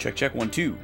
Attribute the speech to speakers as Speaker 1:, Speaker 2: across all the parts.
Speaker 1: Check, check, 1, 2.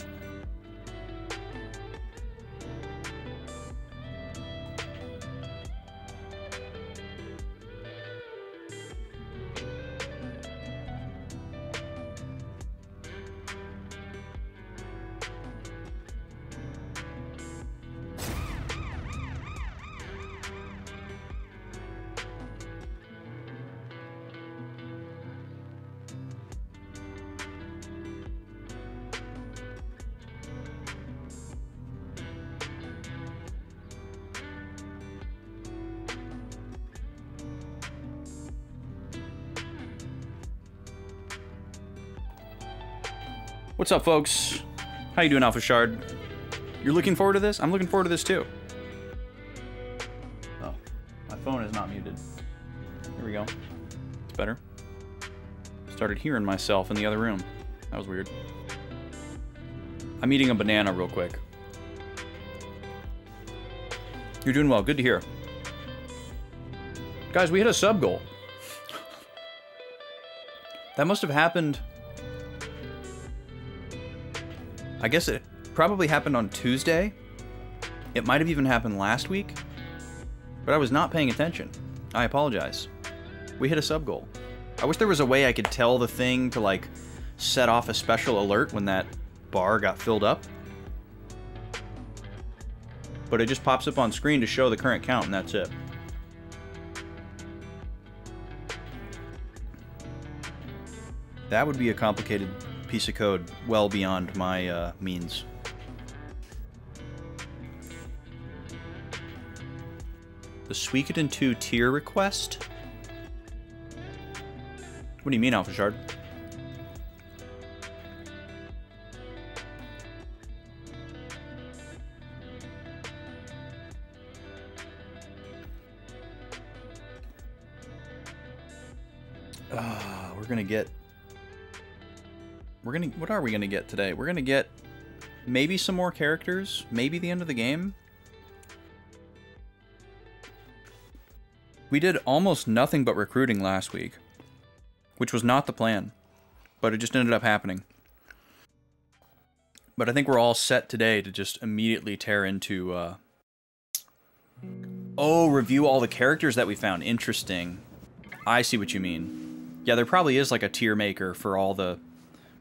Speaker 1: What's up, folks? How you doing, Alpha Shard? You're looking forward to this? I'm looking forward to this too. Oh, my phone is not muted. Here we go. It's better. Started hearing myself in the other room. That was weird. I'm eating a banana real quick. You're doing well. Good to hear. Guys, we hit a sub goal. That must have happened... I guess it probably happened on Tuesday. It might have even happened last week. But I was not paying attention. I apologize. We hit a sub goal. I wish there was a way I could tell the thing to, like, set off a special alert when that bar got filled up. But it just pops up on screen to show the current count, and that's it. That would be a complicated piece of code well beyond my means. The Suikoden II tier request? What do you mean, Alpha Shard? We're gonna get... What are we gonna get today? We're gonna get maybe some more characters, maybe the end of the game. We did almost nothing but recruiting last week, which was not the plan, but it just ended up happening. But I think we're all set today to just immediately tear into, oh, review all the characters that we found. Interesting. I see what you mean. Yeah, there probably is like a tier maker for all the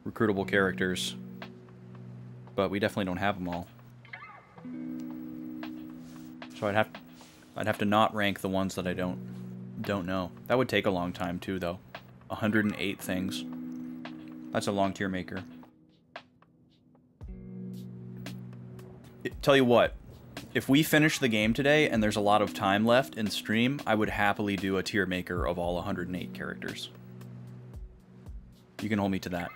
Speaker 1: recruitable characters, but we definitely don't have them all. So I'd have to not rank the ones that I don't know. That would take a long time too, though. 108 things. That's a long tier maker. Tell you what, if we finish the game today and there's a lot of time left in stream, I would happily do a tier maker of all 108 characters. You can hold me to that.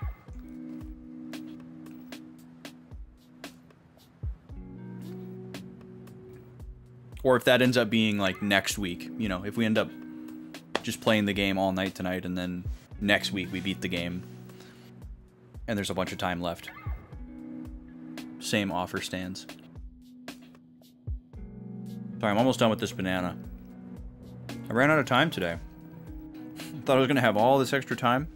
Speaker 1: Or if that ends up being, like, next week, you know, if we end up just playing the game all night tonight and then next week we beat the game and there's a bunch of time left. Same offer stands. Sorry, I'm almost done with this banana. I ran out of time today. Thought I was going to have all this extra time.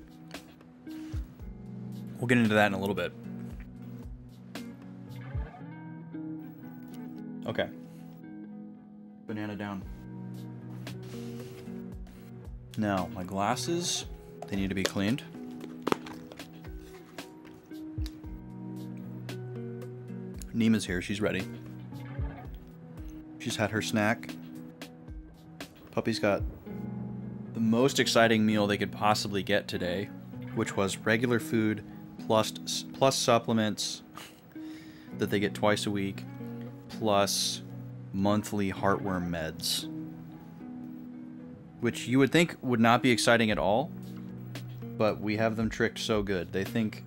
Speaker 1: We'll get into that in a little bit. Okay. Banana down. Now, my glasses, they need to be cleaned. Nima's here, she's ready. She's had her snack. Puppy's got the most exciting meal they could possibly get today, which was regular food plus supplements that they get twice a week, plus monthly heartworm meds, which you would think would not be exciting at all, but we have them tricked so good. They think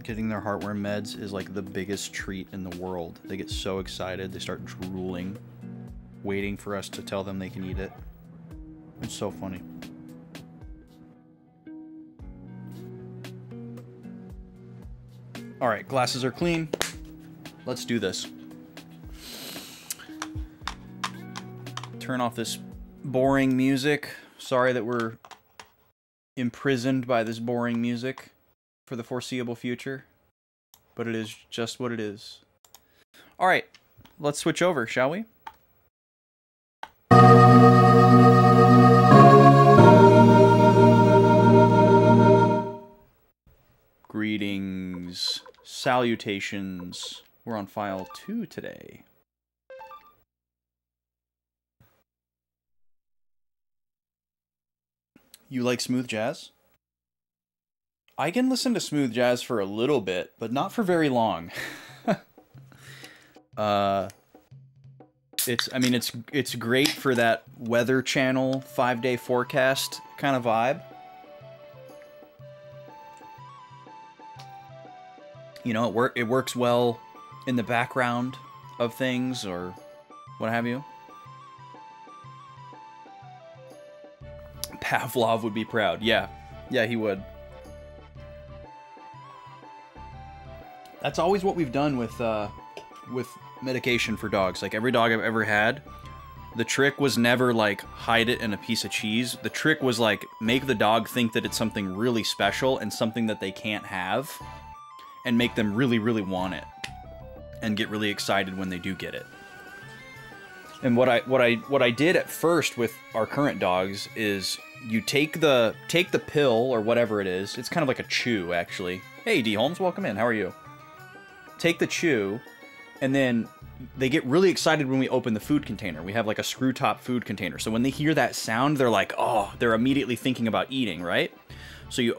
Speaker 1: getting their heartworm meds is like the biggest treat in the world. They get so excited, they start drooling, waiting for us to tell them they can eat it. It's so funny. Alright, glasses are clean. Let's do this. Turn off this boring music. Sorry that we're imprisoned by this boring music for the foreseeable future. but it is just what it is. All right, let's switch over, shall we? Greetings, salutations. We're on file 2 today. You like smooth jazz? I can listen to smooth jazz for a little bit, but not for very long. It's great for that Weather Channel 5-day forecast kind of vibe. You know, it works well in the background of things or what have you. Pavlov would be proud. Yeah, he would. That's always what we've done with medication for dogs. Like, every dog I've ever had, the trick was never, like, hide it in a piece of cheese. The trick was, like, make the dog think that it's something really special and something that they can't have, and make them really, really want it, and get really excited when they do get it. And what I did at first with our current dogs is you take the pill or whatever it is. It's kind of like a chew, actually. Hey, D. Holmes, welcome in. How are you? Take the chew, and then they get really excited when we open the food container. We have like a screw top food container. So when they hear that sound, they're like, oh, they're immediately thinking about eating, right? So you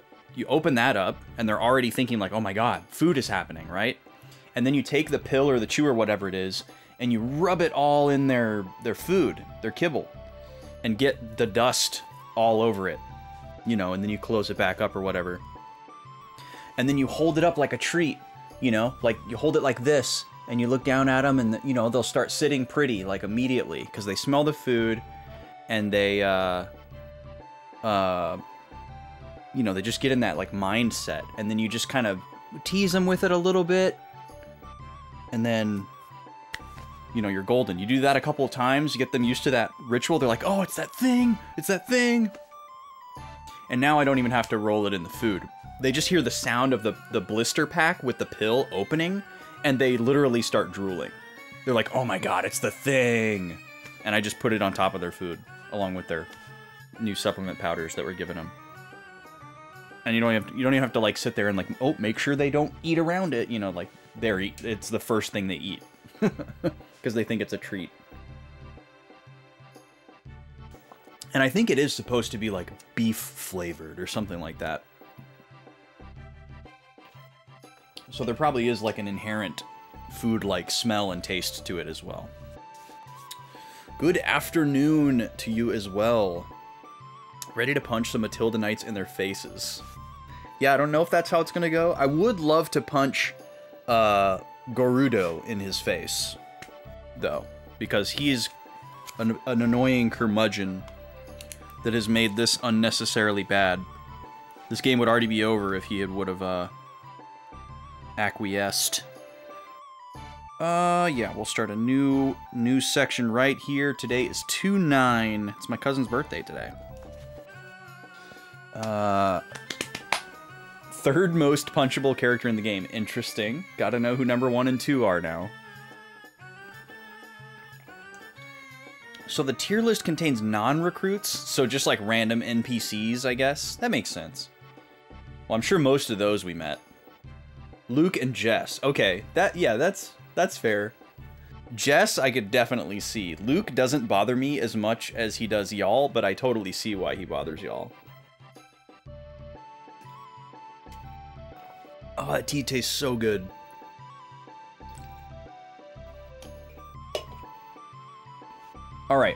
Speaker 1: open that up, and they're already thinking like, oh my god, food is happening, right? And then you take the pill or the chew or whatever it is, and you rub it all in their food, their kibble, and get the dust all over it, you know, and then you close it back up or whatever. And then you hold it up like a treat, you know, like you hold it like this, and you look down at them, and, you know, they'll start sitting pretty, like, immediately, because they smell the food, and they, you know, they just get in that, like, mindset, and then you just kind of tease them with it a little bit, and then, you know, you're golden. You do that a couple of times, you get them used to that ritual, they're like, oh, it's that thing! It's that thing! And now I don't even have to roll it in the food. They just hear the sound of the blister pack with the pill opening, and they literally start drooling. They're like, oh my god, it's the thing! And I just put it on top of their food, along with their new supplement powders that we're giving them. And you don't even have to, like, sit there and, like, oh, make sure they don't eat around it, you know, like, it's the first thing they eat. Because they think it's a treat. And I think it is supposed to be, like, beef flavored or something like that. So there probably is, like, an inherent food-like smell and taste to it as well. Good afternoon to you as well. Ready to punch some Matilda Knights in their faces. Yeah, I don't know if that's how it's gonna go. I would love to punch Gerudo in his face, though, because he's an annoying curmudgeon that has made this unnecessarily bad. This game would already be over if he would have acquiesced. Yeah, we'll start a new section right here. Today is 2/9. It's my cousin's birthday today. Third most punchable character in the game. Interesting. Gotta know who number 1 and 2 are now. So the tier list contains non-recruits, so just like random NPCs, I guess. That makes sense. Well, I'm sure most of those we met. Luke and Jess. Okay, that's fair. Jess, I could definitely see. Luke doesn't bother me as much as he does y'all, but I totally see why he bothers y'all. Oh, that tea tastes so good. Alright.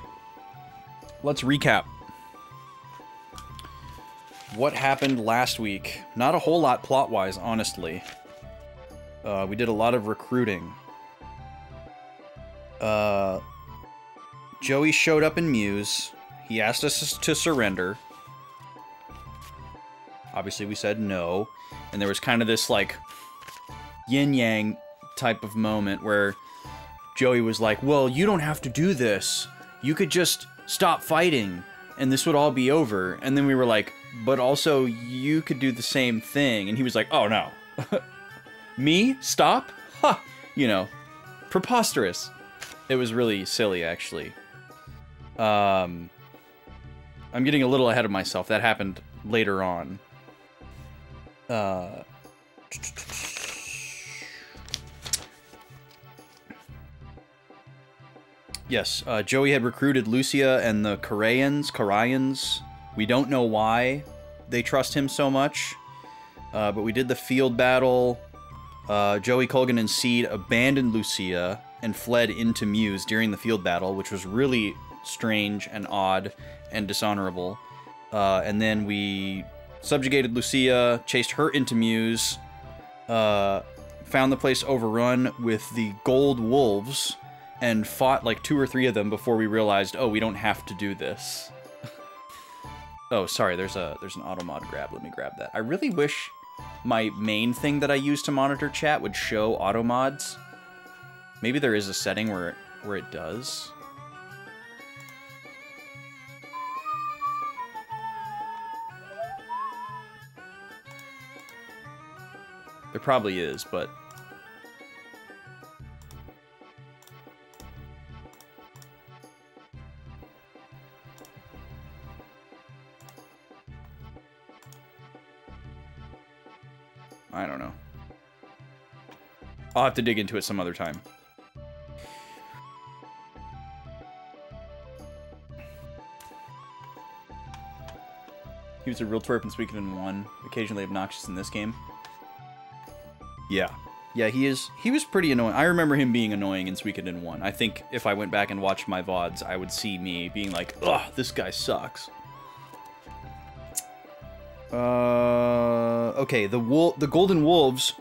Speaker 1: Let's recap. What happened last week? Not a whole lot plot-wise, honestly. We did a lot of recruiting. Joey showed up in Muse. He asked us to surrender. Obviously, we said no. And there was kind of this, like, yin-yang type of moment where Joey was like, well, you don't have to do this. You could just stop fighting, and this would all be over. And then we were like, but also, you could do the same thing. And he was like, oh, no. Me? Stop? Ha! You know, preposterous. It was really silly, actually. I'm getting a little ahead of myself. That happened later on. Yes, Joey had recruited Lucia and the Karayans. We don't know why they trust him so much, but we did the field battle. Joey, Colgan, and Seed abandoned Lucia and fled into Muse during the field battle, which was really strange and odd and dishonorable. And then we subjugated Lucia, chased her into Muse, found the place overrun with the Gold Wolves, and fought like 2 or 3 of them before we realized, oh, we don't have to do this. Oh, sorry, there's an automod grab. Let me grab that. I really wish my main thing that I use to monitor chat would show automods. Maybe there is a setting where it does. There probably is, but I don't know. I'll have to dig into it some other time. He was a real twerp in Suikoden 1, occasionally obnoxious in this game. Yeah. Yeah, he was pretty annoying. I remember him being annoying in Suikoden 1. I think if I went back and watched my VODs, I would see me being like, ugh, this guy sucks. Okay, the Golden Wolves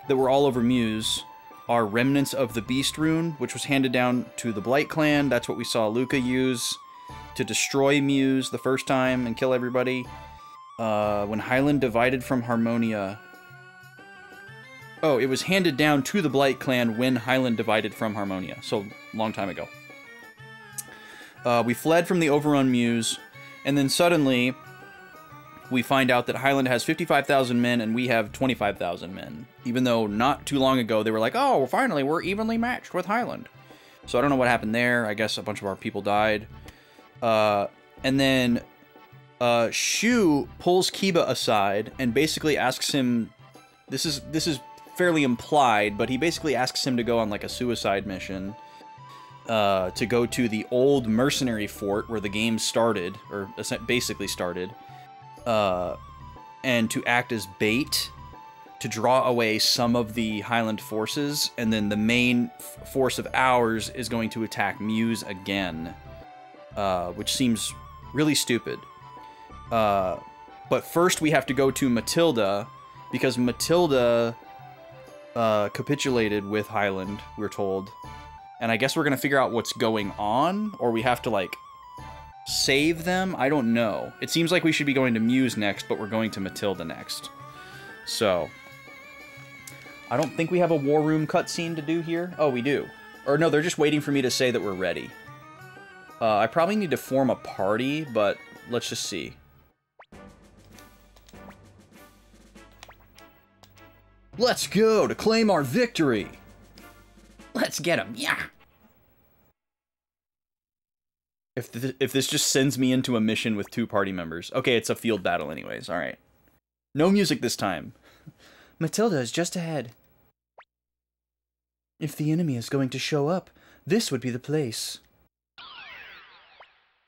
Speaker 1: that were all over Muse are remnants of the Beast Rune, which was handed down to the Blight Clan. That's what we saw Luca use to destroy Muse the first time and kill everybody. When Highland divided from Harmonia... Oh, it was handed down to the Blight Clan when Highland divided from Harmonia, so long time ago. We fled from the overrun Muse, and then suddenly we find out that Highland has 55,000 men and we have 25,000 men. Even though not too long ago they were like, oh, finally, we're evenly matched with Highland. So I don't know what happened there. I guess a bunch of our people died. And then Shu pulls Kiba aside and basically asks him... This is fairly implied, but he basically asks him to go on like a suicide mission. To go to the old mercenary fort where the game started, or basically started. And to act as bait to draw away some of the Highland forces, and then the main force of ours is going to attack Muse again, which seems really stupid. But first we have to go to Matilda, because Matilda capitulated with Highland, we're told. And I guess we're going to figure out what's going on, or we have to, like, save them? I don't know. It seems like we should be going to Muse next, but we're going to Matilda next. So, I don't think we have a War Room cutscene to do here. Oh, we do. Or no, they're just waiting for me to say that we're ready. I probably need to form a party, but let's just see. Let's go to claim our victory! Let's get him, yeah! If this just sends me into a mission with 2 party members. Okay, it's a field battle anyways, alright. No music this time. Matilda is just ahead. If the enemy is going to show up, this would be the place.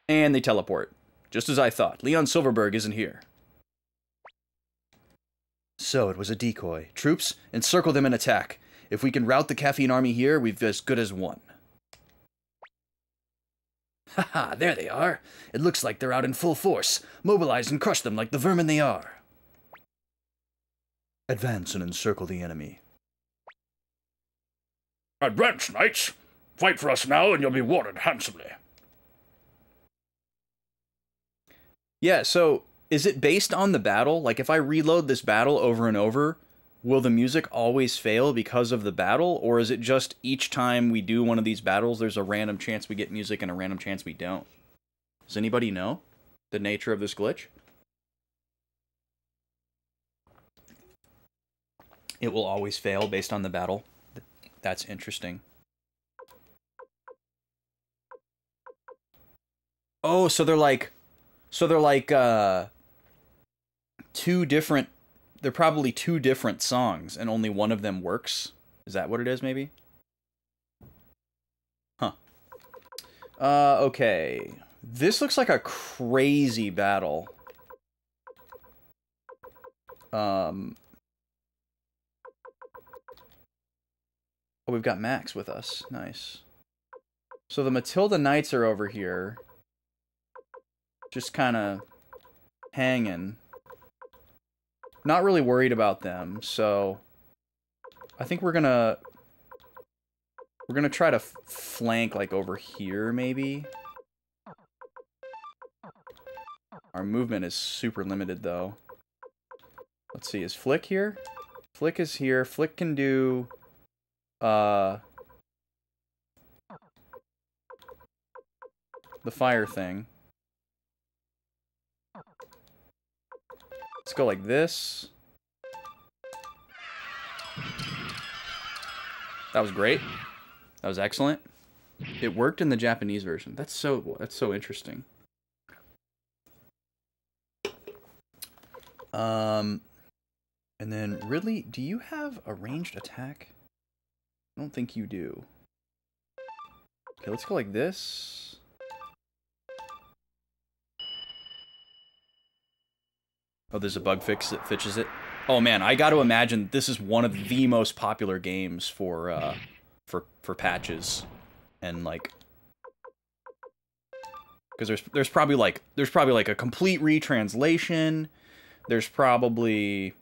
Speaker 1: And they teleport. Just as I thought. Leon Silverberg isn't here. So it was a decoy. Troops, encircle them and attack. If we can rout the Caffeine army here, we've as good as won. Haha, there they are. It looks like they're out in full force. Mobilize and crush them like the vermin they are. Advance and encircle the enemy.
Speaker 2: Advance, knights! Fight for us now and you'll be rewarded handsomely.
Speaker 1: Yeah, so is it based on the battle? Like, if I reload this battle over and over, will the music always fail because of the battle? Or is it just each time we do one of these battles, there's a random chance we get music and a random chance we don't? Does anybody know the nature of this glitch? It will always fail based on the battle. That's interesting. Oh, so they're like two different, they're probably two different songs and only one of them works. Is that what it is, maybe? Huh. Okay. This looks like a crazy battle. Oh, we've got Max with us. Nice. So the Matilda Knights are over here. Just kind of hanging. Not really worried about them, so I think we're gonna try to flank like over here, maybe. Our movement is super limited, though. Let's see, is Flick here? Flick is here. Flick can do the fire thing. Let's go like this. That was great. That was excellent. It worked in the Japanese version. That's so interesting. And then Ridley, do you have a ranged attack? I don't think you do. Okay, let's go like this. Oh, there's a bug fix that fixes it. Oh man, I got to imagine this is one of the most popular games for patches, and like, because there's probably like a complete retranslation. There's probably,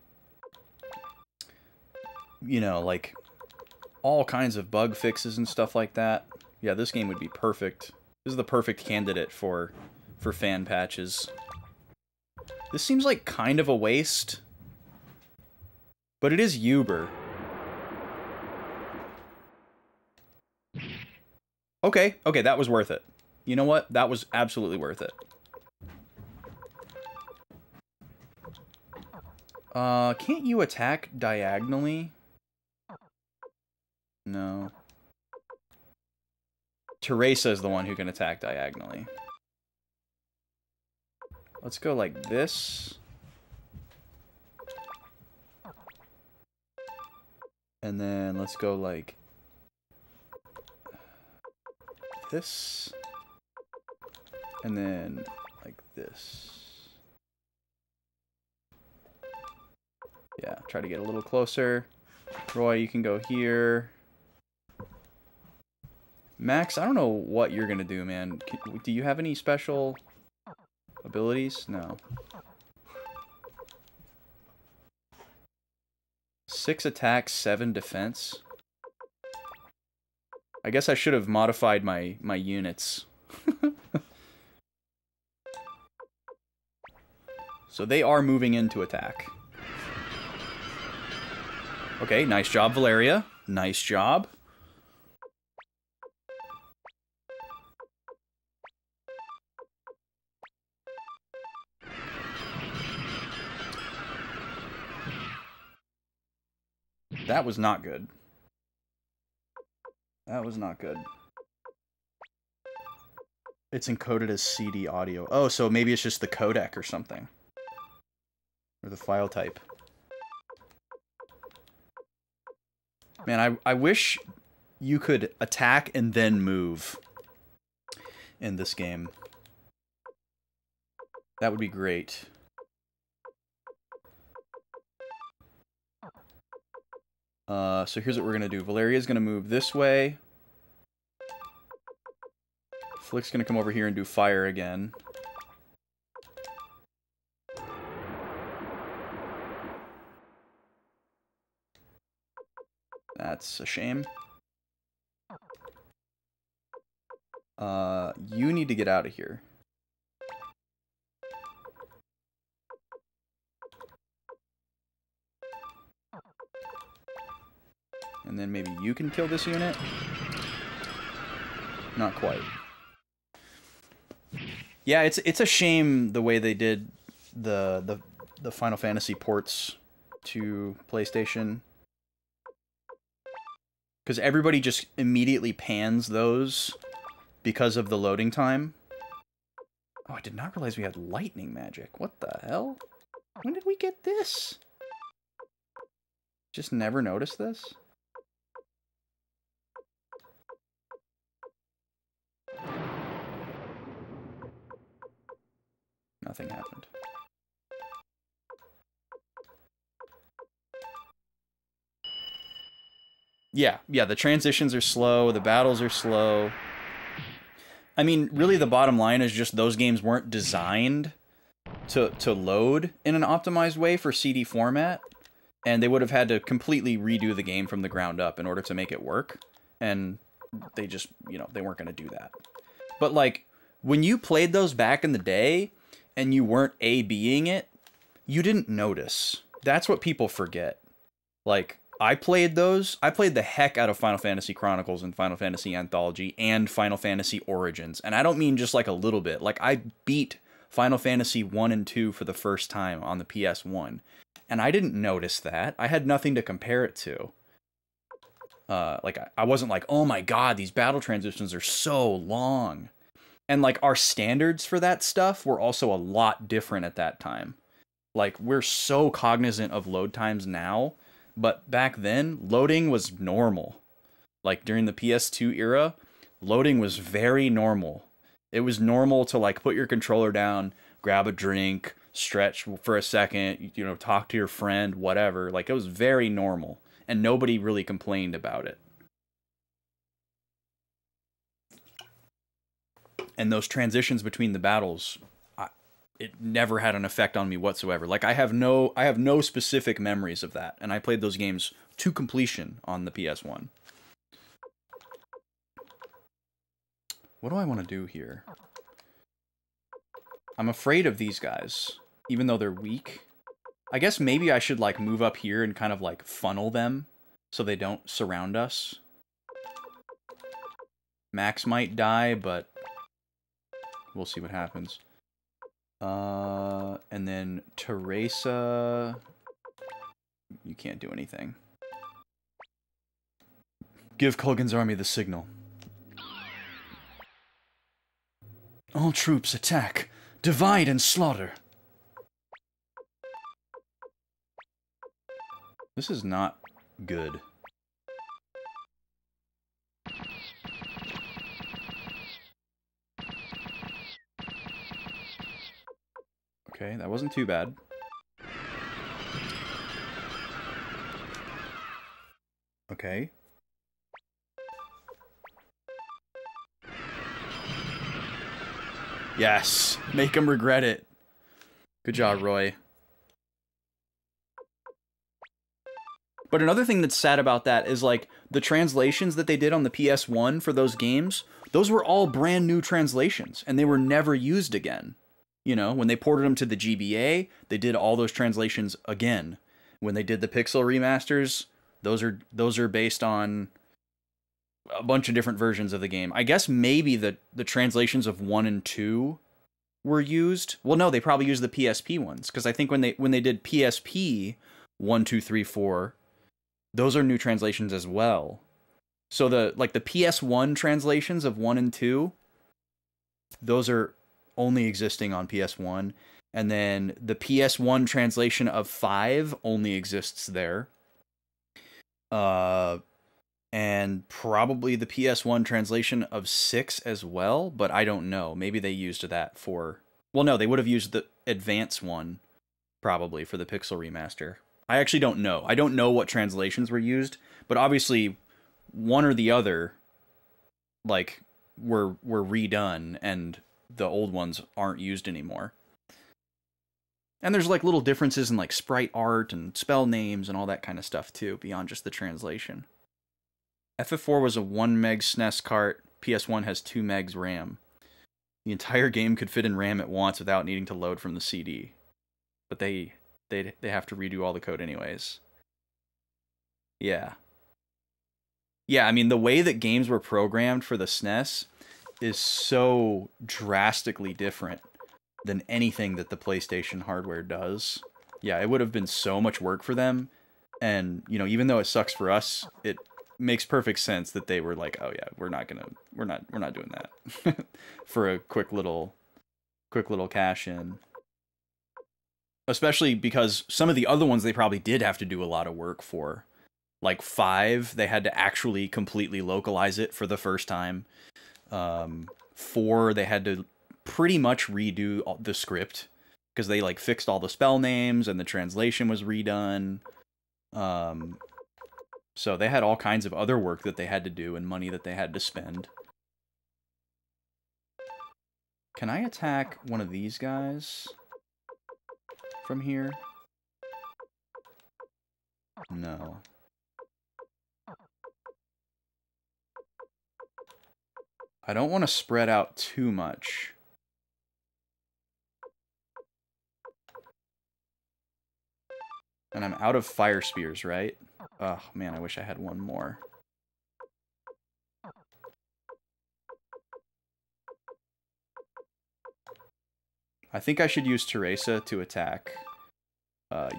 Speaker 1: you know, like all kinds of bug fixes and stuff like that. Yeah, this game would be perfect. This is the perfect candidate for fan patches. This seems like kind of a waste, but it is Uber. Okay, that was worth it. You know what? That was absolutely worth it. Can't you attack diagonally? No. Teresa is the one who can attack diagonally. Let's go like this. And then let's go like this. And then like this. Yeah, try to get a little closer. Roy, you can go here. Max, I don't know what you're gonna do, man. Do you have any special abilities? No. 6 attack, 7 defense. I guess I should have modified my units. So they are moving into attack. Okay, nice job, Valeria. Nice job. That was not good. That was not good. It's encoded as CD audio. Oh, so maybe it's just the codec or something. Or the file type. Man, I wish you could attack and then move in this game. That would be great. So here's what we're gonna do. Valeria's gonna move this way. Flick's gonna come over here and do fire again. That's a shame. You need to get out of here. And then maybe you can kill this unit? Not quite. Yeah, it's a shame the way they did the Final Fantasy ports to PlayStation. Because everybody just immediately pans those because of the loading time. Oh, I did not realize we had lightning magic. What the hell? When did we get this? Just never noticed this? Nothing happened. Yeah, the transitions are slow, the battles are slow. I mean, really the bottom line is just those games weren't designed to load in an optimized way for CD format, and they would have had to completely redo the game from the ground up in order to make it work, and they just, you know, they weren't going to do that. But, like, when you played those back in the day, and you weren't A-Bing it, you didn't notice. That's what people forget. Like, I played those. I played the heck out of Final Fantasy Chronicles and Final Fantasy Anthology and Final Fantasy Origins. And I don't mean just like a little bit. Like, I beat Final Fantasy 1 and 2 for the first time on the PS1. And I didn't notice that. I had nothing to compare it to. Like, I wasn't like, oh my god, these battle transitions are so long. And, like, our standards for that stuff were also a lot different at that time. Like, we're so cognizant of load times now. But back then, loading was normal. Like, during the PS2 era, loading was very normal. It was normal to, like, put your controller down, grab a drink, stretch for a second, you know, talk to your friend, whatever. Like, it was very normal. And nobody really complained about it. And those transitions between the battles, it never had an effect on me whatsoever. Like, I have no specific memories of that, and I played those games to completion on the PS1. What do I want to do here? I'm afraid of these guys, even though they're weak. I guess maybe I should, like, move up here and kind of, like, funnel them so they don't surround us. Max might die, but we'll see what happens. And then Teresa, you can't do anything. Give Kulgan's army the signal. All troops attack. Divide and slaughter. This is not good. Okay, that wasn't too bad. Okay. Yes! Make him regret it. Good job, Roy. But another thing that's sad about that is, like, the translations that they did on the PS1 for those games, those were all brand new translations, and they were never used again. You know, when they ported them to the GBA, they did all those translations again. When they did the Pixel remasters, those are based on a bunch of different versions of the game. I guess maybe the translations of 1 and 2 were used. Well, no, they probably used the PSP ones, because I think when they did PSP 1, 2, 3, 4, those are new translations as well. So the PS1 translations of 1 and 2, those are only existing on PS1, and then the PS1 translation of 5 only exists there. And probably the PS1 translation of 6 as well, but I don't know. Maybe they used that for... Well, no, they would have used the Advance one, probably, for the Pixel remaster. I actually don't know. I don't know what translations were used, but obviously one or the other, like, were redone, and the old ones aren't used anymore. And there's, like, little differences in, like, sprite art and spell names and all that kind of stuff, too, beyond just the translation. FF4 was a 1 meg SNES cart. PS1 has 2 megs RAM. The entire game could fit in RAM at once without needing to load from the CD. But they have to redo all the code anyways. Yeah. Yeah, I mean, the way that games were programmed for the SNES is so drastically different than anything that the PlayStation hardware does. Yeah, it would have been so much work for them. And, you know, even though it sucks for us, makes perfect sense that they were like, oh yeah, we're not doing that for a quick little cash in. Especially because some of the other ones they probably did have to do a lot of work for. Like 5, they had to actually completely localize it for the first time. 4, they had to pretty much redo the script because they like fixed all the spell names and the translation was redone. So they had all kinds of other work that they had to do and money that they had to spend. Can I attack one of these guys from here? No. I don't want to spread out too much. And I'm out of fire spears, right? Oh, man, I wish I had one more. I think I should use Teresa to attack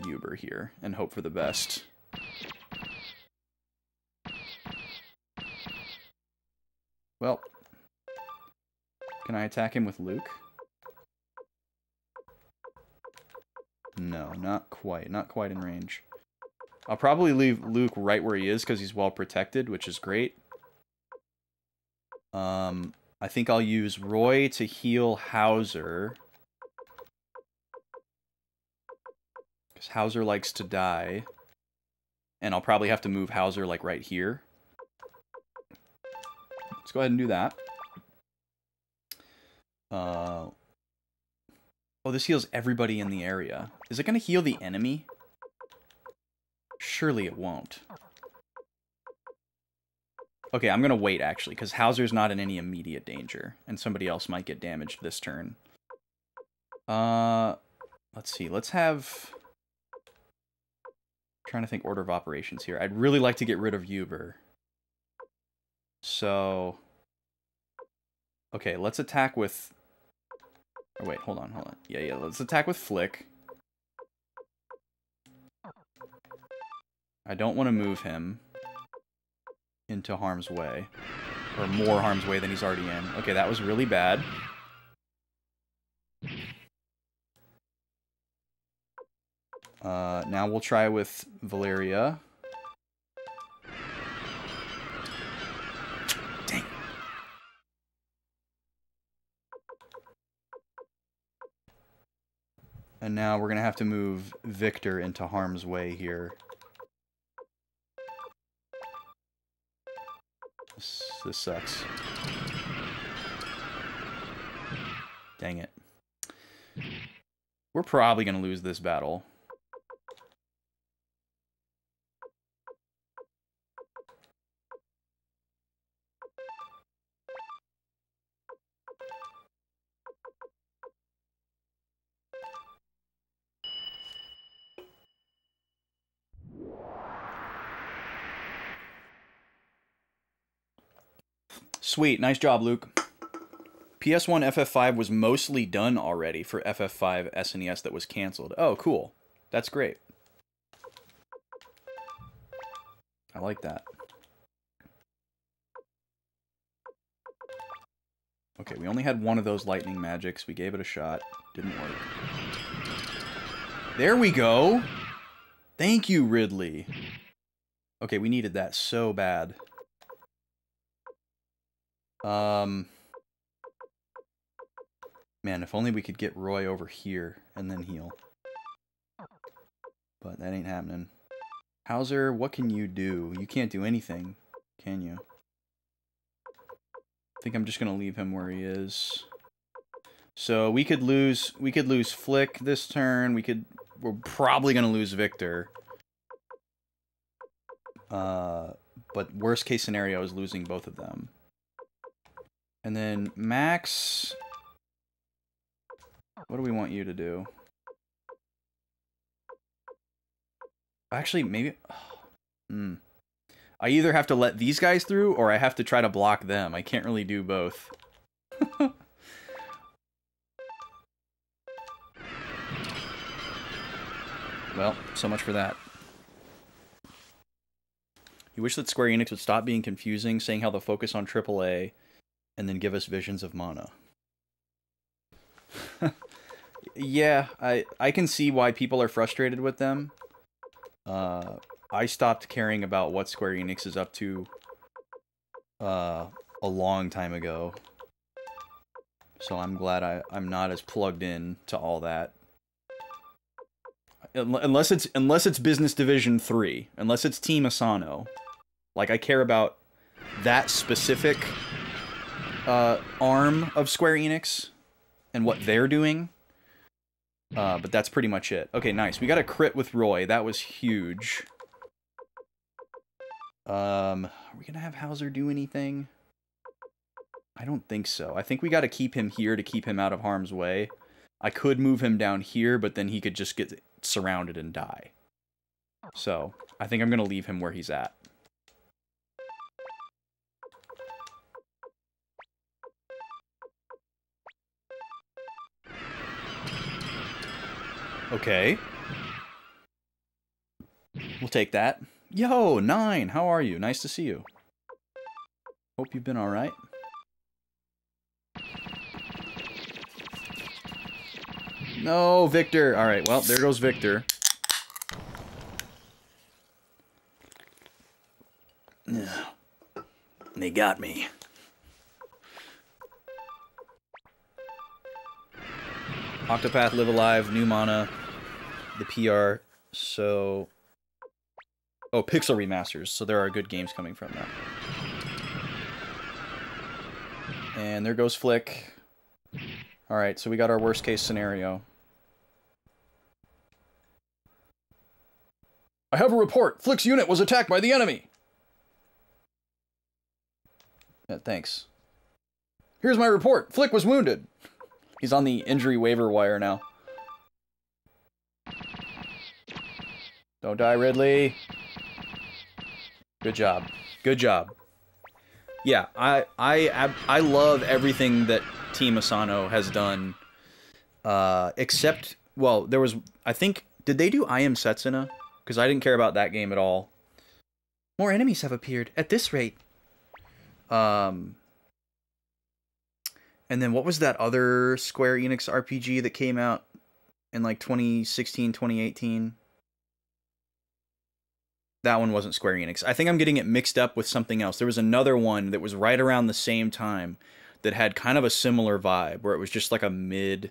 Speaker 1: Uber here and hope for the best. Well, can I attack him with Luke? No, not quite. Not quite in range. I'll probably leave Luke right where he is because he's well protected, which is great. I think I'll use Roy to heal Hauser. Because Hauser likes to die. And I'll probably have to move Hauser, like, right here. Let's go ahead and do that. Oh, this heals everybody in the area. Is it going to heal the enemy? Surely it won't. Okay, I'm going to wait, actually, because Hauser's not in any immediate danger, and somebody else might get damaged this turn. Let's see. Let's have... I'm trying to think order of operations here. I'd really like to get rid of Uber. So... Okay, let's attack with... Oh, wait, hold on. Yeah, let's attack with Flick. I don't want to move him into harm's way. Or more harm's way than he's already in. Okay, that was really bad. Now we'll try with Valeria. Dang. And now we're going to have to move Victor into harm's way here. This sucks. Dang it. We're probably going to lose this battle. Sweet, nice job, Luke. PS1 FF5 was mostly done already for FF5 SNES that was canceled. Oh, cool. That's great. I like that. Okay, we only had one of those lightning magics. We gave it a shot. Didn't work. There we go! Thank you, Ridley. Okay, we needed that so bad. Man, if only we could get Roy over here and then heal. But that ain't happening. Hauser, what can you do? You can't do anything, can you? I think I'm just gonna leave him where he is. So we could lose Flick this turn. We're probably gonna lose Victor. But worst case scenario is losing both of them. And then Max, what do we want you to do? Actually, maybe... I either have to let these guys through, or I have to try to block them. I can't really do both. Well, so much for that. You wish that Square Enix would stop being confusing, saying how they'll focus on AAA, and then give us visions of mana. Yeah, I can see why people are frustrated with them. I stopped caring about what Square Enix is up to a long time ago. So I'm glad I'm not as plugged in to all that. Unless it's Business Division 3, unless it's Team Asano. Like, I care about that specific arm of Square Enix and what they're doing. But that's pretty much it. Okay, nice. We got a crit with Roy. That was huge. Are we gonna have Hauser do anything? I don't think so. I think we gotta keep him here to keep him out of harm's way. I could move him down here, but then he could just get surrounded and die. So, I think I'm gonna leave him where he's at. Okay. We'll take that. Yo, 9, how are you? Nice to see you. Hope you've been alright. No, Victor. Alright, well, there goes Victor. They got me. Octopath Live Alive, new mana, the PR, so... Oh, Pixel Remasters, so there are good games coming from that. And there goes Flick. Alright, so we got our worst case scenario. I have a report! Flick's unit was attacked by the enemy! Yeah, thanks. Here's my report! Flick was wounded! He's on the injury waiver wire now. Don't die, Ridley. Good job. Good job. Yeah, I love everything that Team Asano has done. Except, well, there was, I think, did they do I Am Setsuna? Because I didn't care about that game at all. More enemies have appeared at this rate. And then what was that other Square Enix RPG that came out in like 2016, 2018? That one wasn't Square Enix. I think I'm getting it mixed up with something else. There was another one that was right around the same time that had kind of a similar vibe, where it was just like a mid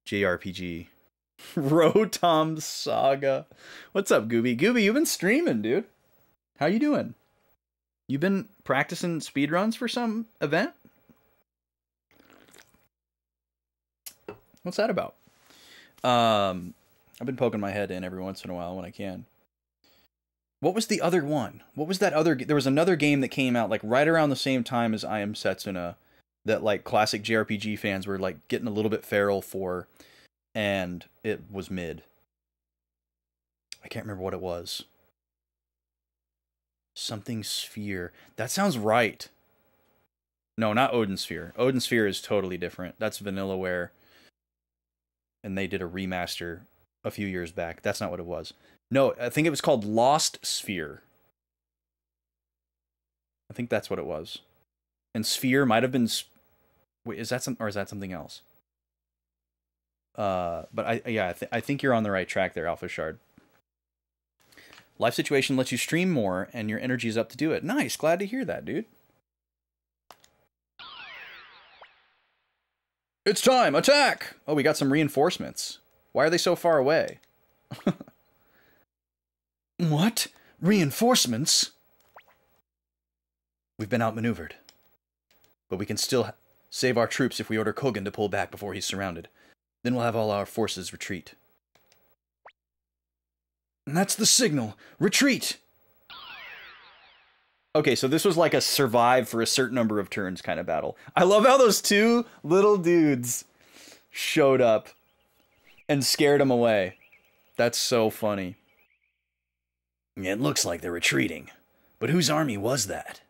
Speaker 1: JRPG. Rotom Saga. What's up, Gooby? Gooby, you've been streaming, dude. How you doing? You been practicing speedruns for some event? What's that about? I've been poking my head in every once in a while when I can. What was the other one? What was that other... There was another game that came out like right around the same time as I Am Setsuna that like classic JRPG fans were like getting a little bit feral for, and it was mid. I can't remember what it was. Something Sphere. That sounds right. No, not Odin Sphere. Odin Sphere is totally different. That's Vanillaware. And they did a remaster a few years back. That's not what it was. No, I think it was called Lost Sphere. I think that's what it was. And Sphere might have been... Wait, is that something else? But I think you're on the right track there, Alpha Shard. Life situation lets you stream more, and your energy is up to do it. Nice, glad to hear that, dude. It's time! Attack! Oh, we got some reinforcements. Why are they so far away? What? Reinforcements? We've been outmaneuvered. But we can still save our troops if we order Kogan to pull back before he's surrounded. Then we'll have all our forces retreat. And that's the signal. Retreat! Okay, so this was like a survive for a certain number of turns kind of battle. I love how those two little dudes showed up and scared him away. That's so funny. It looks like they're retreating. But whose army was that?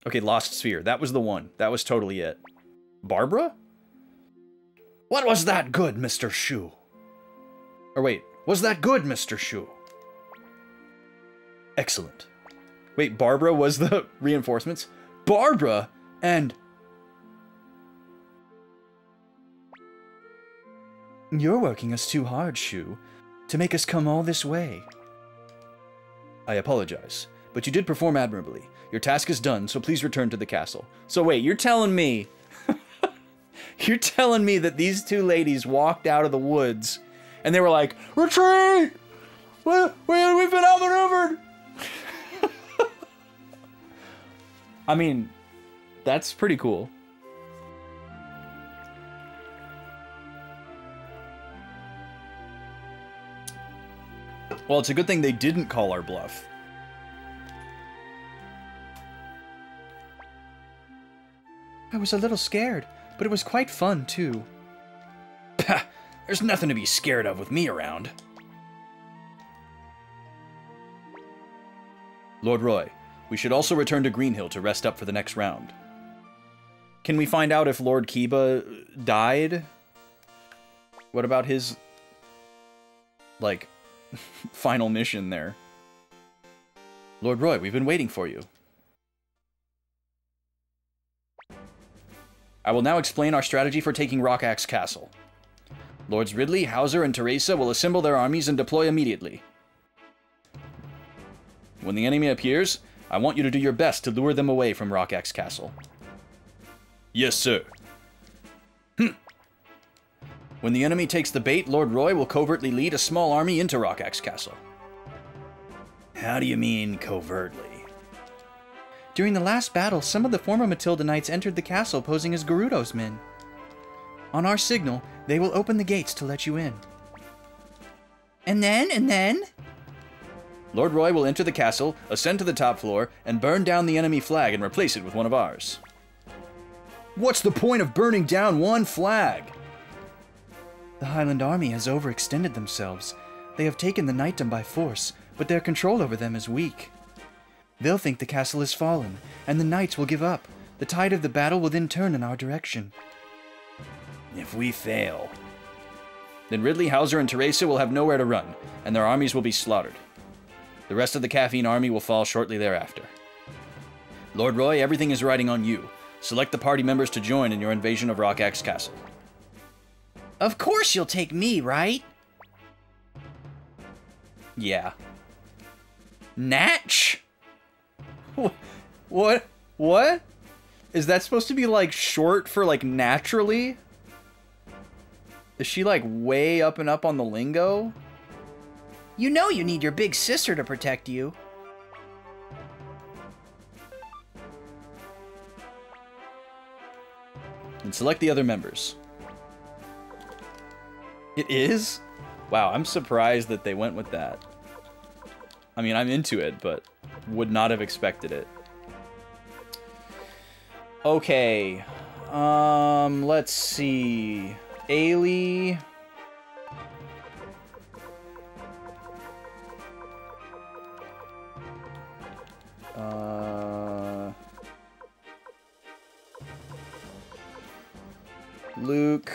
Speaker 1: Okay, Lost Sphere. That was the one. That was totally it. Barbara? What was that good, Mr. Shu? Or wait, was that good, Mr. Shu? Excellent. Wait, Barbara was the reinforcements? Barbara! And... You're working us too hard, Shu, to make us come all this way. I apologize, but you did perform admirably. Your task is done, so please return to the castle. So wait, you're telling me... you're telling me that these two ladies walked out of the woods and they were like, retreat! We've been outmaneuvered! I mean, that's pretty cool. Well, it's a good thing they didn't call our bluff. I was a little scared, but it was quite fun, too. Pah! There's nothing to be scared of with me around. Lord Roy, we should also return to Greenhill to rest up for the next round. Can we find out if Lord Kiba died? What about his, like, final mission there? Lord Roy, we've been waiting for you. I will now explain our strategy for taking Rockaxe Castle. Lords Ridley, Hauser, and Teresa will assemble their armies and deploy immediately. When the enemy appears, I want you to do your best to lure them away from Rockaxe Castle. Yes, sir. When the enemy takes the bait, Lord Roy will covertly lead a small army into Rockaxe Castle. How do you mean, covertly? During the last battle, some of the former Matilda Knights entered the castle posing as Gerudo's men. On our signal, they will open the gates to let you in. And then? Lord Roy will enter the castle, ascend to the top floor, and burn down the enemy flag and replace it with one of ours. What's the point of burning down one flag? The Highland Army has overextended themselves. They have taken the knightdom by force, but their control over them is weak. They'll think the castle has fallen, and the knights will give up. The tide of the battle will then turn in our direction. If we fail, then Ridley, Hauser, and Teresa will have nowhere to run, and their armies will be slaughtered. The rest of the Caffeine army will fall shortly thereafter. Lord Roy, everything is riding on you. Select the party members to join in your invasion of Rockaxe Castle. Of course you'll take me, right? Yeah. Natch? What? What? Is that supposed to be, like, short for, like, naturally? Is she, like, way up and up on the lingo? You know you need your big sister to protect you. And select the other members. It is? Wow, I'm surprised that they went with that. I mean, I'm into it, but would not have expected it. Okay. Let's see. Ailey. Luke.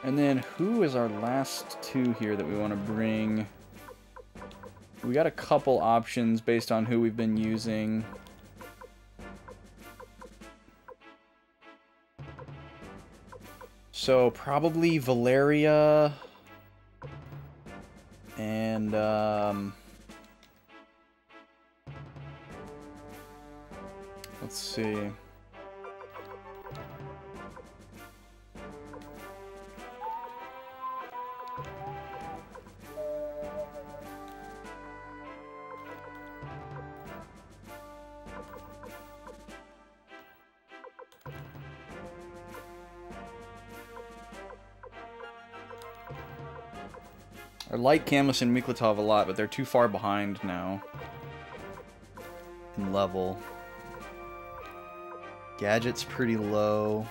Speaker 1: And then who is our last two here that we want to bring? We got a couple options based on who we've been using. So probably Valeria and let's see. I like Camus and Miklatov a lot, but they're too far behind now in level. Gadget's pretty low.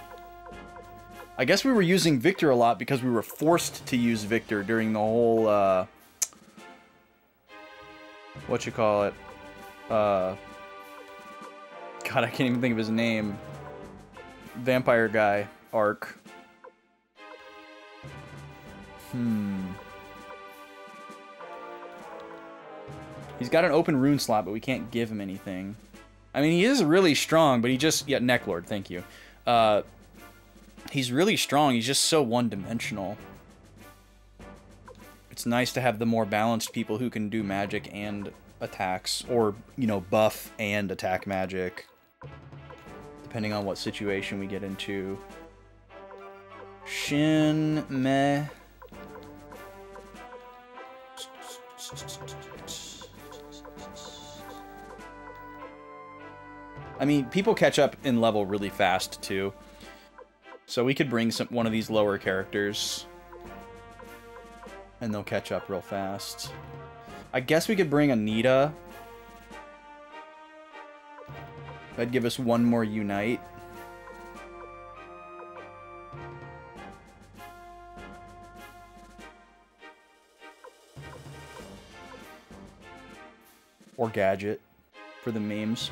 Speaker 1: I guess we were using Victor a lot because we were forced to use Victor during the whole, God, I can't even think of his name. Vampire guy. Arc. He's got an open rune slot, but we can't give him anything. I mean, he is really strong, but he just... Yeah, Necklord, thank you. He's really strong, he's just so one-dimensional. It's nice to have the more balanced people who can do magic and attacks. Or, you know, buff and attack magic. Depending on what situation we get into. Shin, meh. I mean, people catch up in level really fast, too. So we could bring one of these lower characters. And they'll catch up real fast. I guess we could bring Anita. That'd give us one more Unite. Or Gadget for the memes.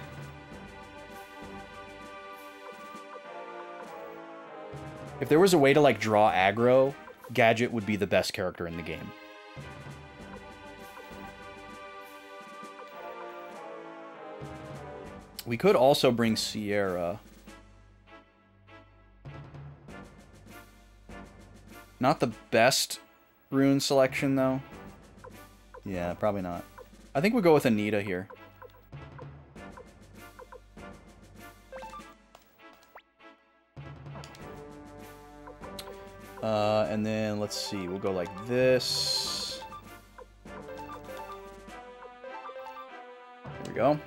Speaker 1: If there was a way to, like, draw aggro, Gadget would be the best character in the game. We could also bring Sierra. Not the best rune selection, though. Yeah, probably not. I think we'll go with Anita here. And then, let's see, we'll go like this. There we go.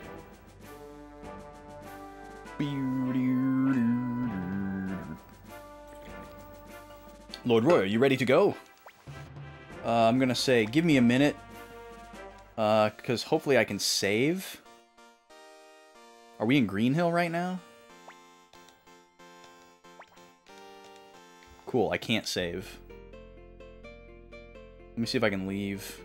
Speaker 1: Lord Roy, are you ready to go? I'm gonna say, give me a minute. Because hopefully I can save. Are we in Green Hill right now? Cool, I can't save. Let me see if I can leave.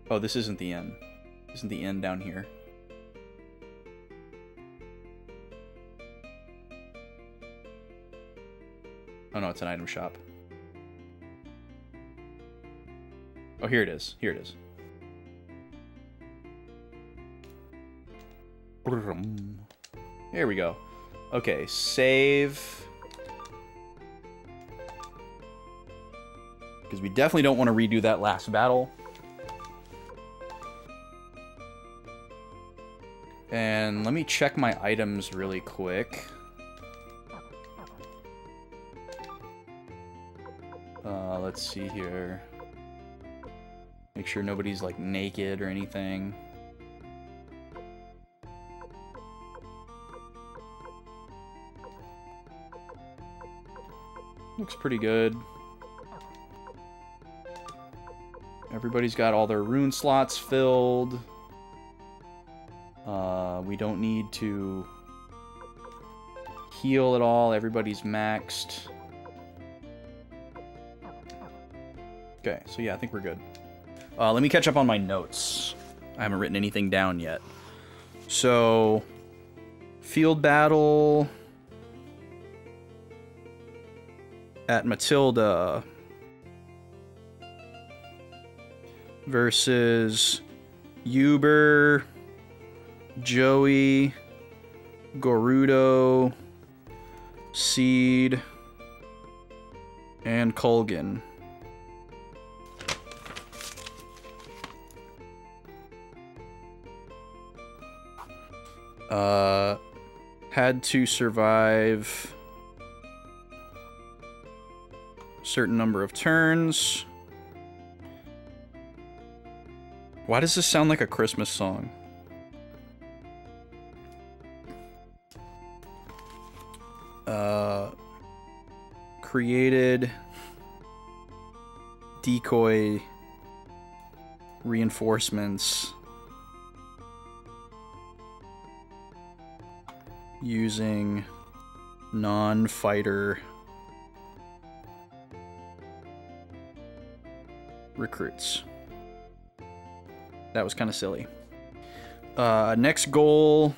Speaker 1: Oh, this isn't the end. Isn't the end down here? Oh no, it's an item shop. Oh, here it is. Here it is. Here we go. Okay, save. Because we definitely don't want to redo that last battle. And let me check my items really quick. Let's see here. Make sure nobody's like naked or anything. Looks pretty good. Everybody's got all their rune slots filled. We don't need to heal at all. Everybody's maxed. Okay, so yeah, I think we're good. Let me catch up on my notes. I haven't written anything down yet. So, field battle at Matilda versus Uber, Joey, Gorudo, Seed, and Colgan. Had to survive a certain number of turns. Why does this sound like a Christmas song? Created decoy reinforcements using non-fighter recruits. That was kind of silly. Next goal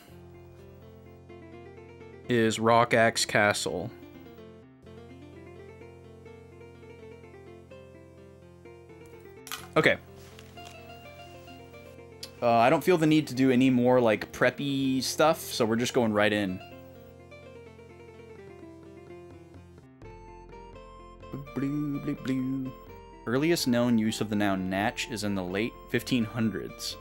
Speaker 1: is Rock Axe Castle. Okay. I don't feel the need to do any more, like, preppy stuff, so we're just going right in. Blue, blue, blue. Earliest known use of the noun natch is in the late 1500s.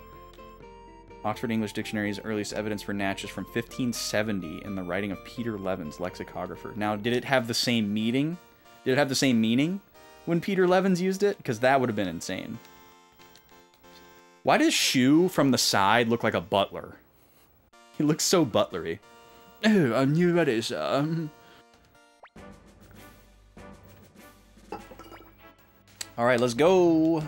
Speaker 1: Oxford English Dictionary's earliest evidence for natch is from 1570 in the writing of Peter Leven's lexicographer. Now, did it have the same meaning? Did it have the same meaning when Peter Levens used it? Because that would have been insane. Why does Shu from the side look like a butler? He looks so butlery. Oh, I'm new ready, sir. Alright, let's go.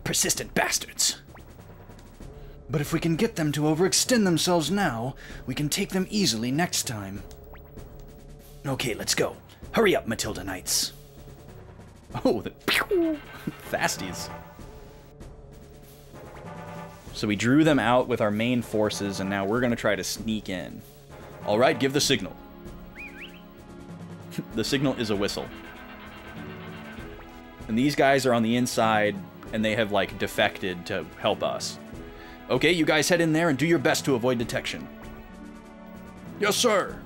Speaker 1: Persistent bastards. But if we can get them to overextend themselves now, we can take them easily next time. Okay, let's go. Hurry up, Matilda Knights. Oh, the fasties. So we drew them out with our main forces, and now we're going to try to sneak in. All right, give the signal. The signal is a whistle. And these guys are on the inside, and they have, like, defected to help us. Okay, you guys head in there and do your best to avoid detection. Yes, sir.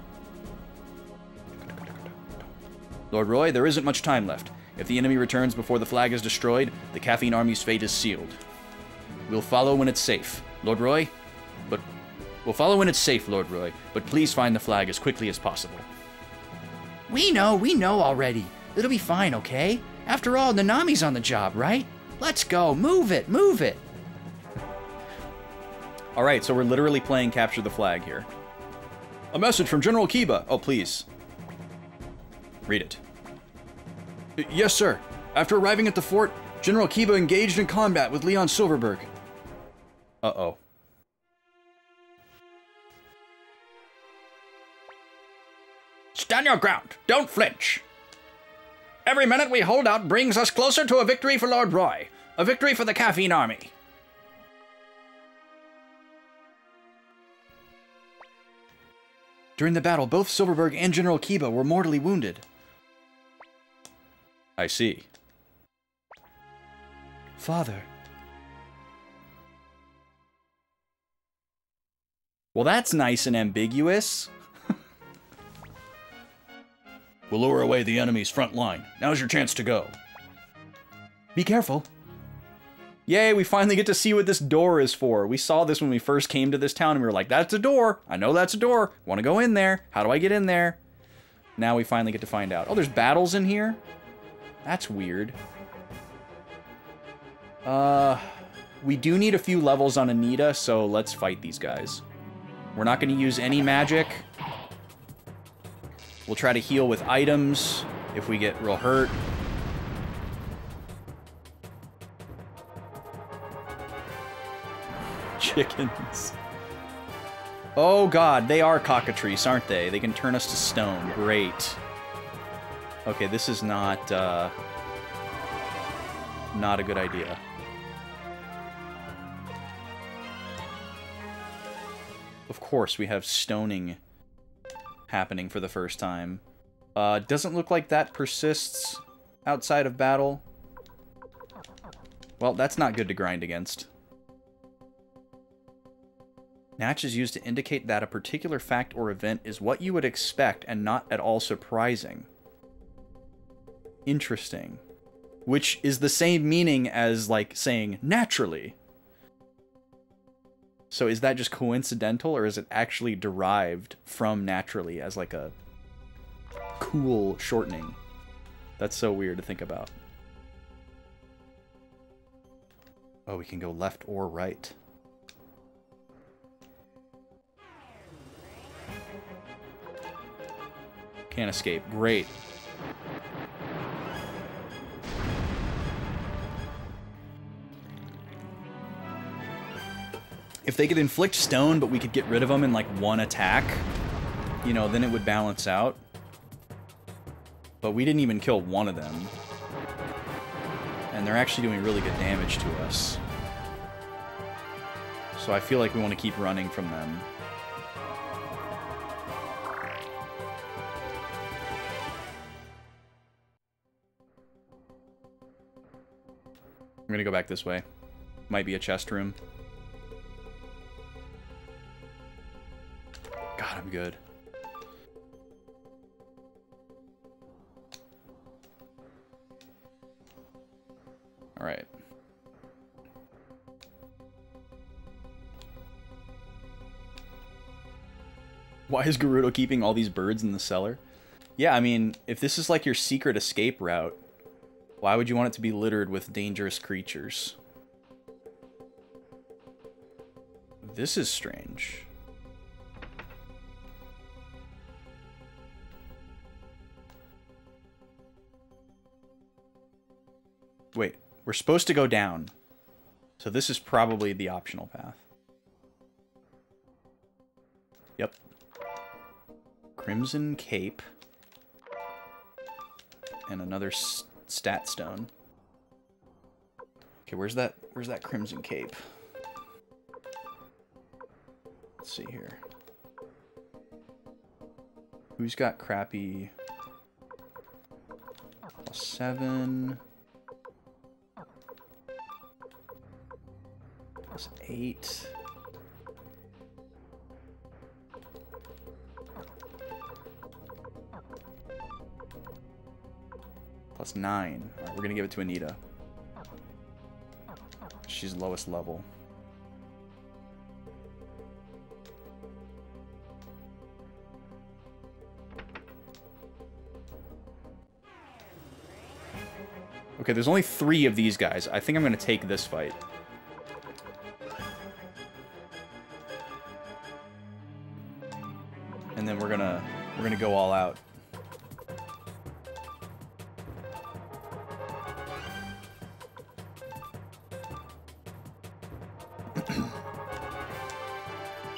Speaker 1: Lord Roy, there isn't much time left. If the enemy returns before the flag is destroyed, the Caffeine Army's fate is sealed. We'll follow when it's safe, Lord Roy. We'll follow when it's safe, Lord Roy, but please find the flag as quickly as possible. We know already. It'll be fine, okay? After all, Nanami's on the job, right? Let's go, move it, move it. Alright, so we're literally playing Capture the Flag here. A message from General Kiba. Oh, please. Read it. Yes, sir. After arriving at the fort, General Kiba engaged in combat with Leon Silverberg. Uh-oh.
Speaker 2: Stand your ground. Don't flinch. Every minute we hold out brings us closer to a victory for Lord Roy. A victory for the Caffeine Army.
Speaker 1: During the battle, both Silverberg and General Kiba were mortally wounded. I see. Father. Well, that's nice and ambiguous.
Speaker 2: We'll lure away the enemy's front line. Now's your chance to go.
Speaker 1: Be careful. Yay, we finally get to see what this door is for. We saw this when we first came to this town and we were like, that's a door. I know that's a door. Want to go in there. How do I get in there? Now we finally get to find out. Oh, there's battles in here? That's weird. We do need a few levels on Anita, so let's fight these guys. We're not going to use any magic. We'll try to heal with items if we get real hurt. Chickens. Oh god, they are cockatrice, aren't they? They can turn us to stone. Great. Okay, this is not a good idea. Of course, we have stoning happening for the first time. Doesn't look like that persists outside of battle. Well, that's not good to grind against. Natch is used to indicate that a particular fact or event is what you would expect and not at all surprising. Interesting. Which is the same meaning as, like, saying naturally. So is that just coincidental, or is it actually derived from naturally as, like, a cool shortening? That's so weird to think about. Oh, we can go left or right. Can't escape. Great. If they could inflict stone, but we could get rid of them in, like, one attack, you know, then it would balance out. But we didn't even kill one of them. And they're actually doing really good damage to us. So I feel like we want to keep running from them. I'm gonna go back this way. Might be a chest room. God, I'm good. Alright. Why is Gerudo keeping all these birds in the cellar? Yeah, I mean, if this is like your secret escape route, why would you want it to be littered with dangerous creatures? This is strange. Wait, we're supposed to go down. So this is probably the optional path. Yep. Crimson Cape. And another stat stone. Okay, where's that Crimson Cape? Let's see here. Who's got crappy +7? +8. +9. Alright, we're gonna give it to Anita. She's lowest level. Okay, there's only 3 of these guys. I think I'm gonna take this fight. And then we're gonna go all out.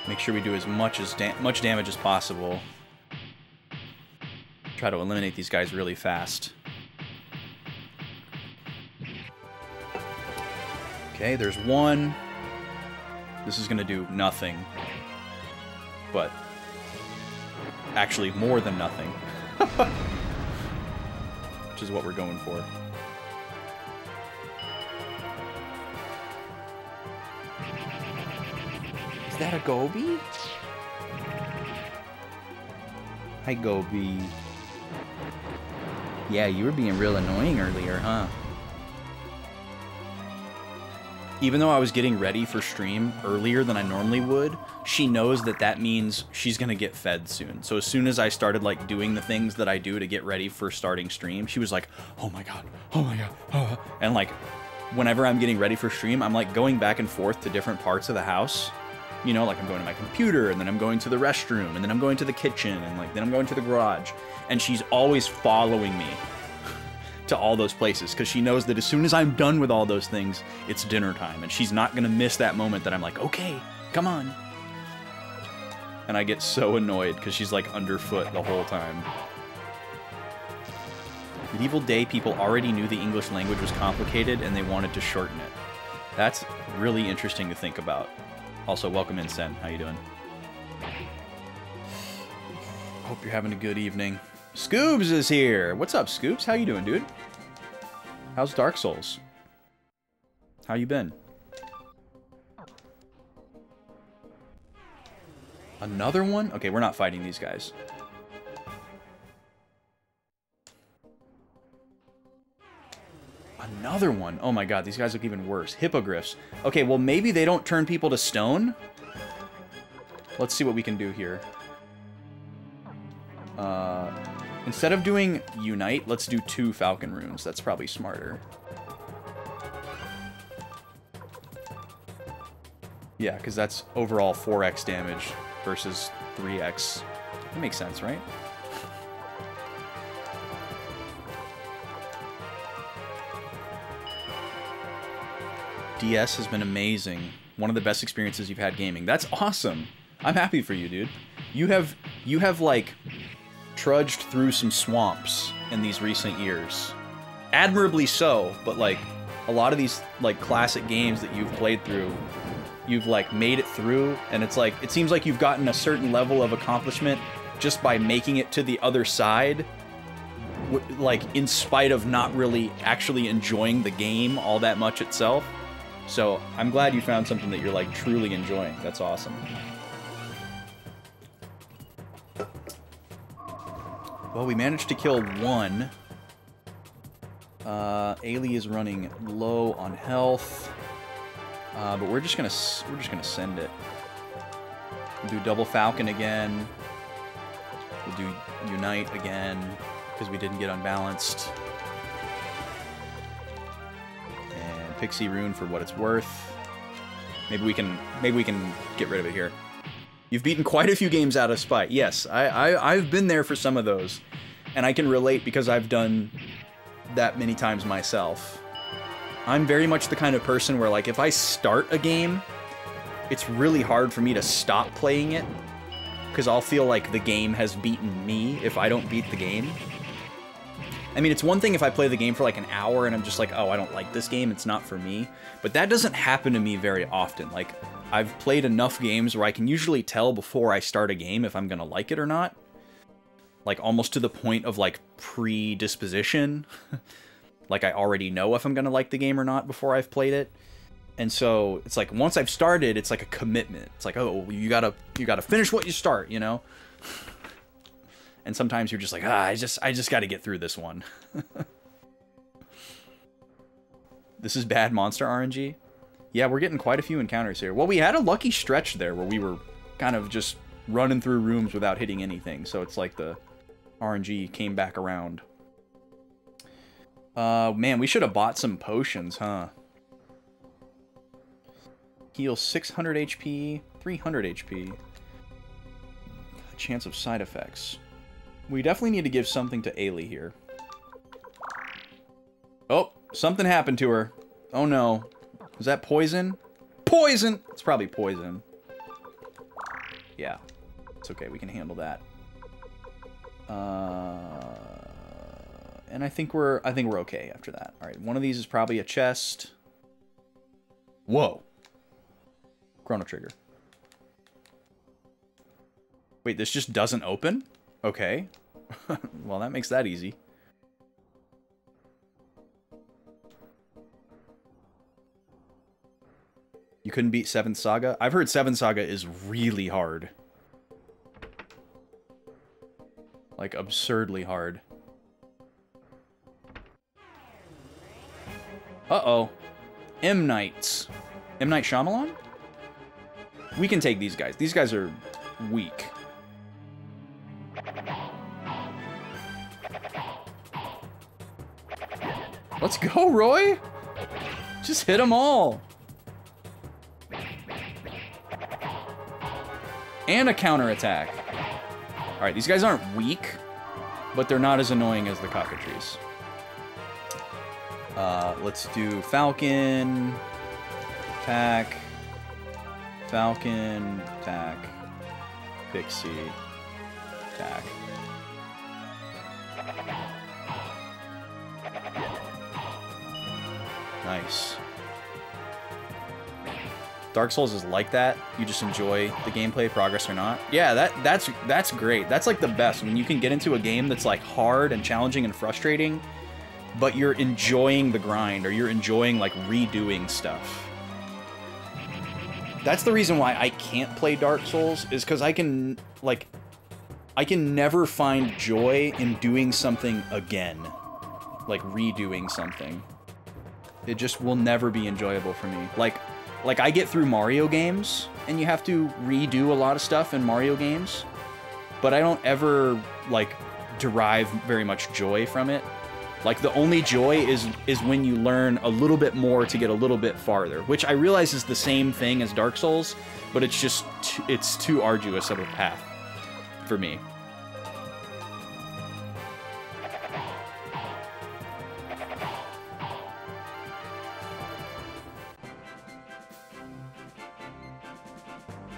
Speaker 1: Make sure we do as much damage as possible. Try to eliminate these guys really fast. Okay, there's one. This is gonna do nothing. But actually more than nothing. Which is what we're going for. Is that a Gobi? Hi, Gobi. Yeah, you were being real annoying earlier, huh? Even though I was getting ready for stream earlier than I normally would, she knows that that means she's gonna get fed soon. So as soon as I started like doing the things that I do to get ready for starting stream, she was like, oh my god, oh. And like, whenever I'm getting ready for stream, I'm like going back and forth to different parts of the house. You know, like I'm going to my computer, and then I'm going to the restroom, and then I'm going to the kitchen, and like then I'm going to the garage. And she's always following me to all those places, because she knows that as soon as I'm done with all those things, it's dinner time, and she's not gonna miss that moment that I'm like, okay, come on. And I get so annoyed, because she's like underfoot the whole time. Medieval day people already knew the English language was complicated, and they wanted to shorten it. That's really interesting to think about. Also, welcome in, Sen. How you doing? Hope you're having a good evening. Scoobs is here. What's up, Scoobs? How you doing, dude? How's Dark Souls? How you been? Another one? Okay, we're not fighting these guys. Another one. Oh my god, these guys look even worse. Hippogriffs. Okay, well maybe they don't turn people to stone. Let's see what we can do here. Instead of doing Unite, let's do 2 Falcon Runes. That's probably smarter. Yeah, because that's overall 4x damage versus 3x. That makes sense, right? DS has been amazing. One of the best experiences you've had gaming. That's awesome. I'm happy for you, dude. You have like trudged through some swamps in these recent years. Admirably so, but like a lot of these like classic games that you've played through, you've like made it through, and it's like it seems like you've gotten a certain level of accomplishment just by making it to the other side, like in spite of not really actually enjoying the game all that much itself. So I'm glad you found something that you're like truly enjoying. That's awesome. Well, we managed to kill one. Ailey is running low on health, but we're just gonna send it. We'll do double Falcon again. We'll do Unite again because we didn't get unbalanced. And Pixie Rune for what it's worth. Maybe we can get rid of it here. You've beaten quite a few games out of spite. Yes, I've been there for some of those, and I can relate because I've done that many times myself. I'm very much the kind of person where, like, if I start a game, it's really hard for me to stop playing it because I'll feel like the game has beaten me if I don't beat the game. I mean, it's one thing if I play the game for like an hour and I'm just like, oh, I don't like this game, it's not for me. But that doesn't happen to me very often. Like, I've played enough games where I can usually tell before I start a game if I'm gonna like it or not. Like, almost to the point of, like, predisposition. Like, I already know if I'm gonna like the game or not before I've played it. And so, it's like, once I've started, it's like a commitment. It's like, oh, you gotta finish what you start, you know? And sometimes you're just like, I just gotta get through this one. This is bad monster RNG? Yeah, we're getting quite a few encounters here. Well, we had a lucky stretch there where we were kind of just running through rooms without hitting anything. So it's like the RNG came back around. Man, we should have bought some potions, huh? Heal 600 HP, 300 HP. Chance of side effects. We definitely need to give something to Ailey here. Oh, something happened to her. Oh no. Was that poison? Poison! It's probably poison. Yeah. It's okay, we can handle that. And I think we're okay after that. Alright, one of these is probably a chest. Whoa. Chrono Trigger. Wait, this just doesn't open? Okay. Well, that makes that easy. You couldn't beat 7th Saga? I've heard 7th Saga is really hard. Like, absurdly hard. Uh-oh. M. Nights. M. Night Shyamalan? We can take these guys. These guys are weak. Let's go, Roy! Just hit them all! And a counterattack. Alright, these guys aren't weak, but they're not as annoying as the cockatrices. Let's do Falcon, attack, Falcon, attack, Pixie, attack. Nice. Dark Souls is like that. You just enjoy the gameplay, progress or not. Yeah, that's great. That's like the best when you can get into a game that's like hard and challenging and frustrating, but you're enjoying the grind or you're enjoying like redoing stuff. That's the reason why I can't play Dark Souls, is because I can never find joy in doing something again. Like redoing something. It just will never be enjoyable for me. Like I get through Mario games, and you have to redo a lot of stuff in Mario games, but I don't ever, like, derive very much joy from it. Like, the only joy is when you learn a little bit more to get a little bit farther, which I realize is the same thing as Dark Souls, but it's just, it's too arduous of a path for me.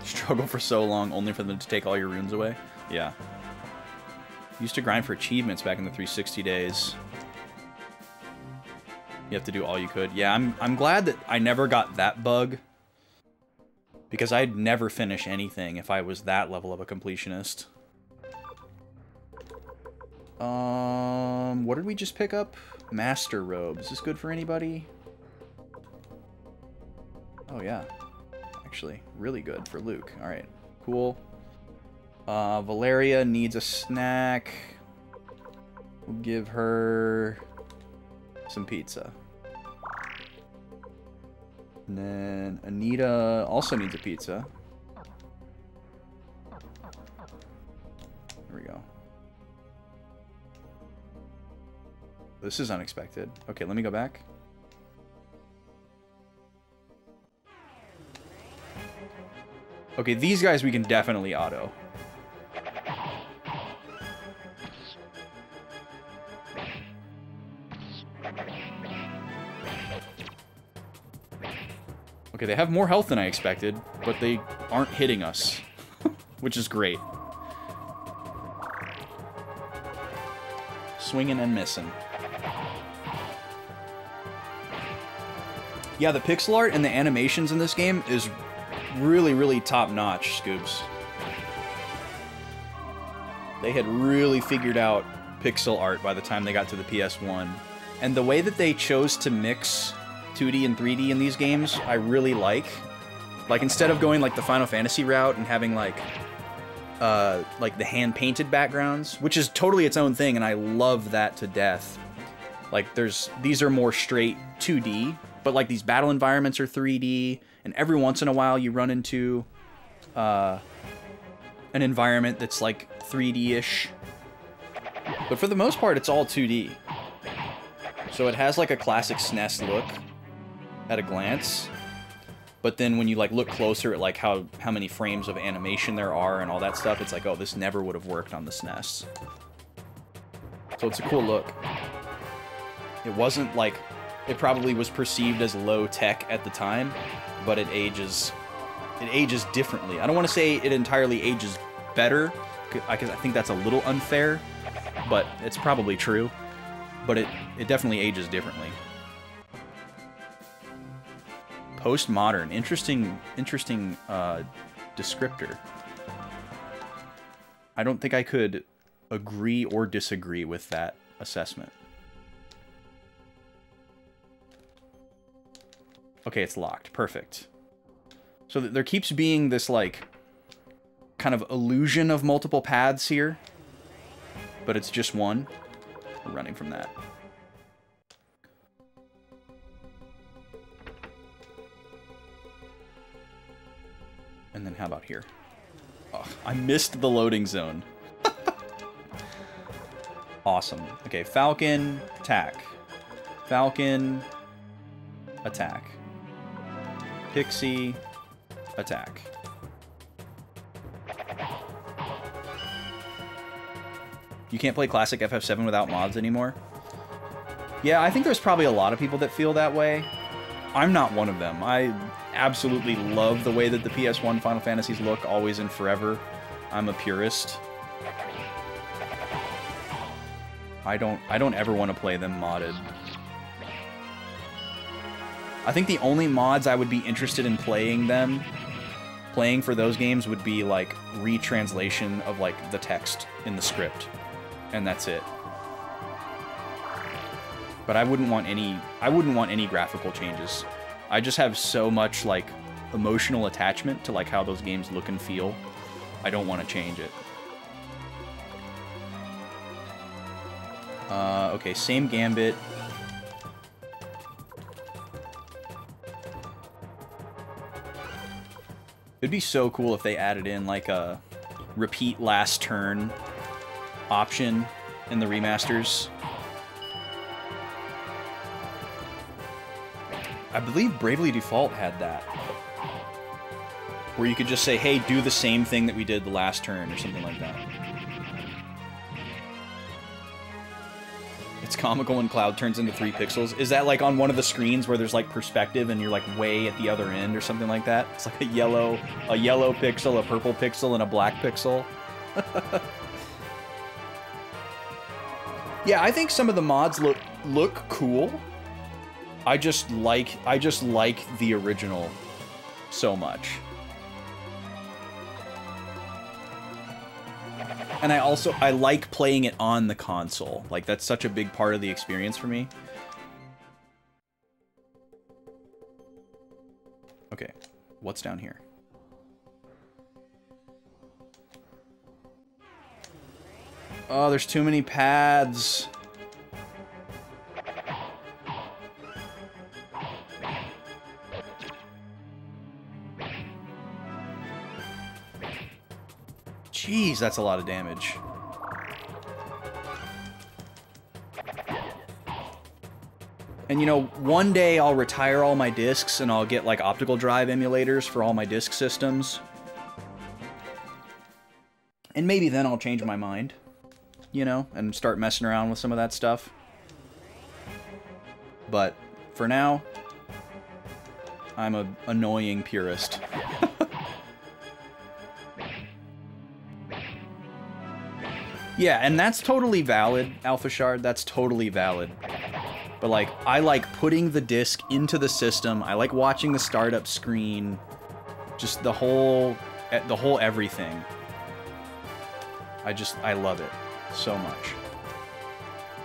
Speaker 1: Struggle for so long only for them to take all your runes away. Yeah. Used to grind for achievements back in the 360 days. You have to do all you could. Yeah, I'm glad that I never got that bug. Because I'd never finish anything if I was that level of a completionist. What did we just pick up? Master Robe. Is this good for anybody? Oh, yeah. Actually, really good for Luke. Alright, cool. Valeria needs a snack. We'll give her some pizza. And then Anita also needs a pizza. There we go. This is unexpected. Okay, let me go back. Okay, these guys we can definitely auto. Okay, they have more health than I expected, but they aren't hitting us, which is great. Swinging and missing. Yeah, the pixel art and the animations in this game is really, really top-notch, Scoobs. They had really figured out pixel art by the time they got to the PS1. And the way that they chose to mix 2D and 3D in these games, I really like. Like, instead of going like the Final Fantasy route and having like the hand-painted backgrounds, which is totally its own thing, and I love that to death. Like, these are more straight 2D, but like these battle environments are 3D, and every once in a while you run into an environment that's like 3D-ish. But for the most part, it's all 2D. So it has like a classic SNES look at a glance, but then when you like look closer at like how many frames of animation there are and all that stuff, it's like, oh, this never would have worked on the SNES. So it's a cool look. It wasn't like, it probably was perceived as low tech at the time, but it ages differently. I don't want to say it entirely ages better, because I think that's a little unfair, but it's probably true. But it definitely ages differently. Postmodern, interesting descriptor. I don't think I could agree or disagree with that assessment. Okay, it's locked. Perfect. So there keeps being this, like, kind of illusion of multiple paths here, but it's just one. We're running from that. And then how about here? Oh, I missed the loading zone. Awesome. Okay, Falcon, attack. Falcon, attack. Pixie, attack. You can't play classic FF7 without mods anymore? Yeah, I think there's probably a lot of people that feel that way. I'm not one of them. I absolutely love the way that the PS1 Final Fantasies look, always and forever. I'm a purist. I don't ever want to play them modded. I think the only mods I would be interested in playing for those games would be like retranslation of like the text in the script. And that's it. But I wouldn't want any graphical changes. I just have so much like emotional attachment to like how those games look and feel. I don't want to change it. Okay, same gambit. It'd be so cool if they added in like a repeat last turn option in the remasters. I believe Bravely Default had that. Where you could just say, hey, do the same thing that we did the last turn, or something like that. It's comical when Cloud turns into 3 pixels. Is that like on one of the screens where there's like perspective and you're like way at the other end or something like that? It's like a yellow pixel, a purple pixel, and a black pixel. Yeah, I think some of the mods look cool. I just like the original so much. And I like playing it on the console. Like, that's such a big part of the experience for me. Okay, what's down here? Oh, there's too many paths. Jeez, that's a lot of damage. And you know, one day I'll retire all my discs and I'll get like optical drive emulators for all my disc systems. And maybe then I'll change my mind, you know, and start messing around with some of that stuff. But for now, I'm an annoying purist. Yeah, and that's totally valid, Alpha Shard. That's totally valid. But, like, I like putting the disc into the system. I like watching the startup screen. Just the whole everything. I love it so much.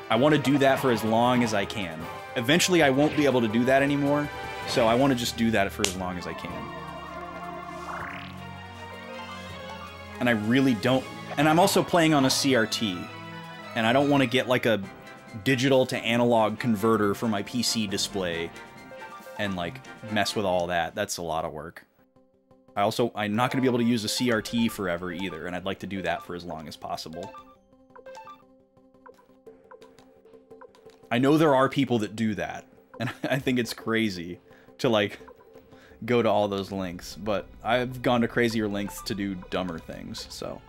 Speaker 1: I want to do that for as long as I can. Eventually, I won't be able to do that anymore. So I want to just do that for as long as I can. And I really don't... And I'm also playing on a CRT, and I don't want to get like a digital to analog converter for my PC display and like mess with all that. That's a lot of work. I'm not going to be able to use a CRT forever either, and I'd like to do that for as long as possible. I know there are people that do that, and I think it's crazy to like go to all those lengths, but I've gone to crazier lengths to do dumber things, so...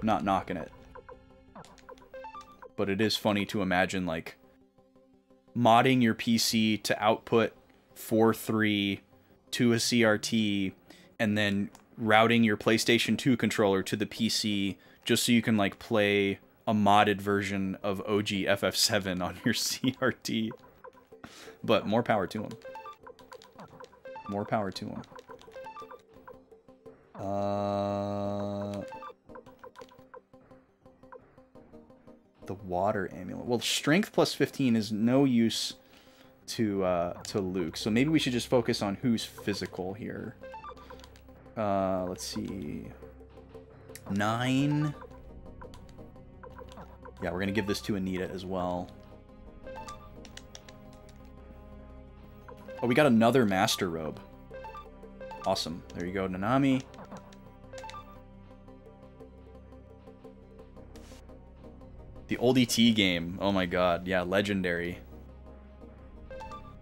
Speaker 1: Not knocking it. But it is funny to imagine, like, modding your PC to output 4.3 to a CRT, and then routing your PlayStation 2 controller to the PC just so you can, like, play a modded version of OG FF7 on your CRT. But more power to him. More power to him. The water amulet. Well, strength plus 15 is no use to Luke, so maybe we should just focus on who's physical here. Let's see. 9. Yeah, we're gonna give this to Anita as well. Oh, we got another master robe. Awesome. There you go, Nanami. The old ET game. Oh my god. Yeah, legendary.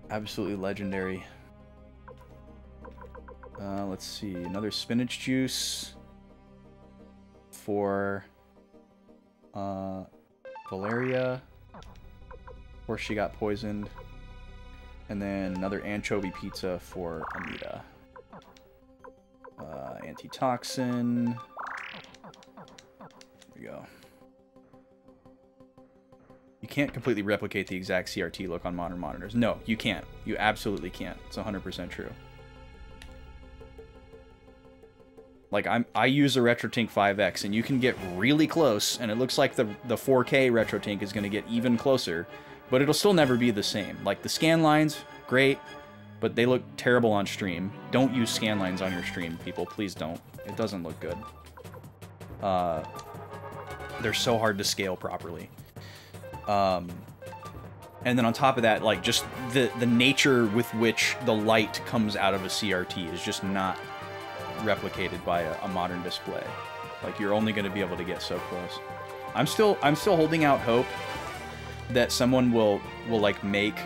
Speaker 1: Absolutely legendary. Let's see. Another spinach juice for Valeria. Of course, she got poisoned. And then another anchovy pizza for Anita. Antitoxin. There we go. You can't completely replicate the exact CRT look on modern monitors. No, you can't. You absolutely can't. It's 100% true. Like, I use a RetroTink 5X, and you can get really close, and it looks like the 4K RetroTink is going to get even closer, but it'll still never be the same. Like, the scan lines, great, but they look terrible on stream. Don't use scan lines on your stream, people. Please don't. It doesn't look good. They're so hard to scale properly. And then on top of that, like, just the nature with which the light comes out of a CRT is just not replicated by a modern display. Like, you're only going to be able to get so close. I'm still holding out hope that someone will like make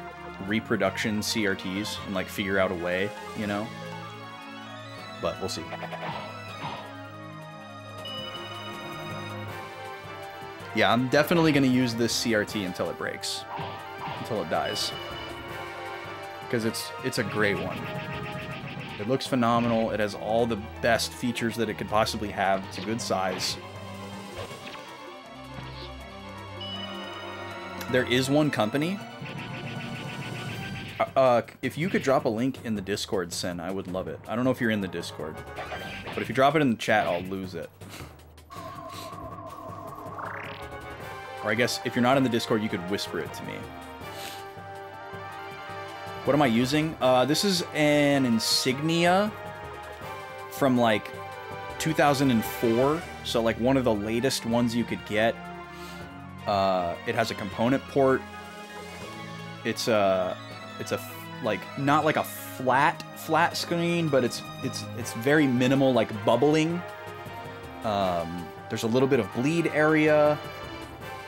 Speaker 1: reproduction CRTs and like figure out a way, you know? But we'll see. Yeah, I'm definitely going to use this CRT until it breaks. Until it dies. Because it's a great one. It looks phenomenal. It has all the best features that it could possibly have. It's a good size. There is one company. If you could drop a link in the Discord, Sen, I would love it. I don't know if you're in the Discord. But if you drop it in the chat, I'll lose it. Or I guess if you're not in the Discord, you could whisper it to me. What am I using? This is an Insignia from like 2004. So like one of the latest ones you could get. It has a component port. It's like not like a flat screen, but it's very minimal, like bubbling. There's a little bit of bleed area.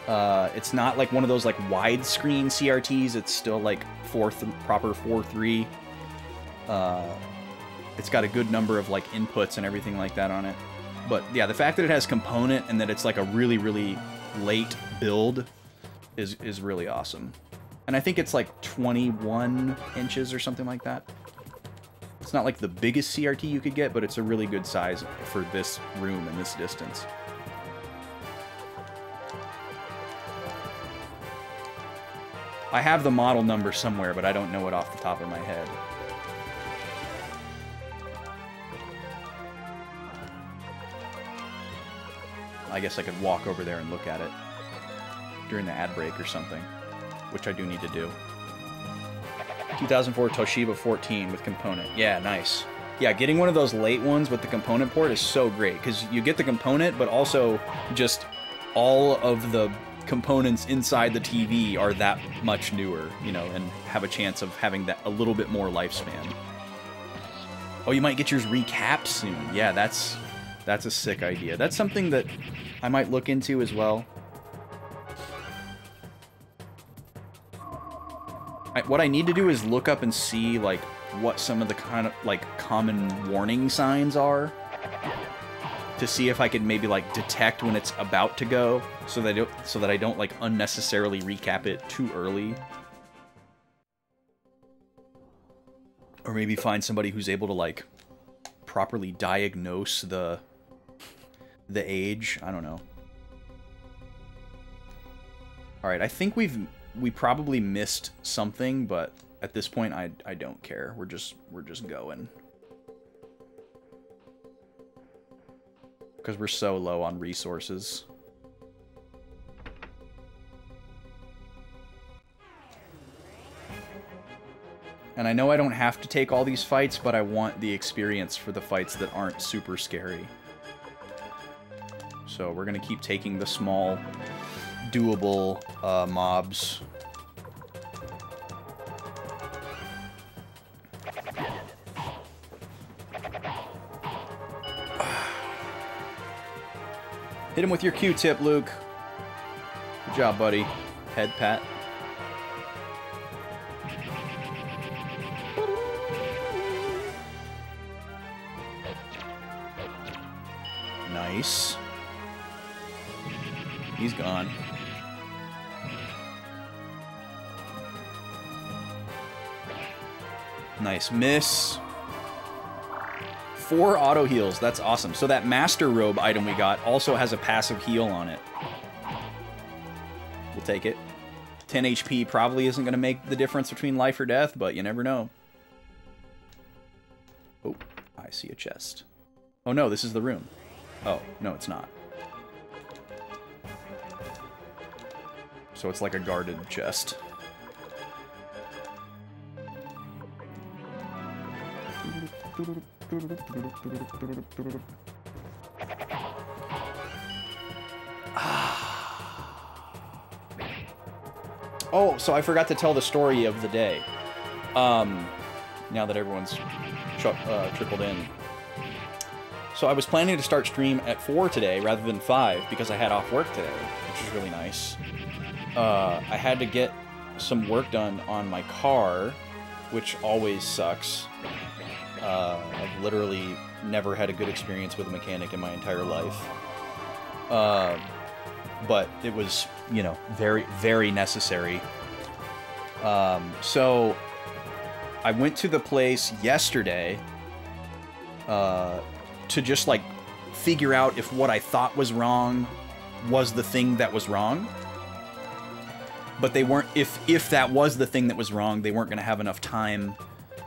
Speaker 1: It's not like one of those like widescreen CRTs. It's still like proper 4:3. It's got a good number of like inputs and everything like that on it. But yeah, the fact that it has component and that it's like a really, really late build is really awesome. And I think it's like 21 inches or something like that. It's not like the biggest CRT you could get, but it's a really good size for this room and this distance. I have the model number somewhere, but I don't know it off the top of my head. I guess I could walk over there and look at it during the ad break or something, which I do need to do. 2004 Toshiba 14 with component. Yeah, nice. Yeah, getting one of those late ones with the component port is so great, because you get the component, but also just all of the components inside the TV are that much newer, you know, and have a chance of having that a little bit more lifespan. Oh, you might get yours recapped soon. Yeah, that's a sick idea. That's something that I might look into as well. What I need to do is look up and see like what some of the kind of like common warning signs are, to see if I could maybe like detect when it's about to go, so that I don't like unnecessarily recap it too early. Or maybe find somebody who's able to like properly diagnose the age. I don't know. All right, I think we probably missed something, but at this point I don't care. We're just going. Because we're so low on resources. And I know I don't have to take all these fights, but I want the experience for the fights that aren't super scary. So we're gonna keep taking the small, doable mobs. Hit him with your Q-tip, Luke. Good job, buddy. Head pat. Nice. He's gone. Nice miss. 4 auto heals. That's awesome. So that master robe item we got also has a passive heal on it. We'll take it. 10 HP probably isn't going to make the difference between life or death, but you never know. Oh, I see a chest. Oh no, this is the room. Oh, no, it's not. So it's like a guarded chest. Oh, so I forgot to tell the story of the day. Now that everyone's trickled in. So I was planning to start stream at 4 today rather than 5 because I had off work today, which is really nice. I had to get some work done on my car, which always sucks. I've literally never had a good experience with a mechanic in my entire life. but it was, you know, very, very necessary. So I went to the place yesterday to just, like, figure out if what I thought was wrong was the thing that was wrong. But they weren't, if that was the thing that was wrong, they weren't going to have enough time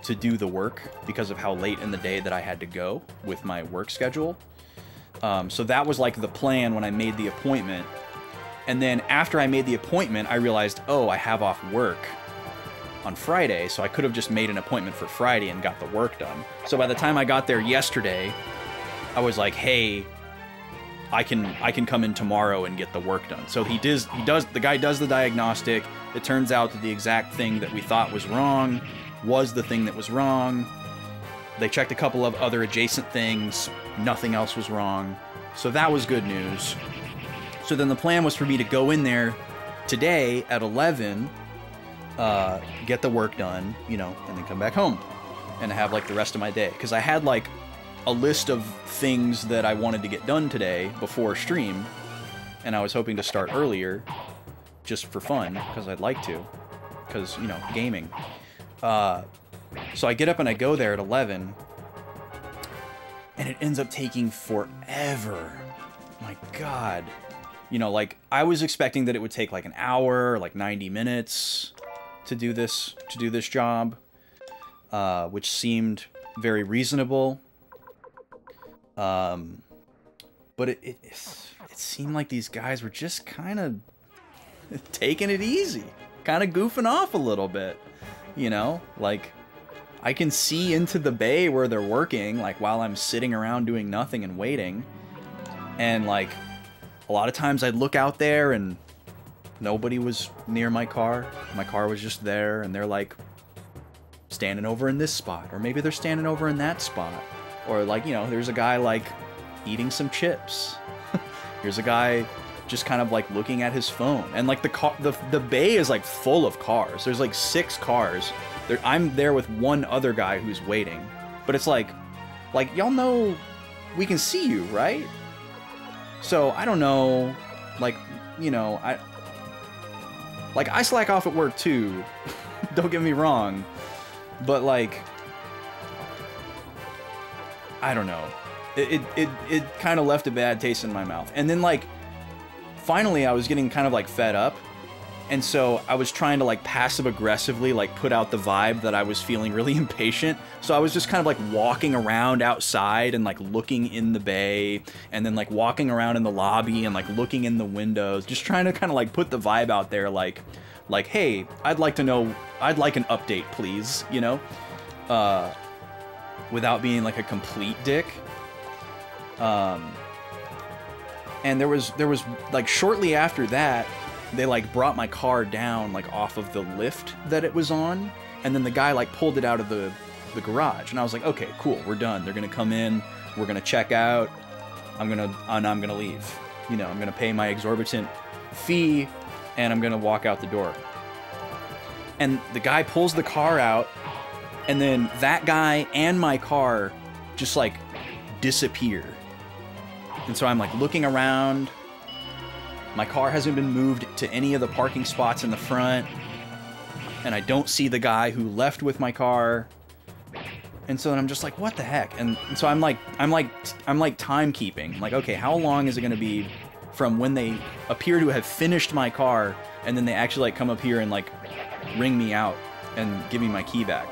Speaker 1: to do the work because of how late in the day that I had to go with my work schedule. So that was like the plan when I made the appointment. And then after I made the appointment, I realized, oh, I have off work on Friday, so I could have just made an appointment for Friday and got the work done. So by the time I got there yesterday, I was like, hey, I can come in tomorrow and get the work done. So the guy does the diagnostic. It turns out that the exact thing that we thought was wrong was the thing that was wrong. They checked a couple of other adjacent things. Nothing else was wrong. So that was good news. So then the plan was for me to go in there today at 11, get the work done, you know, and then come back home and have like the rest of my day. Because I had like a list of things that I wanted to get done today before stream, and I was hoping to start earlier just for fun, because I'd like to, because, you know, gaming. So I get up and I go there at 11, and it ends up taking forever. My God. You know, like, I was expecting that it would take like an hour, like 90 minutes to do this job, which seemed very reasonable. But it seemed like these guys were just kind of taking it easy, kind of goofing off a little bit, you know? Like, I can see into the bay where they're working, like, while I'm sitting around doing nothing and waiting. And, like, a lot of times I'd look out there and nobody was near my car. My car was just there, and they're, like, standing over in this spot, or maybe they're standing over in that spot. Or, like, you know, there's a guy, like, eating some chips. Here's a guy just kind of, like, looking at his phone. And, like, the bay is, like, full of cars. There's, like, 6 cars. I'm there with one other guy who's waiting. But it's like, y'all know we can see you, right? So, I don't know. Like, you know, I slack off at work, too. Don't get me wrong. But, like, I don't know. It kind of left a bad taste in my mouth. And then, like, finally I was getting kind of, like, fed up. And so I was trying to, like, passive-aggressively, like, put out the vibe that I was feeling really impatient. So I was just kind of, like, walking around outside and, like, looking in the bay. And then, like, walking around in the lobby and, like, looking in the windows. Just trying to kind of, like, put the vibe out there, like, hey, I'd like an update, please, you know? Without being, like, a complete dick. And there was, like, shortly after that, they, like, brought my car down, like, off of the lift that it was on, and then the guy, like, pulled it out of the garage, and I was like, okay, cool, we're done. They're gonna come in, we're gonna check out, I'm gonna leave. You know, I'm gonna pay my exorbitant fee, and I'm gonna walk out the door. And the guy pulls the car out, and then that guy and my car just, like, disappear. And so I'm, like, looking around. My car hasn't been moved to any of the parking spots in the front. And I don't see the guy who left with my car. And so then I'm just like, what the heck? And so I'm like timekeeping. Like, okay, how long is it going to be from when they appear to have finished my car and then they actually, like, come up here and, like, ring me out and give me my key back?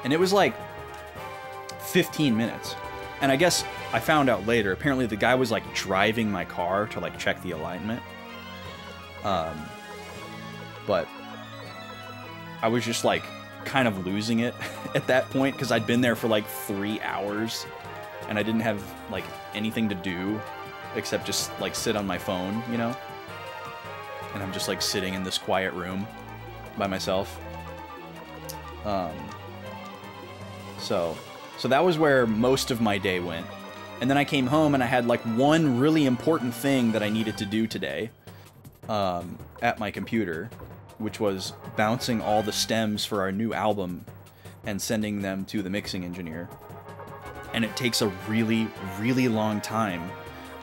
Speaker 1: And it was like 15 minutes. And I guess I found out later, apparently the guy was, like, driving my car to, like, check the alignment. But I was just, like, kind of losing it at that point, because I'd been there for, like, 3 hours, and I didn't have, like, anything to do except just, like, sit on my phone, you know? And I'm just, like, sitting in this quiet room by myself. So that was where most of my day went. And then I came home and I had, like, one really important thing that I needed to do today at my computer, which was bouncing all the stems for our new album and sending them to the mixing engineer. And it takes a really, really long time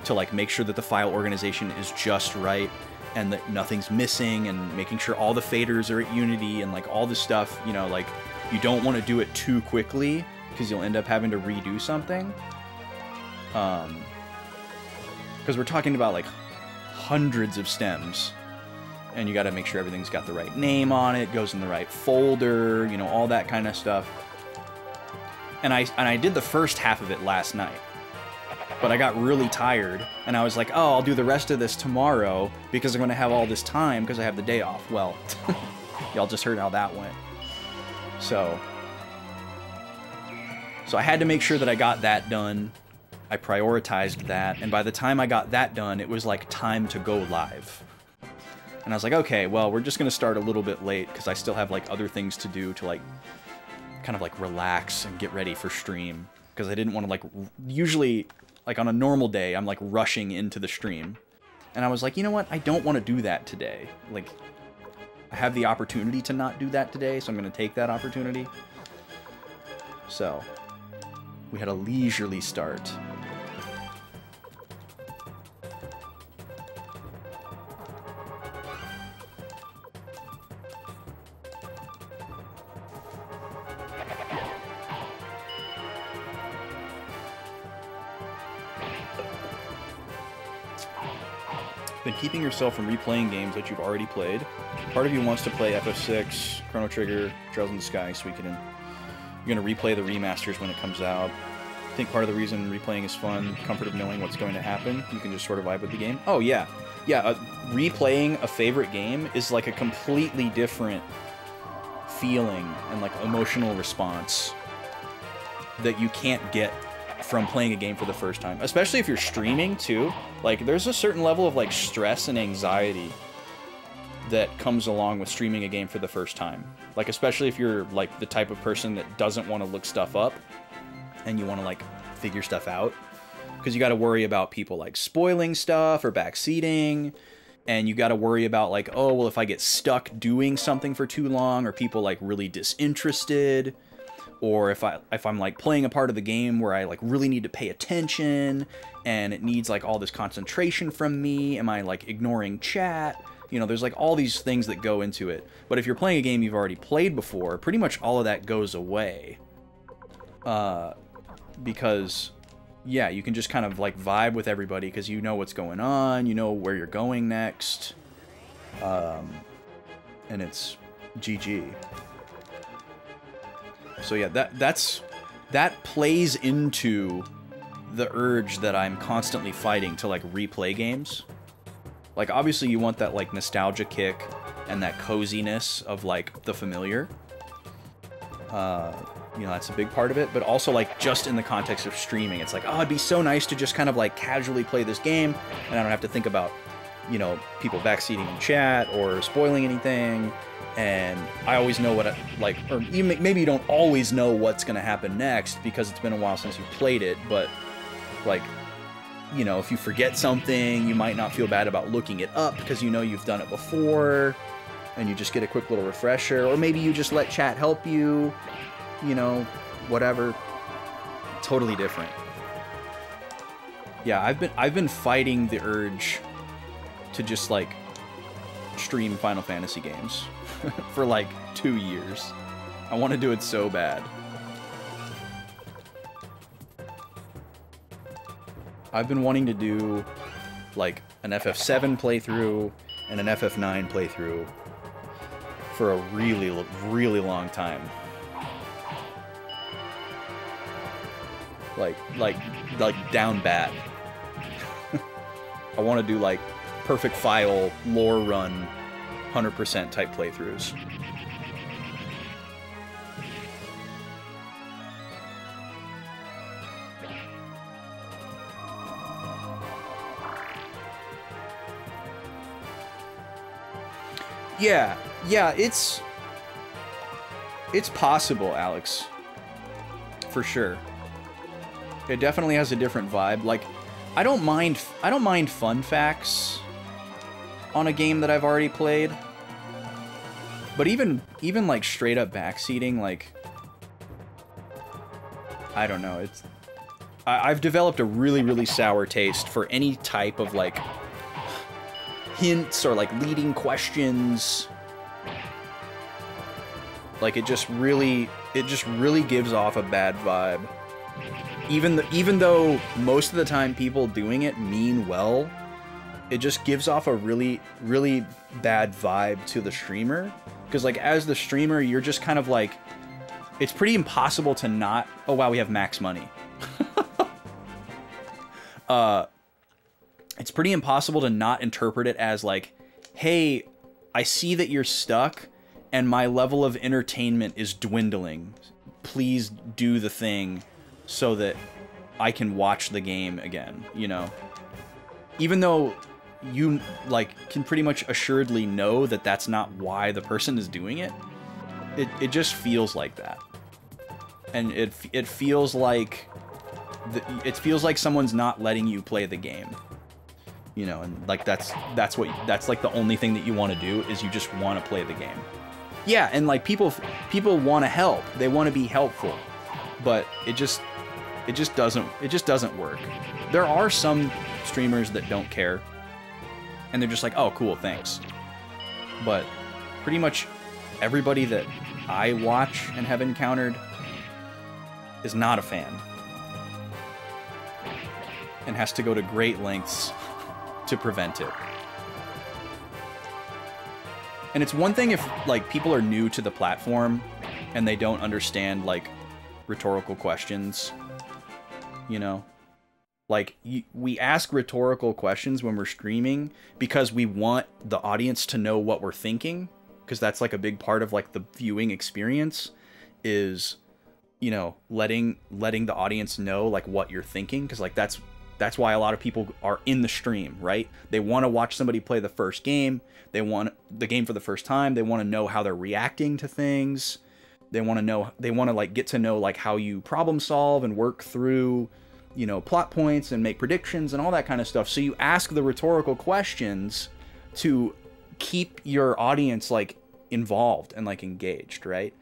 Speaker 1: to like make sure that the file organization is just right and that nothing's missing, and making sure all the faders are at unity and like all this stuff, you know, like you don't want to do it too quickly because you'll end up having to redo something. Because we're talking about like hundreds of stems, and you got to make sure everything's got the right name on it, goes in the right folder, you know, all that kind of stuff. And I did the first half of it last night, but I got really tired, and I was like, oh, I'll do the rest of this tomorrow because I'm going to have all this time because I have the day off. Well, y'all just heard how that went. So I had to make sure that I got that done. I prioritized that, and by the time I got that done, it was like time to go live. And I was like, okay, well, we're just going to start a little bit late because I still have like other things to do to like kind of like relax and get ready for stream, because I didn't want to like, usually like on a normal day I'm like rushing into the stream, and I was like, you know what, I don't want to do that today. Like, I have the opportunity to not do that today, so I'm going to take that opportunity. So we had a leisurely start. Been keeping yourself from replaying games that you've already played. Part of you wants to play FF6, Chrono Trigger, Trails in the Sky, Suikoden. You're going to replay the remasters when it comes out. I think part of the reason replaying is fun, comfort of knowing what's going to happen. You can just sort of vibe with the game. Oh, yeah. Yeah, replaying a favorite game is like a completely different feeling and like emotional response that you can't get from playing a game for the first time. Especially if you're streaming, too. Like, there's a certain level of like stress and anxiety that comes along with streaming a game for the first time. Like, especially if you're like the type of person that doesn't want to look stuff up and you want to like figure stuff out, because you got to worry about people like spoiling stuff or backseating, and you got to worry about like, oh, well, if I get stuck doing something for too long, or people like really disinterested, or if I'm like playing a part of the game where I like really need to pay attention and it needs like all this concentration from me, am I like ignoring chat? You know, there's like all these things that go into it. But if you're playing a game you've already played before, pretty much all of that goes away. Because, yeah, you can just kind of like vibe with everybody because you know what's going on, you know where you're going next. And it's GG. So yeah, that plays into the urge that I'm constantly fighting to like replay games. Like, obviously you want that like nostalgia kick and that coziness of like the familiar. You know, that's a big part of it, but also like just in the context of streaming, it's like, oh, it'd be so nice to just kind of like casually play this game and I don't have to think about, you know, people backseating in chat or spoiling anything. And I always know what, like, or maybe you don't always know what's going to happen next because it's been a while since you played it, but, like, you know, if you forget something, you might not feel bad about looking it up because you know you've done it before, and you just get a quick little refresher, or maybe you just let chat help you, you know, whatever. Totally different. Yeah, I've been fighting the urge to just, like, stream Final Fantasy games for like 2 years. I want to do it so bad. I've been wanting to do like an FF7 playthrough and an FF9 playthrough for a really, really long time. Like down bad. I want to do like perfect file, lore run, 100% type playthroughs. Yeah, it's possible, Alex. For sure. It definitely has a different vibe. Like, I don't mind fun facts on a game that I've already played. But even like straight up backseating, like, I don't know, I've developed a really, really sour taste for any type of, like, hints or, like, leading questions. Like, it just really gives off a bad vibe. Even though most of the time people doing it mean well, it just gives off a really, really bad vibe to the streamer. Because, like, as the streamer, you're just kind of like, it's pretty impossible to not... Oh, wow, we have max money. It's pretty impossible to not interpret it as, like, hey, I see that you're stuck, and my level of entertainment is dwindling. Please do the thing so that I can watch the game again, you know? Even though you, like, can pretty much assuredly know that that's not why the person is doing it, it just feels like that. And it feels like... it feels like someone's not letting you play the game. You know, and, like, that's like the only thing that you want to do, is you just want to play the game. Yeah, and, like, people want to help. They want to be helpful. But it just doesn't work. There are some streamers that don't care, and they're just like, oh, cool, thanks. But pretty much everybody that I watch and have encountered is not a fan, and has to go to great lengths to prevent it. And it's one thing if, like, people are new to the platform and they don't understand, like, rhetorical questions, you know? Like, we ask rhetorical questions when we're streaming because we want the audience to know what we're thinking, because that's, like, a big part of, like, the viewing experience is, you know, letting the audience know, like, what you're thinking, because, like, that's why a lot of people are in the stream, right? They want to watch somebody play the first game. They want the game for the first time. They want to know how they're reacting to things. They want to like, get to know, like, how you problem solve and work through, you know, plot points and make predictions and all that kind of stuff. So you ask the rhetorical questions to keep your audience, like, involved and, like, engaged, right?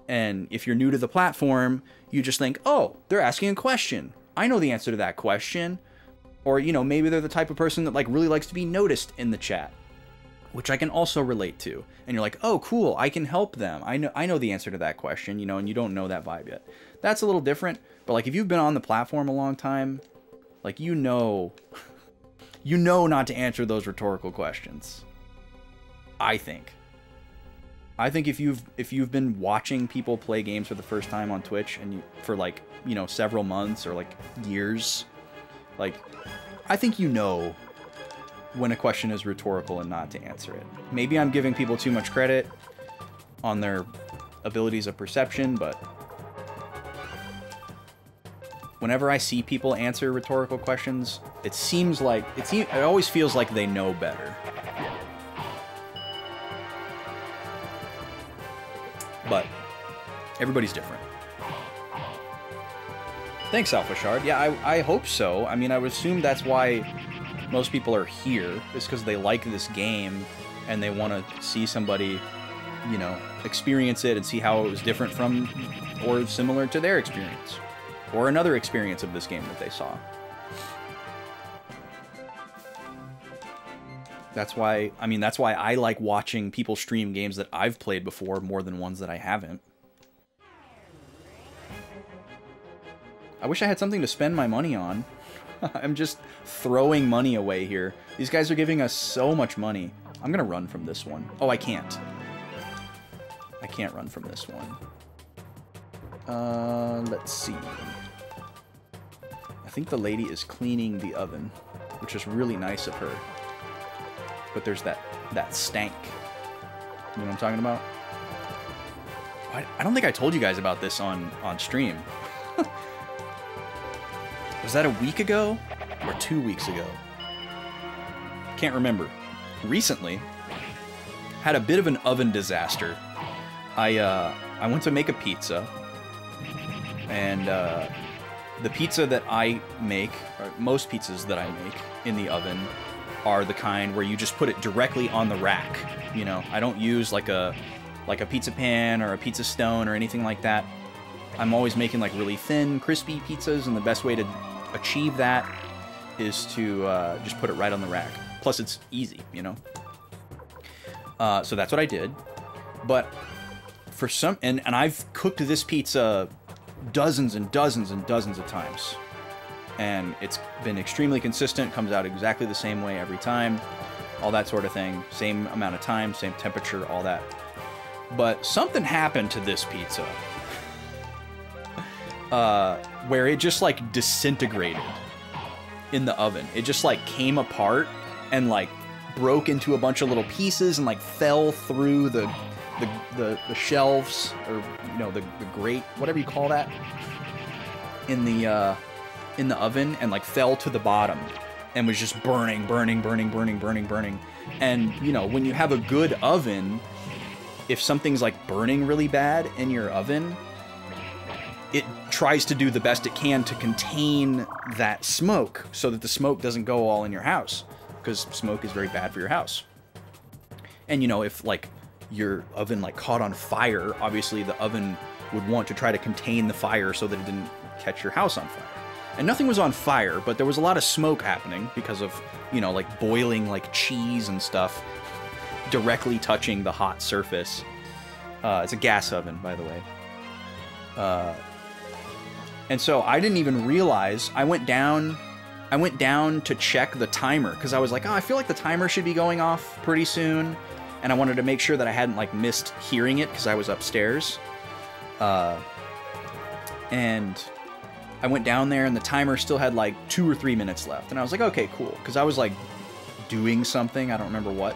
Speaker 1: And if you're new to the platform, you just think, oh, they're asking a question. I know the answer to that question. Or, you know, maybe they're the type of person that, like, really likes to be noticed in the chat, which I can also relate to. And you're like, oh, cool, I can help them. I know the answer to that question, you know, and you don't know that vibe yet. That's a little different. But, like, if you've been on the platform a long time, like, you know not to answer those rhetorical questions. I think if you've been watching people play games for the first time on Twitch and for, like, you know, several months or, like, years, like, I think you know when a question is rhetorical and not to answer it. Maybe I'm giving people too much credit on their abilities of perception, but whenever I see people answer rhetorical questions, it always feels like they know better. But everybody's different. Thanks, Alpha Shard. Yeah, I hope so. I mean, I would assume that's why most people are here, is because they like this game and they want to see somebody, you know, experience it and see how it was different from or similar to their experience, or another experience of this game that they saw. That's why I like watching people stream games that I've played before more than ones that I haven't. I wish I had something to spend my money on. I'm just throwing money away here. These guys are giving us so much money. I'm gonna run from this one. Oh, I can't. I can't run from this one. Let's see. I think the lady is cleaning the oven, which is really nice of her. But there's that stank. You know what I'm talking about? I don't think I told you guys about this on stream. Was that a week ago or 2 weeks ago? Can't remember. Recently, had a bit of an oven disaster. I went to make a pizza, and the pizza that I make, or most pizzas that I make in the oven, are the kind where you just put it directly on the rack. You know, I don't use like a pizza pan or a pizza stone or anything like that. I'm always making like really thin, crispy pizzas, and the best way to achieve that is to just put it right on the rack. Plus, it's easy, you know? So that's what I did. But for some... And I've cooked this pizza dozens and dozens and dozens of times. And it's been extremely consistent. Comes out exactly the same way every time. All that sort of thing. Same amount of time, same temperature, all that. But something happened to this pizza. Where it just, like, disintegrated in the oven. It just, like, came apart and, like, broke into a bunch of little pieces and, like, fell through the shelves, or, you know, the grate, whatever you call that, in the oven, and, like, fell to the bottom and was just burning. And, you know, when you have a good oven, if something's, like, burning really bad in your oven, it tries to do the best it can to contain that smoke so that the smoke doesn't go all in your house, because smoke is very bad for your house. And, you know, if, like, your oven, like, caught on fire, obviously the oven would want to try to contain the fire so that it didn't catch your house on fire. And nothing was on fire, but there was a lot of smoke happening because of, you know, like, boiling, like, cheese and stuff directly touching the hot surface. It's a gas oven, by the way. And so I didn't even realize. I went down to check the timer, because I was like, oh, I feel like the timer should be going off pretty soon. And I wanted to make sure that I hadn't, like, missed hearing it because I was upstairs. And I went down there and the timer still had, like, 2 or 3 minutes left. And I was like, okay, cool. Because I was, like, doing something. I don't remember what.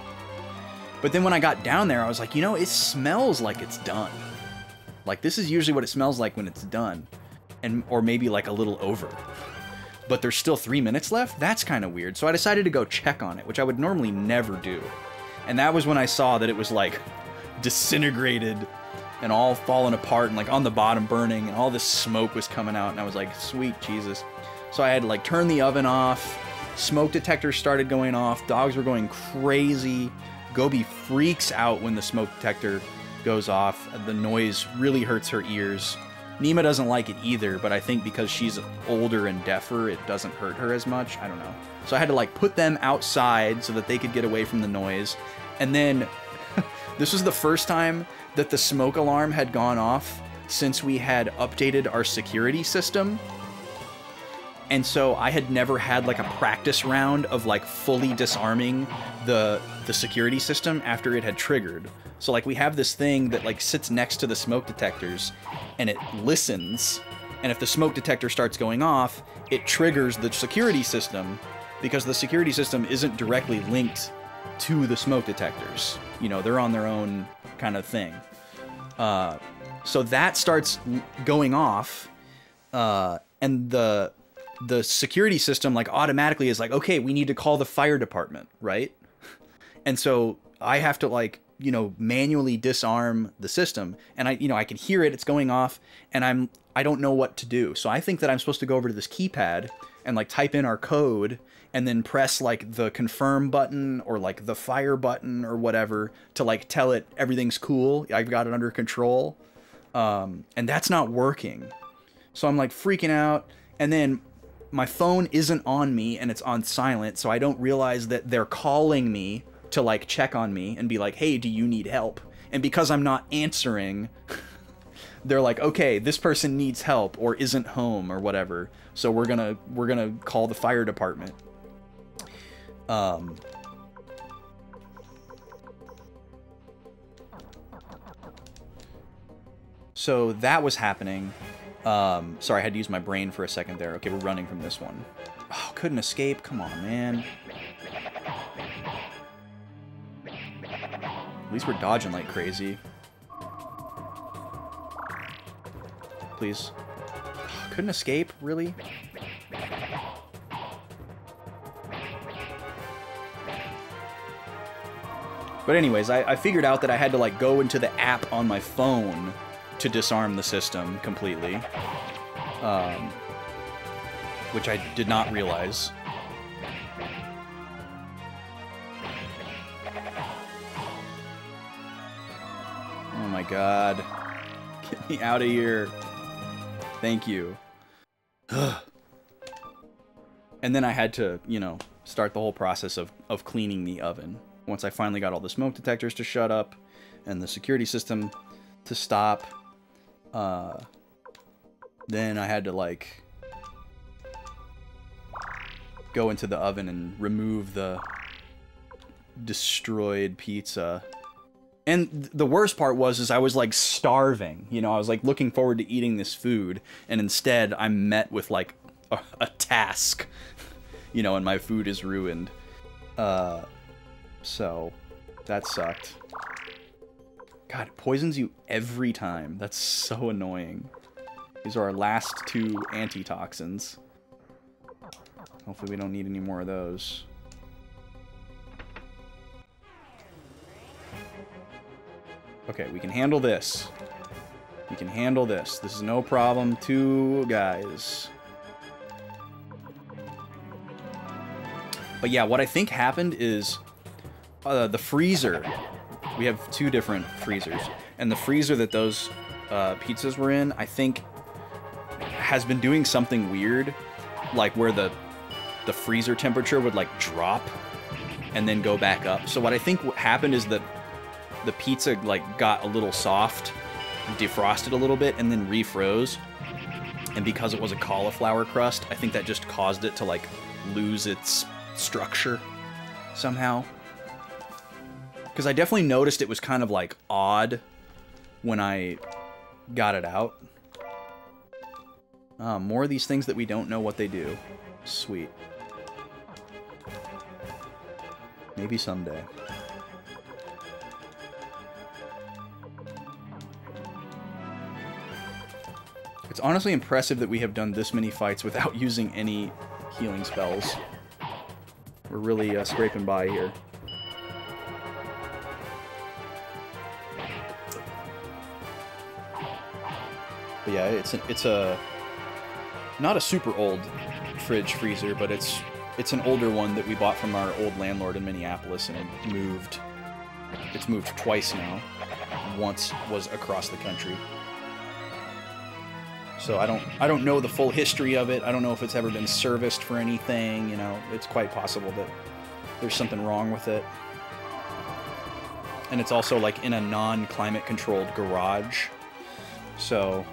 Speaker 1: But then when I got down there, I was like, you know, it smells like it's done. Like, this is usually what it smells like when it's done. Or maybe, like, a little over. But there's still 3 minutes left? That's kind of weird. So I decided to go check on it, which I would normally never do. And that was when I saw that it was, like, disintegrated and all falling apart and, like, on the bottom burning, and all this smoke was coming out, and I was like, sweet Jesus. So I had to, like, turn the oven off. Smoke detectors started going off. Dogs were going crazy. Gobi freaks out when the smoke detector goes off. The noise really hurts her ears. Nima doesn't like it either, but I think because she's older and deafer, it doesn't hurt her as much. I don't know. So I had to, like, put them outside so that they could get away from the noise. And then this was the first time that the smoke alarm had gone off since we had updated our security system. And so I had never had, like, a practice round of, like, fully disarming the security system after it had triggered. So, like, we have this thing that, like, sits next to the smoke detectors, and it listens. And if the smoke detector starts going off, it triggers the security system, because the security system isn't directly linked to the smoke detectors. You know, they're on their own kind of thing. So that starts going off, and the security system, like, automatically is like, okay, we need to call the fire department, right? And so I have to, like, you know, manually disarm the system, and I can hear it, it's going off, and I don't know what to do. So I think that I'm supposed to go over to this keypad and, like, type in our code and then press, like, the confirm button or, like, the fire button or whatever to, like, tell it everything's cool, I've got it under control. And that's not working. So I'm, like, freaking out, and then my phone isn't on me and it's on silent, so I don't realize that they're calling me to, like, check on me and be like, hey, do you need help? And because I'm not answering, they're like, okay, this person needs help or isn't home or whatever, so we're gonna call the fire department. So that was happening. Sorry, I had to use my brain for a second there. Okay, we're running from this one. Oh, couldn't escape. Come on, man. At least we're dodging like crazy. Please. Oh, couldn't escape? Really? But anyways, I figured out that I had to, like, go into the app on my phone to disarm the system completely. Which I did not realize. Oh my god. Get me out of here. Thank you. And then I had to, you know, start the whole process of cleaning the oven. Once I finally got all the smoke detectors to shut up and the security system to stop, then I had to, like, go into the oven and remove the destroyed pizza. And the worst part was I was, like, starving. You know, I was, like, looking forward to eating this food, and instead I'm met with, like, a task, you know, and my food is ruined. So that sucked. God, it poisons you every time. That's so annoying. These are our last 2 antitoxins. Hopefully we don't need any more of those. Okay, we can handle this. We can handle this. This is no problem. 2 guys. But yeah, what I think happened is the freezer. We have 2 different freezers. And the freezer that those pizzas were in, I think, has been doing something weird. Like where the freezer temperature would, like, drop and then go back up. So what I think happened is that the pizza, like, got a little soft, defrosted a little bit, and then refroze. And because it was a cauliflower crust, I think that just caused it to, like, lose its structure somehow. Because I definitely noticed it was kind of, like, odd when I got it out. More of these things that we don't know what they do. Sweet. Maybe someday. It's honestly impressive that we have done this many fights without using any healing spells. We're really scraping by here. But yeah, it's a not a super old fridge freezer, but it's an older one that we bought from our old landlord in Minneapolis, and it's moved twice now. Once was across the country. So I don't know the full history of it. I don't know if it's ever been serviced for anything, you know. It's quite possible that there's something wrong with it. And it's also, like, in a non-climate controlled garage. So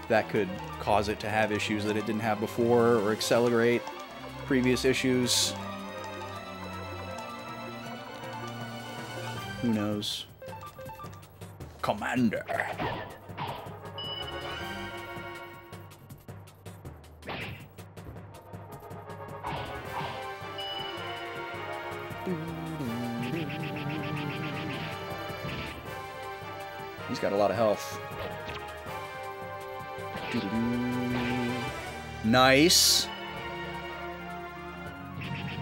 Speaker 1: that could cause it to have issues that it didn't have before, or accelerate previous issues. Who knows? Commander. He's got a lot of health. Nice.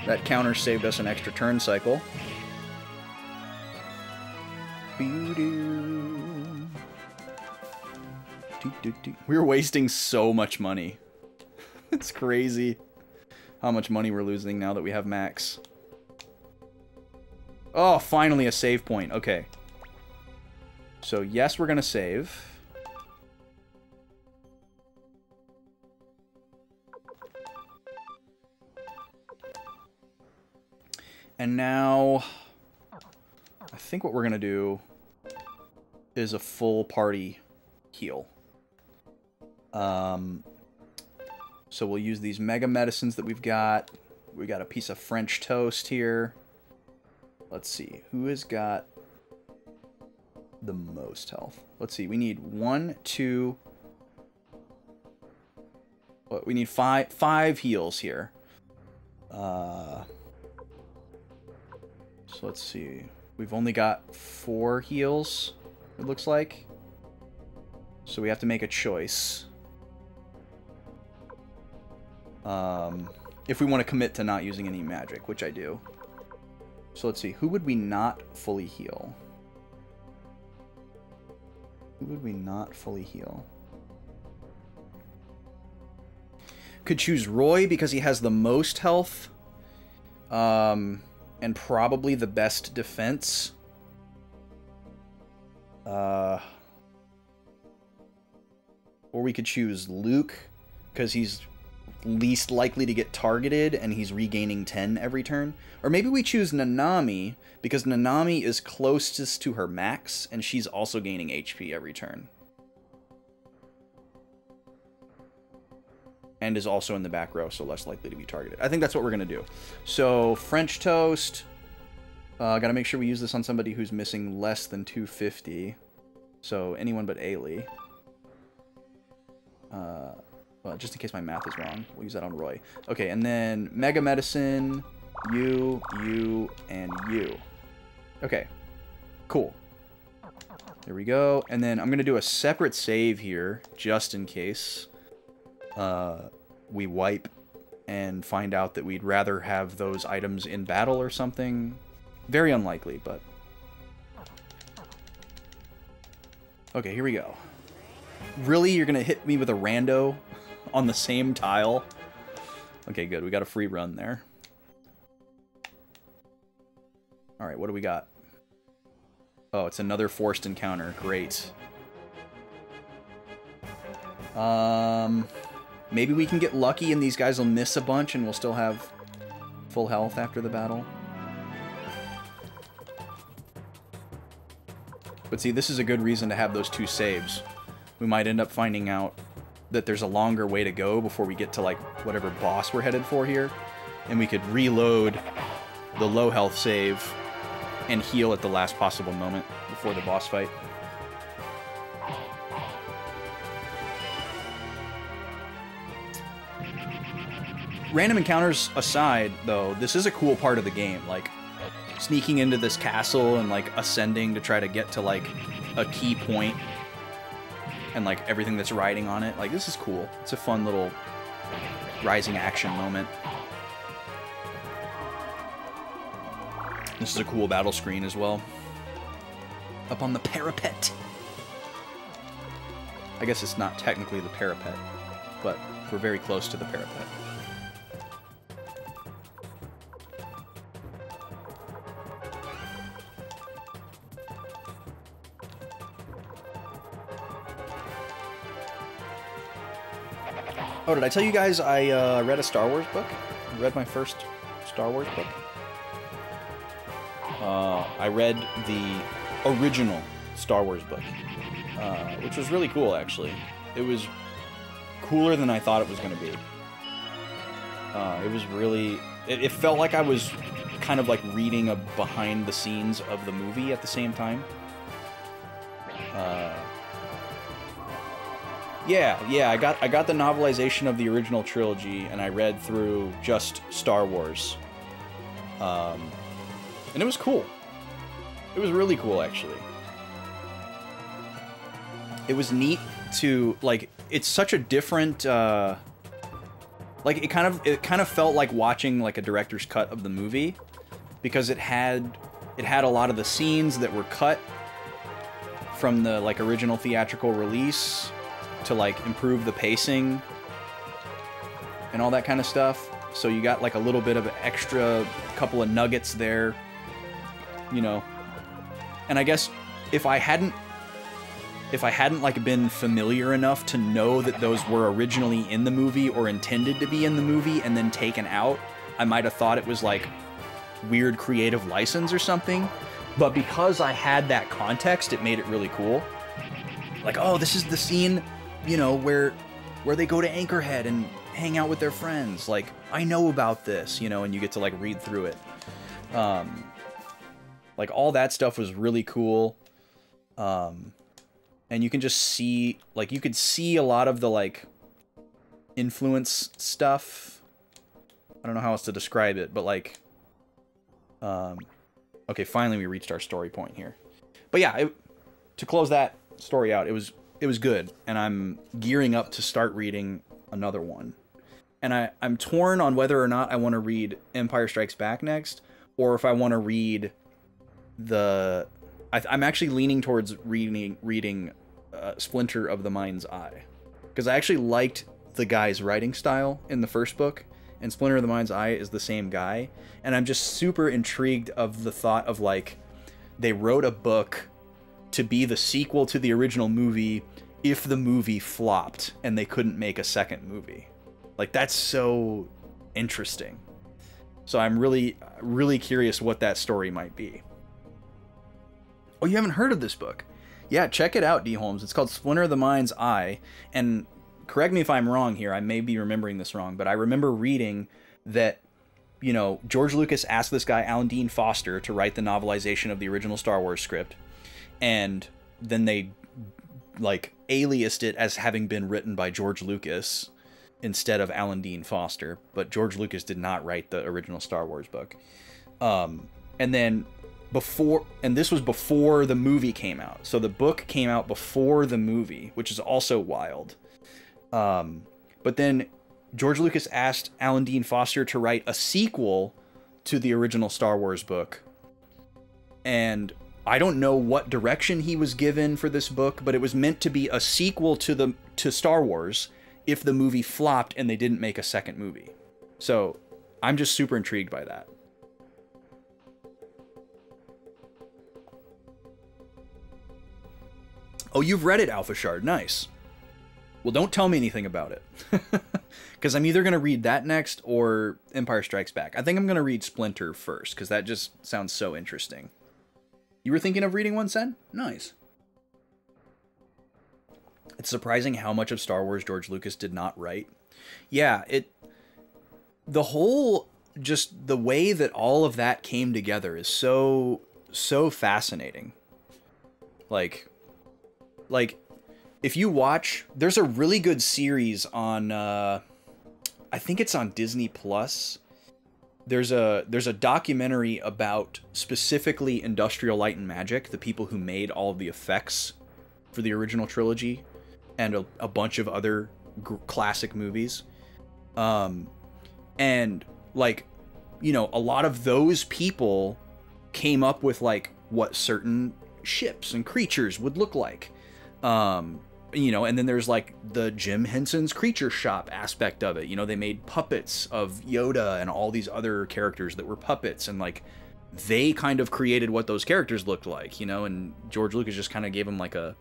Speaker 1: That counter saved us an extra turn cycle. We're wasting so much money. It's crazy how much money we're losing now that we have max. Oh, finally a save point. Okay. So, yes, we're going to save. And now, I think what we're going to do is a full party heal. So we'll use these mega medicines that we've got. We got a piece of French toast here. Let's see, who has got the most health? Let's see, we need 1, 2... What, we need five heals here. So let's see. We've only got 4 heals, it looks like. So we have to make a choice. If we want to commit to not using any magic, which I do. So let's see, who would we not fully heal? Who would we not fully heal? Could choose Roy because he has the most health. And probably the best defense. Or we could choose Luke, because he's least likely to get targeted, and he's regaining 10 every turn. Or maybe we choose Nanami, because Nanami is closest to her max, and she's also gaining HP every turn. And is also in the back row, so less likely to be targeted. I think that's what we're going to do. So, French Toast. Gotta make sure we use this on somebody who's missing less than 250. So, anyone but Ailey. Well, just in case my math is wrong, we'll use that on Roy. Okay, and then Mega Medicine, you, and you. Okay, cool. There we go. And then I'm going to do a separate save here, just in case we wipe and find out that we'd rather have those items in battle or something. Very unlikely, but... Okay, here we go. Really? You're going to hit me with a rando on the same tile? Okay, good. We got a free run there. Alright, what do we got? Oh, it's another forced encounter. Great. Maybe we can get lucky and these guys will miss a bunch and we'll still have full health after the battle. But see, this is a good reason to have those 2 saves. We might end up finding out that there's a longer way to go before we get to, like, whatever boss we're headed for here. And we could reload the low health save and heal at the last possible moment before the boss fight. Random encounters aside, though, this is a cool part of the game. Like, sneaking into this castle and, like, ascending to try to get to, like, a key point. And, like, everything that's riding on it. Like, this is cool. It's a fun little rising action moment. This is a cool battle screen as well. Up on the parapet. I guess it's not technically the parapet, but we're very close to the parapet. Oh, did I tell you guys I read a Star Wars book? I read my first Star Wars book. I read the original Star Wars book, which was really cool, actually. It was cooler than I thought it was going to be. It was really... It felt like I was kind of like reading a behind the scenes of the movie at the same time. Yeah, I got the novelization of the original trilogy, and I read through just Star Wars. And it was cool. It was really cool, actually. It was neat to, like, it's such a different, like, it kind of felt like watching, like, a director's cut of the movie, because it had a lot of the scenes that were cut from the, like, original theatrical release to, like, improve the pacing and all that kind of stuff. So you got, like, a little bit of extra couple of nuggets there, you know. And I guess if I hadn't like been familiar enough to know that those were originally in the movie or intended to be in the movie and then taken out, I might have thought it was like weird creative license or something. But because I had that context, it made it really cool. Like, oh, this is the scene, you know, where they go to Anchorhead and hang out with their friends. Like, I know about this, you know, and you get to, like, read through it. Like, all that stuff was really cool. And you can just see, like, you could see a lot of the, like, influence stuff. I don't know how else to describe it, but, like, okay, finally we reached our story point here. But yeah, to close that story out, it was good, and I'm gearing up to start reading another one. And I'm torn on whether or not I want to read Empire Strikes Back next, or if I want to read the... I'm actually leaning towards reading Splinter of the Mind's Eye, because I actually liked the guy's writing style in the first book, and Splinter of the Mind's Eye is the same guy, and I'm just super intrigued of the thought of, like, they wrote a book to be the sequel to the original movie, if the movie flopped and they couldn't make a second movie. Like, that's so interesting. So I'm really, really curious what that story might be. Oh, you haven't heard of this book? Yeah, check it out, D. Holmes. It's called Splinter of the Mind's Eye. And correct me if I'm wrong here. I may be remembering this wrong, but I remember reading that, you know, George Lucas asked this guy, Alan Dean Foster, to write the novelization of the original Star Wars script. And then they, like, aliased it as having been written by George Lucas instead of Alan Dean Foster. But George Lucas did not write the original Star Wars book. And then this was before the movie came out. So the book came out before the movie, which is also wild. But then George Lucas asked Alan Dean Foster to write a sequel to the original Star Wars book. And I don't know what direction he was given for this book, but it was meant to be a sequel to Star Wars if the movie flopped and they didn't make a second movie. So I'm just super intrigued by that. Oh, you've read it, Alpha Shard. Nice. Well, don't tell me anything about it. Because I'm either going to read that next or Empire Strikes Back. I think I'm going to read Splinter first, because that just sounds so interesting. You were thinking of reading one, Sen? Nice. It's surprising how much of Star Wars George Lucas did not write. Yeah, the whole, just the way that all of that came together is so fascinating. Like, if you watch, there's a really good series on, I think it's on Disney Plus. There's a documentary about specifically Industrial Light and Magic, the people who made all of the effects for the original trilogy, and a bunch of other classic movies. And, like, you know, a lot of those people came up with, like, what certain ships and creatures would look like. You know, and then there's, like, the Jim Henson's Creature Shop aspect of it. You know, they made puppets of Yoda and all these other characters that were puppets, and, like, they kind of created what those characters looked like, you know, and George Lucas just kind of gave them, like, a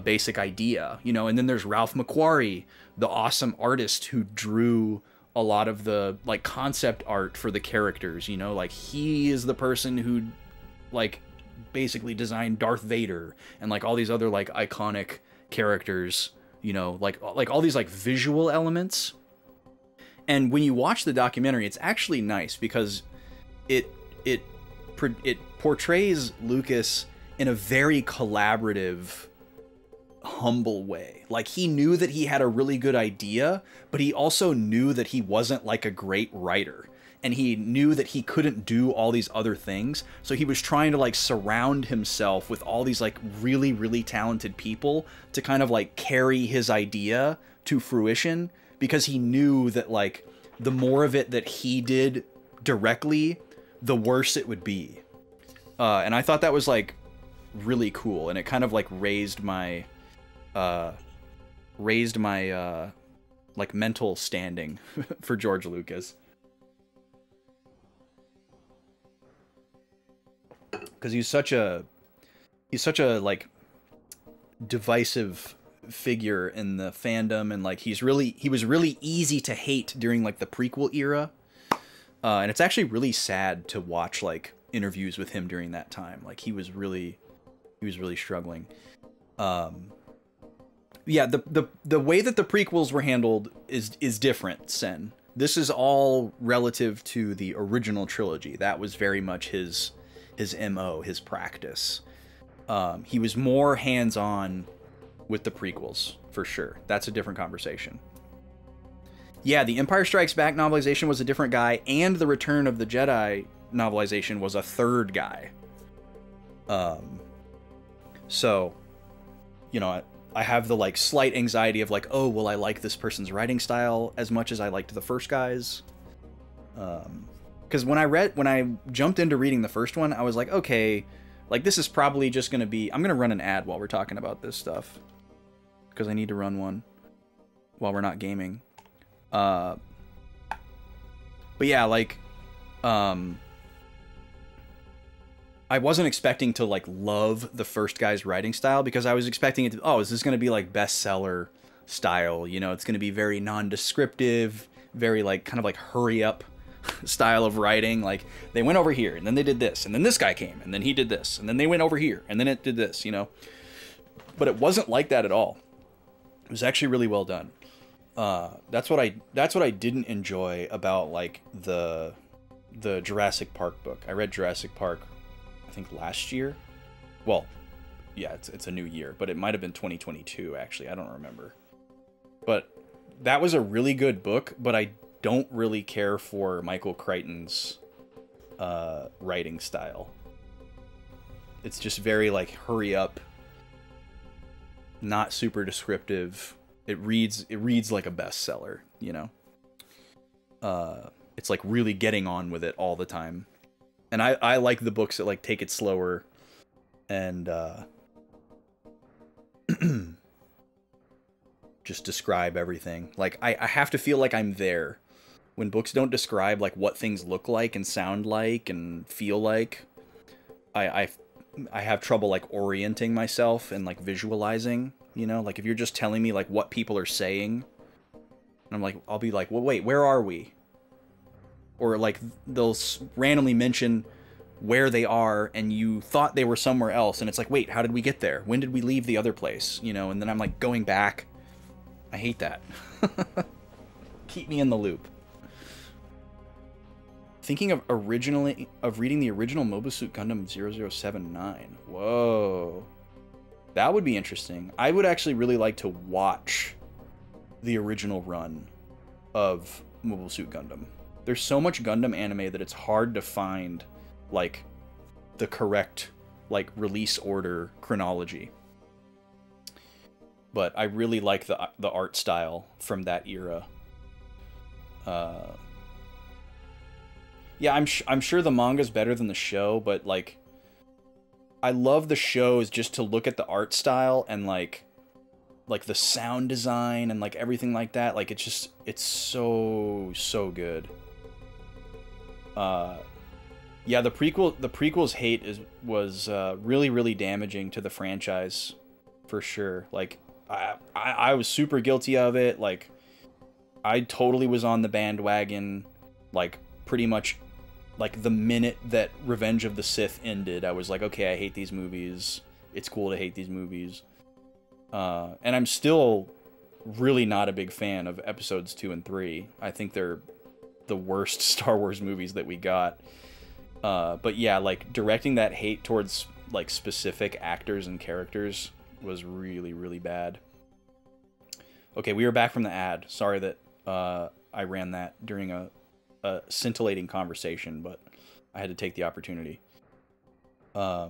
Speaker 1: basic idea, you know. And then there's Ralph McQuarrie, the awesome artist who drew a lot of the, like, concept art for the characters, you know, like, he is the person who, like, basically designed Darth Vader and, like, all these other, like, iconic characters, you know, like all these, like, visual elements. And when you watch the documentary, it's actually nice because it portrays Lucas in a very collaborative, humble way. Like, he knew that he had a really good idea, but he also knew that he wasn't, like, a great writer. And he knew that he couldn't do all these other things. So he was trying to, like, surround himself with all these, like, really, really talented people to kind of, like, carry his idea to fruition, because he knew that, like, the more of it that he did directly, the worse it would be. And I thought that was, like, really cool. And it kind of, like, raised my like, mental standing for George Lucas. Because he's such a like, divisive figure in the fandom, and, like, he was really easy to hate during, like, the prequel era, and it's actually really sad to watch, like, interviews with him during that time. Like, he was really struggling. Yeah, the way that the prequels were handled is different, Sen. This is all relative to the original trilogy. That was very much his MO, his practice. He was more hands-on with the prequels, for sure. That's a different conversation. Yeah, the Empire Strikes Back novelization was a different guy, and the Return of the Jedi novelization was a third guy. So, you know, I have the, like, slight anxiety of, like, oh, will I like this person's writing style as much as I liked the first guy's? Because when I jumped into reading the first one, I was like, okay, like, this is probably just going to be... I'm going to run an ad while we're talking about this stuff, because I need to run one while we're not gaming. But yeah, like, I I wasn't expecting to like love the first guy's writing style, because I was expecting it to, oh, is this going to be like bestseller style? You know, it's going to be very non-descriptive, very like kind of like hurry up style of writing. Like they went over here and then they did this and then this guy came and then he did this and then they went over here and then it did this, you know. But it wasn't like that at all. It was actually really well done. That's what I didn't enjoy about like the Jurassic Park book. I read Jurassic Park, I think last year. Well, yeah, it's a new year, but it might have been 2022 actually. I don't remember. But that was a really good book, but I don't really care for Michael Crichton's writing style. It's just very like hurry up, not super descriptive. It reads like a bestseller, you know. It's like really getting on with it all the time. And I like the books that like take it slower and just describe everything. Like I have to feel like I'm there. When books don't describe like what things look like and sound like and feel like, I have trouble like orienting myself and like visualizing, you know. Like if you're just telling me like what people are saying, and I'm like, I'll be like, well, wait, where are we? Or like they'll randomly mention where they are and you thought they were somewhere else, and it's like, wait, how did we get there? When did we leave the other place? You know, and then I'm like going back. I hate that. Keep me in the loop. Thinking of reading the original Mobile Suit Gundam 0079. Whoa. That would be interesting. I would actually really like to watch the original run of Mobile Suit Gundam. There's so much Gundam anime that it's hard to find like the correct like release order chronology. But I really like the art style from that era. Yeah, I'm sure the manga's better than the show, but like I love the shows just to look at the art style and like the sound design and like everything like that. Like it's so good. Yeah, the prequel's hate was really damaging to the franchise for sure. Like I was super guilty of it. Like I totally was on the bandwagon, like pretty much like the minute that Revenge of the Sith ended, I was like, okay, I hate these movies. It's cool to hate these movies. And I'm still really not a big fan of episodes 2 and 3. I think they're the worst Star Wars movies that we got. But yeah, like directing that hate towards like specific actors and characters was really bad. Okay, we are back from the ad. Sorry that I ran that during a scintillating conversation, but I had to take the opportunity. I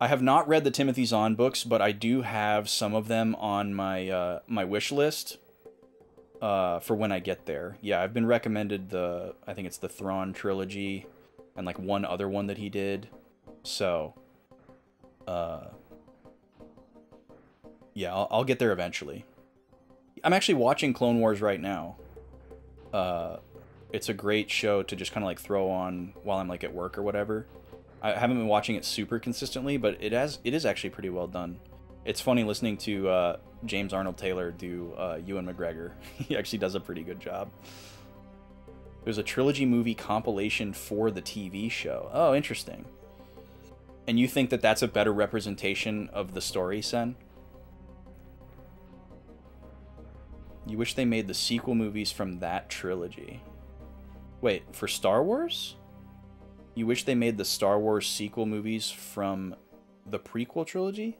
Speaker 1: have not read the Timothy Zahn books, but I do have some of them on my my wish list for when I get there. Yeah, I've been recommended I think it's the Thrawn trilogy and like one other one that he did. So yeah, I'll get there eventually. I'm actually watching Clone Wars right now. It's a great show to just kind of like throw on while I'm like at work or whatever. I haven't been watching it super consistently, but it is actually pretty well done. It's funny listening to James Arnold Taylor do Ewan McGregor. He actually does a pretty good job. There's a trilogy movie compilation for the TV show. Oh, interesting. And you think that that's a better representation of the story, Sen? You wish they made the sequel movies from that trilogy. Wait, for Star Wars? You wish they made the Star Wars sequel movies from the prequel trilogy?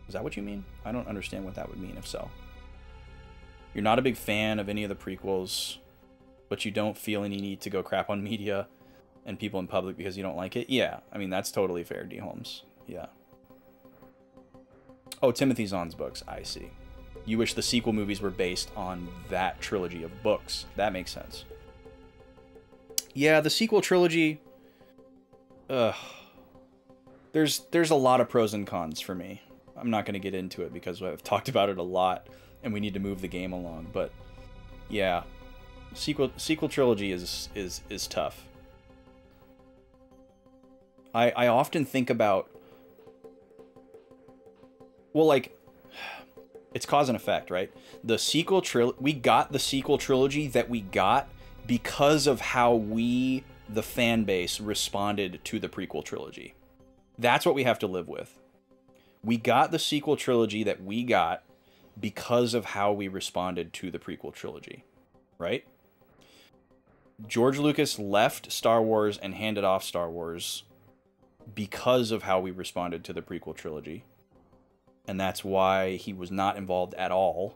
Speaker 1: Is that what you mean? I don't understand what that would mean if so. You're not a big fan of any of the prequels, but you don't feel any need to go crap on media and people in public because you don't like it? Yeah, I mean, that's totally fair, D. Holmes. Yeah. Oh, Timothy Zahn's books. I see. You wish the sequel movies were based on that trilogy of books. That makes sense. Yeah, the sequel trilogy... There's a lot of pros and cons for me. I'm not going to get into it because I've talked about it a lot, and we need to move the game along. But, yeah. Sequel trilogy is tough. I often think about, well, like, it's cause and effect, right? We got the sequel trilogy that we got because of how we, the fan base, responded to the prequel trilogy. That's what we have to live with. We got the sequel trilogy that we got because of how we responded to the prequel trilogy, right? George Lucas left Star Wars and handed off Star Wars because of how we responded to the prequel trilogy. And that's why he was not involved at all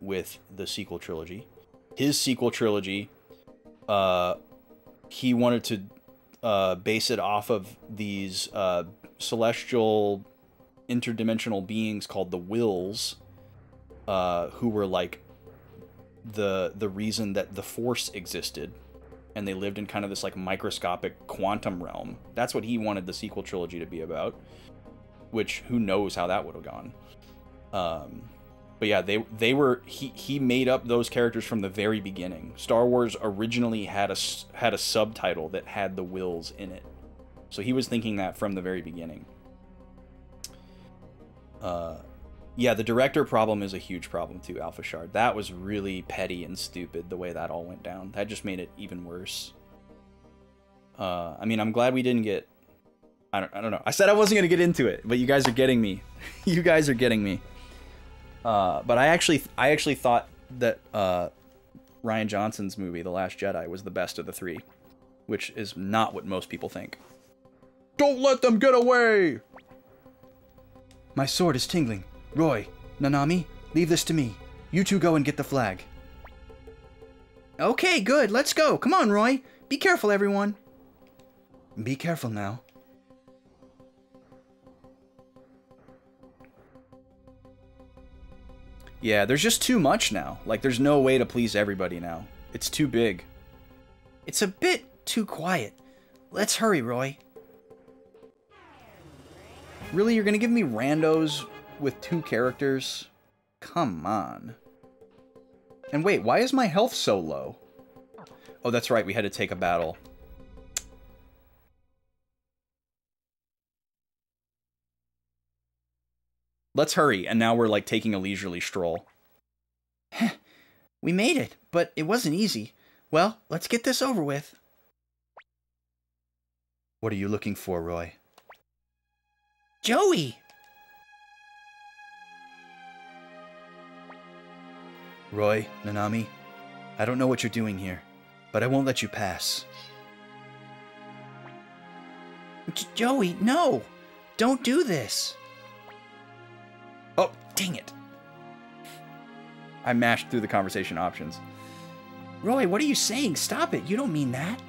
Speaker 1: with the sequel trilogy. His sequel trilogy, he wanted to base it off of these celestial interdimensional beings called the Wills, who were like the reason that the Force existed, and they lived in kind of this like microscopic quantum realm. That's what he wanted the sequel trilogy to be about, which who knows how that would have gone. But yeah, he made up those characters from the very beginning. Star Wars originally had a subtitle that had the Wills in it, so he was thinking that from the very beginning. Yeah, the director problem is a huge problem too, Alpha Shard. That was really petty and stupid the way that all went down. That just made it even worse. I mean, I'm glad we didn't get... I don't know. I said I wasn't going to get into it, but you guys are getting me. You guys are getting me. But I actually thought that Rian Johnson's movie, The Last Jedi, was the best of the three, which is not what most people think. Don't let them get away! My sword is tingling. Roy, Nanami, leave this to me. You two go and get the flag. Okay, good. Let's go. Come on, Roy. Be careful, everyone. Be careful now. Yeah, there's just too much now. Like, there's no way to please everybody now. It's too big. It's a bit too quiet. Let's hurry, Roy. Really, you're gonna give me randos with 2 characters? Come on. And wait, why is my health so low? Oh, that's right, we had to take a battle. Let's hurry, and now we're like taking a leisurely stroll. We made it, but it wasn't easy. Well, let's get this over with. What are you looking for, Roy? Joey! Roy, Nanami, I don't know what you're doing here, but I won't let you pass. Joey, no! Don't do this! Oh, dang it. I mashed through the conversation options. Roy, what are you saying? Stop it. You don't mean that.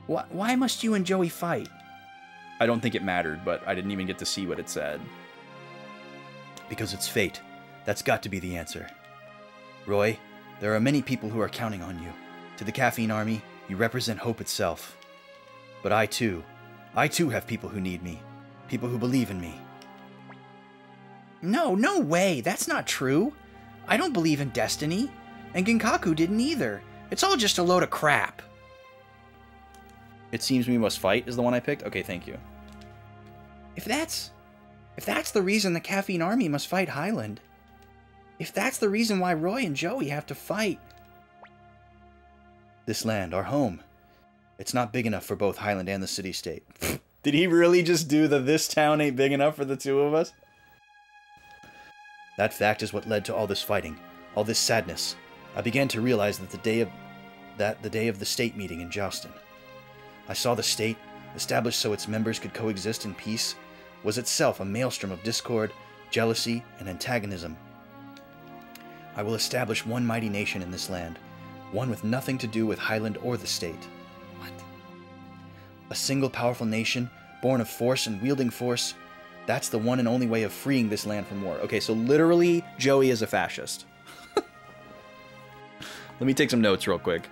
Speaker 1: Why must you and Joey fight? I don't think it mattered, but I didn't even get to see what it said. Because it's fate. That's got to be the answer. Roy, there are many people who are counting on you. To the Caffeine Army, you represent hope itself. But I too have people who need me. People who believe in me. No way. That's not true. I don't believe in destiny. And Genkaku didn't either. It's all just a load of crap. It seems we must fight is the one I picked? Okay, thank you. If that's the reason the Caffeine Army must fight Highland. If that's the reason why Roy and Joey have to fight. This land, our home. It's not big enough for both Highland and the city-state. Did he really just do the this town ain't big enough for the two of us? That fact is what led to all this fighting, all this sadness. I began to realize that the day of the state meeting in Joustin. I saw the state, established so its members could coexist in peace, was itself a maelstrom of discord, jealousy, and antagonism. I will establish one mighty nation in this land, one with nothing to do with Highland or the state. What? A single powerful nation, born of force and wielding force. That's the one and only way of freeing this land from war. Okay, so literally, Joey is a fascist. Let me take some notes real quick.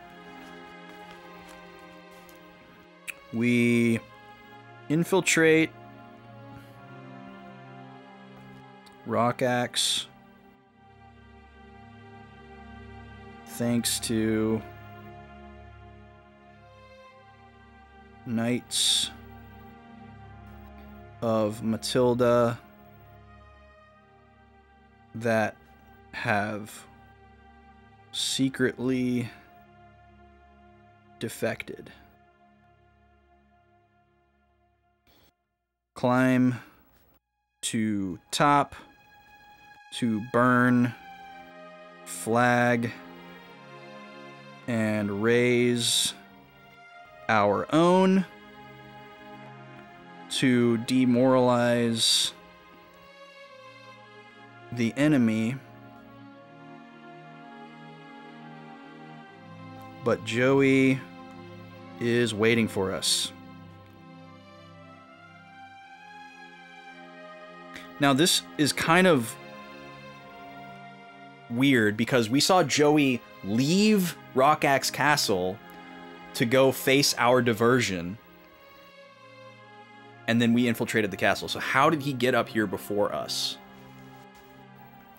Speaker 1: We infiltrate Rock Axe thanks to Knights of Matilda that have secretly defected. Climb to top to burn flag and raise our own to demoralize the enemy. But Joey is waiting for us. Now this is kind of weird because we saw Joey leave Rockaxe Castle to go face our diversion, and then we infiltrated the castle. So how did he get up here before us?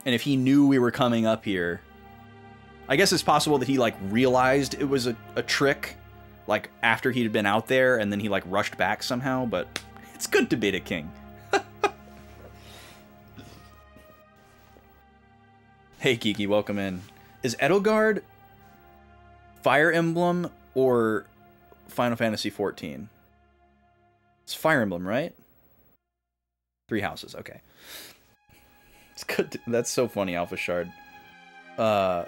Speaker 1: And if he knew we were coming up here, I guess it's possible that he like realized it was a trick, like after he'd been out there, and then he like rushed back somehow. But it's good to beat a king. Hey Kiki, welcome in. Is Edelgard Fire Emblem or Final Fantasy XIV? It's Fire Emblem, right? 3 houses, okay. It's good. That's so funny, Alpha Shard. Oh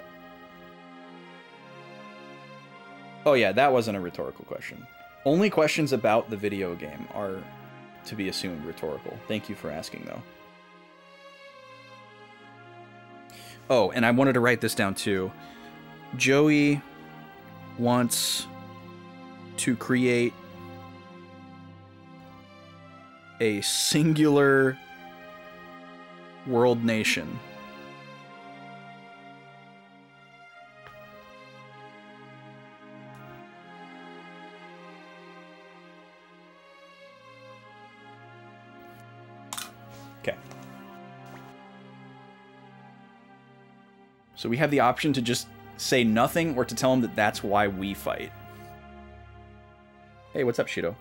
Speaker 1: yeah, that wasn't a rhetorical question. Only questions about the video game are to be assumed rhetorical. Thank you for asking, though. Oh, and I wanted to write this down too. Joey wants to create a singular world nation. Okay. So we have the option to just say nothing or to tell him that that's why we fight. Hey, what's up, Shido?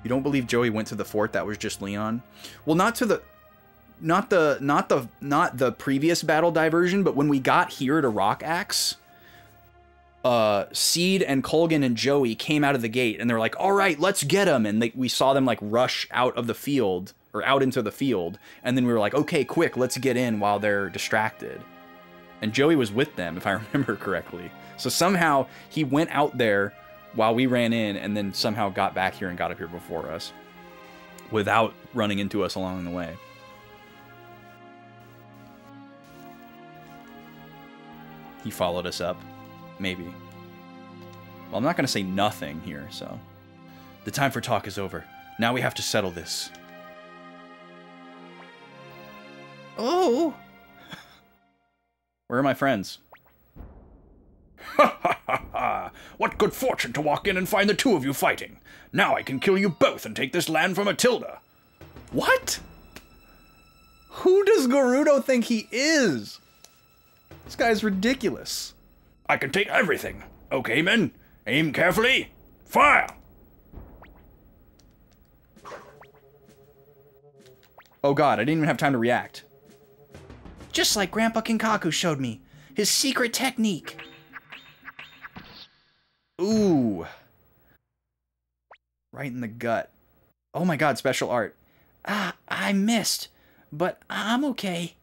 Speaker 1: You don't believe Joey went to the fort that was just Leon? Well, not the previous battle diversion, but when we got here to Rockaxe, Seed and Colgan and Joey came out of the gate and they're like, "All right, let's get him." And we saw them like rush out of the field or out into the field, and then we were like, "Okay, quick, let's get in while they're distracted." And Joey was with them, if I remember correctly. So somehow he went out there while we ran in, and then somehow got back here and got up here before us without running into us along the way. He followed us up. Maybe. Well, I'm not going to say nothing here, so. The time for talk is over. Now we have to settle this. Oh! Where are my friends?
Speaker 2: Ha ha ha ha! What good fortune to walk in and find the two of you fighting. Now I can kill you both and take this land from Matilda.
Speaker 1: What? Who does Gerudo think he is? This guy's ridiculous.
Speaker 2: I can take everything. Okay, men. Aim carefully. Fire!
Speaker 1: Oh god, I didn't even have time to react.
Speaker 3: Just like Grandpa Kinkaku showed me. His secret technique.
Speaker 1: Ooh. Right in the gut. Oh my god, special art.
Speaker 3: Ah, I missed. But I'm okay.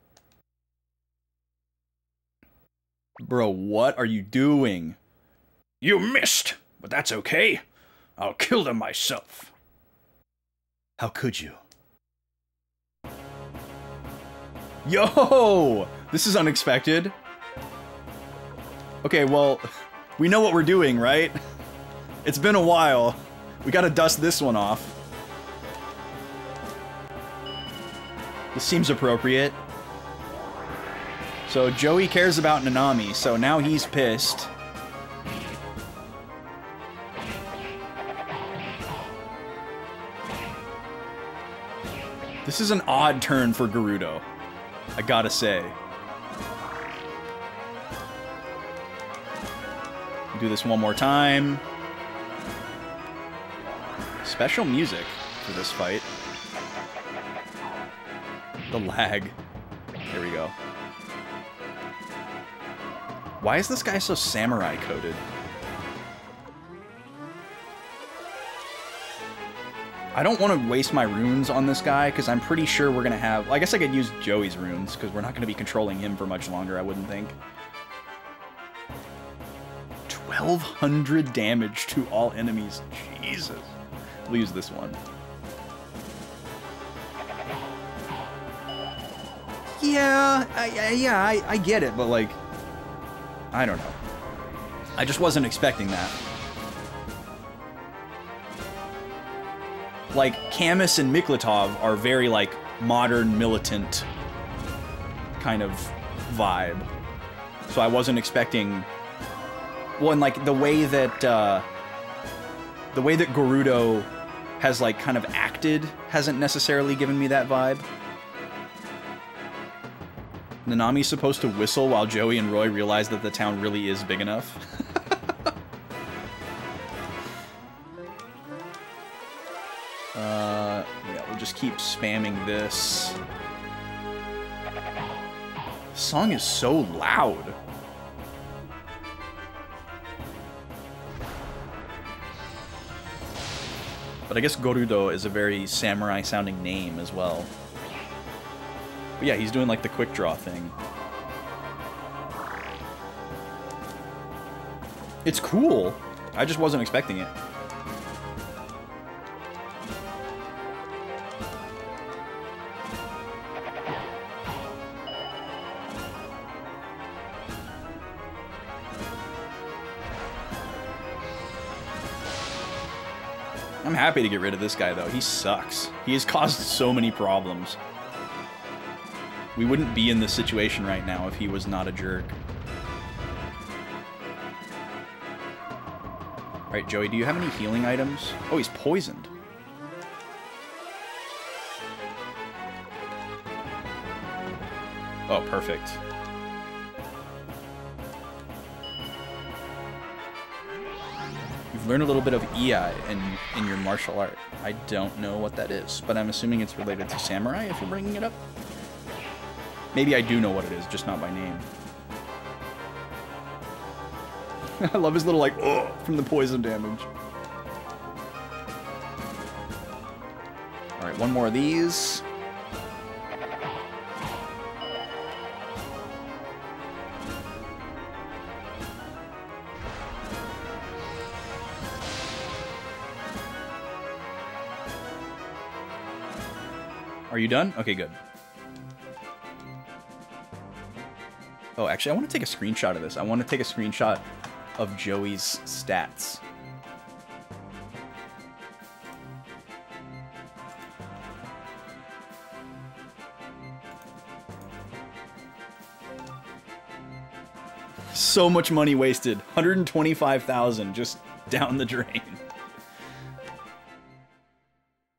Speaker 1: Bro, what are you doing?
Speaker 2: You missed, but that's okay. I'll kill them myself.
Speaker 1: How could you? Yo! This is unexpected. Okay, well, we know what we're doing, right? It's been a while. We gotta dust this one off. This seems appropriate. So Joey cares about Nanami, so now he's pissed. This is an odd turn for Gerudo, I gotta say. Do this one more time. Special music for this fight. The lag. There we go. Why is this guy so samurai coded? I don't want to waste my runes on this guy, because I'm pretty sure we're going to have... I guess I could use Joey's runes, because we're not going to be controlling him for much longer, I wouldn't think. 1,200 damage to all enemies. Jesus. We'll use this one. Yeah, I get it, but, like... I don't know. I just wasn't expecting that. Like, Camus and Miklatov are very, like, modern, militant kind of vibe. So I wasn't expecting... Well, and, like, the way that Gerudo has, like, kind of acted hasn't necessarily given me that vibe. Nanami's supposed to whistle while Joey and Roy realize that the town really is big enough. Yeah, we'll just keep spamming this. The song is so loud. But I guess Gerudo is a very samurai-sounding name as well. But yeah, he's doing like the quick draw thing. It's cool. I just wasn't expecting it. I'm happy to get rid of this guy, though. He sucks. He has caused so many problems. We wouldn't be in this situation right now if he was not a jerk. Alright, Joey, do you have any healing items? Oh, he's poisoned. Oh, perfect. You've learned a little bit of EI in your martial art. I don't know what that is, but I'm assuming it's related to samurai if you're bringing it up. Maybe I do know what it is, just not by name. I love his little, like, oh, from the poison damage. Alright, one more of these. Are you done? Okay, good. Oh, actually, I want to take a screenshot of this. I want to take a screenshot of Joey's stats. So much money wasted. 125,000 just down the drain.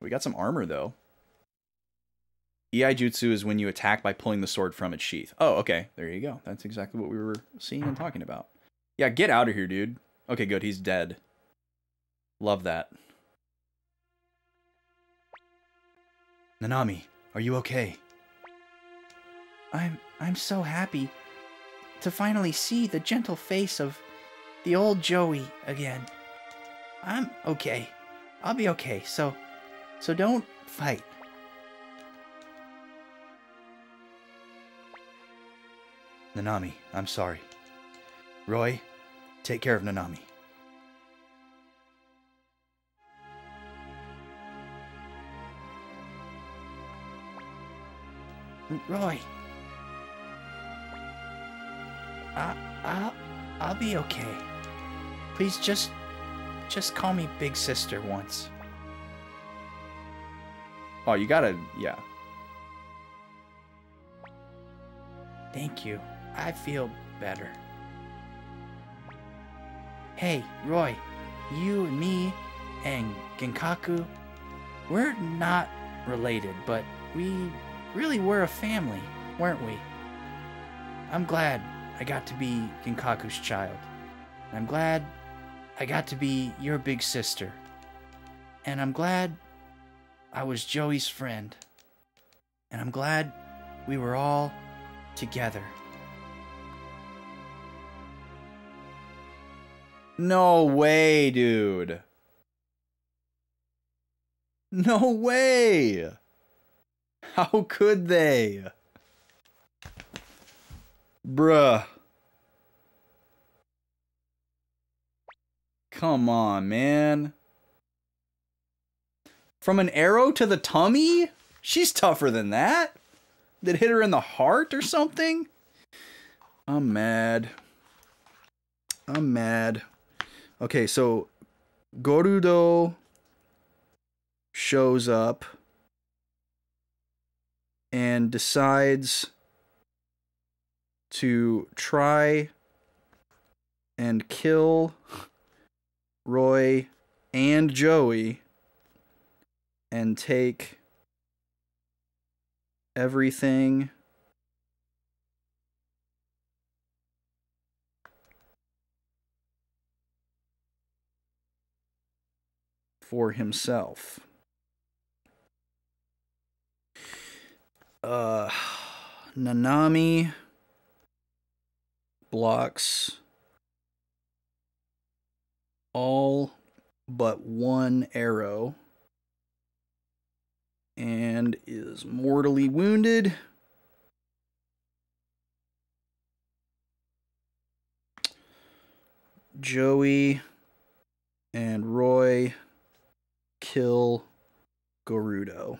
Speaker 1: We got some armor, though. EI Jutsu is when you attack by pulling the sword from its sheath. Oh, okay. There you go. That's exactly what we were seeing and talking about. Yeah, get out of here, dude. Okay, good. He's dead. Love that. Nanami, are you okay?
Speaker 3: I'm so happy to finally see the gentle face of the old Joey again. I'm okay. I'll be okay. So don't fight.
Speaker 1: Nanami, I'm sorry. Roy, take care of Nanami.
Speaker 3: Roy. I'll be okay. Please just call me Big Sister once.
Speaker 1: Oh, you gotta, yeah.
Speaker 3: Thank you. I feel better. Hey, Roy, you and me and Genkaku, we're not related, but we really were a family, weren't we? I'm glad I got to be Genkaku's child. And I'm glad I got to be your big sister. And I'm glad I was Joey's friend. And I'm glad we were all together.
Speaker 1: No way, dude. No way. How could they? Bruh. Come on, man. From an arrow to the tummy? She's tougher than that. Did it hit her in the heart or something? I'm mad. I'm mad. Okay, so Gorudo shows up and decides to try and kill Roy and Joey and take everything for himself. Nanami blocks all but one arrow and is mortally wounded. Joey and Roy kill Gorudo.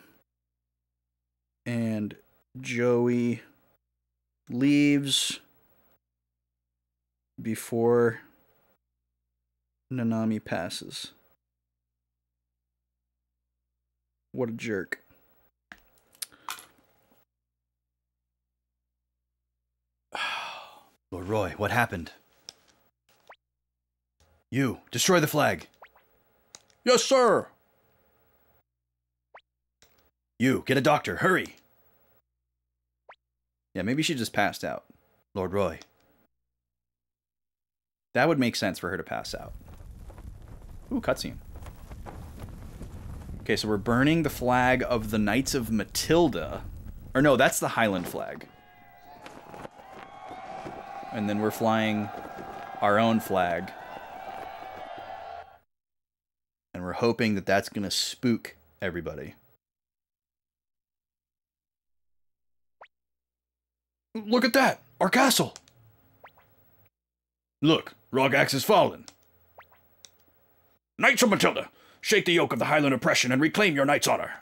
Speaker 1: And Joey leaves before Nanami passes. What a jerk. Lord Roy, what happened? You, destroy the flag.
Speaker 2: Yes, sir.
Speaker 1: You, get a doctor, hurry. Yeah, maybe she just passed out. Lord Roy. That would make sense for her to pass out. Ooh, cutscene. Okay, so we're burning the flag of the Knights of Matilda. Or no, that's the Highland flag. And then we're flying our own flag. And we're hoping that that's going to spook everybody.
Speaker 2: Look at that! Our castle! Look, Rogax has fallen. Knights of Matilda, shake the yoke of the Highland oppression and reclaim your knight's honor.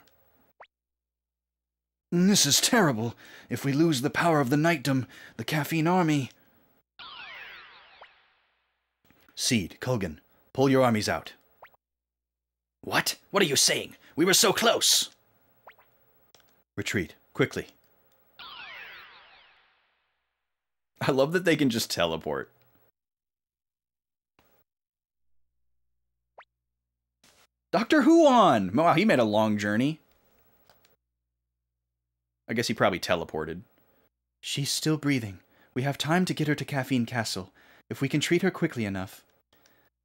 Speaker 1: This is terrible. If we lose the power of the knightdom, the Caffeine army... Seed, Kulgan, pull your armies out.
Speaker 2: What? What are you saying? We were so close!
Speaker 1: Retreat, quickly. I love that they can just teleport. Dr. Huon! Wow, he made a long journey. I guess he probably teleported. She's still breathing. We have time to get her to Caffeine Castle, if we can treat her quickly enough.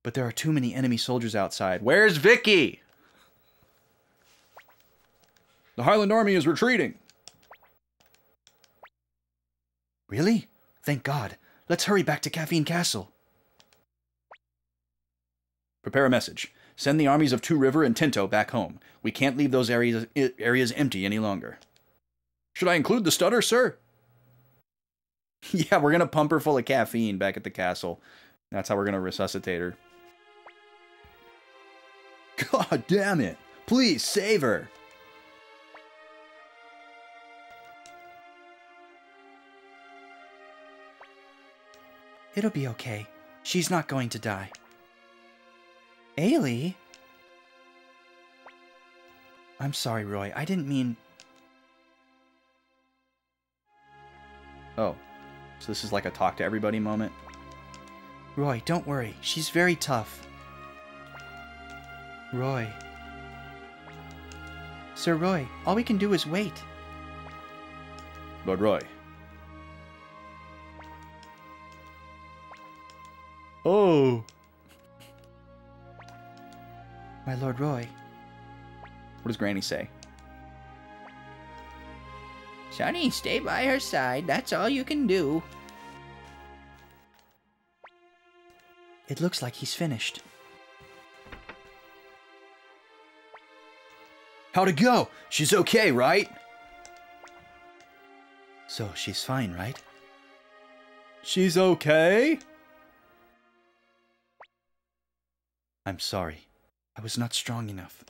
Speaker 1: But there are too many enemy soldiers outside. Where's Vicky?
Speaker 2: The Highland army is retreating.
Speaker 1: Really? Thank God. Let's hurry back to Caffeine Castle. Prepare a message. Send the armies of Two River and Tinto back home. We can't leave those areas empty any longer.
Speaker 2: Should I include the stutter, sir?
Speaker 1: Yeah, we're going to pump her full of caffeine back at the castle. That's how we're going to resuscitate her. God damn it. Please, save her.
Speaker 3: It'll be okay. She's not going to die. Ailey? I'm sorry, Roy. I didn't mean...
Speaker 1: Oh, so this is like a talk to everybody moment?
Speaker 3: Roy, don't worry. She's very tough. Roy. Sir Roy, all we can do is wait.
Speaker 1: Lord Roy. Oh.
Speaker 3: My Lord Roy,
Speaker 1: What does Granny say?
Speaker 3: Sonny, stay by her side. That's all you can do. It looks like he's finished.
Speaker 1: How'd it go? She's okay, right?
Speaker 3: So she's fine, right?
Speaker 1: She's okay?
Speaker 3: I'm sorry. I was not strong enough.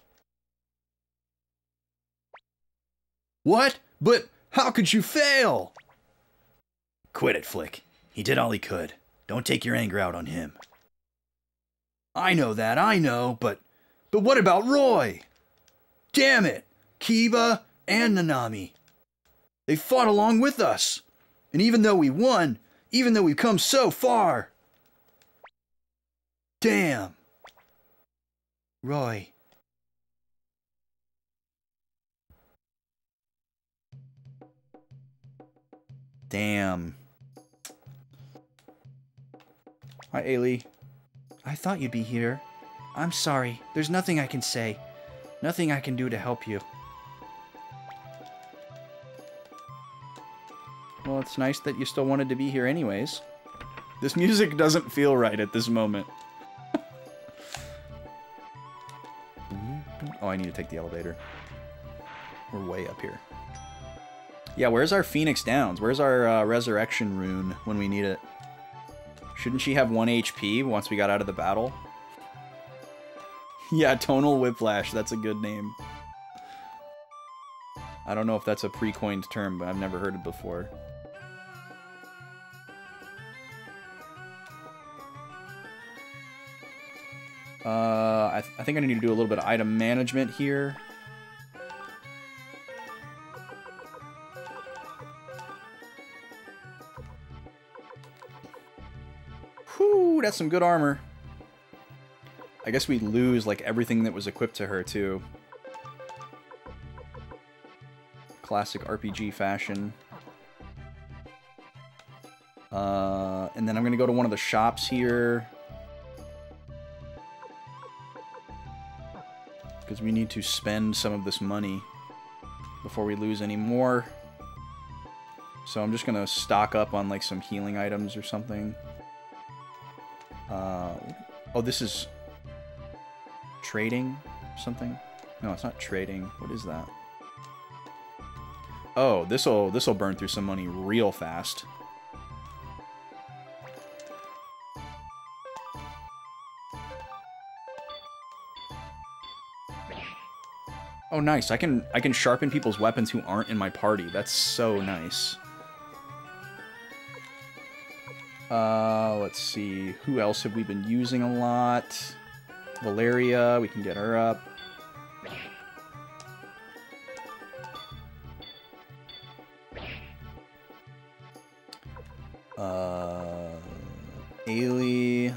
Speaker 1: What? But how could you fail?
Speaker 3: Quit it, Flick. He did all he could. Don't take your anger out on him.
Speaker 1: I know that, I know, but what about Roy? Damn it! Kiba and Nanami. They fought along with us. And even though we won, even though we've come so far. Damn.
Speaker 3: Roy.
Speaker 1: Damn. Hi, Ailey.
Speaker 3: I thought you'd be here. I'm sorry. There's nothing I can say. Nothing I can do to help you.
Speaker 1: Well, it's nice that you still wanted to be here anyways. This music doesn't feel right at this moment. Oh, I need to take the elevator. We're way up here. Yeah, where's our Phoenix Downs? Where's our resurrection rune when we need it? Shouldn't she have 1 HP once we got out of the battle? Yeah, Tonal Whiplash. That's a good name. I don't know if that's a pre-coined term, but I've never heard it before. I think I need to do a little bit of item management here. Whew, that's some good armor. I guess we lose, like, everything that was equipped to her, too. Classic RPG fashion. And then I'm gonna go to one of the shops here. Because we need to spend some of this money before we lose any more. So I'm just gonna stock up on, like, some healing items or something. Oh, this is trading or something? No, it's not trading. What is that? Oh, this'll burn through some money real fast. Oh, nice. I can sharpen people's weapons who aren't in my party. That's so nice. Let's see. Who else have we been using a lot? Valeria, we can get her up. Ailey.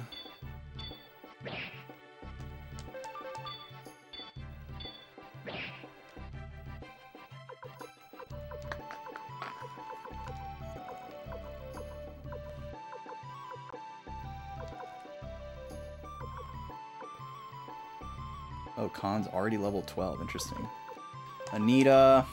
Speaker 1: Oh, Khan's already level 12. Interesting. Anita.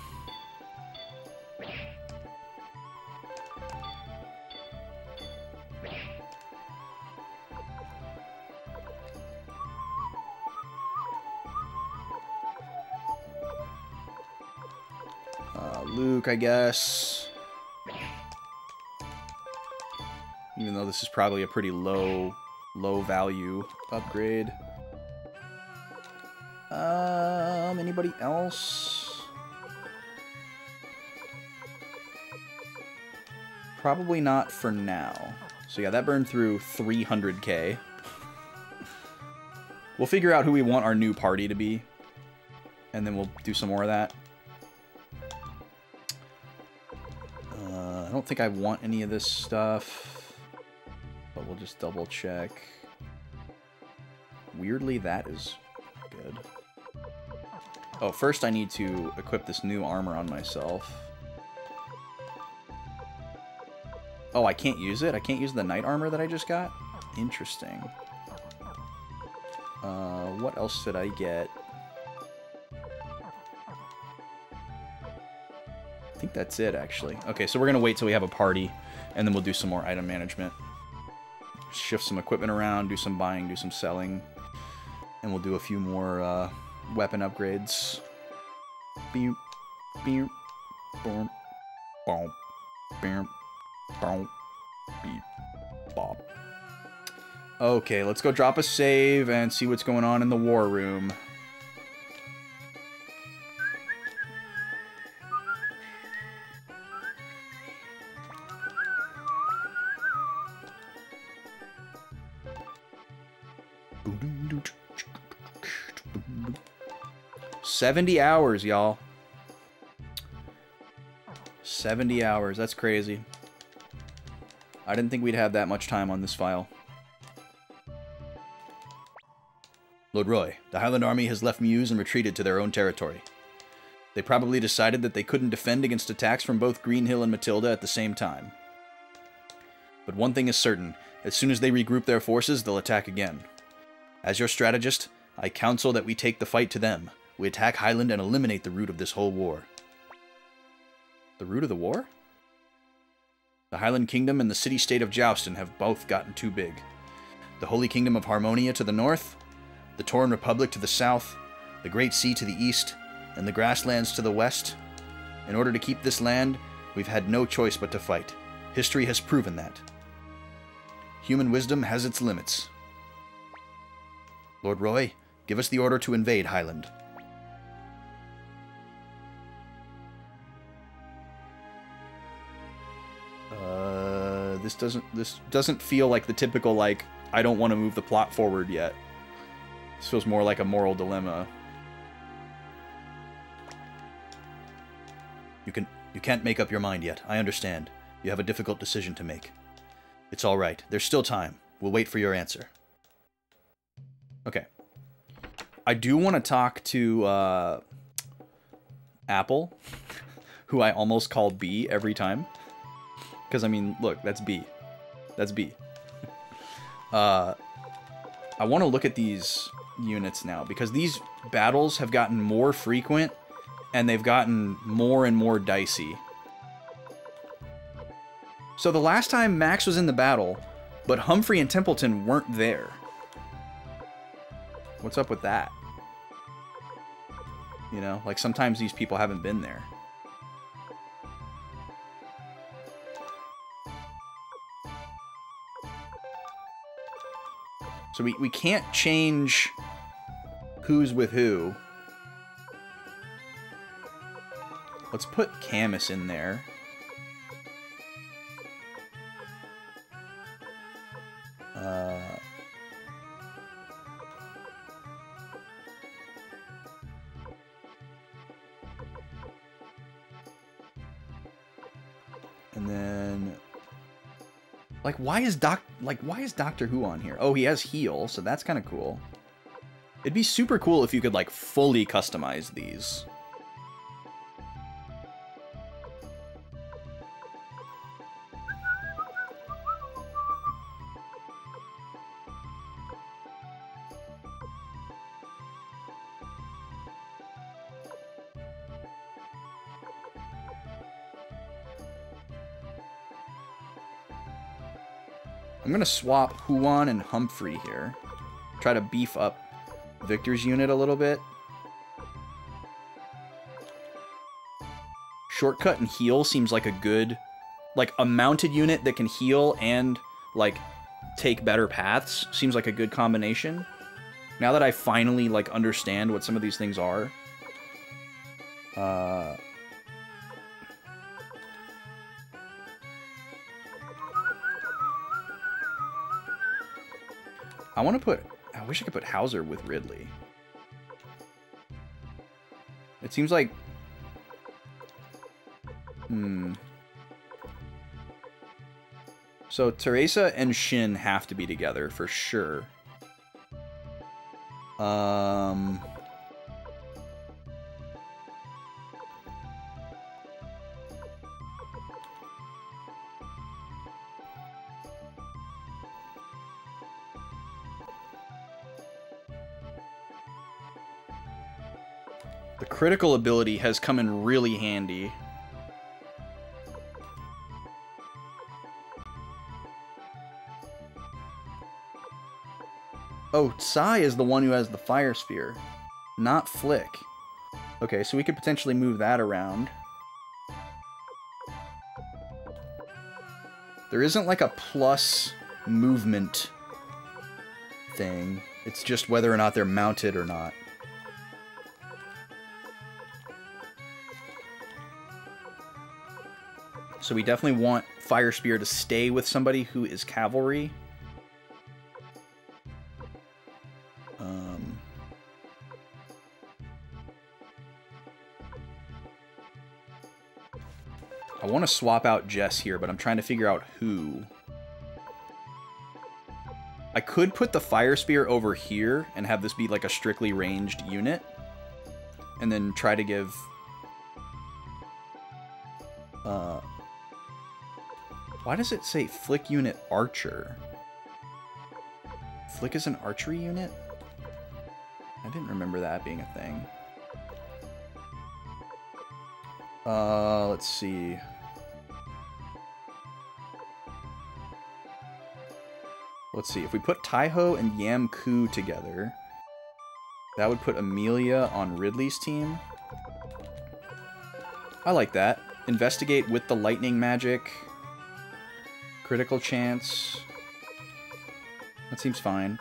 Speaker 1: Luke, I guess. Even though this is probably a pretty low value upgrade. Anybody else? Probably not for now. So yeah, that burned through 300k. We'll figure out who we want our new party to be. And then we'll do some more of that. I don't think I want any of this stuff. But we'll just double check. Weirdly, that is good. Oh, first I need to equip this new armor on myself. Oh, I can't use it? I can't use the knight armor that I just got? Interesting. What else did I get? think that's it, actually. Okay, so we're going to wait till we have a party, and then we'll do some more item management. Shift some equipment around, do some buying, do some selling, and we'll do a few more weapon upgrades. Beep, beep, boom, boom, beep, boom, beep, bop. Okay, let's go drop a save and see what's going on in the war room. $70 hours, y'all. 70 hours. That's crazy. I didn't think we'd have that much time on this file. Lord Roy, the Highland Army has left Muse and retreated to their own territory. They probably decided that they couldn't defend against attacks from both Greenhill and Matilda at the same time. But one thing is certain. As soon as they regroup their forces, they'll attack again. As your strategist, I counsel that we take the fight to them. We attack Highland and eliminate the root of this whole war. The root of the war? The Highland Kingdom and the city-state of Joustin have both gotten too big. The Holy Kingdom of Harmonia to the north, the Tauren Republic to the south, the Great Sea to the east, and the grasslands to the west. In order to keep this land, we've had no choice but to fight. History has proven that. Human wisdom has its limits. Lord Roy, give us the order to invade Highland. This doesn't feel like the typical, like, I don't want to move the plot forward yet. This feels more like a moral dilemma. You can't make up your mind yet. I understand. You have a difficult decision to make. It's all right. There's still time. We'll wait for your answer. Okay. I do want to talk to Apple, who I almost call B every time. Because, I mean, look, that's B. That's B. I want to look at these units now, because these battles have gotten more frequent, and they've gotten more and more dicey. So the last time Max was in the battle, but Humphrey and Templeton weren't there. What's up with that? You know, like sometimes these people haven't been there. So we can't change who's with who. Let's put Camus in there. And then, like, why is Doctor Who on here? Oh, he has heal, so that's kind of cool. It'd be super cool if you could, like, fully customize these. I'm gonna swap Huan and Humphrey here. Try to beef up Victor's unit a little bit. Shortcut and heal seems like a good, like a mounted unit that can heal and like take better paths seems like a good combination. Now that I finally like understand what some of these things are. I wish I could put Hauser with Ridley. It seems like... So Teresa and Shin have to be together for sure. The critical ability has come in really handy. Oh, Sai is the one who has the fire spear, not Flick. Okay, so we could potentially move that around. There isn't like a plus movement thing. It's just whether or not they're mounted or not. So we definitely want Fire Spear to stay with somebody who is cavalry. I want to swap out Jess here, but I'm trying to figure out who. I could put the Fire Spear over here and have this be like a strictly ranged unit. And then try to give... why does it say Flick Unit Archer? Flick is an archery unit? I didn't remember that being a thing. Let's see. Let's see, if we put Taiho and Yamku together, that would put Amelia on Ridley's team. I like that. Investigate with the lightning magic. Critical chance. That seems fine.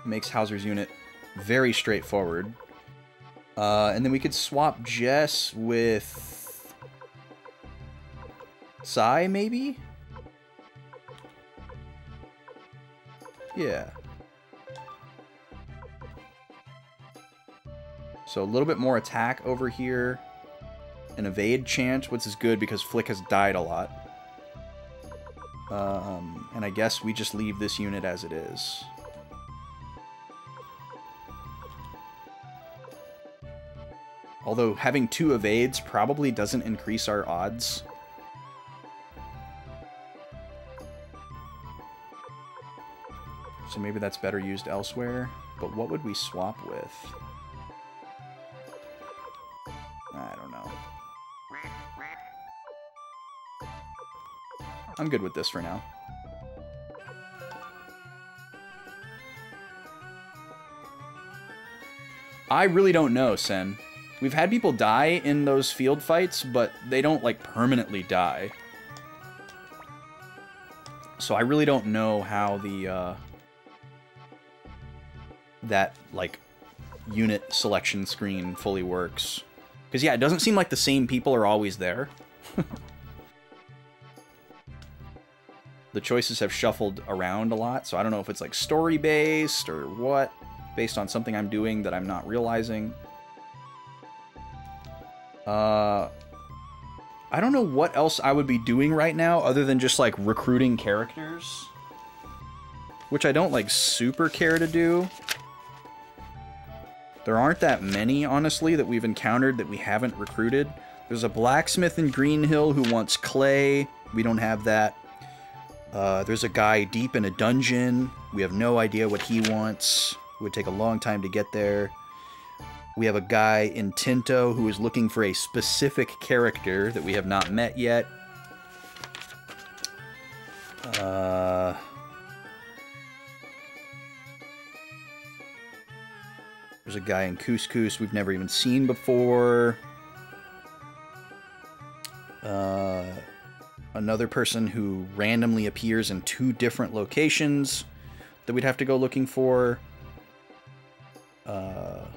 Speaker 1: Makes Hauser's unit very straightforward. And then we could swap Jess with... Sai, maybe? Yeah. So a little bit more attack over here. An evade chance, which is good because Flick has died a lot. And I guess we just leave this unit as it is. Although having 2 evades probably doesn't increase our odds. So maybe that's better used elsewhere. But what would we swap with? I don't know. I'm good with this for now. I really don't know, Sen. We've had people die in those field fights, but they don't, like, permanently die. So I really don't know how the, that, like, unit selection screen fully works. Because, yeah, it doesn't seem like the same people are always there. The choices have shuffled around a lot, so I don't know if it's, like, story-based or what, based on something I'm doing that I'm not realizing. I don't know what else I would be doing right now other than just, like, recruiting characters. Which I don't, like, super care to do. There aren't that many, honestly, that we've encountered that we haven't recruited. There's a blacksmith in Greenhill who wants clay. We don't have that. There's a guy deep in a dungeon. We have no idea what he wants. It would take a long time to get there. We have a guy in Tinto who is looking for a specific character that we have not met yet. There's a guy in Couscous we've never even seen before. Another person who randomly appears in 2 different locations that we'd have to go looking for. A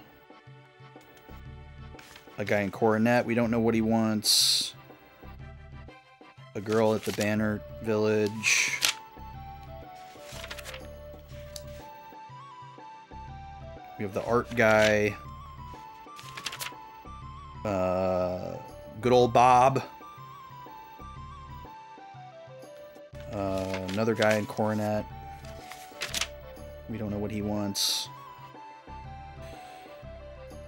Speaker 1: guy in Coronet, we don't know what he wants. A girl at the Banner Village. We have the art guy. Good old Bob. Another guy in Coronet. We don't know what he wants.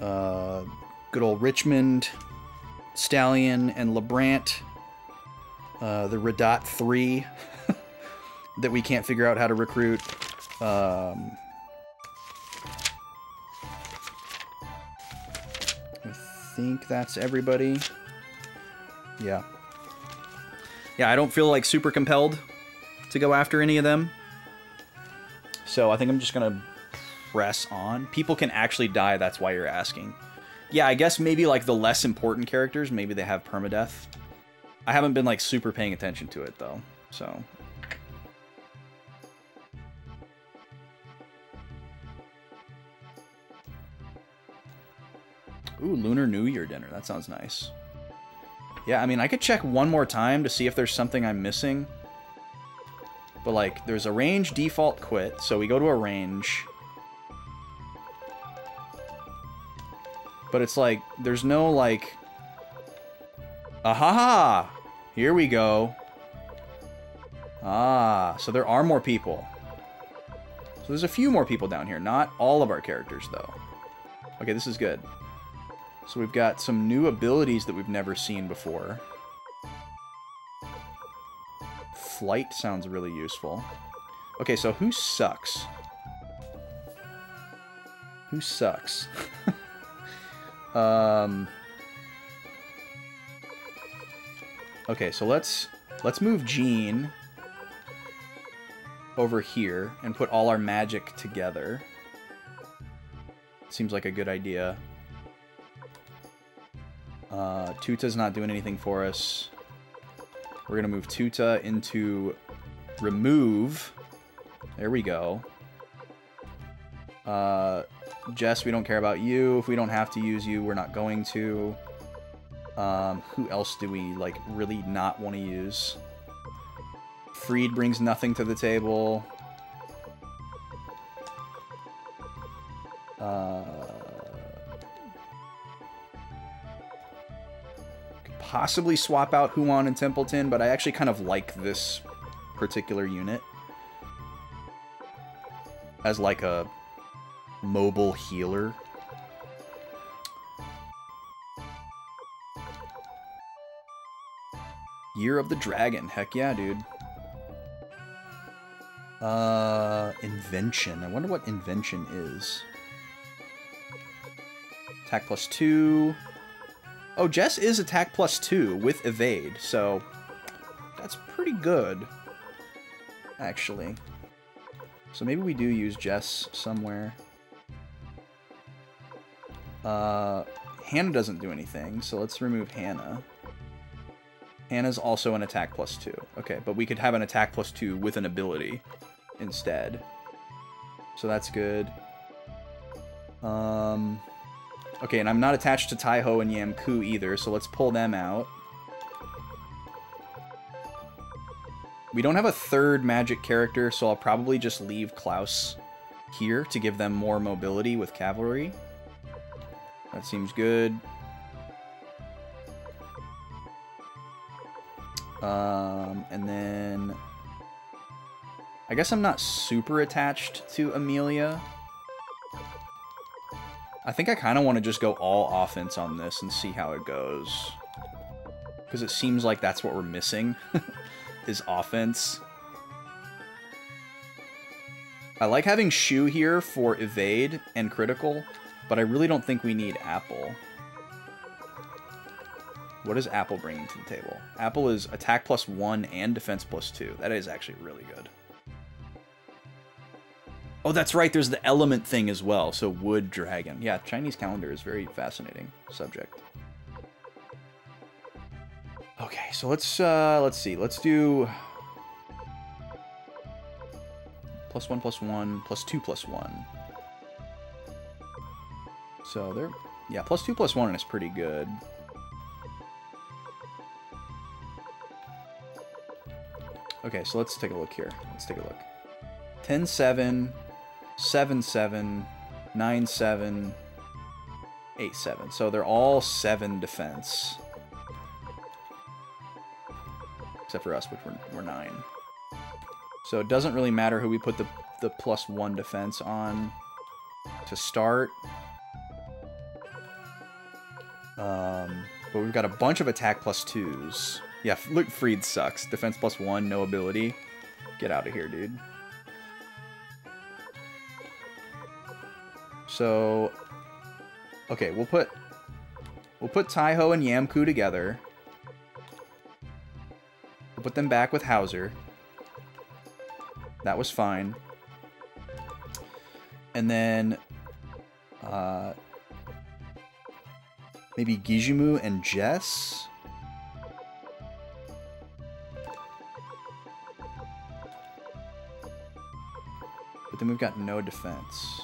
Speaker 1: Good old Richmond, Stallion, and LeBrant. The Redat 3 that we can't figure out how to recruit. I think that's everybody. Yeah. Yeah, I don't feel like super compelled to go after any of them. So I think I'm just going to press on. People can actually die, that's why you're asking. Yeah, I guess maybe like the less important characters, maybe they have permadeath. I haven't been like super paying attention to it though, so... Ooh, Lunar New Year dinner. That sounds nice. Yeah, I mean, I could check one more time to see if there's something I'm missing. But, like, there's arrange, default, quit. So we go to arrange. But it's like, there's no, like... Ahaha! Here we go. Ah, so there are more people. So there's a few more people down here. Not all of our characters, though. Okay, this is good. So we've got some new abilities that we've never seen before. Flight sounds really useful. Okay, so who sucks? Who sucks? Okay, so let's move Jean over here and put all our magic together. Seems like a good idea. Tuta's not doing anything for us. We're going to move Tuta into remove. There we go. Jess, we don't care about you. If we don't have to use you, we're not going to. Who else do we, like, really not want to use? Freed brings nothing to the table. Possibly swap out Huan and Templeton, but I actually kind of like this particular unit as like a mobile healer. Year of the Dragon. Heck yeah, dude. Invention. I wonder what invention is. Attack +2. Oh, Jess is attack +2 with evade, so that's pretty good, actually. So maybe we do use Jess somewhere. Hannah doesn't do anything, so let's remove Hannah. Hannah's also an attack +2. Okay, but we could have an attack +2 with an ability instead. So that's good. Okay, and I'm not attached to Taiho and Yamku either, so let's pull them out. We don't have a third magic character, so I'll probably just leave Klaus here to give them more mobility with cavalry. That seems good. And then... I guess I'm not super attached to Amelia. I think I kind of want to just go all offense on this and see how it goes. Because it seems like that's what we're missing, is offense. I like having Shu here for evade and critical, but I really don't think we need Apple. What is Apple bringing to the table? Apple is attack +1 and defense +2. That is actually really good. Oh, that's right, there's the element thing as well, so wood dragon. Yeah, Chinese calendar is a very fascinating subject. Okay, so let's see. Let's do +1 +1 +2 +1. So there, yeah, +2 +1 is pretty good. Okay, so let's take a look here. Let's take a look. 10-7, 7-7, 9-7, 8-7. So they're all 7 defense. Except for us, which we're 9. So it doesn't really matter who we put the +1 defense on to start. But we've got a bunch of attack +2s. Yeah, look, Freed sucks. Defense +1, no ability. Get out of here, dude. So, okay, we'll put Taiho and Yamku together. We'll put them back with Hauser. That was fine. And then maybe Gijimu and Jess. But then we've got no defense.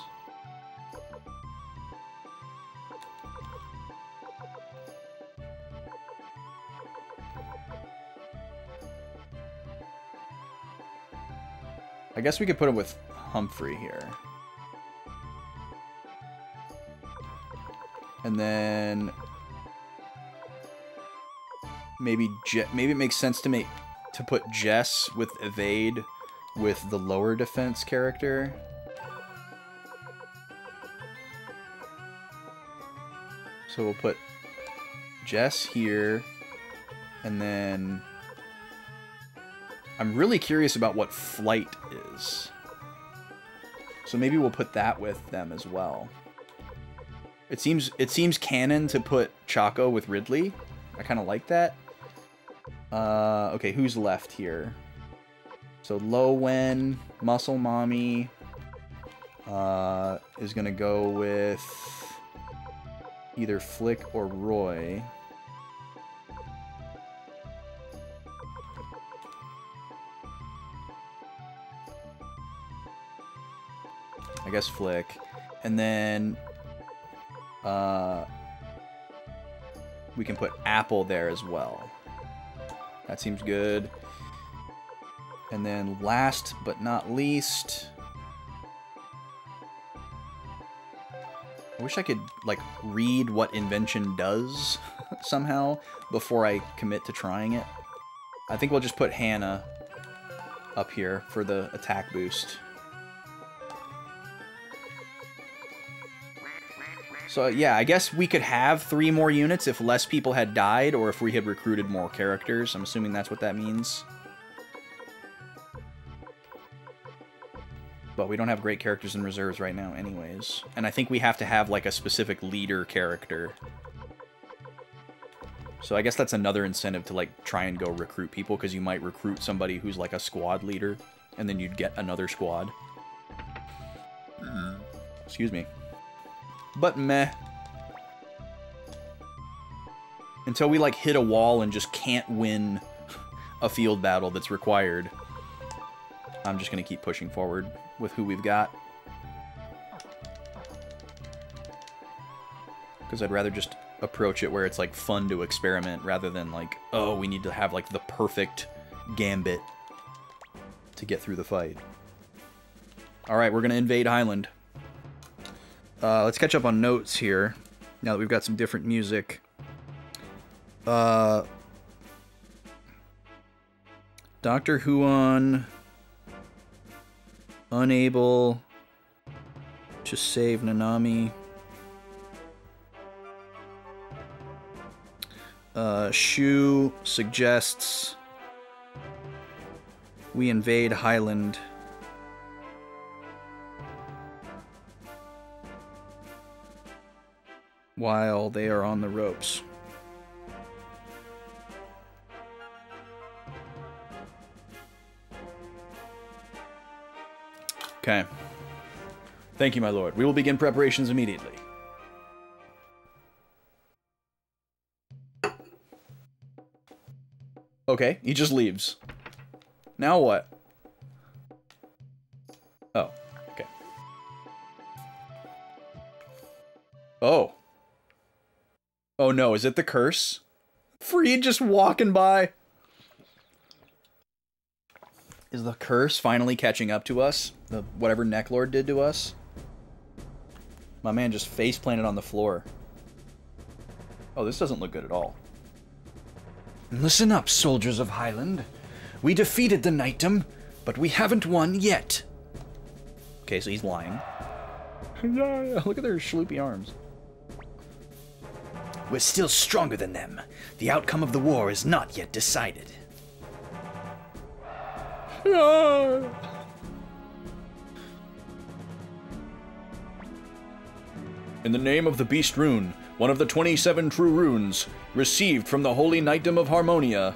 Speaker 1: I guess we could put him with Humphrey here. And then maybe it makes sense to put Jess with Evade with the lower defense character. So we'll put Jess here, and then I'm really curious about what Flight is. So maybe we'll put that with them as well. It seems canon to put Chaco with Ridley. I kind of like that. Okay, who's left here? So Lo Wen, Muscle Mommy is gonna go with either Flick or Roy. I guess Flick. And then we can put Apple there as well. That seems good. And then last but not least, I wish I could like read what Invention does somehow before I commit to trying it. I think we'll just put Hannah up here for the attack boost. So yeah, I guess we could have 3 more units if less people had died, or if we had recruited more characters. I'm assuming that's what that means. But we don't have great characters in reserves right now anyways. And I think we have to have like a specific leader character. So I guess that's another incentive to like try and go recruit people, because you might recruit somebody who's like a squad leader, and then you'd get another squad. Excuse me. But meh. Until we like hit a wall and just can't win a field battle that's required, I'm just gonna keep pushing forward with who we've got. Because I'd rather just approach it where it's like fun to experiment rather than like, oh, we need to have like the perfect gambit to get through the fight. Alright, we're gonna invade Highland. Let's catch up on notes here, now that we've got some different music. Dr. Huon unable to save Nanami. Shu suggests we invade Highland. While they are on the ropes. Okay. Thank you, my lord. We will begin preparations immediately. Okay, he just leaves. Now what? Oh, okay. Oh. Oh no, is it the curse? Freed just walking by. Is the curse finally catching up to us? Whatever Necklord did to us? My man just face planted on the floor. Oh, this doesn't look good at all.
Speaker 2: Listen up, soldiers of Highland. We defeated the Knightdom, but we haven't won yet.
Speaker 1: Okay, so he's lying. Yeah, look at their schloopy arms.
Speaker 2: We're still stronger than them. The outcome of the war is not yet decided.
Speaker 1: In the name of the Beast Rune, one of the 27 true runes, received from the Holy Knightdom of Harmonia,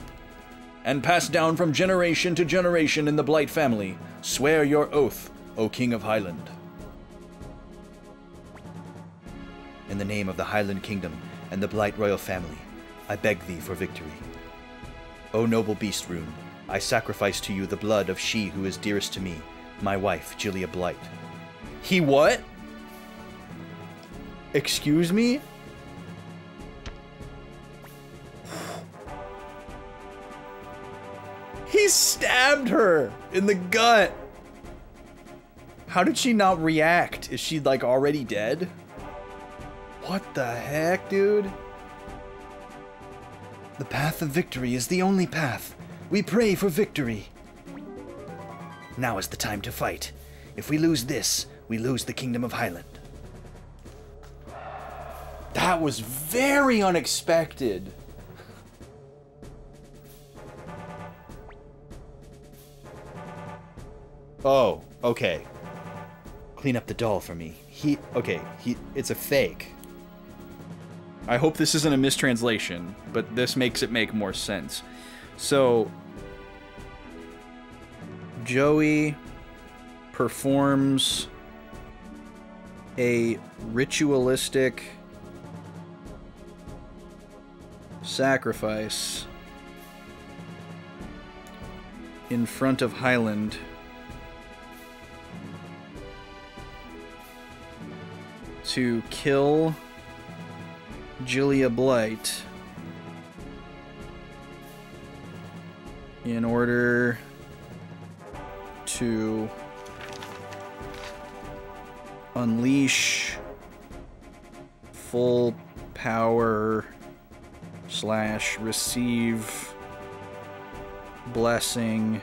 Speaker 2: and passed down from generation to generation in the Blight family. Swear your oath, O King of Highland.
Speaker 4: In the name of the Highland Kingdom and the Blight royal family, I beg thee for victory. O noble beast rune, I sacrifice to you the blood of she who is dearest to me, my wife, Julia Blight.
Speaker 1: He what? Excuse me? He stabbed her in the gut. How did she not react? Is she, like, already dead? What the heck, dude?
Speaker 4: The path of victory is the only path. We pray for victory. Now is the time to fight. If we lose this, we lose the Kingdom of Highland.
Speaker 1: That was very unexpected. Oh, okay.
Speaker 4: Clean up the doll for me.
Speaker 1: It's a fake. I hope this isn't a mistranslation, but this makes it make more sense. So, Joey performs a ritualistic sacrifice in front of Highland to kill Julia Blight in order to unleash full power / receive blessing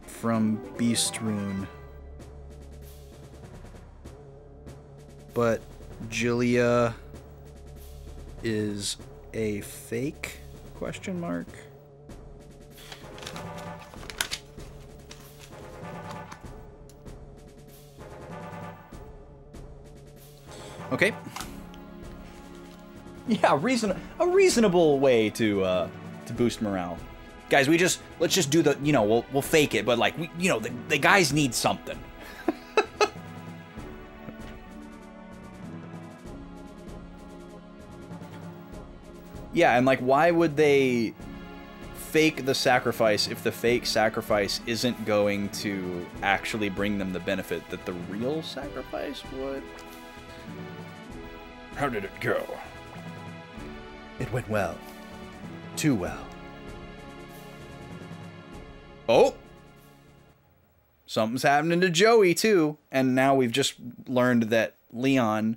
Speaker 1: from Beast Rune. But Julia is a fake? Question mark. Okay. Yeah, a reasonable way to boost morale. Guys, let's just do the, we'll fake it, but like the guys need something. Yeah, and like, why would they fake the sacrifice if the fake sacrifice isn't going to actually bring them the benefit that the real sacrifice would?
Speaker 2: How did it go?
Speaker 4: It went well. Too well.
Speaker 1: Oh! Something's happening to Joey, too. And now we've just learned that Leon,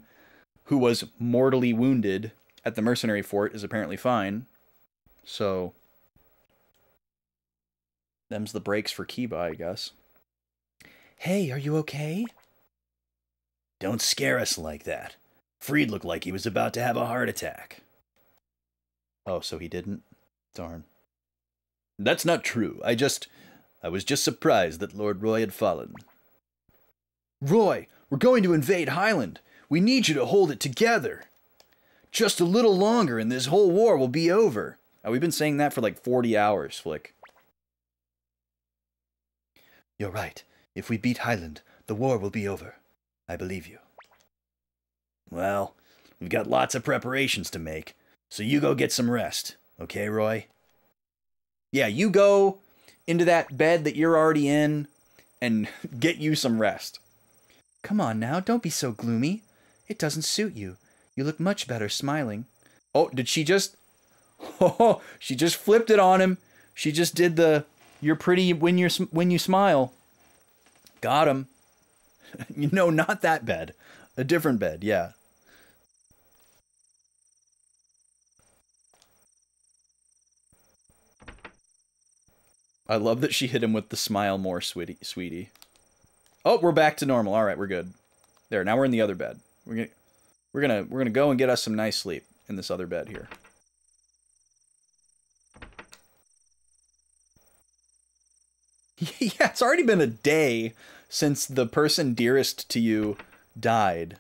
Speaker 1: who was mortally wounded at the mercenary fort, is apparently fine. So, them's the breaks for Kiba, I guess.
Speaker 4: Hey, are you okay? Don't scare us like that. Freed looked like he was about to have a heart attack.
Speaker 1: Oh, so he didn't? Darn.
Speaker 4: That's not true. I was just surprised that Lord Roy had fallen.
Speaker 1: Roy, we're going to invade Highland. We need you to hold it together. Just a little longer and this whole war will be over. We've been saying that for like 40 hours, Flick.
Speaker 4: You're right. If we beat Highland, the war will be over. I believe you. Well, we've got lots of preparations to make, so you go get some rest. Okay, Roy?
Speaker 1: Yeah, you go into that bed that you're already in and get you some rest.
Speaker 3: Come on now, don't be so gloomy. It doesn't suit you. You look much better smiling.
Speaker 1: Oh, did she just... Oh, she just flipped it on him. She just did the, you're pretty when you smile. Got him. Not that bed. A different bed, yeah. I love that she hit him with the smile more, sweetie. Oh, we're back to normal. All right, we're good. There, now we're in the other bed. We're gonna go and get us some nice sleep in this other bed here. Yeah, it's already been a day since the person dearest to you died.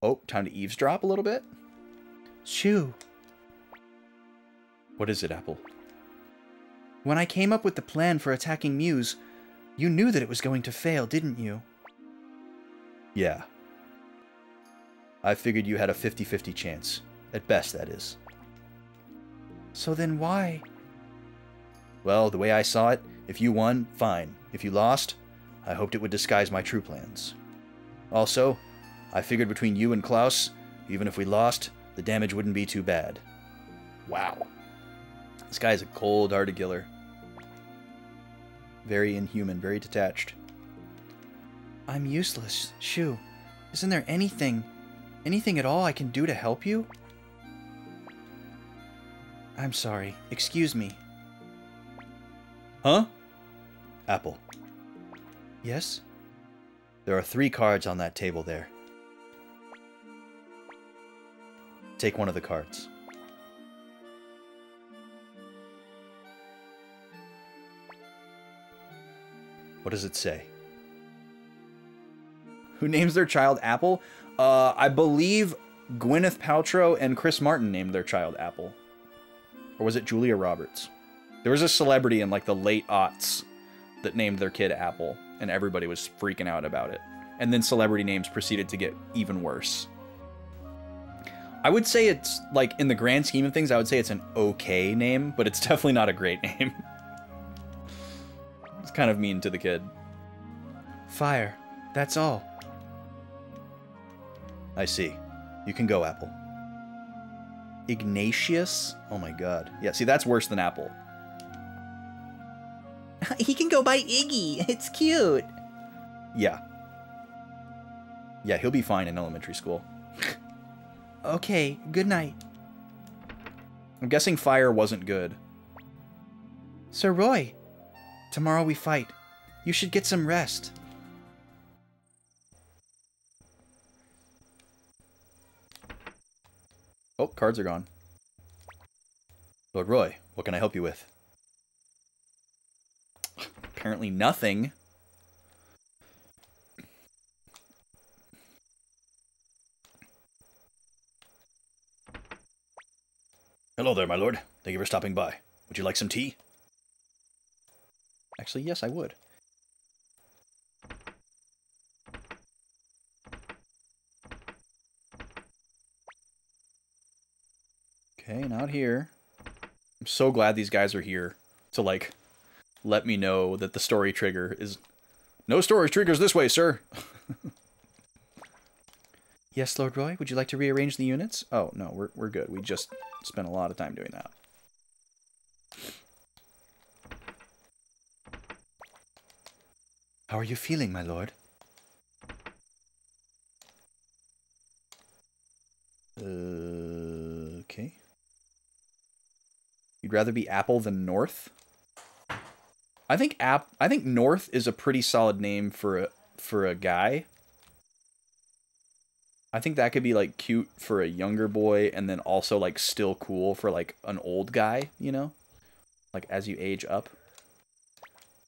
Speaker 1: Oh, time to eavesdrop a little bit.
Speaker 3: Shoo.
Speaker 1: What is it, Apple?
Speaker 3: When I came up with the plan for attacking Muse, you knew that it was going to fail, didn't you?
Speaker 4: Yeah. I figured you had a 50-50 chance. At best, that is.
Speaker 3: So then why?
Speaker 4: Well, the way I saw it, if you won, fine. If you lost, I hoped it would disguise my true plans. Also, I figured between you and Klaus, even if we lost, the damage wouldn't be too bad.
Speaker 1: Wow. This guy's a cold-hearted killer. Very inhuman, very detached.
Speaker 3: I'm useless, Shoo. Isn't there anything at all I can do to help you? I'm sorry. Excuse me.
Speaker 1: Huh?
Speaker 4: Apple,
Speaker 3: Yes?
Speaker 4: there are 3 cards on that table there. Take one of the cards. What does it say?
Speaker 1: Who names their child Apple? I believe Gwyneth Paltrow and Chris Martin named their child Apple. Or was it Julia Roberts? There was a celebrity in like the late aughts that named their kid Apple, and everybody was freaking out about it. And then celebrity names proceeded to get even worse. I would say it's, like, in the grand scheme of things, I would say it's an okay name, but it's definitely not a great name. It's kind of mean to the kid.
Speaker 3: Fire. That's all.
Speaker 4: I see. You can go, Apple.
Speaker 1: Ignatius? Oh my god. Yeah, see, that's worse than Apple.
Speaker 3: He can go by Iggy. It's cute.
Speaker 1: Yeah. Yeah, he'll be fine in elementary school.
Speaker 3: Okay, good night.
Speaker 1: I'm guessing fire wasn't good.
Speaker 3: Sir Roy, tomorrow we fight. You should get some rest.
Speaker 1: Oh, cards are gone.
Speaker 4: Lord Roy, what can I help you with?
Speaker 1: Apparently nothing.
Speaker 4: Hello there, my lord. Thank you for stopping by. Would you like some tea?
Speaker 1: Actually, yes, I would. Okay, not here. I'm so glad these guys are here to, like, let me know that the story trigger is... No story triggers this way, sir!
Speaker 3: Yes, Lord Roy, would you like to rearrange the units?
Speaker 1: Oh, no, we're good. We just spent a lot of time doing that.
Speaker 4: How are you feeling, my lord?
Speaker 1: Okay. You'd rather be Apple than North? I think North is a pretty solid name for a guy. I think that could be like cute for a younger boy and then also like still cool for like an old guy, you know? Like as you age up.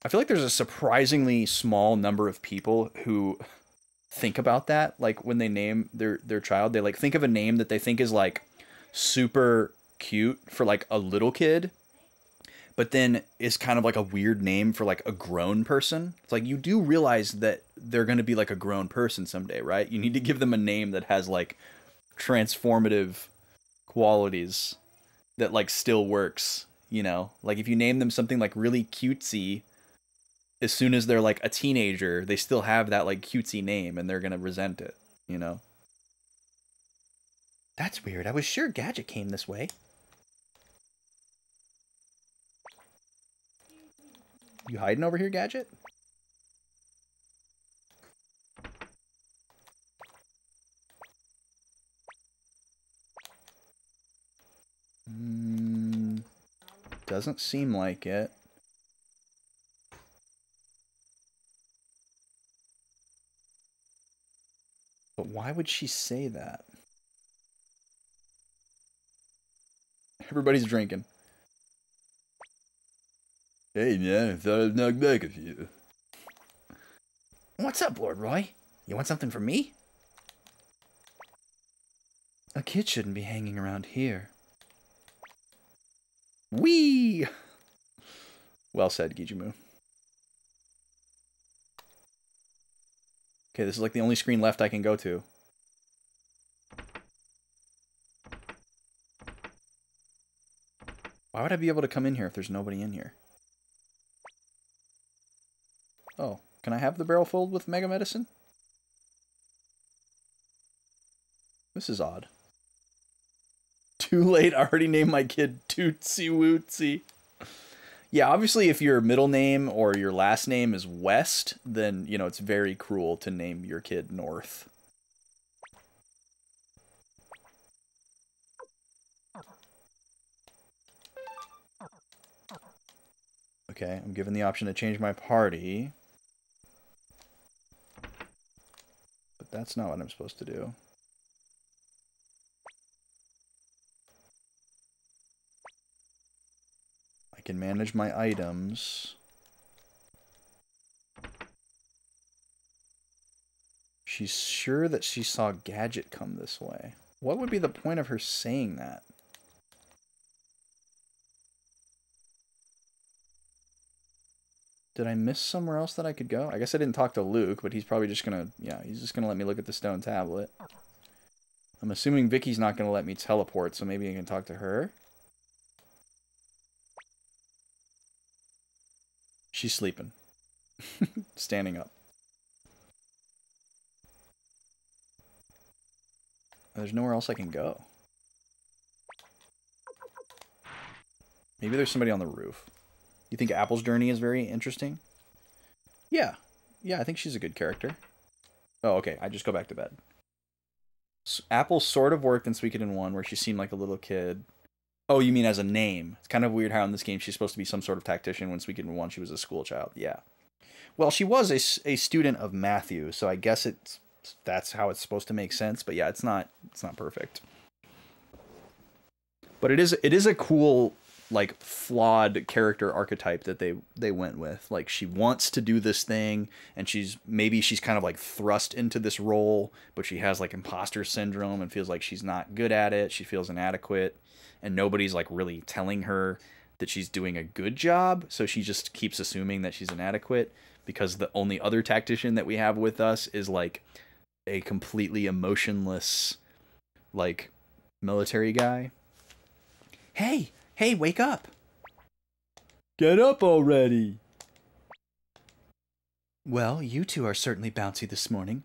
Speaker 1: I feel like there's a surprisingly small number of people who think about that. Like when they name their child, they like think of a name that they think is like super cute for like a little kid, but then is kind of like a weird name for like a grown person. It's like you do realize that they're going to be like a grown person someday, right? You need to give them a name that has like transformative qualities that like still works, you know? Like if you name them something like really cutesy, as soon as they're like a teenager, they still have that like cutesy name and they're going to resent it, you know?
Speaker 3: That's weird. I was sure Gadget came this way.
Speaker 1: You hiding over here, Gadget? Doesn't seem like it. But why would she say that? Everybody's drinking.
Speaker 4: Hey, man, I thought I'd knock back a few.
Speaker 3: What's up, Lord Roy? You want something from me?
Speaker 1: A kid shouldn't be hanging around here. Whee! Well said, Gijimu. Okay, this is like the only screen left I can go to. Why would I be able to come in here if there's nobody in here? Oh, can I have the barrel filled with Mega Medicine? This is odd. Too late, I already named my kid Tootsie Wootsie. Yeah, obviously if your middle name or your last name is West, then, you know, it's very cruel to name your kid North. Okay, I'm given the option to change my party. But that's not what I'm supposed to do. I can manage my items. She's sure that she saw Gadget come this way. What would be the point of her saying that? Did I miss somewhere else that I could go? I guess I didn't talk to Luke, but he's probably just gonna... Yeah, he's just gonna let me look at the stone tablet. I'm assuming Vicky's not gonna let me teleport, so maybe I can talk to her? She's sleeping. Standing up. There's nowhere else I can go. Maybe there's somebody on the roof. You think Apple's journey is very interesting? Yeah. Yeah, I think she's a good character. Oh, okay. I just go back to bed. Apple sort of worked in Suikoden 1, where she seemed like a little kid. Oh, you mean as a name? It's kind of weird how in this game she's supposed to be some sort of tactician when Suikoden 1 she was a school child. Yeah. Well, she was a student of Matthew, so I guess that's how it's supposed to make sense. But yeah, it's not perfect. But it is a cool, like, flawed character archetype that they went with. Like, she wants to do this thing, and maybe she's kind of like thrust into this role, but she has like imposter syndrome and feels like she's not good at it. She feels inadequate, and nobody's like really telling her that she's doing a good job, so she just keeps assuming that she's inadequate, because the only other tactician that we have with us is like a completely emotionless, like, military guy. Hey, wake up. Get up already. Well, you two are certainly bouncy this morning.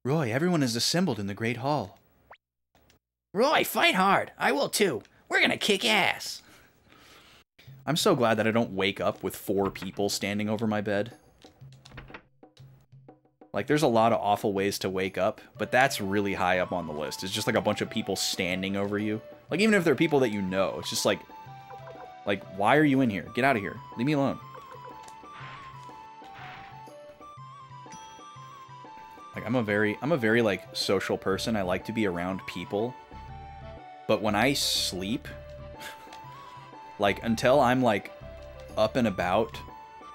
Speaker 1: Roy, everyone is assembled in the Great Hall.
Speaker 3: Roy, fight hard. I will too. We're gonna kick ass.
Speaker 1: I'm so glad that I don't wake up with 4 people standing over my bed. Like, there's a lot of awful ways to wake up, but that's really high up on the list. It's just like a bunch of people standing over you. Like, even if they're people that you know, it's just like, why are you in here? Get out of here. Leave me alone. Like, I'm a very, like, social person. I like to be around people. But when I sleep, like, until I'm, like, up and about,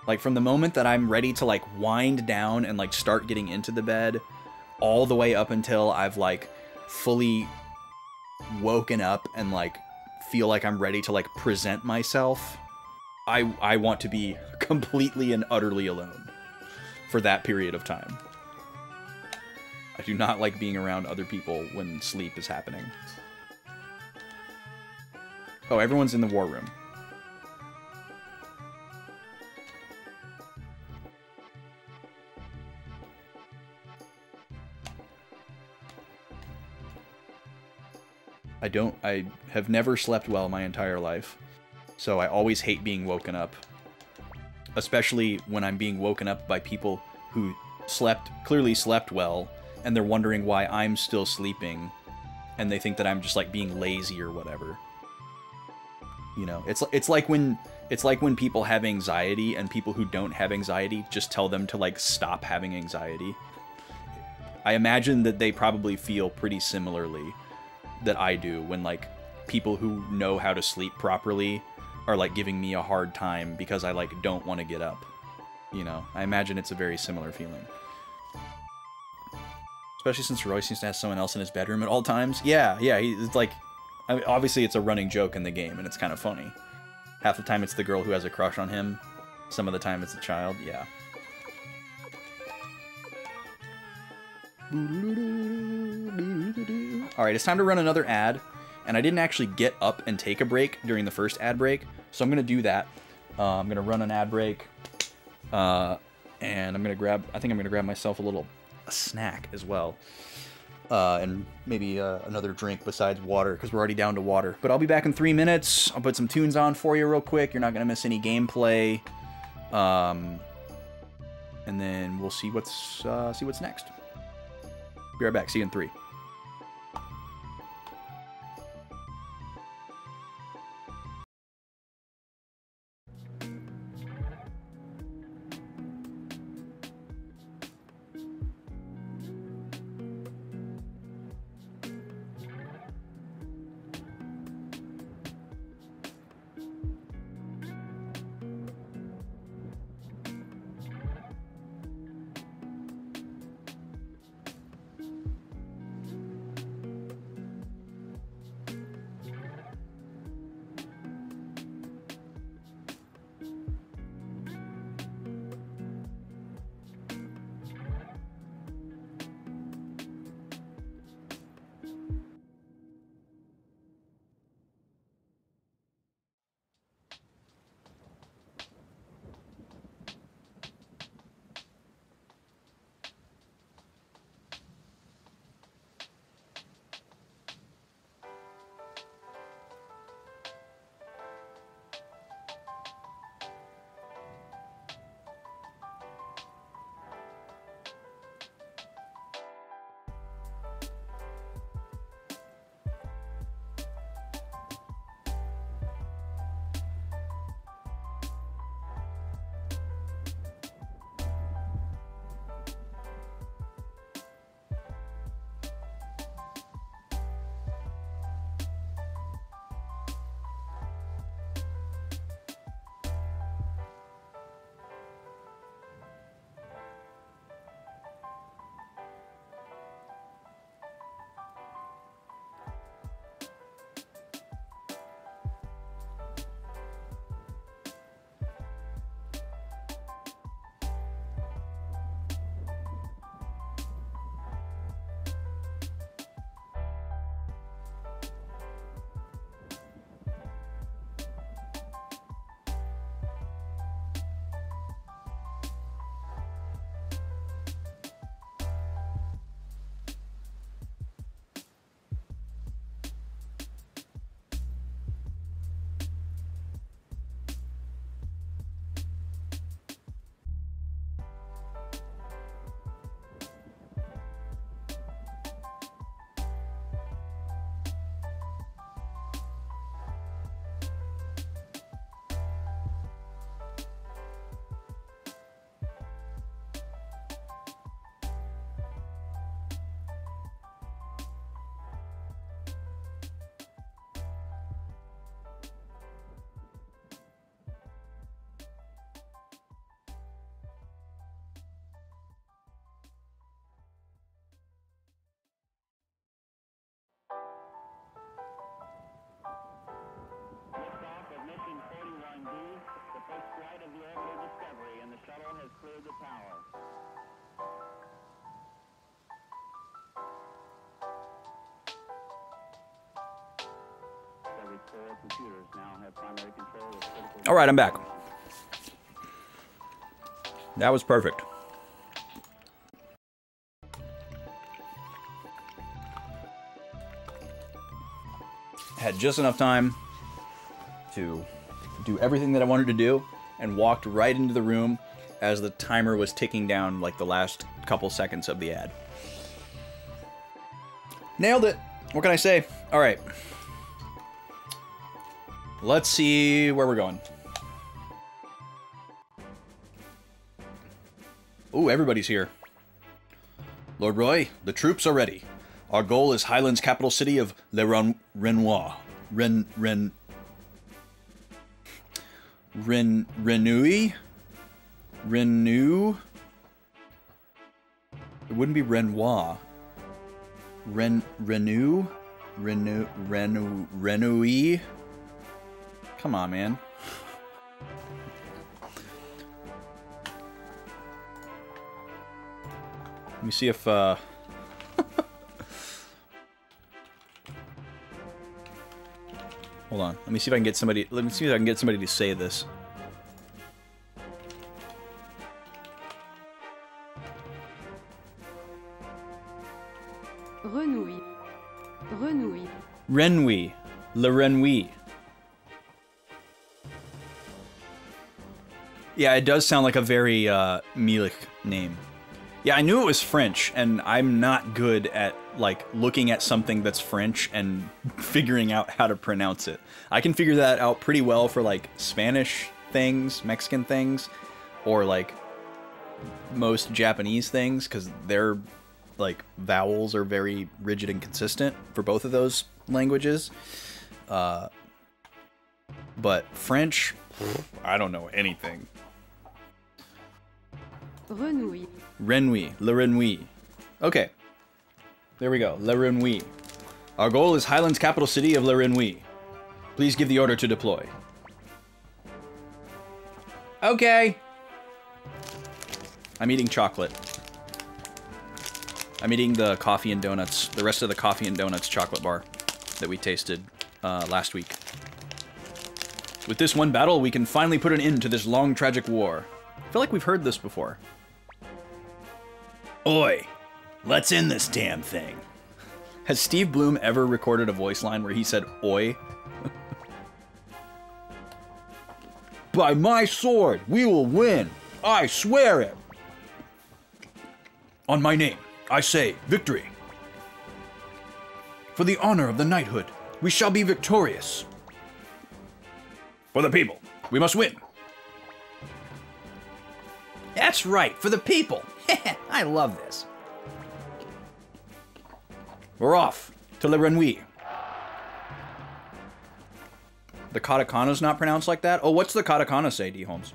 Speaker 1: like, from the moment that I'm ready to, like, wind down and, like, start getting into the bed, all the way up until I've, like, fully woken up and, like, feel like I'm ready to, like, present myself, I want to be completely and utterly alone for that period of time. I do not like being around other people when sleep is happening. Oh, everyone's in the war room. I have never slept well my entire life, so I always hate being woken up. Especially when I'm being woken up by people who clearly slept well, and they're wondering why I'm still sleeping, and they think that I'm just, like, being lazy or whatever. You know, it's like when people have anxiety and people who don't have anxiety just tell them to, like, stop having anxiety. I imagine that they probably feel pretty similarly that I do when, like, people who know how to sleep properly are, like, giving me a hard time because I, like, don't want to get up. You know, I imagine it's a very similar feeling. Especially since Roy seems to have someone else in his bedroom at all times. Yeah, it's like... I mean, obviously, it's a running joke in the game, and it's kind of funny. Half the time, it's the girl who has a crush on him. Some of the time, it's the child. Yeah. Alright, it's time to run another ad. And I didn't actually get up and take a break during the first ad break. So I'm going to do that. I'm going to run an ad break. And I'm going to grab... I think I'm going to grab myself a snack as well. And maybe another drink besides water, because we're already down to water. But I'll be back in 3 minutes. I'll put some tunes on for you real quick. You're not going to miss any gameplay. And then we'll see what's next. Be right back. See you in 3. All right, I'm back. That was perfect. Had just enough time to do everything that I wanted to do and walked right into the room as the timer was ticking down like the last couple seconds of the ad. Nailed it. What can I say? All right. Let's see where we're going. Ooh, everybody's here. Lord Roy, the troops are ready. Our goal is Highland's capital city of Le Renoir. Renui? Renew? It wouldn't be Renoir. Renew? Come on, man. Let me see if, Hold on. Let me see if I can get somebody... Let me see if I can get somebody to say this.
Speaker 5: Renouille. Renouille.
Speaker 1: Renouille. Le Renouille. Yeah, it does sound like a very, Milik name. Yeah, I knew it was French, and I'm not good at, like, looking at something that's French and figuring out how to pronounce it. I can figure that out pretty well for, like, Spanish things, Mexican things, or, like, most Japanese things, because their, like, vowels are very rigid and consistent for both of those languages. But French, I don't know anything.
Speaker 5: Renouille.
Speaker 1: Renouille. Le Renouille. Okay. There we go. Le Renouille. Our goal is Highland's capital city of Le Renouille. Please give the order to deploy. Okay. I'm eating chocolate. I'm eating the coffee and donuts, the rest of the coffee and donuts chocolate bar that we tasted last week. With this one battle, we can finally put an end to this long, tragic war. I feel like we've heard this before. Oi, let's end this damn thing. Has Steve Bloom ever recorded a voice line where he said, oi? By my sword, we will win. I swear it. On my name, I say victory. For the honor of the knighthood, we shall be victorious. For the people, we must win. That's right, for the people. I love this. We're off to Le Renouille. The katakana's not pronounced like that? Oh, what's the katakana say, D. Holmes?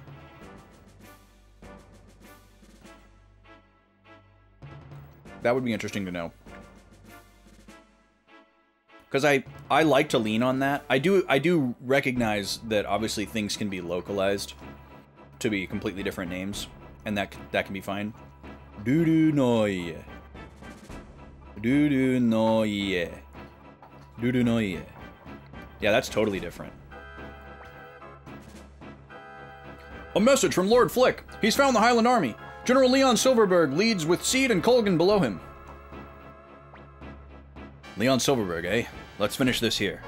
Speaker 1: That would be interesting to know. Because I like to lean on that. I do recognize that obviously things can be localized to be completely different names, and that can be fine. Dudu noye. Dudu noye. Dudu noye. Yeah, that's totally different. A message from Lord Flick. He's found the Highland Army. General Leon Silverberg leads with Seed and Colgan below him. Leon Silverberg, eh? Let's finish this here.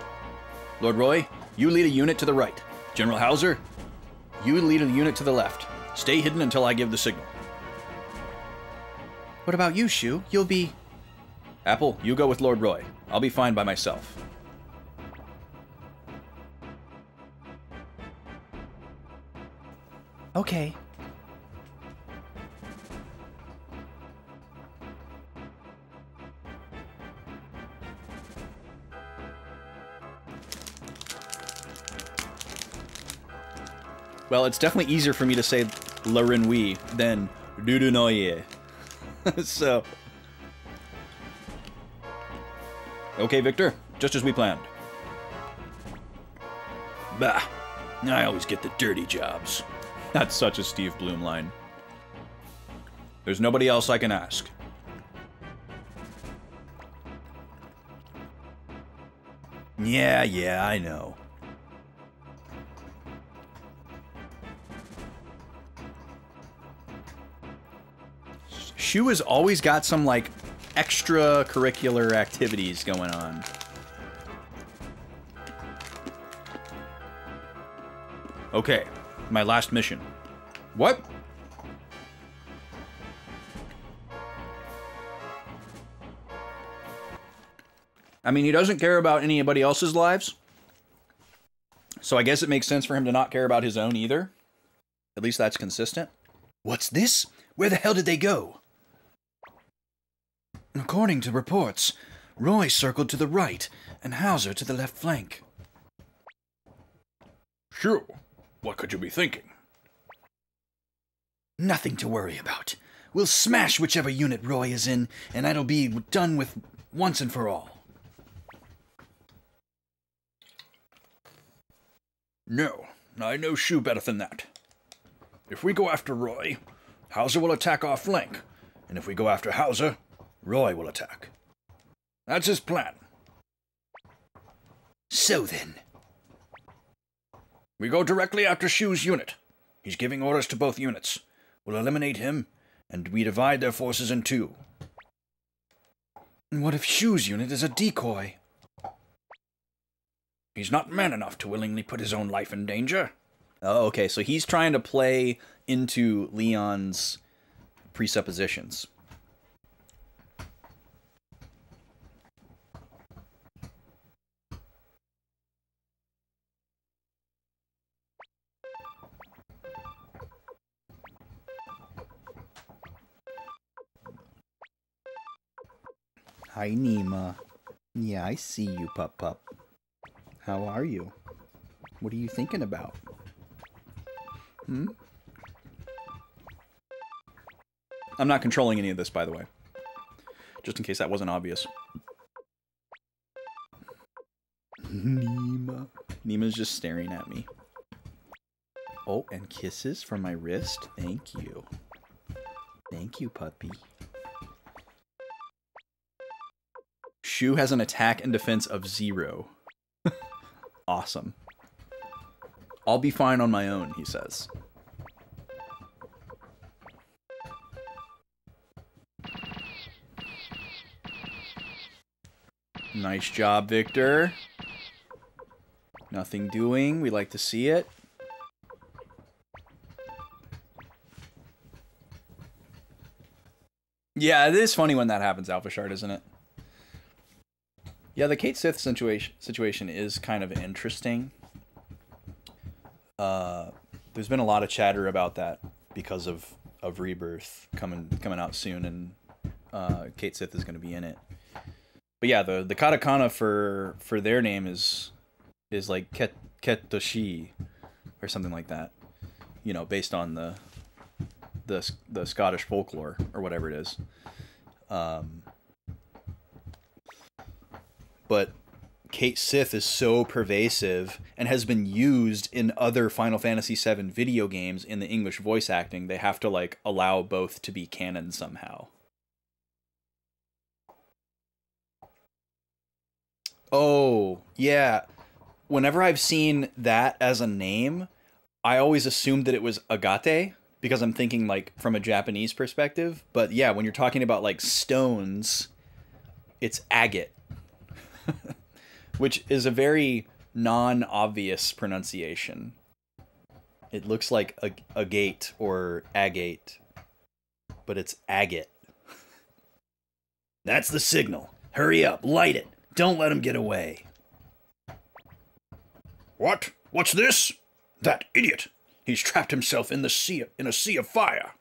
Speaker 1: Lord Roy, you lead a unit to the right. General Hauser, you lead a unit to the left. Stay hidden until I give the signal. What about you, Shu? You'll be... Apple, you go with Lord Roy. I'll be fine by myself. Okay. Well, it's definitely easier for me to say La Renouille than Dudunoye. So... Okay, Victor. Just as we planned. Bah. I always get the dirty jobs. That's such a Steve Bloom line. There's nobody else I can ask. Yeah, I know. Shu has always got some, like, extracurricular activities going on. Okay, my last mission. What? I mean, he doesn't care about anybody else's lives. So I guess it makes sense for him to not care about his own either. At least that's consistent. What's this? Where the hell did they go? According to reports, Roy circled to the right and Hauser to the left flank. Sure. What could you be thinking? Nothing to worry about. We'll smash whichever unit Roy is in, and that'll be done with
Speaker 2: once and for all. No, I know Shu better than that. If we go after Roy, Hauser will attack our flank, and if we go after Hauser, Roy will attack. That's his plan.
Speaker 4: So then,
Speaker 2: We go directly after Shu's unit. He's giving orders to both units. We'll eliminate him, and we divide their forces in two. And what if Shu's unit is a decoy? He's not man enough to willingly put his own life in danger.
Speaker 1: Oh, okay, so he's trying to play into Leon's presuppositions. Hi, Nima. Yeah, I see you, Pup. How are you? What are you thinking about? I'm not controlling any of this, by the way. Just in case that wasn't obvious. Nima. Nima's just staring at me. Oh, and kisses from my wrist? Thank you. Thank you, puppy. Shu has an attack and defense of 0. Awesome. I'll be fine on my own, he says. Nice job, Victor. Nothing doing. We like to see it. Yeah, it is funny when that happens, Alpha Shard, isn't it? Yeah, the Kate Sith situation is kind of interesting. There's been a lot of chatter about that because of Rebirth coming out soon, and Kate Sith is going to be in it. But yeah, the katakana for their name is like Ketoshi or something like that. You know, based on the Scottish folklore or whatever it is. But Kate Sith is so pervasive and has been used in other Final Fantasy VII video games in the English voice acting, they have to like allow both to be canon somehow. Oh, yeah. Whenever I've seen that as a name, I always assumed that it was agate because I'm thinking like from a Japanese perspective. But yeah, when you're talking about like stones, it's agate. Which is a very non-obvious pronunciation. It looks like a gate or agate, but it's agate.
Speaker 4: that's the signal. Hurry up, light it. Don't let him get away.
Speaker 2: What? What's this? That idiot! He's trapped himself in a sea of fire.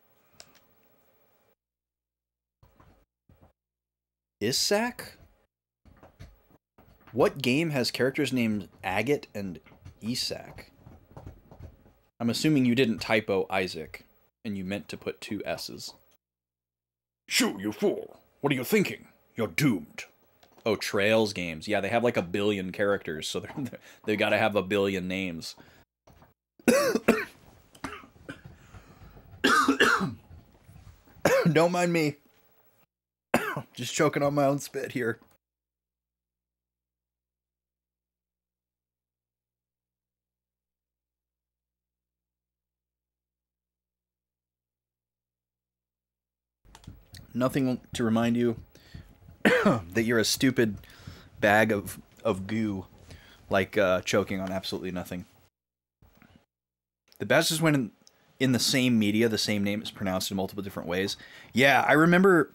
Speaker 1: Isak? What game has characters named Agate and Isak? I'm assuming you didn't typo Isaac, and you meant to put 2 S's.
Speaker 2: Shoo, you fool! What are you thinking? You're doomed.
Speaker 1: Oh, Trails games. Yeah, they have like 1 billion characters, so they gotta have 1 billion names. Don't mind me. Just choking on my own spit here. Nothing to remind you that you're a stupid bag of goo, like choking on absolutely nothing. The best is when in the same media, the same name is pronounced in multiple different ways. Yeah, I remember,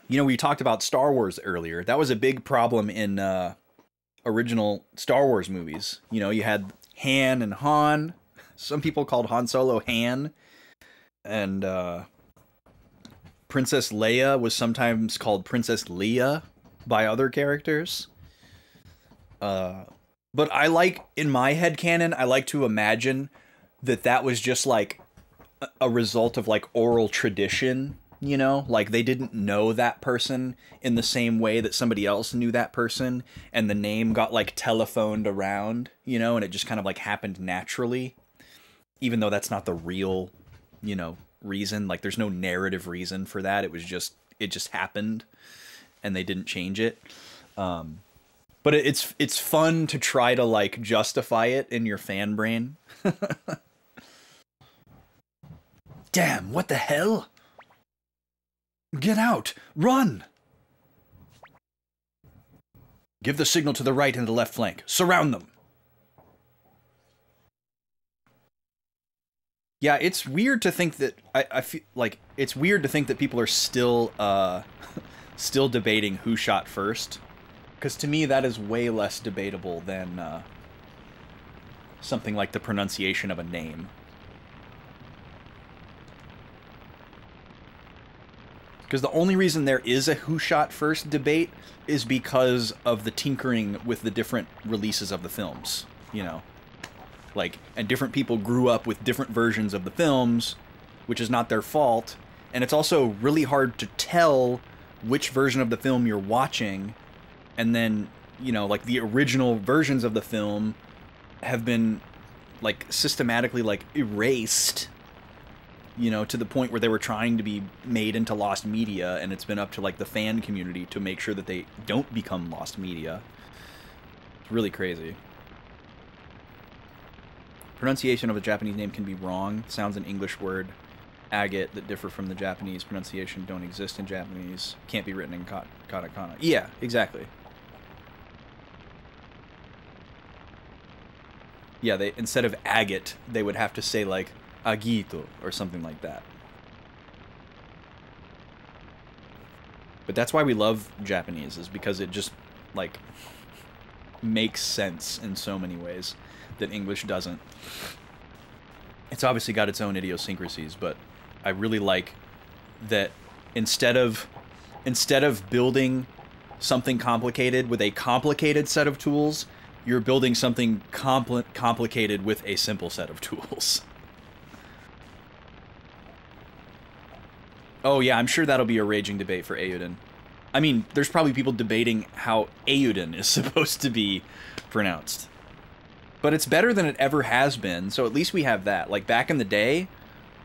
Speaker 1: you know, we talked about Star Wars earlier. That was a big problem in original Star Wars movies. You know, you had Han and Han. Some people called Han Solo Han. And Princess Leia was sometimes called Princess Leia by other characters. But I like, in my headcanon, I like to imagine that was just like a result of like oral tradition you know? Like, they didn't know that person in the same way that somebody else knew that person, and the name got, like, telephoned around, you know, and it just kind of, like, happened naturally, even though that's not the real, you know, reason. Like, there's no narrative reason for that. It just happened, and they didn't change it. But it's fun to try to, like, justify it in your fan brain.
Speaker 2: Damn, what the hell? Get out! Run! Give the signal to the right and the left flank. Surround them!
Speaker 1: Yeah, it's weird to think that I feel like it's weird to think that people are still still debating who shot first, because to me that is way less debatable than something like the pronunciation of a name. Because the only reason there is a who shot first debate is because of the tinkering with the different releases of the films, you know. Like, and different people grew up with different versions of the films, which is not their fault. And it's also really hard to tell which version of the film you're watching. And then, you know, like, the original versions of the film have been, like, systematically, like, erased, you know, to the point where they were trying to be made into lost media, and it's been up to, like, the fan community to make sure that they don't become lost media. It's really crazy. Pronunciation of a Japanese name can be wrong. Sounds an English word. Agate that differ from the Japanese pronunciation don't exist in Japanese. Can't be written in katakana. Yeah, exactly. Yeah, they instead of agate, they would have to say, like, agito or something like that. But that's why we love Japanese, is because it just, like, makes sense in so many ways that English doesn't. It's obviously got its own idiosyncrasies, but I really like that instead of building something complicated with a complicated set of tools, you're building something complicated with a simple set of tools. Oh yeah, I'm sure that'll be a raging debate for Eiyuden. I mean, there's probably people debating how Eiyuden is supposed to be pronounced. But it's better than it ever has been, so at least we have that. Like, back in the day,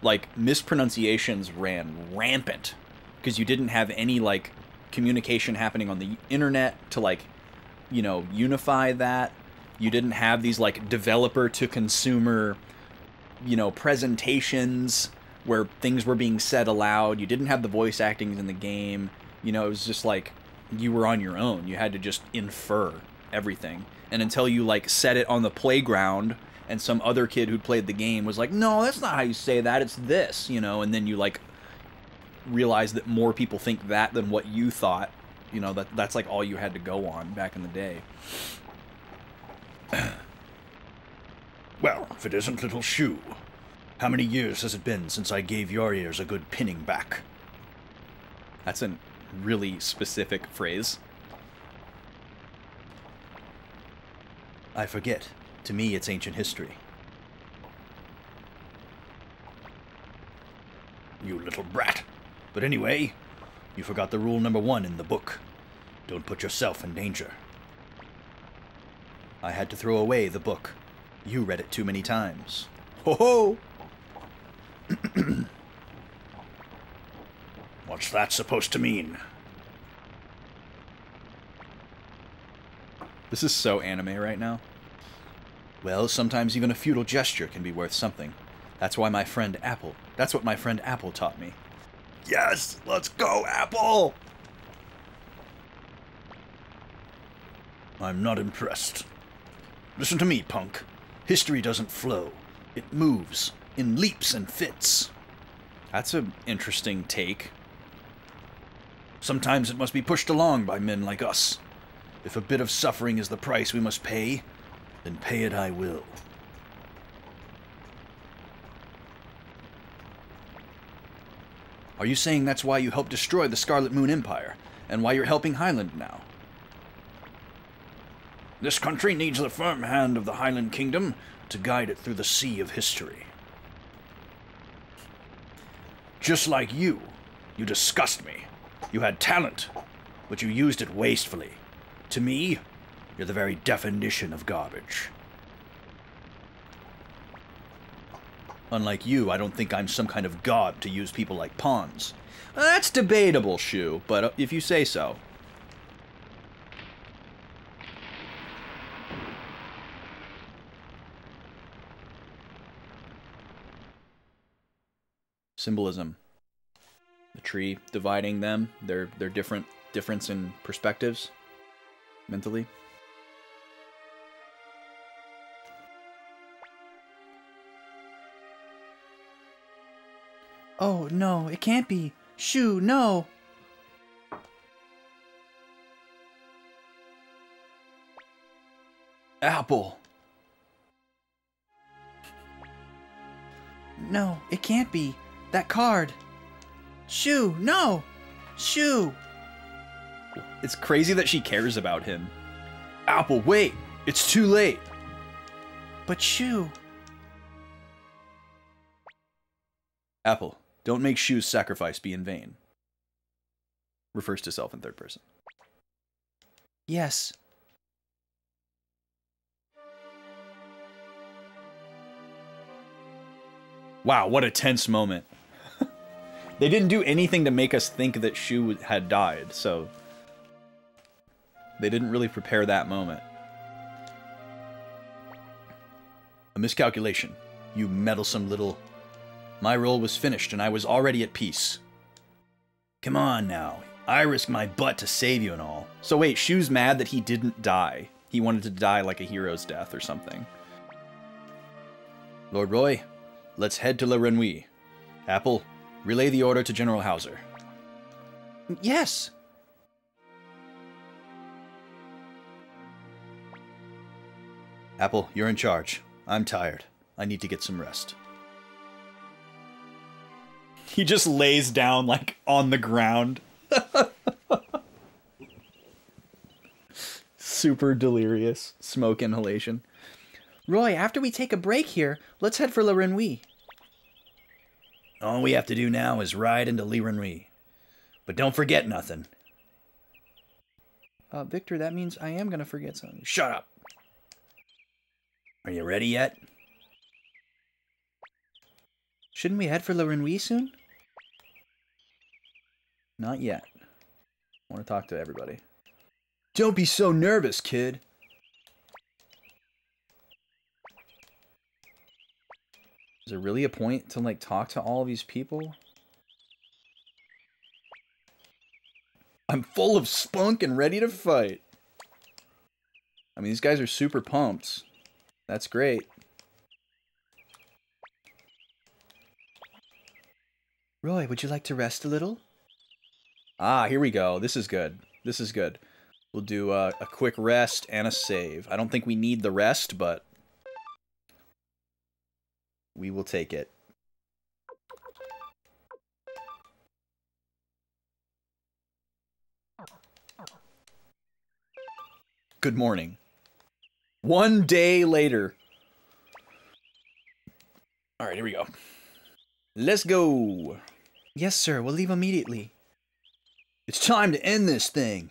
Speaker 1: like, mispronunciations ran rampant, because you didn't have any, like, communication happening on the internet to, like, you know, unify that. You didn't have these, like, developer-to-consumer, you know, presentations where things were being said aloud. You didn't have the voice actings in the game. You know, it was just, like, you were on your own. You had to just infer everything. And until you, like, said it on the playground, and some other kid who'd played the game was like, no, that's not how you say that, it's this, you know, and then you, like, realize that more people think that than what you thought, you know, that's, like, all you had to go on back in the day.
Speaker 2: Well, if it isn't Little Shu, how many years has it been since I gave your ears a good pinning back?
Speaker 1: That's a really specific phrase.
Speaker 4: I forget. To me, it's ancient history.
Speaker 2: You little brat. But anyway, you forgot the rule number 1 in the book. Don't put yourself in danger.
Speaker 4: I had to throw away the book. You read it too many times.
Speaker 2: Ho ho! What's that supposed to mean?
Speaker 1: This is so anime right now.
Speaker 4: Well, sometimes even a futile gesture can be worth something. That's what my friend Apple taught me.
Speaker 2: Yes! Let's go, Apple! I'm not impressed. Listen to me, punk. History doesn't flow. It moves in leaps and fits.
Speaker 1: That's an interesting take.
Speaker 2: Sometimes it must be pushed along by men like us. If a bit of suffering is the price we must pay, then pay it I will.
Speaker 1: Are you saying that's why you helped destroy the Scarlet Moon Empire, and why you're helping Highland now?
Speaker 2: This country needs the firm hand of the Highland Kingdom to guide it through the sea of history. Just like you, You disgust me. You had talent, but you used it wastefully. To me, you're the very definition of garbage.
Speaker 1: Unlike you, I don't think I'm some kind of god to use people like pawns. That's debatable, Shu, but if you say so. Symbolism. The tree dividing them, their difference in perspectives, mentally.
Speaker 3: Oh, no, it can't be. Shu, no.
Speaker 1: Apple.
Speaker 3: No, it can't be. That card. Shu, no. Shu.
Speaker 1: It's crazy that she cares about him. Apple, wait! It's too late!
Speaker 3: But Shu.
Speaker 1: Apple, don't make Shu's sacrifice be in vain. Refers to self in third person.
Speaker 3: Yes.
Speaker 1: Wow, what a tense moment. They didn't do anything to make us think that Shu had died, so... They didn't really prepare that moment. A miscalculation. You meddlesome little... My role was finished, and I was already at peace.
Speaker 2: Come on now. I risked my butt to save you and all.
Speaker 1: So wait, Shu's mad that he didn't die. He wanted to die like a hero's death or something.
Speaker 2: Lord Roy, let's head to La Renouille. Apple, relay the order to General Hauser.
Speaker 3: Yes.
Speaker 2: Apple, you're in charge. I'm tired. I need to get some rest.
Speaker 1: He just lays down, like, on the ground. Super delirious. Smoke inhalation.
Speaker 3: Roy, after we take a break here, let's head for La Renouille.
Speaker 2: All we have to do now is ride into La Renouille. But don't forget nothing.
Speaker 3: Victor, that means I am gonna forget something.
Speaker 2: Shut up. Are you ready yet?
Speaker 3: Shouldn't we head for La Renouille soon?
Speaker 1: Not yet. I want to talk to everybody.
Speaker 2: Don't be so nervous, kid.
Speaker 1: Is there really a point to, like, talk to all of these people? I'm full of spunk and ready to fight. I mean, these guys are super pumped. That's great.
Speaker 3: Roy, would you like to rest a little?
Speaker 1: Ah, here we go. This is good. This is good. We'll do a quick rest and a save. I don't think we need the rest, but we will take it. Good morning. 1 day later. All right, here we go. Let's go.
Speaker 3: Yes, sir. We'll leave immediately.
Speaker 2: It's time to end this thing.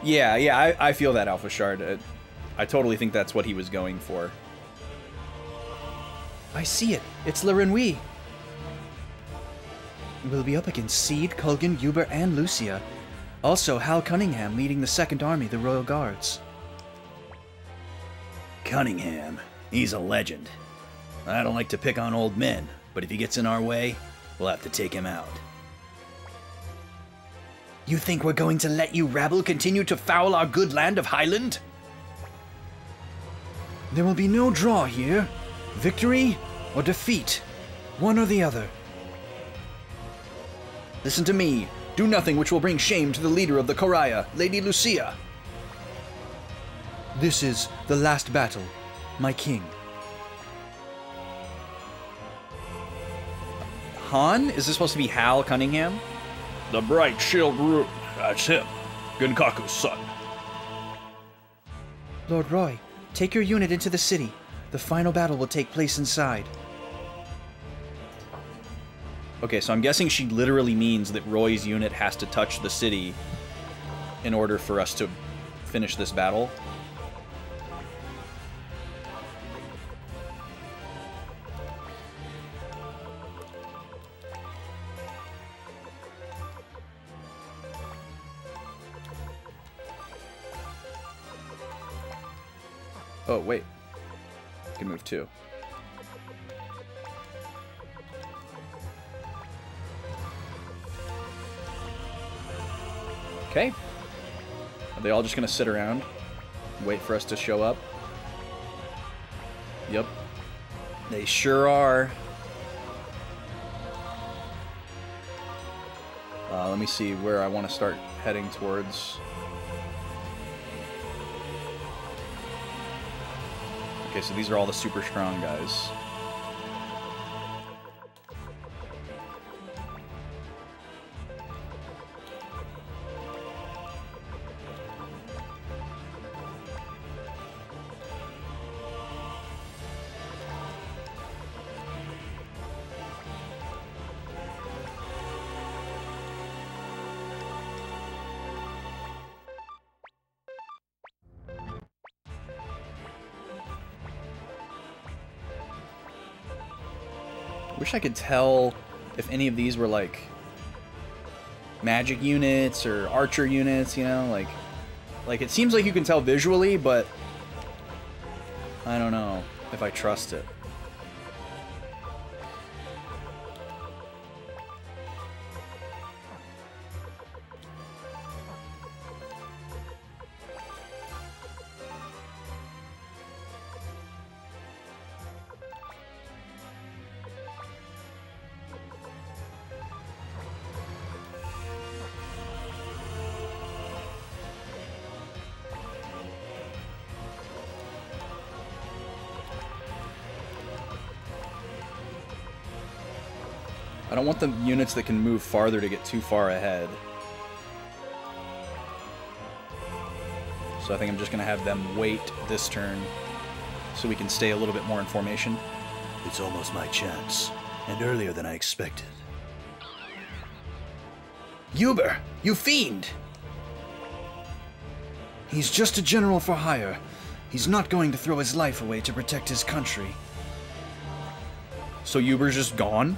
Speaker 1: Yeah, I feel that, Alpha Shard. I totally think that's what he was going for.
Speaker 3: I see it. It's La Renouille. We'll be up against Seed, Culgan, Hubert, and Lucia. Also, Hal Cunningham leading the Second Army, the Royal Guards.
Speaker 2: Cunningham. He's a legend. I don't like to pick on old men, but if he gets in our way, we'll have to take him out.
Speaker 3: You think we're going to let you rabble continue to foul our good land of Highland? There will be no draw here. Victory or defeat. One or the other.
Speaker 1: Listen to me. Do nothing which will bring shame to the leader of the Koraya, Lady Lucia.
Speaker 3: This is the last battle, my king.
Speaker 1: Han? Is this supposed to be Hal Cunningham?
Speaker 2: The bright shield root. That's him. Gunkaku's son.
Speaker 3: Lord Roy,
Speaker 4: Take your unit into the city. The final battle will take place inside.
Speaker 1: Okay, so I'm guessing she literally means that Roy's unit has to touch the city in order for us to finish this battle. Oh, wait. I can move too. Okay. Are they all just gonna sit around and wait for us to show up? Yep. They sure are. Let me see where I want to start heading towards. Okay, so these are all the super strong guys. Wish I could tell if any of these were like magic units or archer units, you know, like it seems like you can tell visually, but I don't know if I trust it. I don't want the units that can move farther to get too far ahead. So I think I'm just going to have them wait this turn so we can stay a little bit more in formation.
Speaker 2: It's almost my chance, and earlier than I expected.
Speaker 4: Uber, you fiend! He's just a general for hire. He's not going to throw his life away to protect his country.
Speaker 1: So Uber's just gone?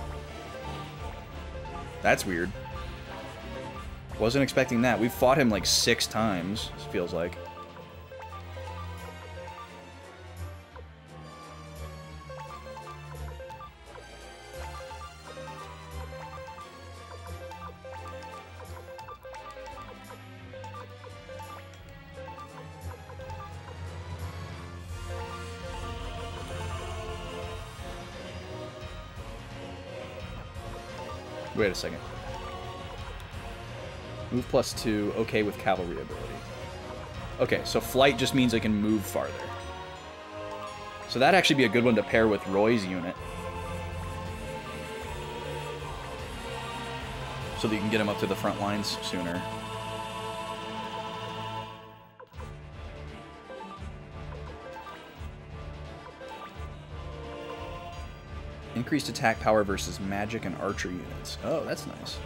Speaker 1: That's weird. Wasn't expecting that. We've fought him like 6 times, it feels like. Wait a second. Move +2, okay with cavalry ability. Okay, so flight just means I can move farther. So that'd actually be a good one to pair with Roy's unit. So that you can get him up to the front lines sooner. Increased attack power versus magic and archer units. Oh, that's nice.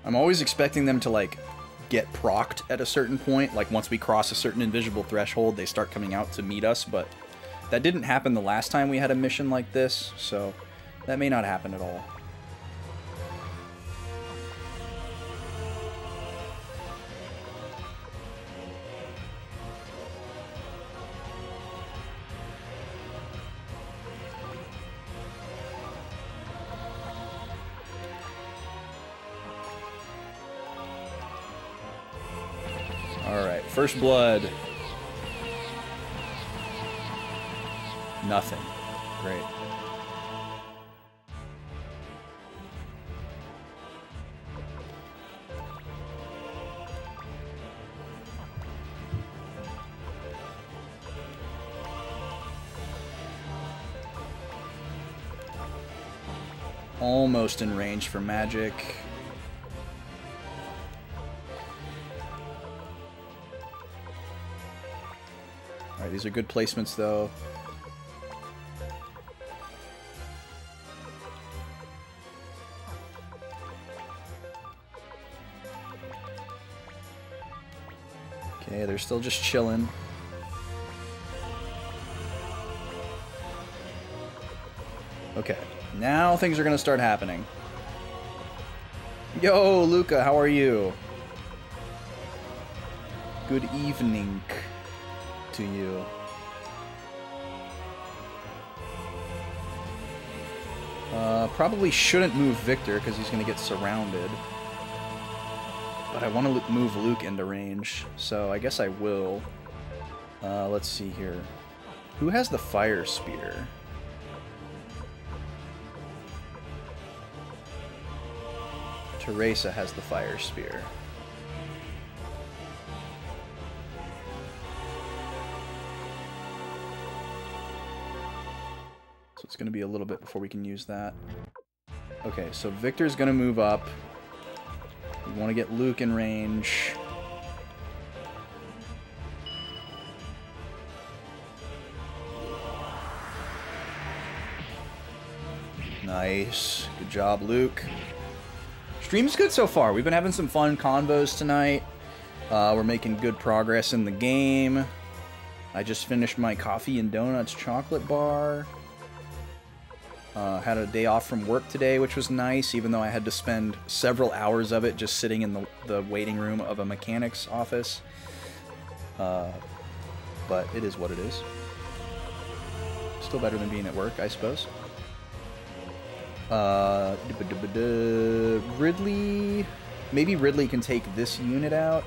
Speaker 1: I'm always expecting them to, like, get procced at a certain point. Like, once we cross a certain invisible threshold, they start coming out to meet us, but that didn't happen the last time we had a mission like this, so that may not happen at all. First blood. Nothing. Great. Almost in range for magic. Alright, these are good placements though. Okay, they're still just chilling. Okay, now things are gonna start happening. Yo, Luca, how are you? Good evening to you. Probably shouldn't move Victor because he's gonna get surrounded. But I want to move Luke into range, so I guess I will. Let's see here. Who has the fire spear? Teresa has the fire spear. So it's going to be a little bit before we can use that. Okay, so Victor's going to move up. We want to get Luke in range. Nice. Good job, Luke. Stream's good so far. We've been having some fun convos tonight. We're making good progress in the game. I just finished my coffee and donuts chocolate bar. Had a day off from work today, which was nice, even though I had to spend several hours of it just sitting in the waiting room of a mechanic's office. But it is what it is. Still better than being at work, I suppose. Ridley... Maybe Ridley can take this unit out.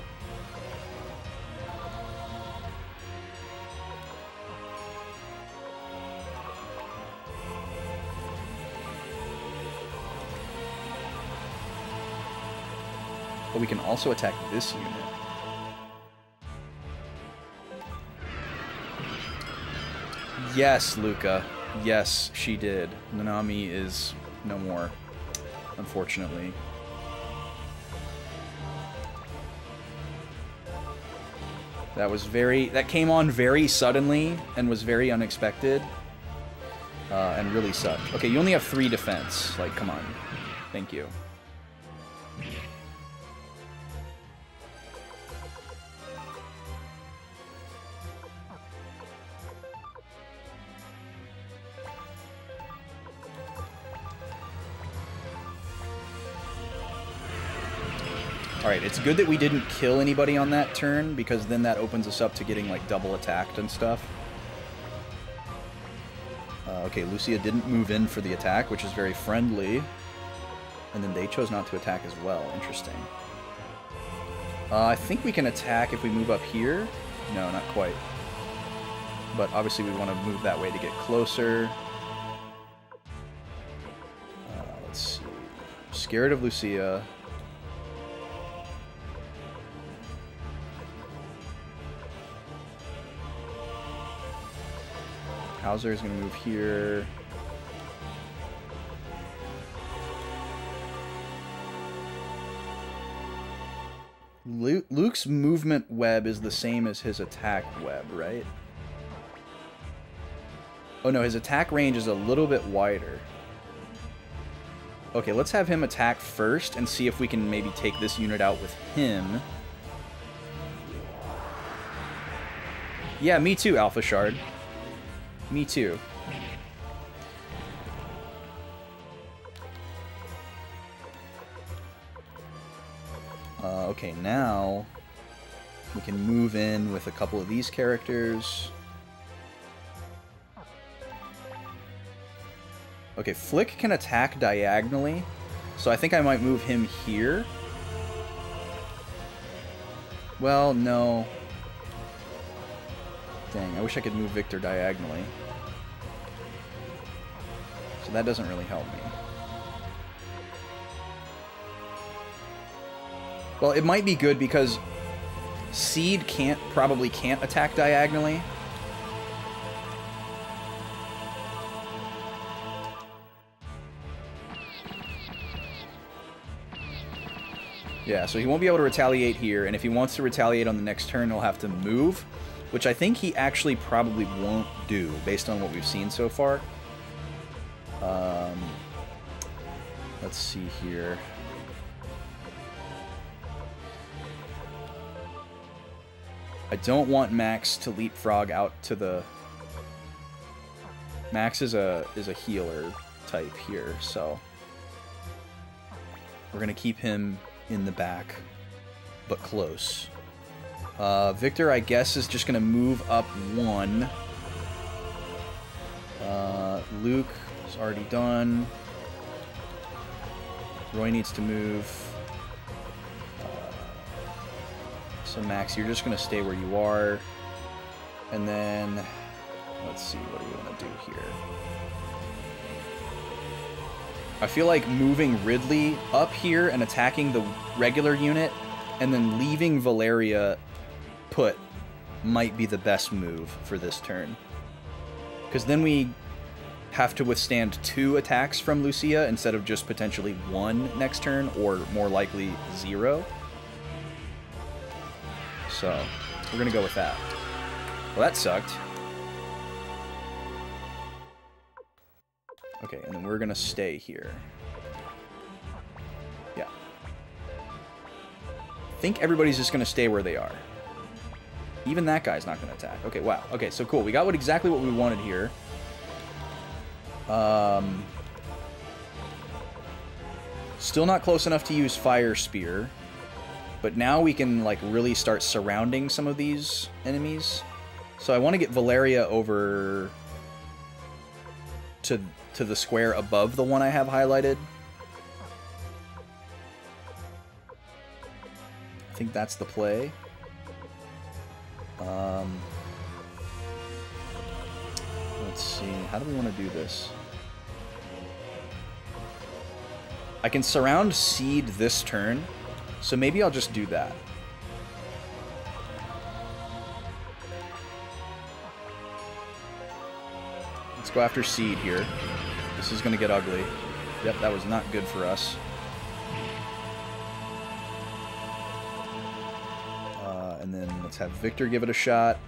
Speaker 1: But we can also attack this unit. Yes, Luca. Yes, she did. Nanami is no more, unfortunately. That came on very suddenly and was very unexpected. And really sucked. Okay, you only have 3 defense. Like, come on. Thank you. Alright, it's good that we didn't kill anybody on that turn, because then that opens us up to getting, like, double attacked and stuff. Okay, Lucia didn't move in for the attack, which is very friendly. And then they chose not to attack as well. Interesting. I think we can attack if we move up here. No, not quite. But obviously we want to move that way to get closer. Let's see. Scared of Lucia. Hauser is going to move here. Luke's movement web is the same as his attack web, right? Oh no, his attack range is a little bit wider. Okay, let's have him attack first and see if we can maybe take this unit out with him. Yeah, me too, Alpha Shard. Me too. Okay, now we can move in with a couple of these characters. Okay, Flick can attack diagonally, so I think I might move him here. Well, no. Dang, I wish I could move Victor diagonally. So that doesn't really help me. Well, it might be good because Seed probably can't attack diagonally. Yeah, so he won't be able to retaliate here, and if he wants to retaliate on the next turn, he'll have to move, which I think he actually probably won't do, based on what we've seen so far. Let's see here. I don't want Max to leapfrog out to the... Max is a healer type here, so... We're going to keep him in the back, but close. Victor, I guess, is just going to move up 1. Luke is already done. Roy needs to move. So Max, you're just going to stay where you are. And then, let's see, what do we want to do here? I feel like moving Ridley up here and attacking the regular unit, and then leaving Valeria put might be the best move for this turn. Because then we have to withstand 2 attacks from Lucia instead of just potentially 1 next turn, or more likely 0. So, we're going to go with that. Well, that sucked. Okay, and then we're going to stay here. Yeah. I think everybody's just going to stay where they are. Even that guy's not going to attack. Okay, wow. Okay, so cool. We got exactly what we wanted here. Still not close enough to use Fire Spear. But now we can, like, really start surrounding some of these enemies. So I want to get Valeria over to the square above the one I have highlighted. I think that's the play. Let's see. How do we want to do this? I can surround Seed this turn. So maybe I'll just do that. Let's go after Seed here. This is going to get ugly. Yep, that was not good for us. And then let's have Victor give it a shot.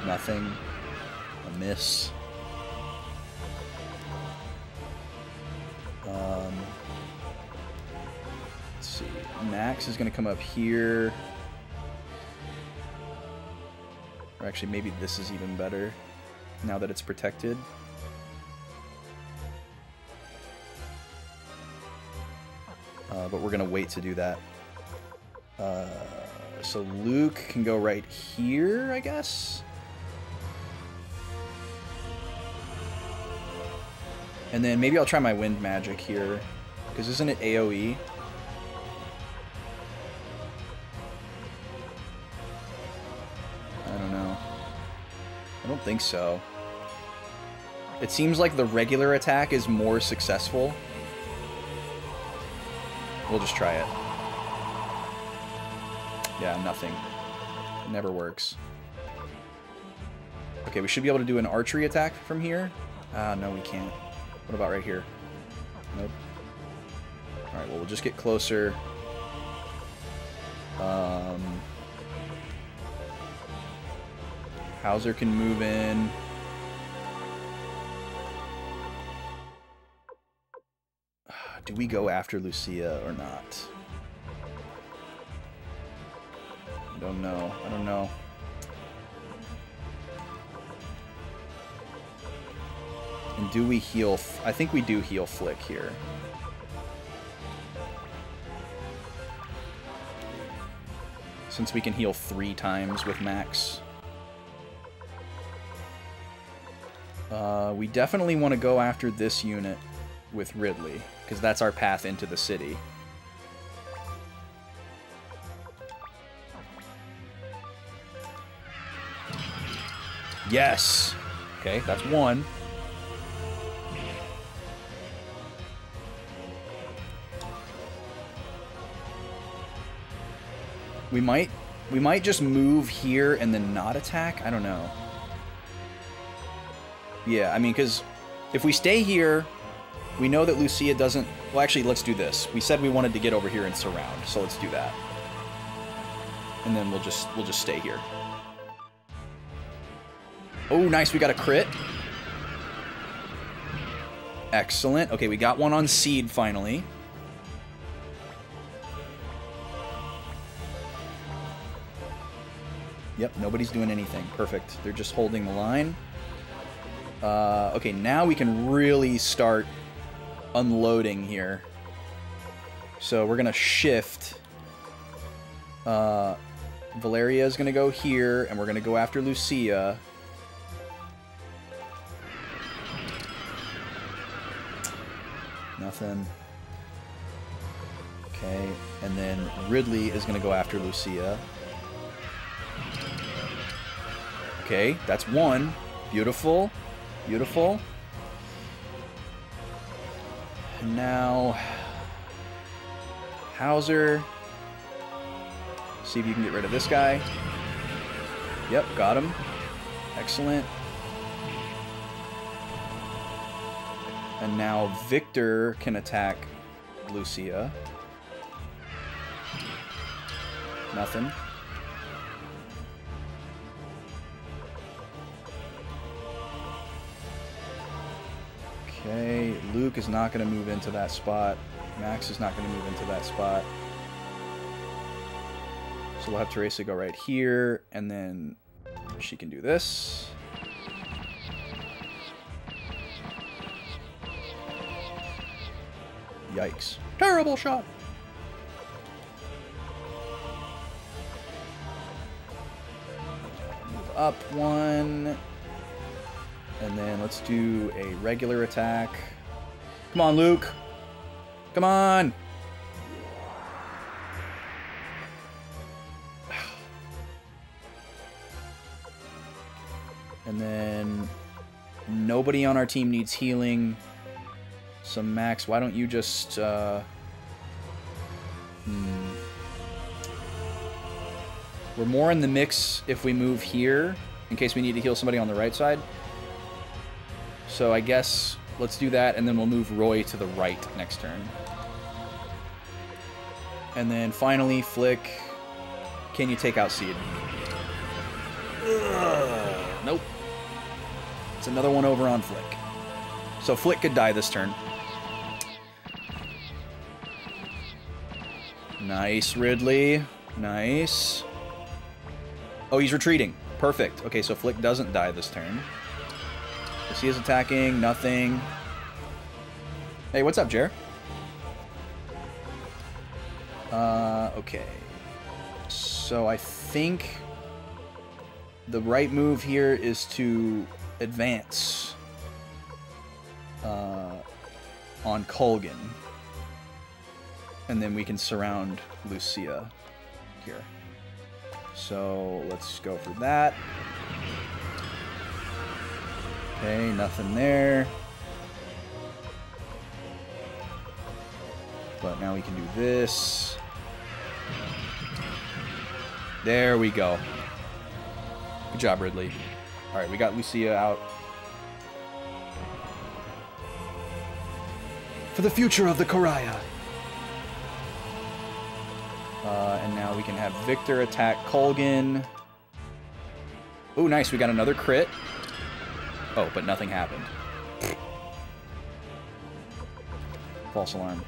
Speaker 1: Nothing. A miss. Let's see. Max is going to come up here. Or actually, maybe this is even better now that it's protected. But we're going to wait to do that. So Luke can go right here, I guess? And then maybe I'll try my wind magic here. Because isn't it AoE? I don't know. I don't think so. It seems like the regular attack is more successful. We'll just try it. Yeah, nothing. It never works. Okay, we should be able to do an archery attack from here. Ah, no, we can't. What about right here? Nope. Alright, well, we'll just get closer. Hauser can move in. Do we go after Lucia or not? I don't know. I don't know. And do we heal? I think we do heal Flick here. Since we can heal 3 times with Max. We definitely want to go after this unit with Ridley, because that's our path into the city. Yes. Okay, that's one. We might just move here and then not attack. I don't know. Yeah, I mean, because if we stay here, we know that Lucia doesn't... Well, actually, let's do this. We said we wanted to get over here and surround, so let's do that. And then we'll just stay here. Oh, nice. We got a crit. Excellent. Okay, we got one on seed finally. Yep, nobody's doing anything. Perfect. They're just holding the line. Okay, now we can really start unloading here. So we're going to shift. Valeria is going to go here, and we're going to go after Lucia. Nothing. Okay, and then Ridley is going to go after Lucia. Okay, that's one. Beautiful. Beautiful. And now... Hauser. See if you can get rid of this guy. Yep, got him. Excellent. And now Victor can attack Lucia. Nothing. Okay, Luke is not going to move into that spot. Max is not going to move into that spot. So we'll have Teresa go right here, and then she can do this. Yikes. Terrible shot! Move up one. And then let's do a regular attack. Come on, Luke. Come on. And then nobody on our team needs healing. So Max, why don't you just... We're more in the mix if we move here, in case we need to heal somebody on the right side. So I guess let's do that, and then we'll move Roy to the right next turn. And then finally, Flick, can you take out Seed? Nope. It's another one over on Flick. So Flick could die this turn. Nice, Ridley. Nice. Oh, he's retreating. Perfect. Okay, so Flick doesn't die this turn. He is attacking. Nothing. Hey, what's up, Jer? Okay. So I think the right move here is to advance on Colgan. And then we can surround Lucia here. So let's go for that. Okay, nothing there. But now we can do this. There we go. Good job, Ridley. Alright, we got Lucia out. For the future of the Koraya. And now we can have Victor attack Colgan. Oh, nice. We got another crit. Oh, but nothing happened. False alarm.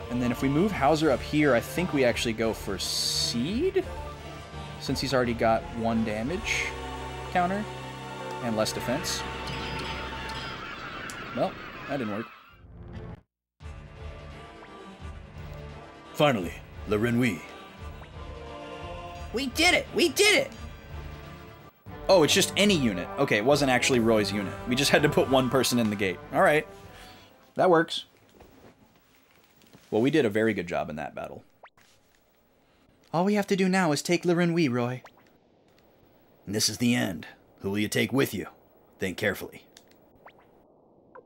Speaker 1: And then if we move Hauser up here, I think we actually go for Seed, since he's already got 1 damage counter and less defense. Well, that didn't work.
Speaker 2: Finally, Le Renouille.
Speaker 3: We did it! We did it!
Speaker 1: Oh, it's just any unit. Okay, it wasn't actually Roy's unit. We just had to put 1 person in the gate. Alright. That works. Well, we did a very good job in that battle. All we have to do now is take Le Renouille, Roy.
Speaker 2: And this is the end. Who will you take with you? Think carefully.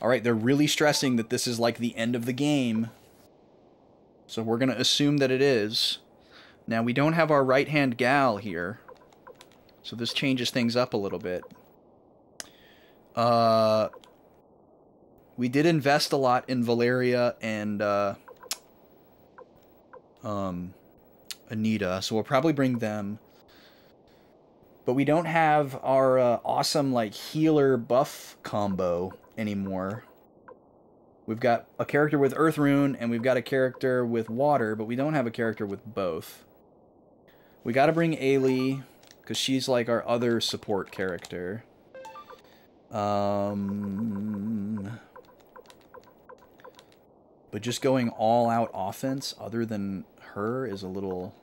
Speaker 1: Alright, they're really stressing that this is like the end of the game. So we're going to assume that it is. Now, we don't have our right-hand gal here. So this changes things up a little bit. We did invest a lot in Valeria and Anita, so we'll probably bring them. But we don't have our awesome like healer buff combo anymore. We've got a character with Earth Rune, and we've got a character with Water, but we don't have a character with both. We gotta bring Ailey, because she's like our other support character. But just going all out offense other than her is a little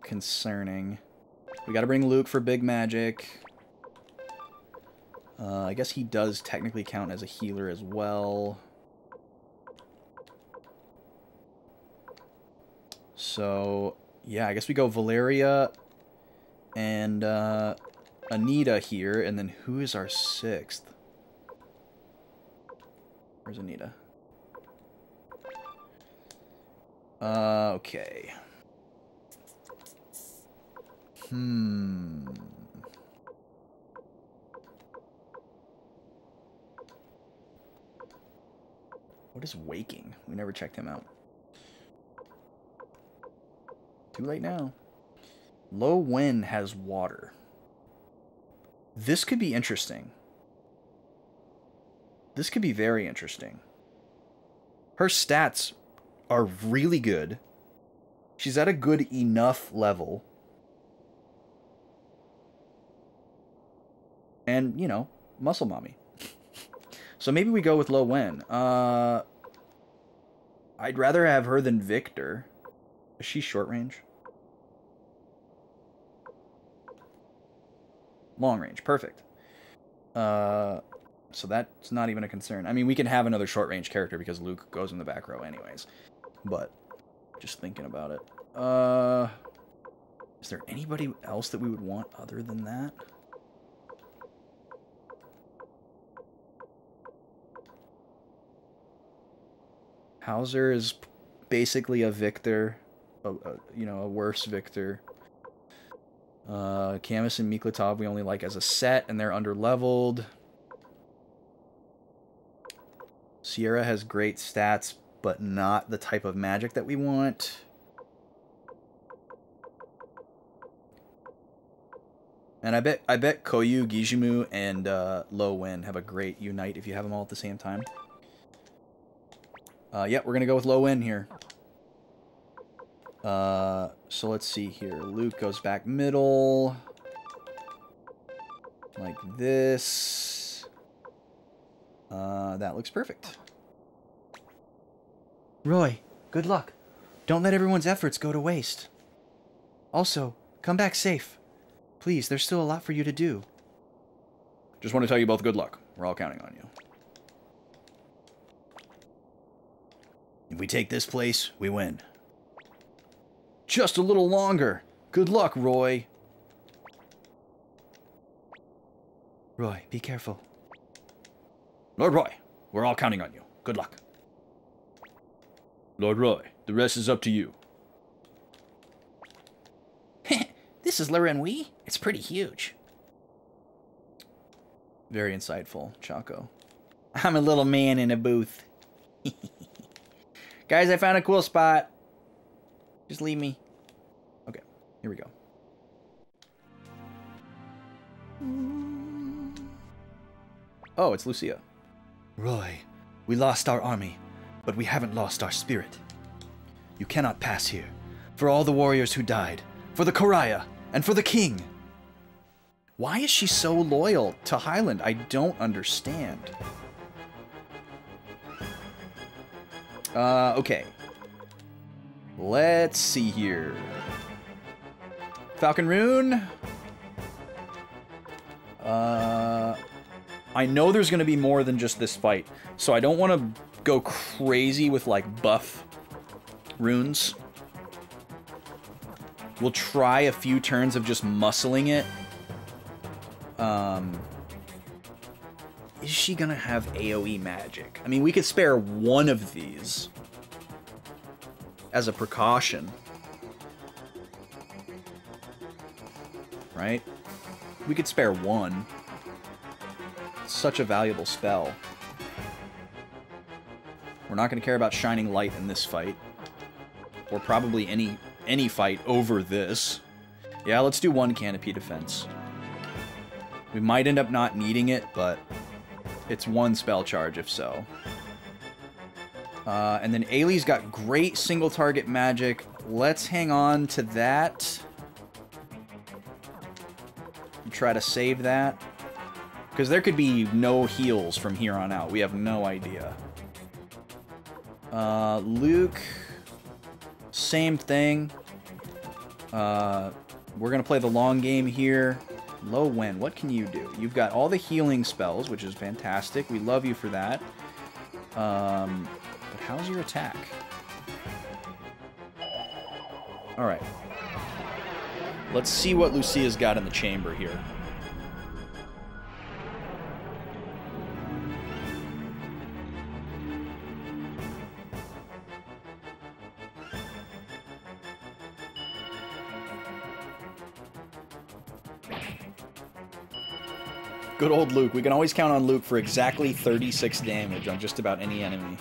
Speaker 1: concerning. We gotta bring Luke for big magic. I guess he does technically count as a healer as well. So, yeah, I guess we go Valeria and Anita here, and then who is our 6th? Where's Anita? Okay. What is Waking? We never checked him out. Too late now. Lo Wen has Water. This could be interesting. This could be very interesting. Her stats are really good. She's at a good enough level. And, you know, muscle mommy. So maybe we go with Lo Wen. I'd rather have her than Victor. Is she short range? Long range. Perfect. So that's not even a concern. I mean, we can have another short range character because Luke goes in the back row anyways. But, just thinking about it. Is there anybody else that we would want other than that? Hauser is basically a Victor, you know, a worse Victor. Camus and Miklatov we only like as a set, and they're under-leveled. Sierra has great stats, but not the type of magic that we want. And I bet Koyu, Gijimu, and Lo Wen have a great unite if you have them all at the same time. Yep, we're gonna go with Lo Wen here. So let's see here. Luke goes back middle. Like this. That looks perfect. Roy, good luck. Don't let everyone's efforts go to waste. Also, come back safe. Please, there's still a lot for you to do.
Speaker 2: Just want to tell you both good luck. We're all counting on you. If we take this place, we win. Just a little longer. Good luck, Roy.
Speaker 3: Roy, be careful.
Speaker 2: Lord Roy, we're all counting on you. Good luck. Lord Roy, the rest is up to you.
Speaker 3: This is Lorenwi. It's pretty huge.
Speaker 1: Very insightful, Chaco.
Speaker 3: I'm a little man in a booth. Guys, I found a cool spot. Just leave me.
Speaker 1: Okay, here we go. Oh, it's Lucia.
Speaker 4: Roy, we lost our army, but we haven't lost our spirit. You cannot pass here. For all the warriors who died, for the Koraya, and for the king.
Speaker 1: Why is she so loyal to Highland? I don't understand. Okay. Let's see here. Falcon Rune. I know there's going to be more than just this fight, so I don't want to go crazy with, like, buff runes. We'll try a few turns of just muscling it Is she gonna have AoE magic? I mean, we could spare one of these as a precaution. Right? We could spare one. Such a valuable spell. We're not going to care about Shining Light in this fight. Or probably any fight over this. Yeah, let's do one Canopy Defense. We might end up not needing it, but it's one spell charge if so. And then Ailey's got great single target magic. Let's hang on to that. Try to save that. Because there could be no heals from here on out. We have no idea. Luke, same thing. We're going to play the long game here. Lo Wen, what can you do? You've got all the healing spells, which is fantastic. We love you for that. But how's your attack? Alright. Let's see what Lucia's got in the chamber here. Good old Luke. We can always count on Luke for exactly 36 damage on just about any enemy.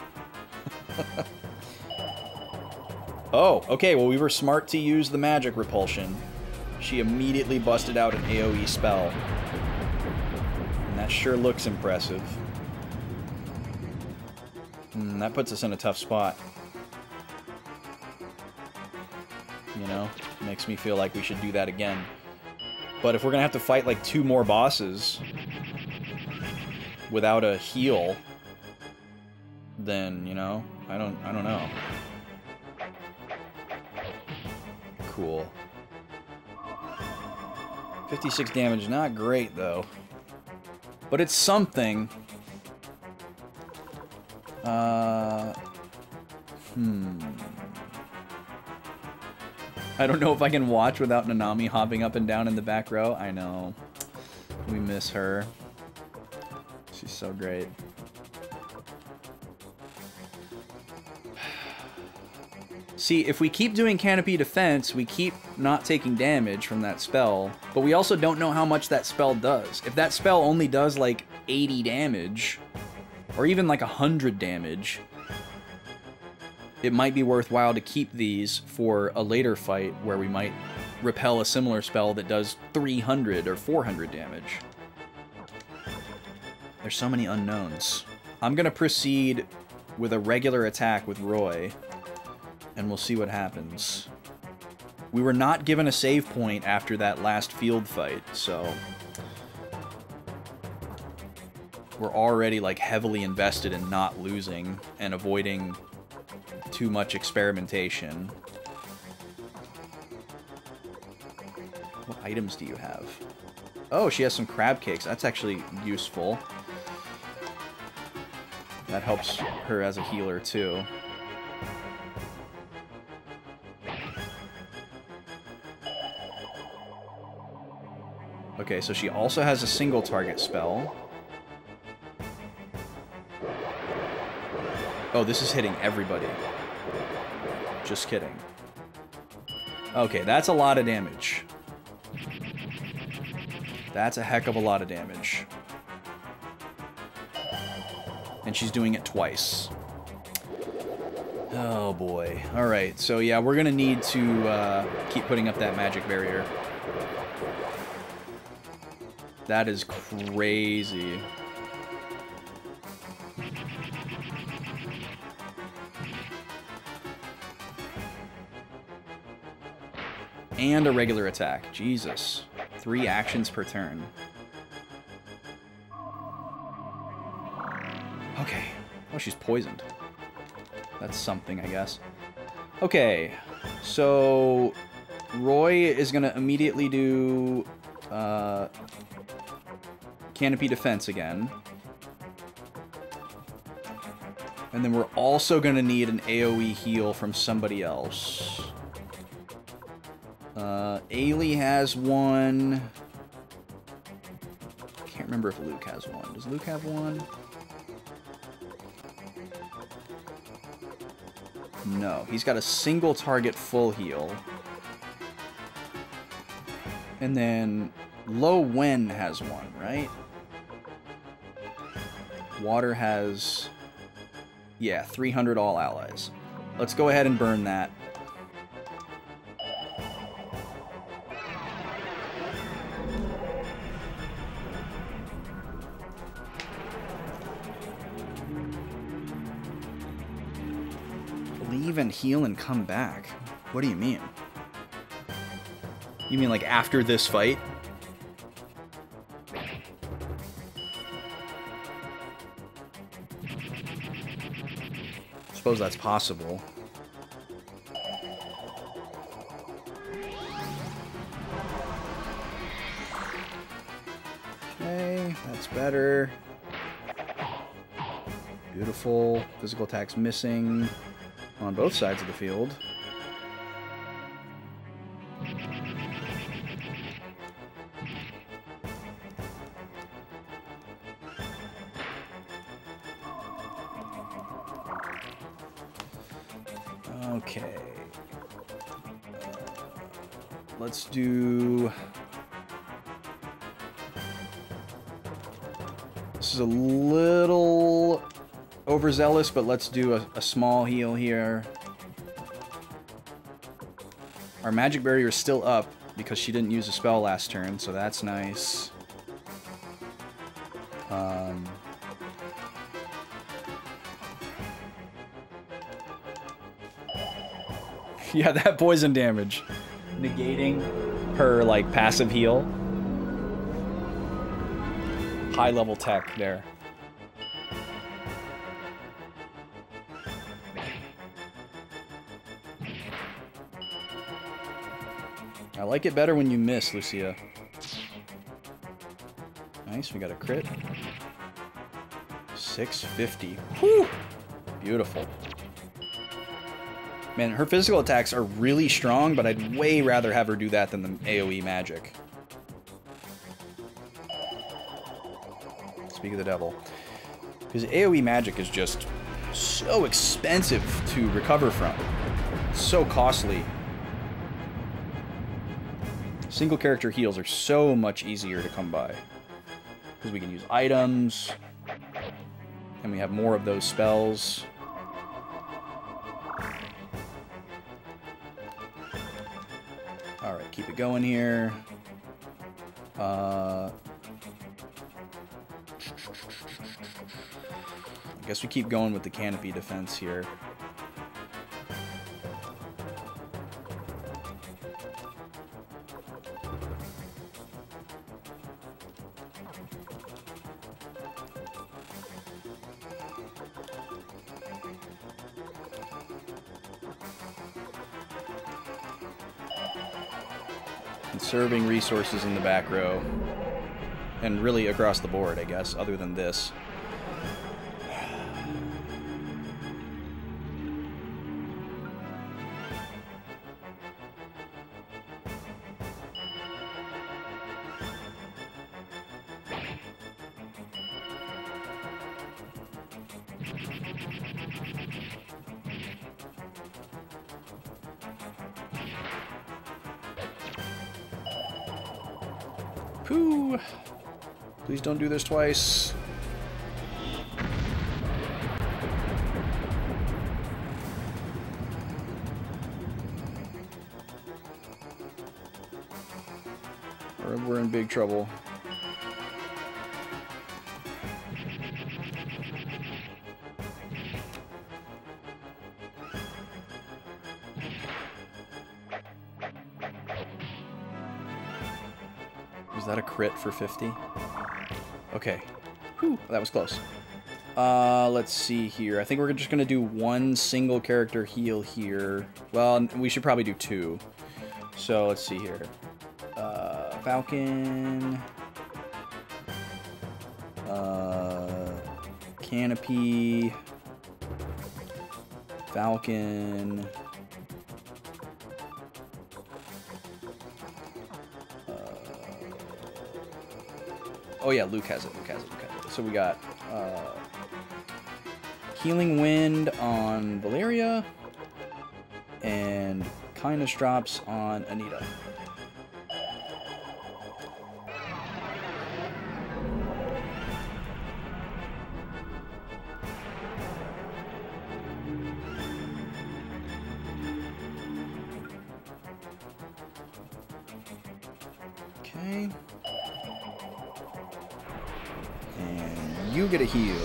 Speaker 1: Oh, okay, well we were smart to use the magic repulsion. She immediately busted out an AoE spell. And that sure looks impressive. That puts us in a tough spot. You know? Makes me feel like we should do that again. But if we're gonna have to fight like 2 more bosses without a heal, then, you know, I don't know. Cool. 56 damage, not great though. But it's something. I don't know if I can watch without Nanami hopping up and down in the back row. I know. We miss her. She's so great. See, if we keep doing Canopy Defense, we keep not taking damage from that spell, but we also don't know how much that spell does. If that spell only does like 80 damage, or even like 100 damage, it might be worthwhile to keep these for a later fight where we might repel a similar spell that does 300 or 400 damage. There's so many unknowns. I'm gonna proceed with a regular attack with Roy, and we'll see what happens. We were not given a save point after that last field fight, so we're already like heavily invested in not losing and avoiding too much experimentation. What items do you have? Oh, she has some crab cakes. That's actually useful. That helps her as a healer too. Okay, so she also has a single target spell. Oh, this is hitting everybody. Just kidding. Okay, that's a lot of damage. That's a heck of a lot of damage. And she's doing it twice. Oh boy. Alright, so yeah, we're gonna need to keep putting up that magic barrier. That is crazy. And a regular attack. Jesus. 3 actions per turn. Okay. Oh, she's poisoned. That's something, I guess. Okay. So, Roy is going to immediately do Canopy Defense again. And then we're also going to need an AoE heal from somebody else. Ailey has one. can't remember if Luke has one. Does Luke have one? No, he's got a single target full heal. And then Lo Wen has one, right? Water has, yeah, 300 all allies. Let's go ahead and burn that. Leave and heal and come back. What do you mean? You mean like after this fight? Suppose that's possible. Okay, that's better. Beautiful. Physical attacks missing on both sides of the field. Okay. Let's do... This is a little overzealous, but let's do a small heal here. Our magic barrier is still up because she didn't use a spell last turn, so that's nice. Yeah, that poison damage. Negating her, like, passive heal. High level tech there. I like it better when you miss, Lucia. Nice, we got a crit. 650. Whew! Beautiful. Man, her physical attacks are really strong, but I'd way rather have her do that than the AoE magic. Speak of the devil. Because AoE magic is just so expensive to recover from. It's so costly. Single character heals are so much easier to come by. Because we can use items. And we have more of those spells. Alright, keep it going here. I guess we keep going with the canopy defense here. Conserving resources in the back row. And really across the board, I guess, other than this. Pooh! Please don't do this twice. Or we're in big trouble. Was that a crit for 50? Okay. Whew, that was close. Let's see here. I think we're just gonna do one single character heal here. Well, we should probably do two. So let's see here. Falcon. Canopy. Falcon. Oh yeah, Luke has it. So we got Healing Wind on Valeria and Kindness Drops on Anita. Okay. And you get a heal.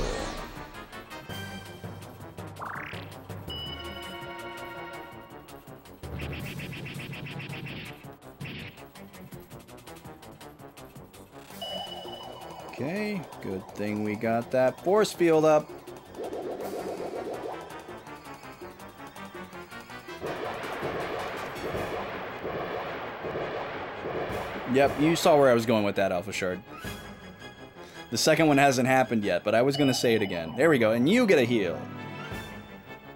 Speaker 1: Okay, good thing we got that force field up. Yep, you saw where I was going with that, Alpha Shard. The second one hasn't happened yet, but I was going to say it again. There we go, and you get a heal.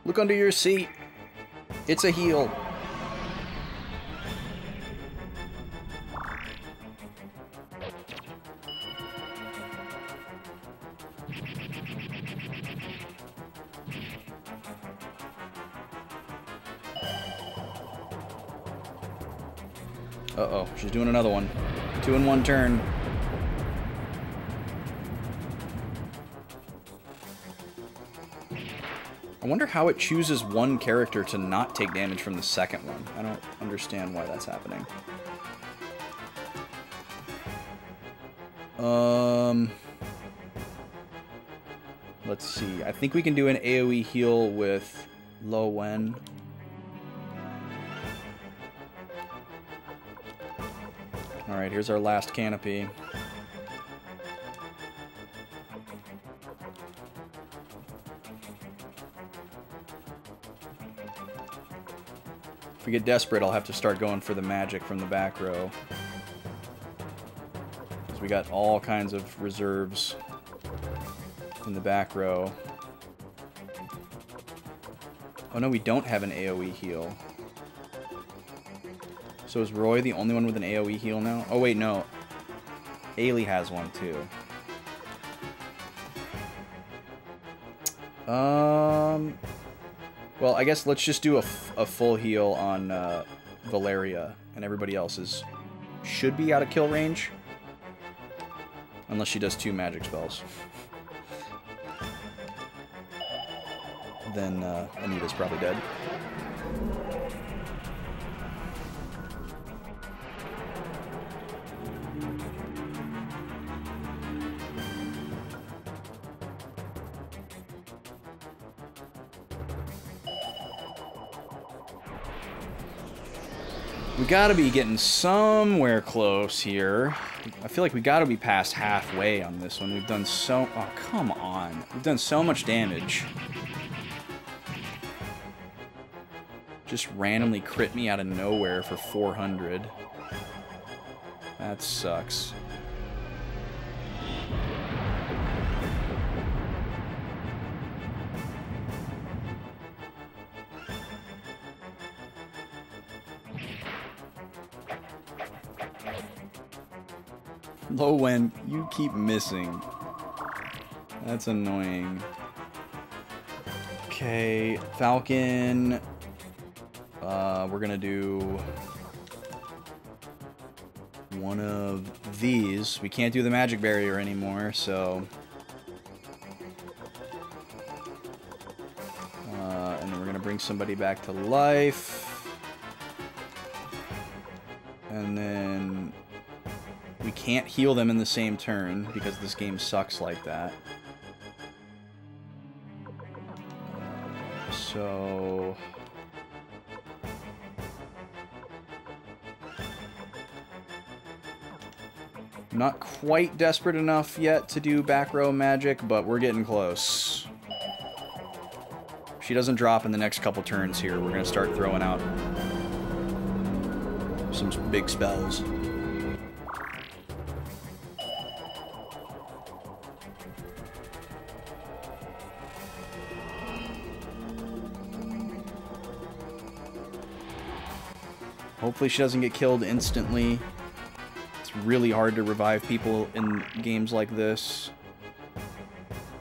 Speaker 1: Look under your seat. It's a heal. Uh-oh, she's doing another one. 2 in 1 turn. I wonder how it chooses one character to not take damage from the second one. I don't understand why that's happening. Let's see. I think we can do an AoE heal with Lo Wen. Alright, here's our last canopy. If we get desperate, I'll have to start going for the magic from the back row. Because we got all kinds of reserves in the back row. Oh no, we don't have an AoE heal. So is Roy the only one with an AoE heal now? Oh wait, no. Ailey has one too. Well, I guess let's just do a full heal on Valeria, and everybody else should be out of kill range. Unless she does 2 magic spells. Then Anita's probably dead. We gotta be getting somewhere close here. I feel like we gotta be past halfway on this one. We've done so... Oh, come on. We've done so much damage. Just randomly crit me out of nowhere for 400. That sucks. Lo Wen, you keep missing. That's annoying. Okay, Falcon. We're gonna do one of these. We can't do the magic barrier anymore, so... and then we're gonna bring somebody back to life. And then... we can't heal them in the same turn, because this game sucks like that. So... not quite desperate enough yet to do back row magic, but we're getting close. If she doesn't drop in the next couple turns here, we're going to start throwing out some big spells. Hopefully she doesn't get killed instantly. It's It's really hard to revive people in games like this,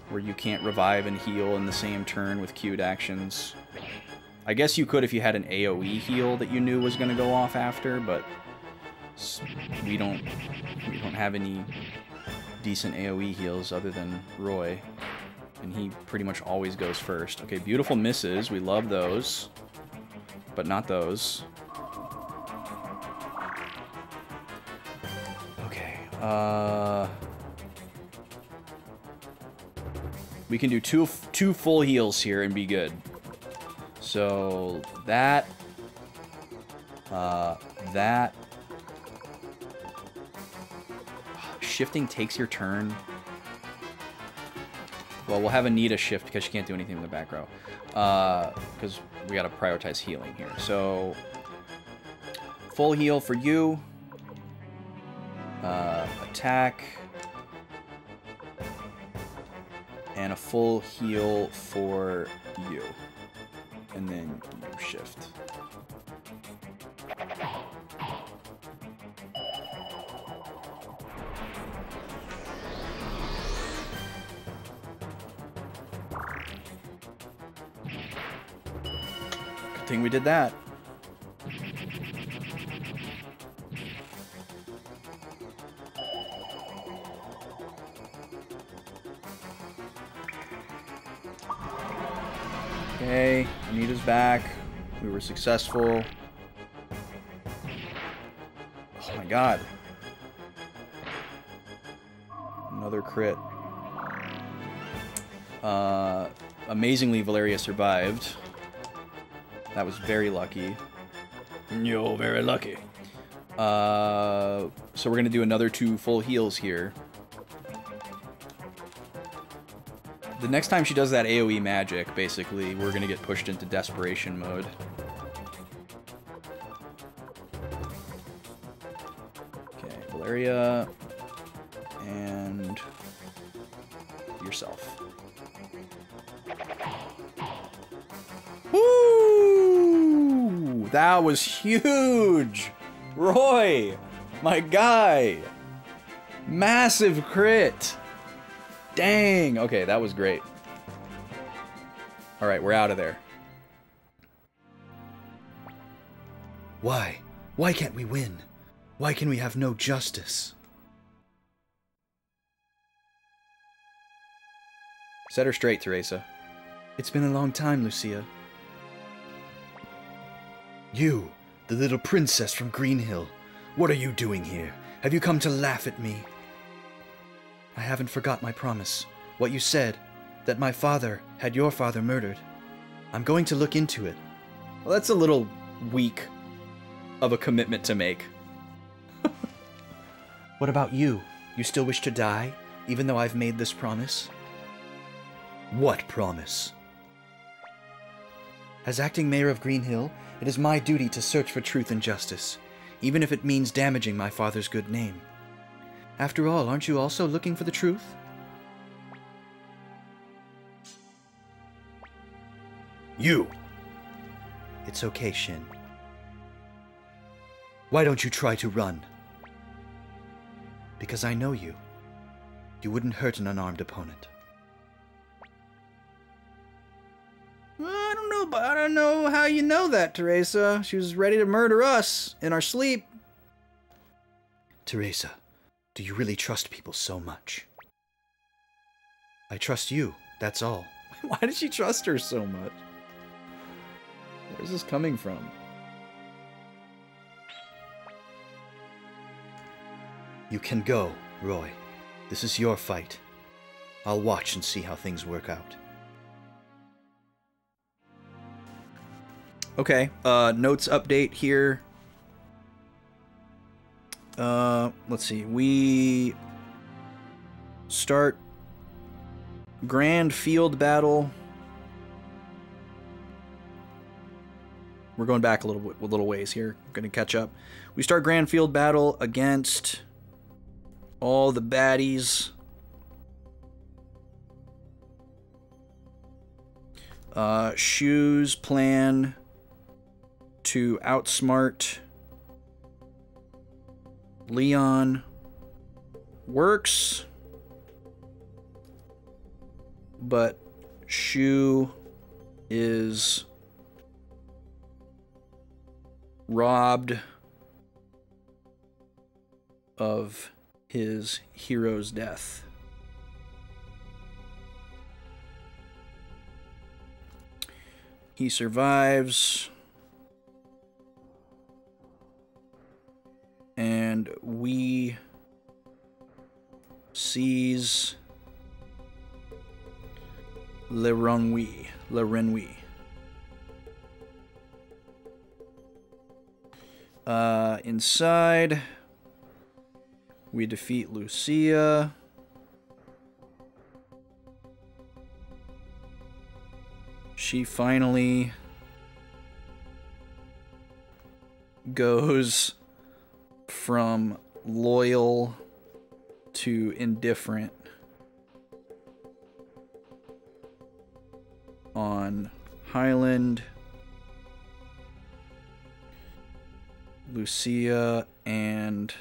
Speaker 1: where you can't revive and heal in the same turn with queued actions. I guess you could if you had an AoE heal that you knew was going to go off after, but we don't have any decent AoE heals other than Roy, and he pretty much always goes first. Okay, beautiful misses. We love those, but not those. Okay, we can do two full heals here and be good. So that, that. Shifting takes your turn. Well, we'll have Anita shift because she can't do anything in the back row. Because we gotta prioritize healing here. So, full heal for you. Attack. And a full heal for you. And then you shift. Good thing we did that. Okay, Anita's back. We were successful. Oh my god. Another crit. Amazingly, Valeria survived. That was very lucky.
Speaker 2: You're very lucky.
Speaker 1: So we're gonna do another 2 full heals here. The next time she does that AoE magic, basically, we're gonna get pushed into desperation mode. Okay, Valeria, and yourself. Woo! That was huge! Roy! My guy! Massive crit! Dang! Okay, that was great. Alright, we're out of there.
Speaker 4: Why? Why can't we win? Why can we have no justice?
Speaker 1: Set her straight, Teresa.
Speaker 4: It's been a long time, Lucia. You, the little princess from Green Hill. What are you doing here? Have you come to laugh at me? I haven't forgot my promise. What you said, that my father had your father murdered. I'm going to look into it.
Speaker 1: Well, that's a little weak of a commitment to make.
Speaker 4: What about you? You still wish to die, even though I've made this promise? What promise? As acting mayor of Green Hill, it is my duty to search for truth and justice, even if it means damaging my father's good name. After all, aren't you also looking for the truth? You! It's okay, Shin. Why don't you try to run? Because I know you. You wouldn't hurt an unarmed opponent.
Speaker 1: I don't know how you know that, Teresa. She was ready to murder us in our sleep.
Speaker 4: Teresa, do you really trust people so much? I trust you, that's all.
Speaker 1: Why did she trust her so much? Where's this coming from?
Speaker 4: You can go, Roy. This is your fight. I'll watch and see how things work out.
Speaker 1: Okay, notes update here. Let's see. We start Grand Field Battle. We're going back a little ways here. Going to catch up. We start Grand Field Battle against all the baddies. Shu's plan to outsmart Leon works, but Shu is robbed of his hero's death. He survives, and we seize Le Renouille. Inside, we defeat Lucia. She finally goes from loyal to indifferent on Highland. Lucia and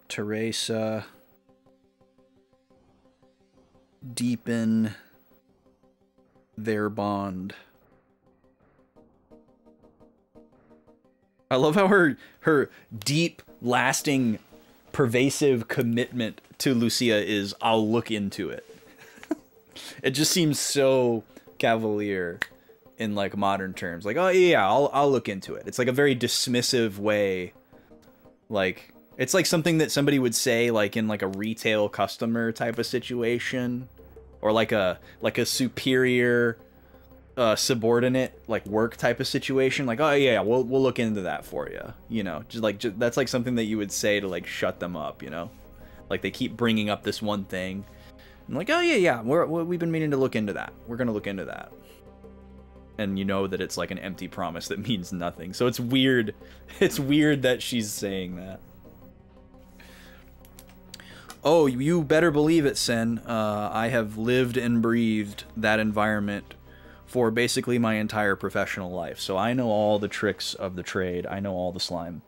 Speaker 1: Teresa deepen their bond. I love how her deep, lasting, pervasive commitment to Lucia is, I'll look into it. It just seems so cavalier in like modern terms. Like, oh yeah, I'll look into it. It's like a very dismissive way. Like, it's like something that somebody would say like in like a retail customer type of situation, or like a superior subordinate like work type of situation. Like, oh yeah, we'll look into that for you. You know, that's like something that you would say to like shut them up. You know, like they keep bringing up this one thing. I'm like, oh yeah, we've been meaning to look into that. We're gonna look into that. And you know that it's like an empty promise that means nothing. So it's weird. It's weird that she's saying that. Oh, you better believe it, Sen. I have lived and breathed that environment for basically my entire professional life. So I know all the tricks of the trade. I know all the slime.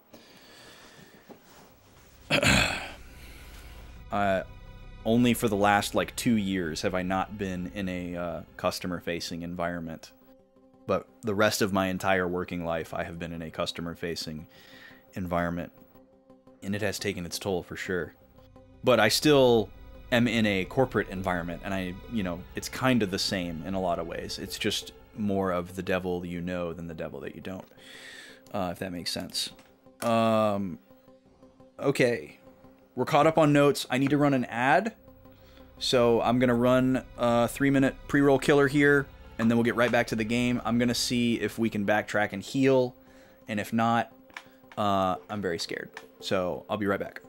Speaker 1: Only for the last like 2 years have I not been in a customer-facing environment. But the rest of my entire working life, I have been in a customer-facing environment. And it has taken its toll for sure. But I still am in a corporate environment, and it's kind of the same in a lot of ways. It's just more of the devil you know than the devil that you don't, if that makes sense. Okay, we're caught up on notes. I need to run an ad, so I'm going to run a 3-minute pre-roll killer here, and then we'll get right back to the game. I'm going to see if we can backtrack and heal, and if not, I'm very scared. So I'll be right back.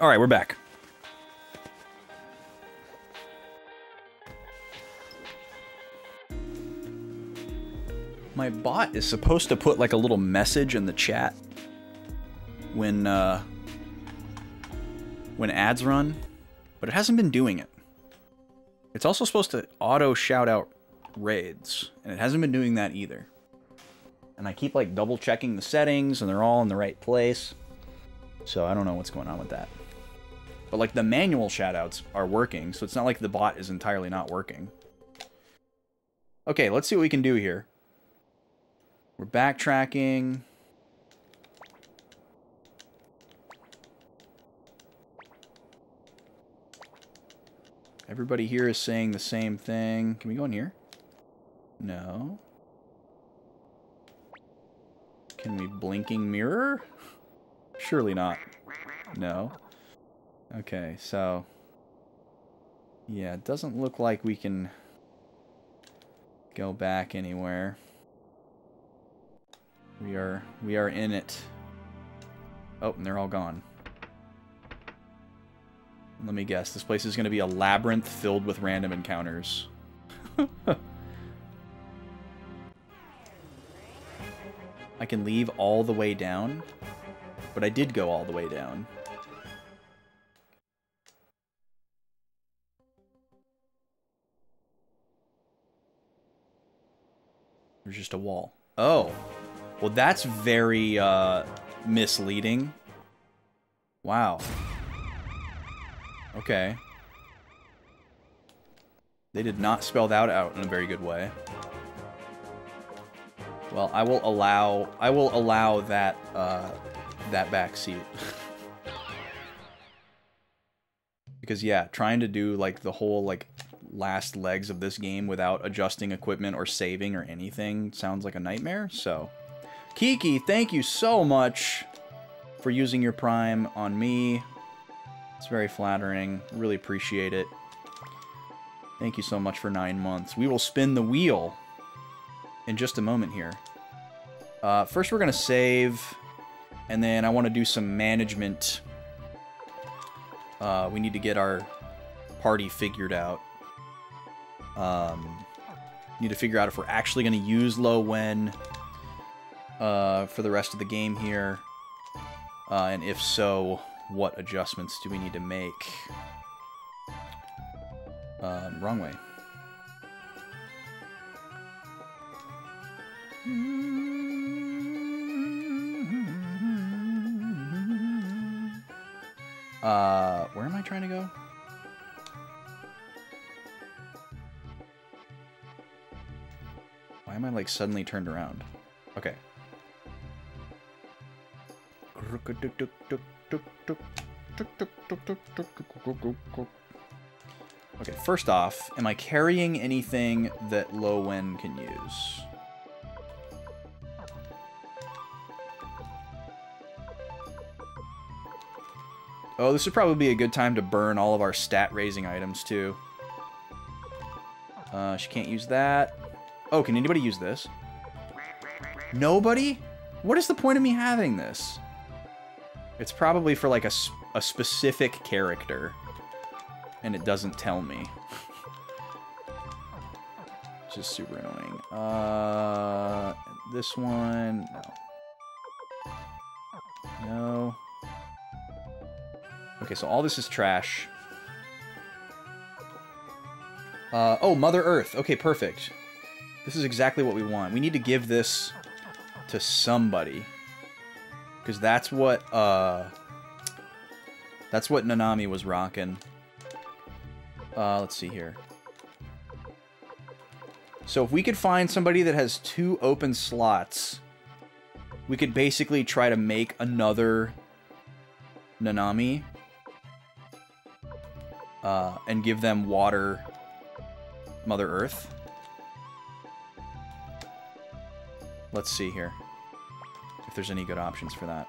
Speaker 1: Alright, we're back. My bot is supposed to put like a little message in the chat when ads run, but it hasn't been doing it. It's also supposed to auto shout out raids, and it hasn't been doing that either. And I keep like double checking the settings, and they're all in the right place. So I don't know what's going on with that. But like the manual shoutouts are working, so it's not like the bot is entirely not working. Okay, let's see what we can do here. We're backtracking. Everybody here is saying the same thing. Can we go in here? No. Can we blinking mirror? Surely not. No. Okay, so... yeah, it doesn't look like we can go back anywhere. We are in it. Oh, and they're all gone. Let me guess. This place is going to be a labyrinth filled with random encounters. I can leave all the way down, but I did go all the way down. There's just a wall. Oh. Well, that's very misleading. Wow. Okay. They did not spell that out in a very good way. Well, I will allow that that back seat. Because yeah, trying to do like the whole like last legs of this game without adjusting equipment or saving or anything sounds like a nightmare. So, Kiki, thank you so much for using your Prime on me. It's very flattering. Really appreciate it. Thank you so much for 9 months. We will spin the wheel in just a moment here. First, we're going to save, and then I want to do some management. We need to get our party figured out. Need to figure out if we're actually going to use Lo Wen for the rest of the game here. And if so, what adjustments do we need to make? Wrong way. Where am I trying to go? Why am I like suddenly turned around? Okay. Okay, first off, am I carrying anything that Lo Wen can use? Oh, this would probably be a good time to burn all of our stat-raising items, too. She can't use that. Oh, can anybody use this? Nobody? What is the point of me having this? It's probably for, like, a specific character. And it doesn't tell me. Just super annoying. This one... no. No. Okay, so all this is trash. Oh, Mother Earth. Okay, perfect. This is exactly what we want. We need to give this to somebody. Because that's what Nanami was rocking. Let's see here. So if we could find somebody that has 2 open slots, we could basically try to make another Nanami. And give them water, Mother Earth. Let's see here. If there's any good options for that.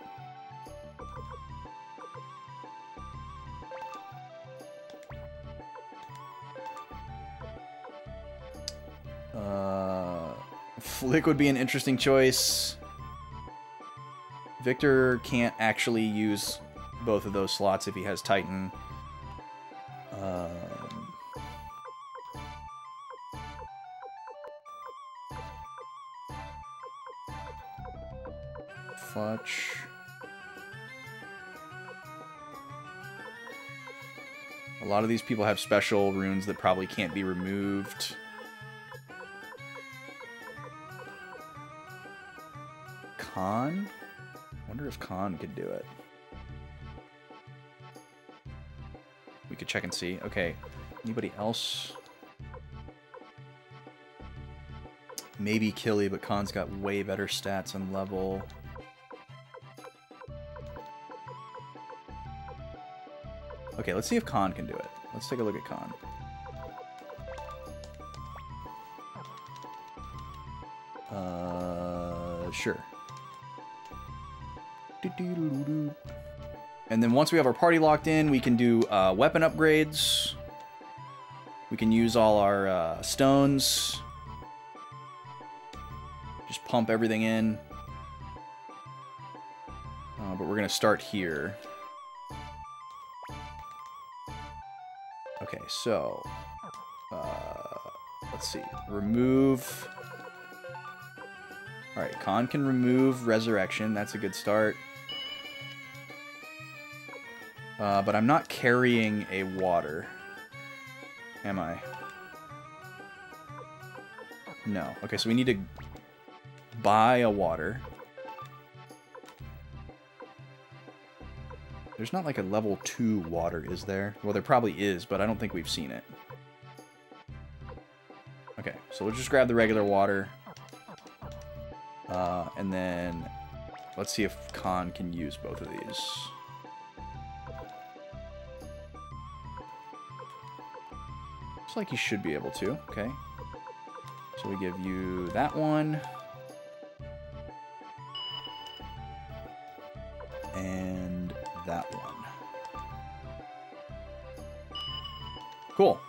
Speaker 1: Flick would be an interesting choice. Victor can't actually use both of those slots if he has Titan. Fudge. A lot of these people have special runes that probably can't be removed. Khan? Wonder if Khan could do it. We could check and see. Okay. Anybody else? Maybe Killy, but Khan's got way better stats and level. Okay, let's see if Khan can do it. Let's take a look at Khan. Sure. And then once we have our party locked in, we can do weapon upgrades. We can use all our stones. Just pump everything in. But we're going to start here. Okay, so... let's see. Remove... Alright, Khan can remove Resurrection. That's a good start. But I'm not carrying a water. Am I? No. Okay, so we need to buy a water. There's not like a level 2 water, is there? Well, there probably is, but I don't think we've seen it. Okay, so we'll just grab the regular water. And then let's see if Khan can use both of these. Looks like he should be able to. Okay. So we give you that one. And that one. Cool.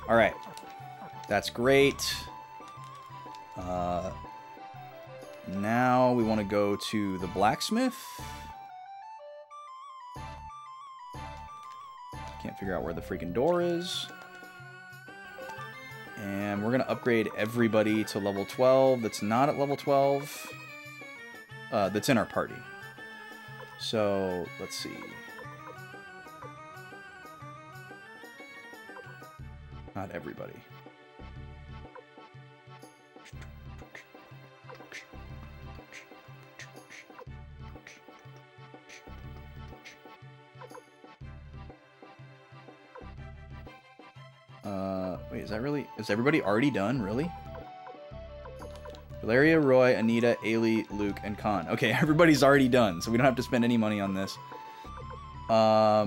Speaker 1: All right. That's great. Now we want to go to the blacksmith. Can't figure out where the freaking door is. And we're going to upgrade everybody to level 12 that's not at level 12. That's in our party. So, let's see. Not everybody. Wait, is that really... Is everybody already done? Really? Valeria, Roy, Anita, Ailey, Luke, and Khan. Okay, everybody's already done, so we don't have to spend any money on this. Are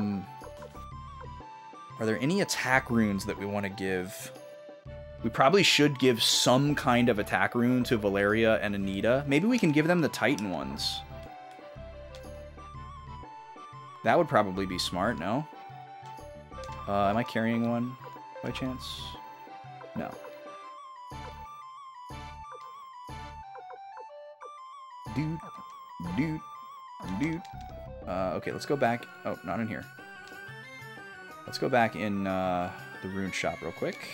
Speaker 1: there any attack runes that we want to give? We probably should give some kind of attack rune to Valeria and Anita. Maybe we can give them the Titan ones. That would probably be smart, no? Am I carrying one by chance? No. Dude. Okay, let's go back. Oh, not in here. Let's go back in the rune shop real quick.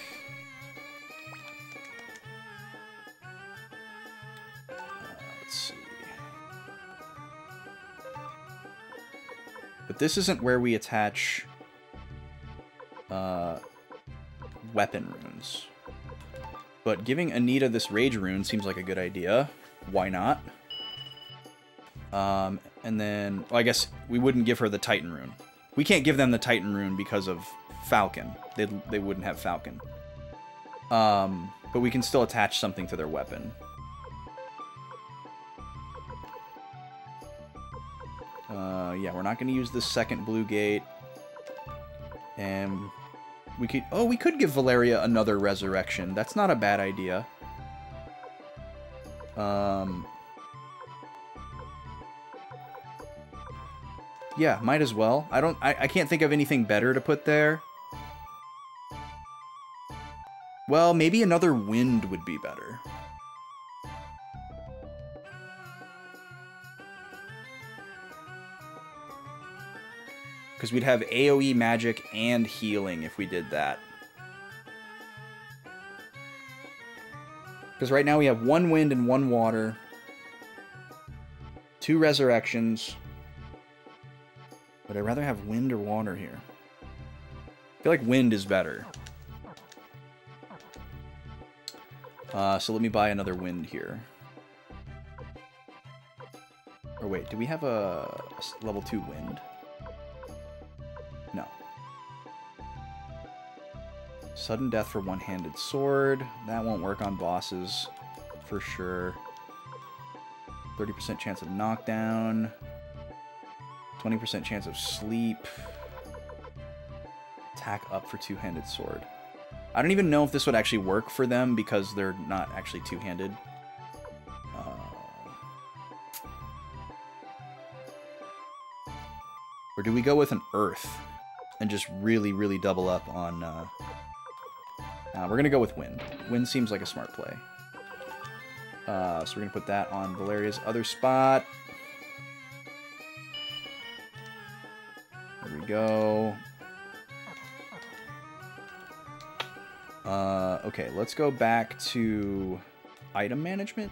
Speaker 1: Let's see. But this isn't where we attach weapon runes. But giving Anita this rage rune seems like a good idea. Why not? And then, well, I guess we wouldn't give her the Titan rune. We can't give them the Titan rune because of Falcon. They wouldn't have Falcon. But we can still attach something to their weapon. Yeah, we're not going to use this second blue gate. And we could... Oh, we could give Valeria another resurrection. That's not a bad idea. Yeah, might as well. I can't think of anything better to put there. Well, maybe another wind would be better. Because we'd have AoE magic and healing if we did that. Because right now we have 1 wind and 1 water. 2 resurrections. Would I rather have wind or water here? I feel like wind is better. So let me buy another wind here. Or wait, do we have a level 2 wind? No. Sudden death for one-handed sword. That won't work on bosses for sure. 30% chance of knockdown. 20% chance of sleep. Attack up for two-handed sword. I don't even know if this would actually work for them because they're not actually two-handed. Or do we go with an earth and just really, really double up on... we're going to go with wind. Wind seems like a smart play. So we're going to put that on Valeria's other spot. There we go. Okay, let's go back to item management.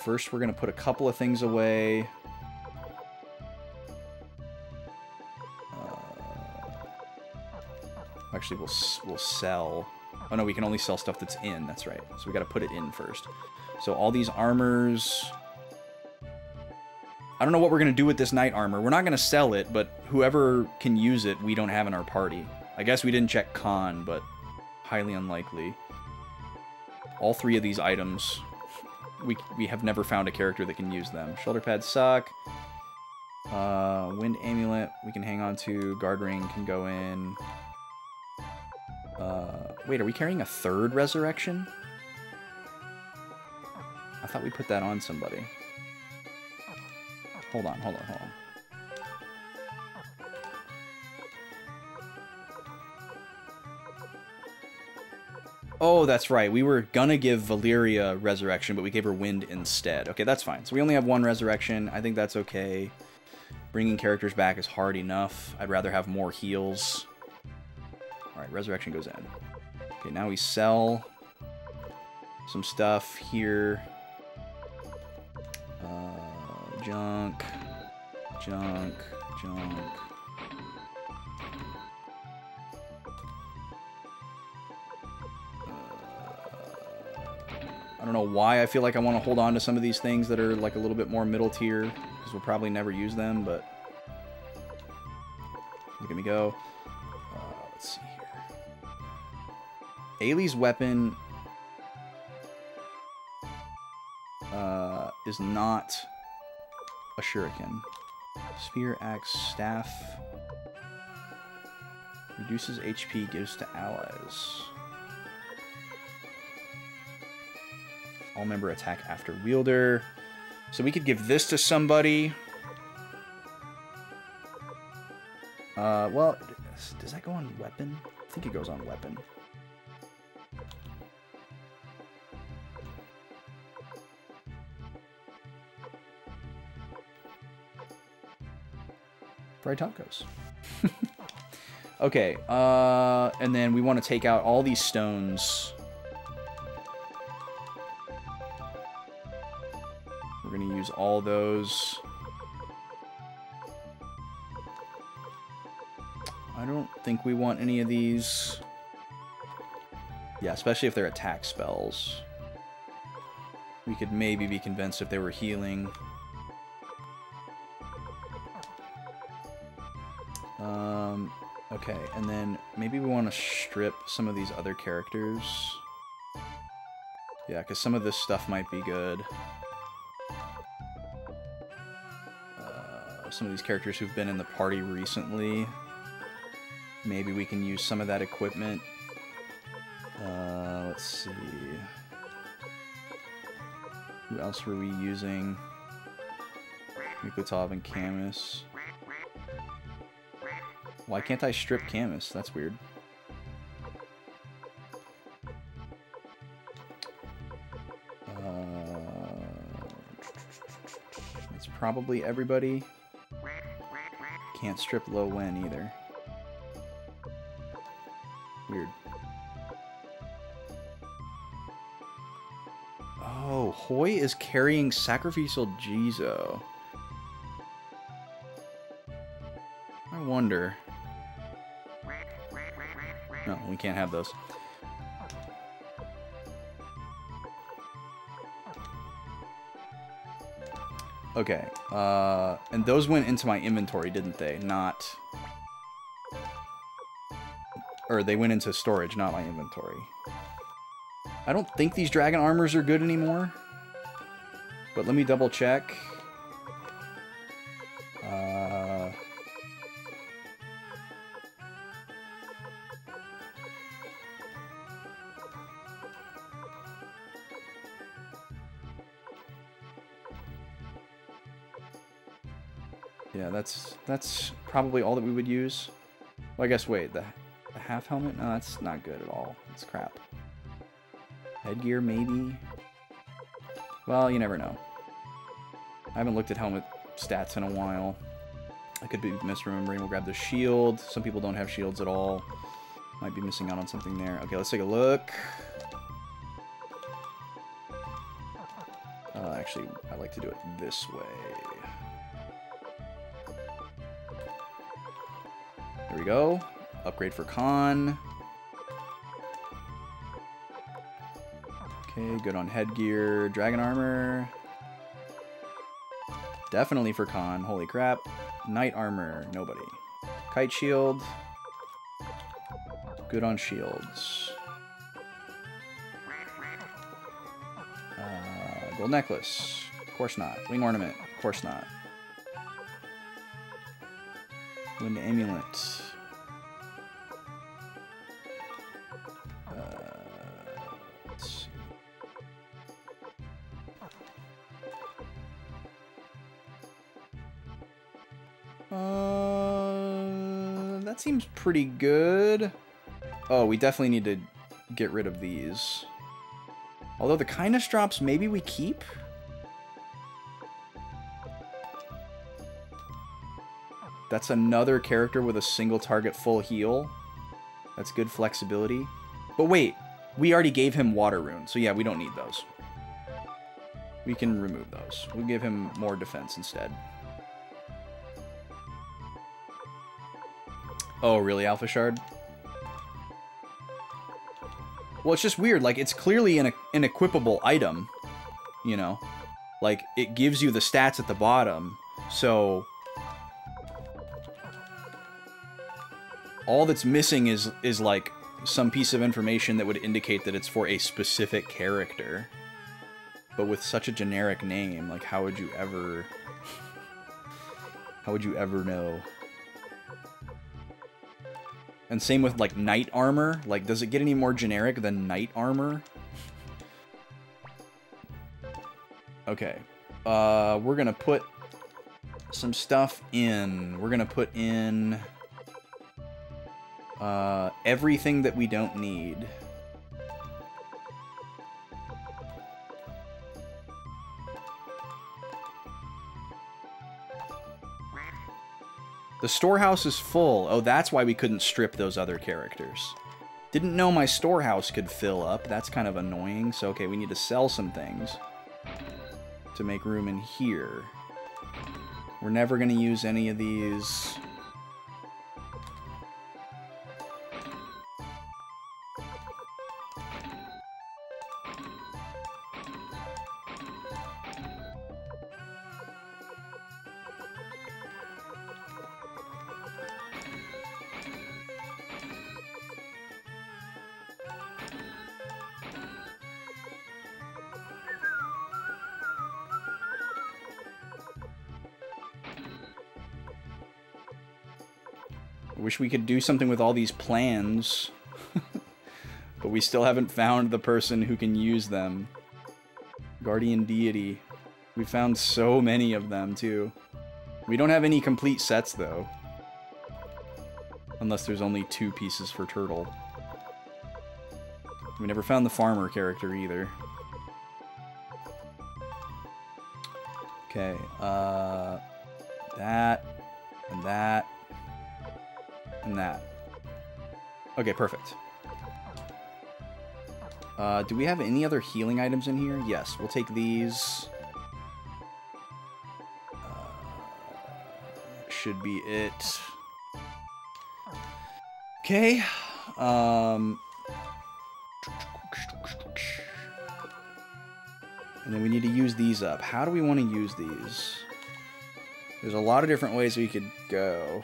Speaker 1: First, we're going to put a couple of things away. Actually, we'll sell. Oh no, we can only sell stuff that's in. That's right. So we got to put it in first. So all these armors. I don't know what we're going to do with this knight armor. We're not going to sell it, but whoever can use it, we don't have in our party. I guess we didn't check con, but highly unlikely. All 3 of these items, we have never found a character that can use them. Shoulder pads suck. Wind amulet we can hang on to. Guard ring can go in. Wait, are we carrying a 3rd resurrection? I thought we put that on somebody. Hold on. Oh, that's right. We were gonna give Valeria resurrection, but we gave her wind instead. Okay, that's fine. So we only have 1 resurrection. I think that's okay. Bringing characters back is hard enough. I'd rather have more heals. Alright, resurrection goes in. Okay, now we sell some stuff here. Junk. I don't know why I feel like I want to hold on to some of these things that are like a little bit more middle tier, because we'll probably never use them, but look at me go. Let's see here. Ailey's weapon is not a shuriken. Spear, axe, staff. Reduces HP, gives to allies. All member attack after wielder. So we could give this to somebody. Well, does that go on weapon? I think it goes on weapon. Fried tacos. Okay, and then we want to take out all these stones. We're going to use all those. I don't think we want any of these. Yeah, especially if they're attack spells. We could maybe be convinced if they were healing. Okay, and then maybe we want to strip some of these other characters. Yeah, because some of this stuff might be good. Some of these characters who've been in the party recently. Maybe we can use some of that equipment. Let's see. Who else were we using? Mikotov and Camus. Why can't I strip Camus? That's weird. probably everybody. Can't strip Lo Wen either. Weird. Oh, Hoi is carrying Sacrificial Jizo. I wonder. No, we can't have those. Okay, and those went into my inventory, didn't they? Not... Or they went into storage, not my inventory. I don't think these dragon armors are good anymore. But let me double check. Yeah, that's probably all that we would use. Well, I guess, wait, the half helmet? No, that's not good at all. It's crap. Headgear, maybe? Well, you never know. I haven't looked at helmet stats in a while. I could be misremembering. We'll grab the shield. Some people don't have shields at all. Might be missing out on something there. Okay, let's take a look. Actually, I like to do it this way. There we go. Upgrade for Khan. Okay, good on headgear. Dragon armor. Definitely for Khan. Holy crap. Knight armor. Nobody. Kite shield. Good on shields. Gold necklace. Of course not. Wing ornament. Of course not. Wind amulet. Let's see. That seems pretty good. Oh, we definitely need to get rid of these. Although the kindness drops, maybe we keep? That's another character with a single target full heal. That's good flexibility. But wait, we already gave him water rune, so yeah, we don't need those. We can remove those. We'll give him more defense instead. Oh, really, Alpha Shard? Well, it's just weird. Like, it's clearly an equipable item, you know? Like, it gives you the stats at the bottom, so... all that's missing is like, some piece of information that would indicate that it's for a specific character. But with such a generic name, like, how would you ever... how would you ever know? And same with, like, knight armor. Like, does it get any more generic than knight armor? Okay. We're gonna put some stuff in. We're gonna put in... everything that we don't need. The storehouse is full. Oh, that's why we couldn't strip those other characters. Didn't know my storehouse could fill up. That's kind of annoying. So, okay, we need to sell some things to make room in here. We're never going to use any of these. Wish we could do something with all these plans. But we still haven't found the person who can use them. Guardian Deity. We found so many of them, too. We don't have any complete sets, though. Unless there's only 2 pieces for Turtle. We never found the farmer character, either. Okay, that, and that, and that. Okay, perfect. Do we have any other healing items in here? Yes, we'll take these. Should be it. Okay. And then we need to use these up. How do we want to use these? There's a lot of different ways we could go.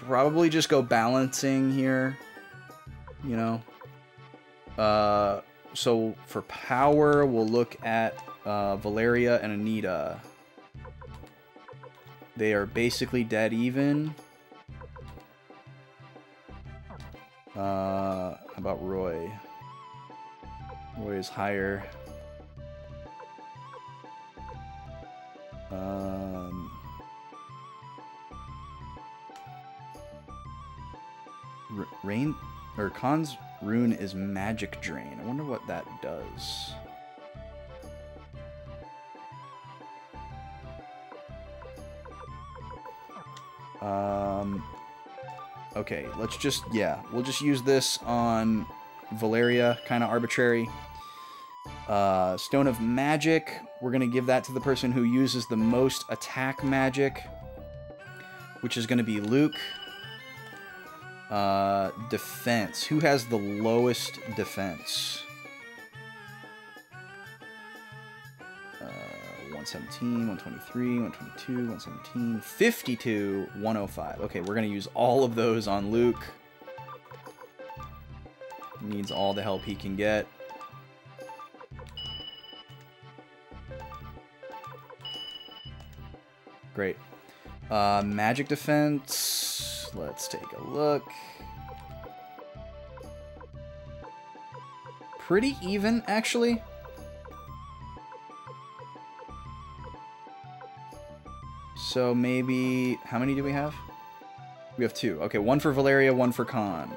Speaker 1: Probably just go balancing here, you know. So for power, we'll look at Valeria and Anita. They are basically dead even. How about Roy? Roy is higher. Rain or Khan's rune is magic drain. I wonder what that does. Okay, let's just, yeah, we'll just use this on Valeria, kind of arbitrary. Stone of Magic, we're going to give that to the person who uses the most attack magic, which is going to be Luke. Defense, who has the lowest defense? 117, 123, 122, 117, 52, 105. Okay, we're going to use all of those on Luke. He needs all the help he can get. Great. Magic defense. Let's take a look. Pretty even, actually. So maybe... How many do we have? We have 2. Okay, 1 for Valeria, 1 for Khan.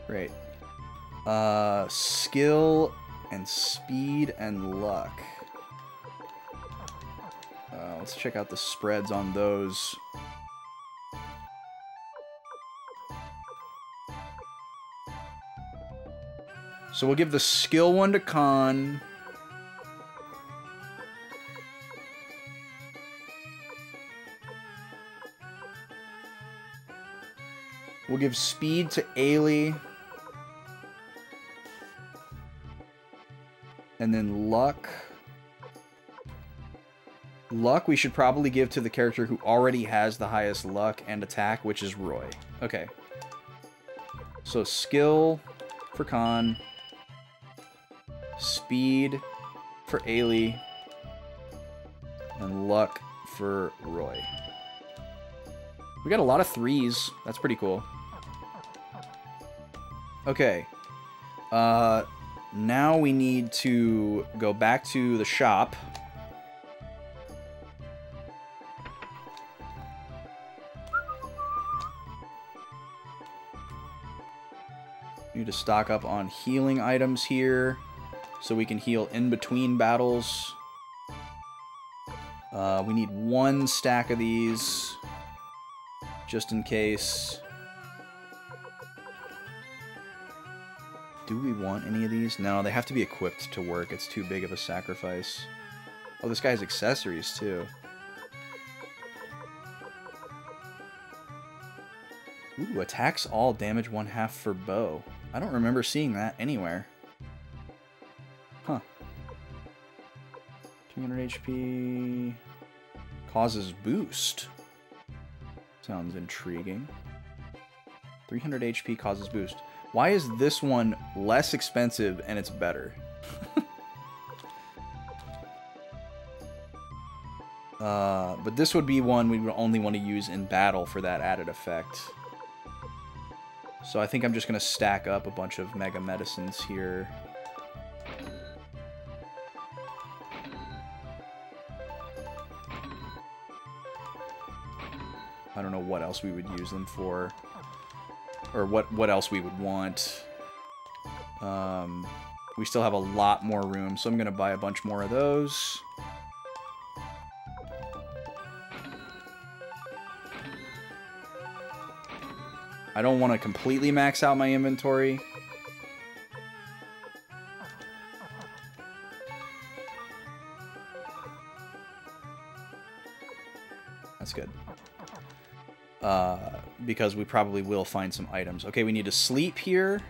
Speaker 1: Great. Skill and speed and luck. Let's check out the spreads on those. So we'll give the skill one to Khan. We'll give speed to Ailey. And then luck. Luck we should probably give to the character who already has the highest luck and attack, which is Roy. Okay. So skill for Khan. Speed for Ailey. And luck for Roy. We got a lot of 3s. That's pretty cool. Okay. Now we need to go back to the shop. Need to stock up on healing items here so we can heal in between battles. We need 1 stack of these just in case. Do we want any of these? No, they have to be equipped to work. It's too big of a sacrifice. Oh, this guy has accessories too. Ooh, attacks all, damage 1/2 for bow. I don't remember seeing that anywhere. Huh. 200 HP. Causes boost. Sounds intriguing. 300 HP causes boost. Why is this one less expensive and it's better? But this would be one we would only want to use in battle for that added effect. So I think I'm just going to stack up a bunch of mega medicines here. I don't know what else we would use them for. or what else we would want. We still have a lot more room, so I'm going to buy a bunch more of those. I don't want to completely max out my inventory. That's good. Because we probably will find some items. Okay, we need to sleep here.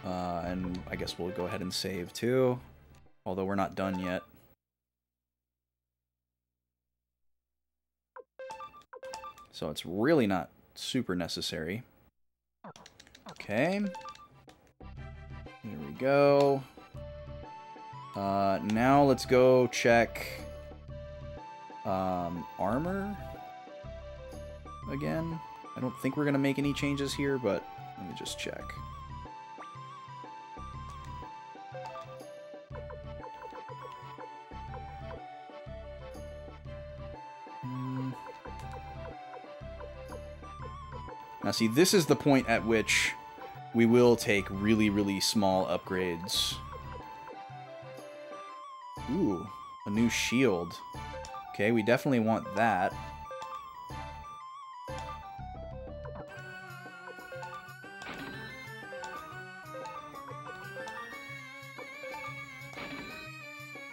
Speaker 1: And I guess we'll go ahead and save too. Although we're not done yet. So it's really not super necessary. Okay. Here we go. Now let's go check armor again. I don't think we're going to make any changes here, but let me just check. Now see, this is the point at which we will take really, really small upgrades. Ooh, a new shield. Okay, we definitely want that.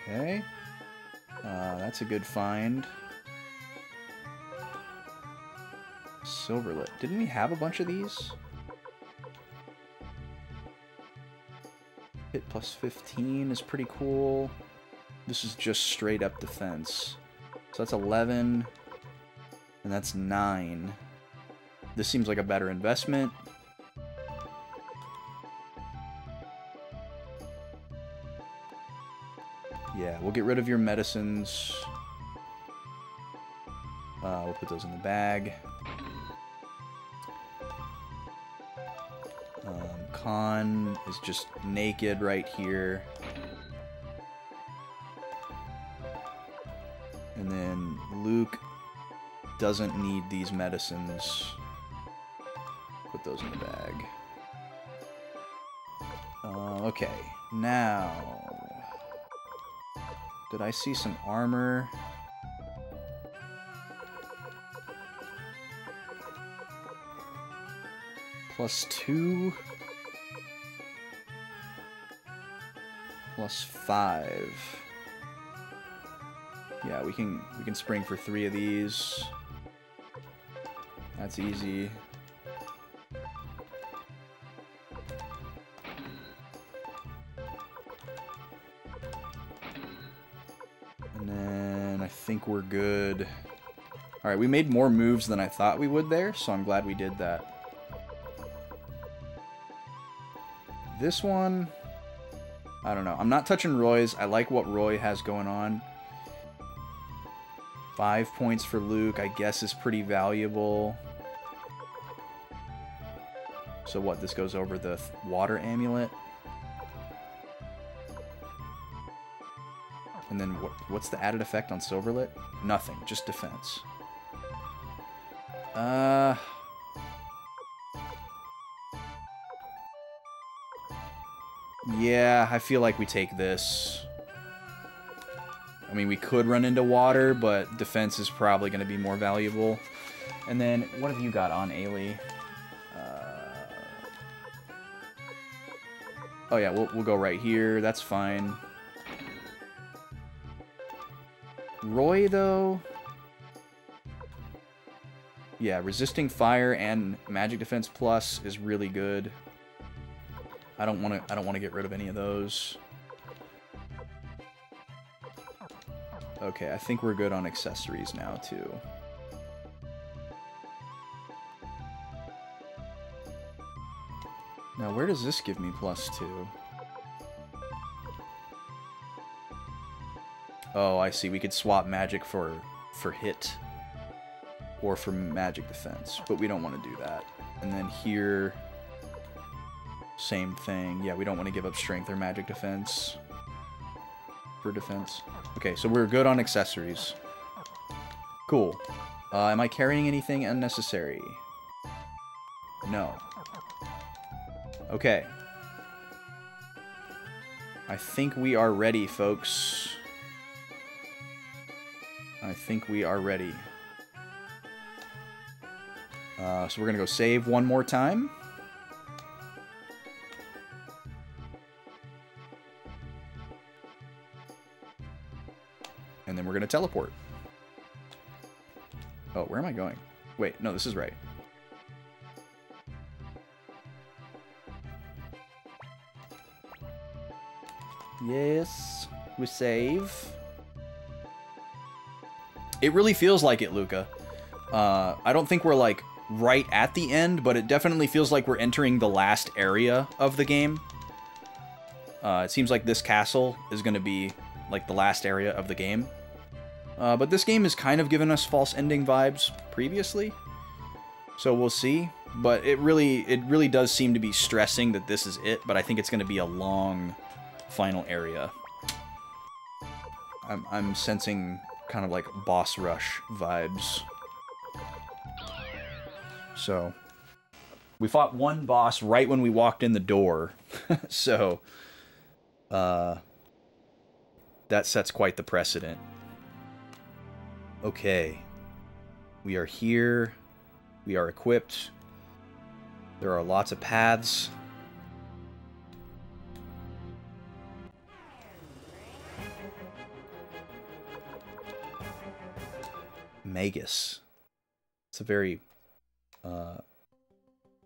Speaker 1: Okay. That's a good find. Silverlit. Didn't we have a bunch of these? Hit plus 15 is pretty cool. This is just straight up defense. So that's 11. And that's 9. This seems like a better investment. Yeah, we'll get rid of your medicines. We'll put those in the bag. Khan is just naked right here. And then Luke doesn't need these medicines. Put those in the bag. Okay, now... Did I see some armor? +2. +5. Yeah, we can spring for 3 of these. That's easy. And then I think we're good. Alright, we made more moves than I thought we would there, so I'm glad we did that. This one... I don't know. I'm not touching Roy's. I like what Roy has going on. 5 points for Luke, I guess, is pretty valuable. So what, this goes over the water amulet? And then what's the added effect on Silverlit? Nothing, just defense. Yeah, I feel like we take this. I mean, we could run into water, but defense is probably going to be more valuable. And then, what have you got on Ailey? Oh yeah, we'll go right here. That's fine. Roy, though... Yeah, resisting fire and magic defense plus is really good. I don't want to get rid of any of those. Okay, I think we're good on accessories now too. Now, where does this give me +2? Oh, I see. We could swap magic for hit or for magic defense, but we don't want to do that. And then here, same thing. Yeah, we don't want to give up strength or magic defense for defense. Okay, so we're good on accessories. Cool. Am I carrying anything unnecessary? No. Okay. I think we are ready, folks. I think we are ready. So we're gonna go save one more time. And then we're gonna teleport. Oh, where am I going? Wait, no, this is right. Yes, we save. It really feels like it, Luca. I don't think we're, like, right at the end, but it definitely feels like we're entering the last area of the game. It seems like this castle is going to be, like, the last area of the game. But this game has kind of given us false ending vibes previously. So we'll see. But it really does seem to be stressing that this is it, but I think it's going to be a long final area. I'm sensing kind of like boss rush vibes. So we fought one boss right when we walked in the door. So that sets quite the precedent. Okay. We are here. We are equipped. There are lots of paths. Magus. It's a very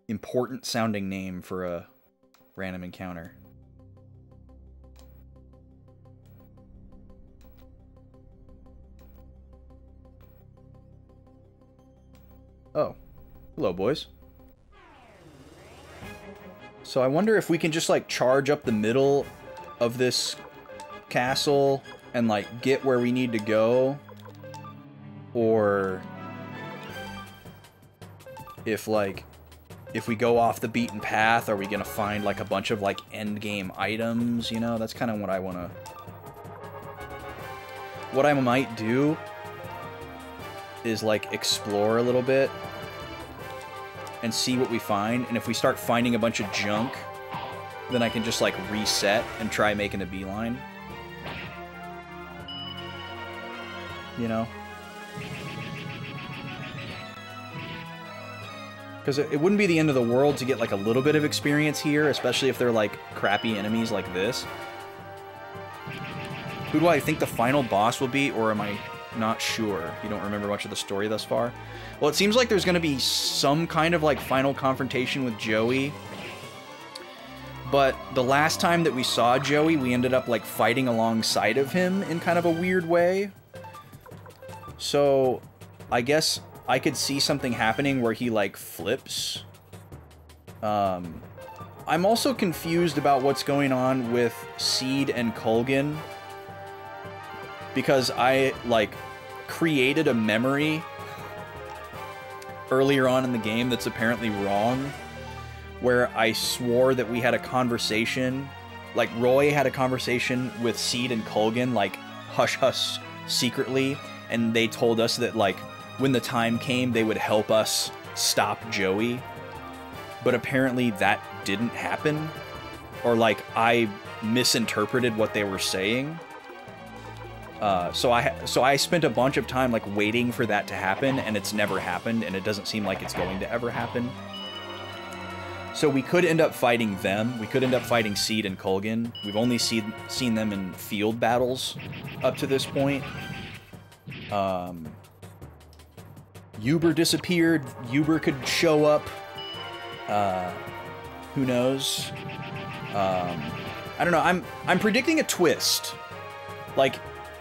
Speaker 1: important sounding name for a random encounter. Oh. Hello, boys. So I wonder if we can just, like, charge up the middle of this castle and, like, get where we need to go. Or if, like, if we go off the beaten path, are we gonna find, like, a bunch of, like, endgame items, you know? That's kind of what I wanna... What I might do is, like, explore a little bit and see what we find, and if we start finding a bunch of junk, then I can just, like, reset and try making a beeline. You know? Because it wouldn't be the end of the world to get, like, a little bit of experience here, especially if they're, like, crappy enemies like this. Who do I think the final boss will be, or am I not sure? You don't remember much of the story thus far? Well, it seems like there's going to be some kind of, like, final confrontation with Joey. But the last time that we saw Joey, we ended up, like, fighting alongside of him in kind of a weird way. So, I guess I could see something happening where he, like, flips. I'm also confused about what's going on with Seed and Kulgan. Because I, like, created a memory earlier on in the game that's apparently wrong, where I swore that we had a conversation, like, Roy had a conversation with Seed and Kulgan, like, hush-hush secretly, and they told us that, like, when the time came, they would help us stop Joey. But apparently that didn't happen. Or, like, I misinterpreted what they were saying. So I spent a bunch of time, like, waiting for that to happen, and it's never happened, and it doesn't seem like it's going to ever happen. So we could end up fighting them. We could end up fighting Seed and Kulgan. We've only seen them in field battles up to this point. Uber disappeared. Uber could show up. Who knows? I don't know. I'm predicting a twist. Like,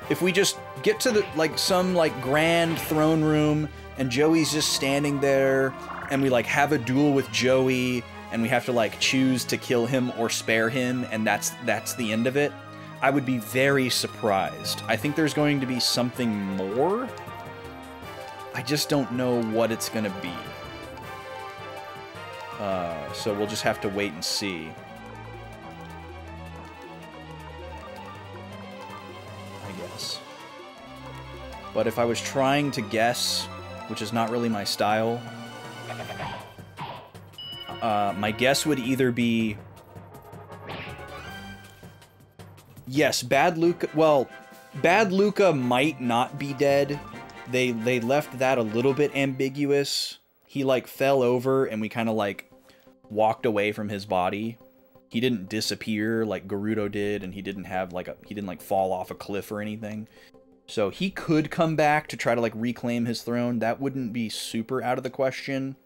Speaker 1: if we just get to the, like, some, like, grand throne room and Joey's just standing there and we, like, have a duel with Joey and we have to, like, choose to kill him or spare him, and that's the end of it, I would be very surprised. I think there's going to be something more. I just don't know what it's gonna be. So we'll just have to wait and see. I guess. But if I was trying to guess which is not really my style. My guess would either be... Yes, Bad Luca... Well, Bad Luca might not be dead. They left that a little bit ambiguous. He, like, fell over and we kind of, like, walked away from his body. He didn't disappear like Gerudo did, and he didn't have, like, he didn't, like, fall off a cliff or anything. So he could come back to try to, like, reclaim his throne. That wouldn't be super out of the question.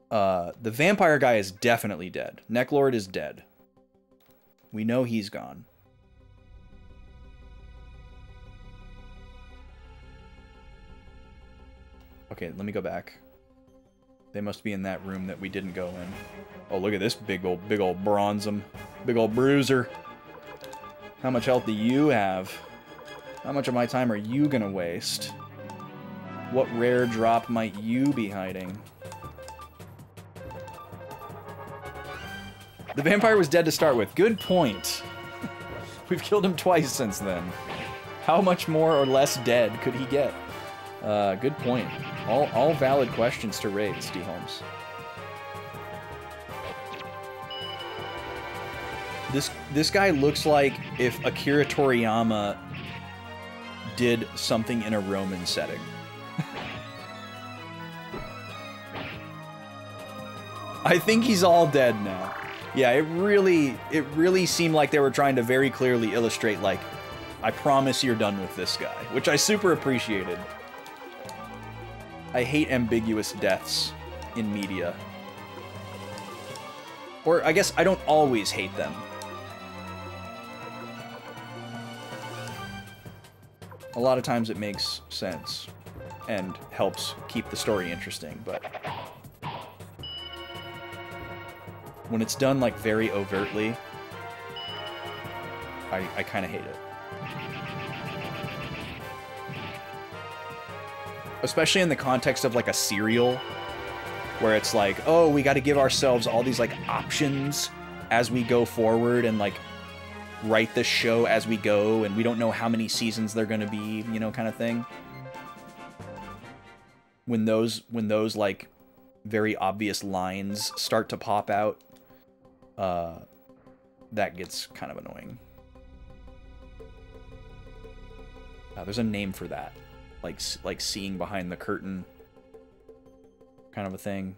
Speaker 1: The vampire guy is definitely dead. Necklord is dead. We know he's gone. Okay, let me go back. They must be in that room that we didn't go in. Oh, look at this big old bronzum. Big old bruiser. How much health do you have? How much of my time are you gonna waste? What rare drop might you be hiding? The vampire was dead to start with. Good point. We've killed him twice since then. How much more or less dead could he get? Good point. All valid questions to raise, D. Holmes. This guy looks like if Akira Toriyama did something in a Roman setting. I think he's all dead now. Yeah, it really seemed like they were trying to very clearly illustrate, like, I promise you're done with this guy, which I super appreciated. I hate ambiguous deaths in media. Or I guess I don't always hate them. A lot of times it makes sense and helps keep the story interesting, but when it's done, like, very overtly, I kind of hate it. Especially in the context of, like, a serial, where it's like, oh, we got to give ourselves all these, like, options as we go forward and, like, write the show as we go, and we don't know how many seasons they're going to be, you know, kind of thing. When those, like, very obvious lines start to pop out, that gets kind of annoying. There's a name for that. Like seeing behind the curtain kind of a thing.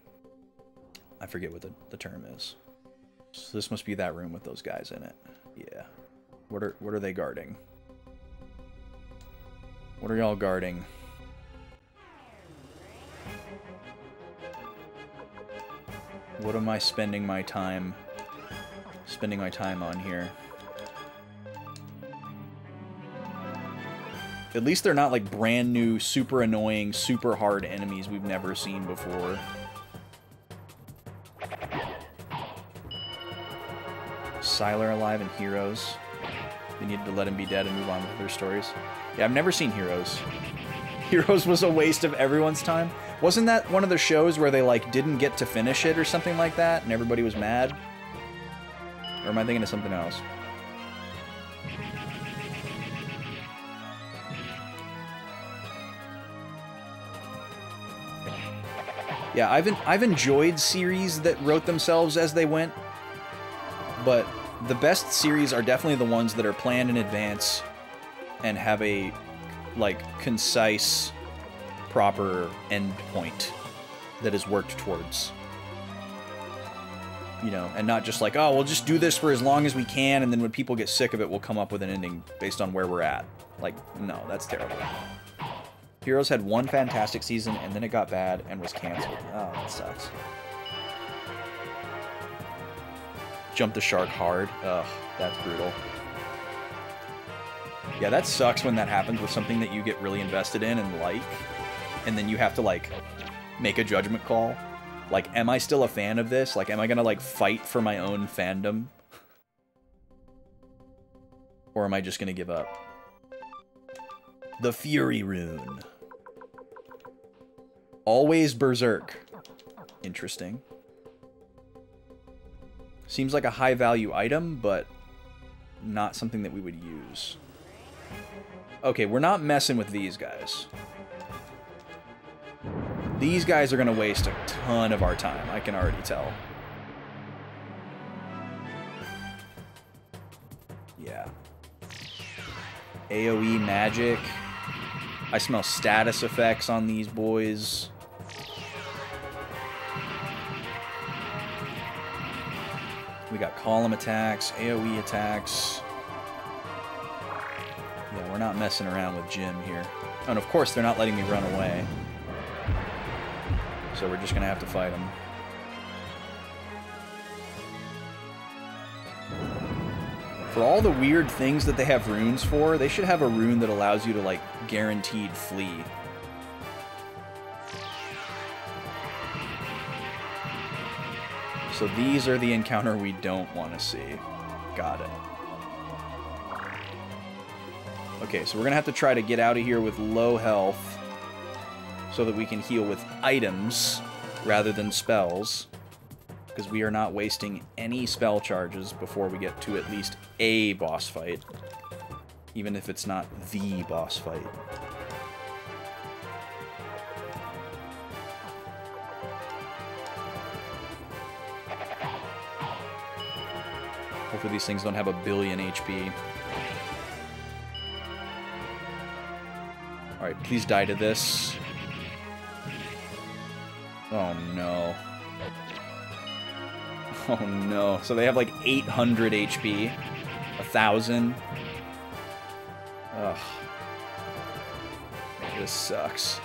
Speaker 1: I forget what the term is. So this must be that room with those guys in it. Yeah. What are they guarding? What are y'all guarding? What am I spending my time on here? At least they're not, like, brand new, super annoying, super hard enemies we've never seen before. Sylar alive and Heroes. They needed to let him be dead and move on with their stories. Yeah, I've never seen Heroes. Heroes was a waste of everyone's time. Wasn't that one of the shows where they, like, didn't get to finish it or something like that, and everybody was mad? Or am I thinking of something else? Yeah, I've enjoyed series that wrote themselves as they went, but the best series are definitely the ones that are planned in advance and have a, like, concise, proper end point that is worked towards. You know, and not just like, oh, we'll just do this for as long as we can, and then when people get sick of it, we'll come up with an ending based on where we're at. Like, no, that's terrible. Heroes had one fantastic season, and then it got bad and was canceled. Oh, that sucks. Jump the shark hard. Ugh, that's brutal. Yeah, that sucks when that happens with something that you get really invested in and like, and then you have to, like, make a judgment call. Like, am I still a fan of this? Like, am I gonna, like, fight for my own fandom? Or am I just gonna give up? The Fury Rune. Always Berserk. Interesting. Seems like a high-value item, but not something that we would use. Okay, we're not messing with these guys. These guys are going to waste a ton of our time, I can already tell. Yeah. AoE magic. I smell status effects on these boys. We got column attacks, AoE attacks. Yeah, we're not messing around with Jim here. And of course, they're not letting me run away. So we're just going to have to fight them. For all the weird things that they have runes for, they should have a rune that allows you to, like, guaranteed flee. So these are the encounter we don't want to see. Got it. Okay, so we're going to have to try to get out of here with low health so that we can heal with items rather than spells, because we are not wasting any spell charges before we get to at least a boss fight, even if it's not the boss fight. Hopefully these things don't have a billion HP. Alright, please die to this. Oh no. Oh no. So they have like 800 HP. 1,000. Ugh. This sucks.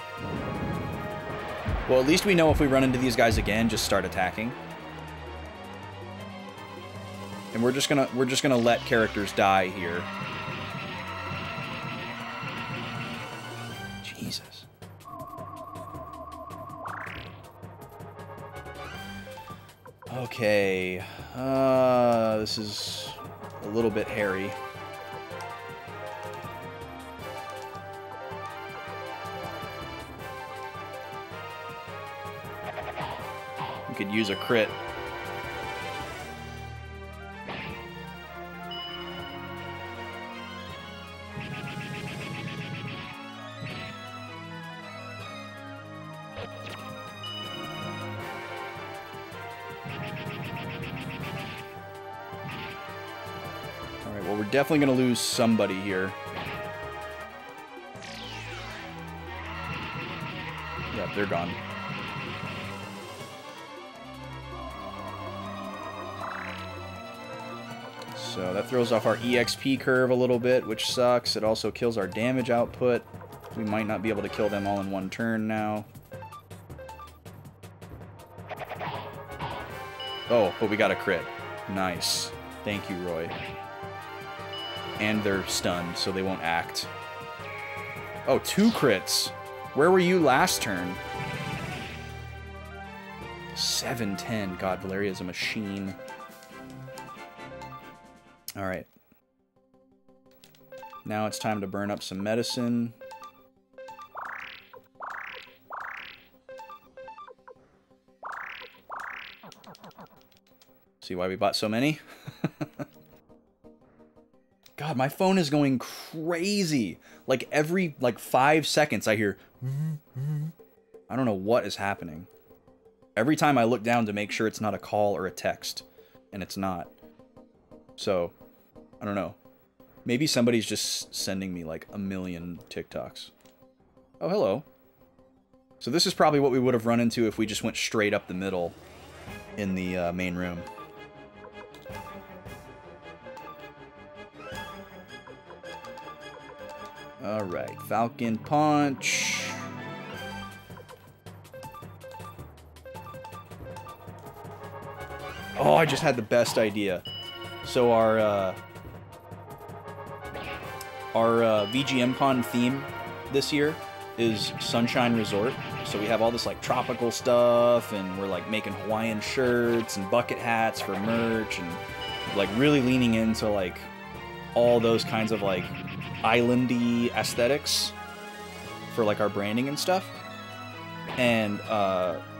Speaker 1: Well, at least we know if we run into these guys again, just start attacking. And we're just gonna let characters die here. Jesus. Okay. This is a little bit hairy. We could use a crit. Definitely going to lose somebody here. Yep, they're gone. So that throws off our EXP curve a little bit, which sucks. It also kills our damage output. We might not be able to kill them all in one turn now. Oh, but we got a crit. Nice. Thank you, Roy. And they're stunned, so they won't act. Oh, 2 crits. Where were you last turn? 710. God, Valeria's a machine. Alright. Now it's time to burn up some medicine. See why we bought so many? God, my phone is going crazy. Like every 5 seconds I hear I don't know what is happening. Every time I look down to make sure it's not a call or a text, and it's not. So, I don't know. Maybe somebody's just sending me like a million TikToks. Oh, hello. So this is probably what we would have run into if we just went straight up the middle in the main room. Alright, Falcon Punch. Oh, I just had the best idea. So our VGMCon theme this year is Sunshine Resort. So we have all this like tropical stuff, and we're like making Hawaiian shirts and bucket hats for merch, and like really leaning into like all those kinds of like islandy aesthetics for like our branding and stuff. And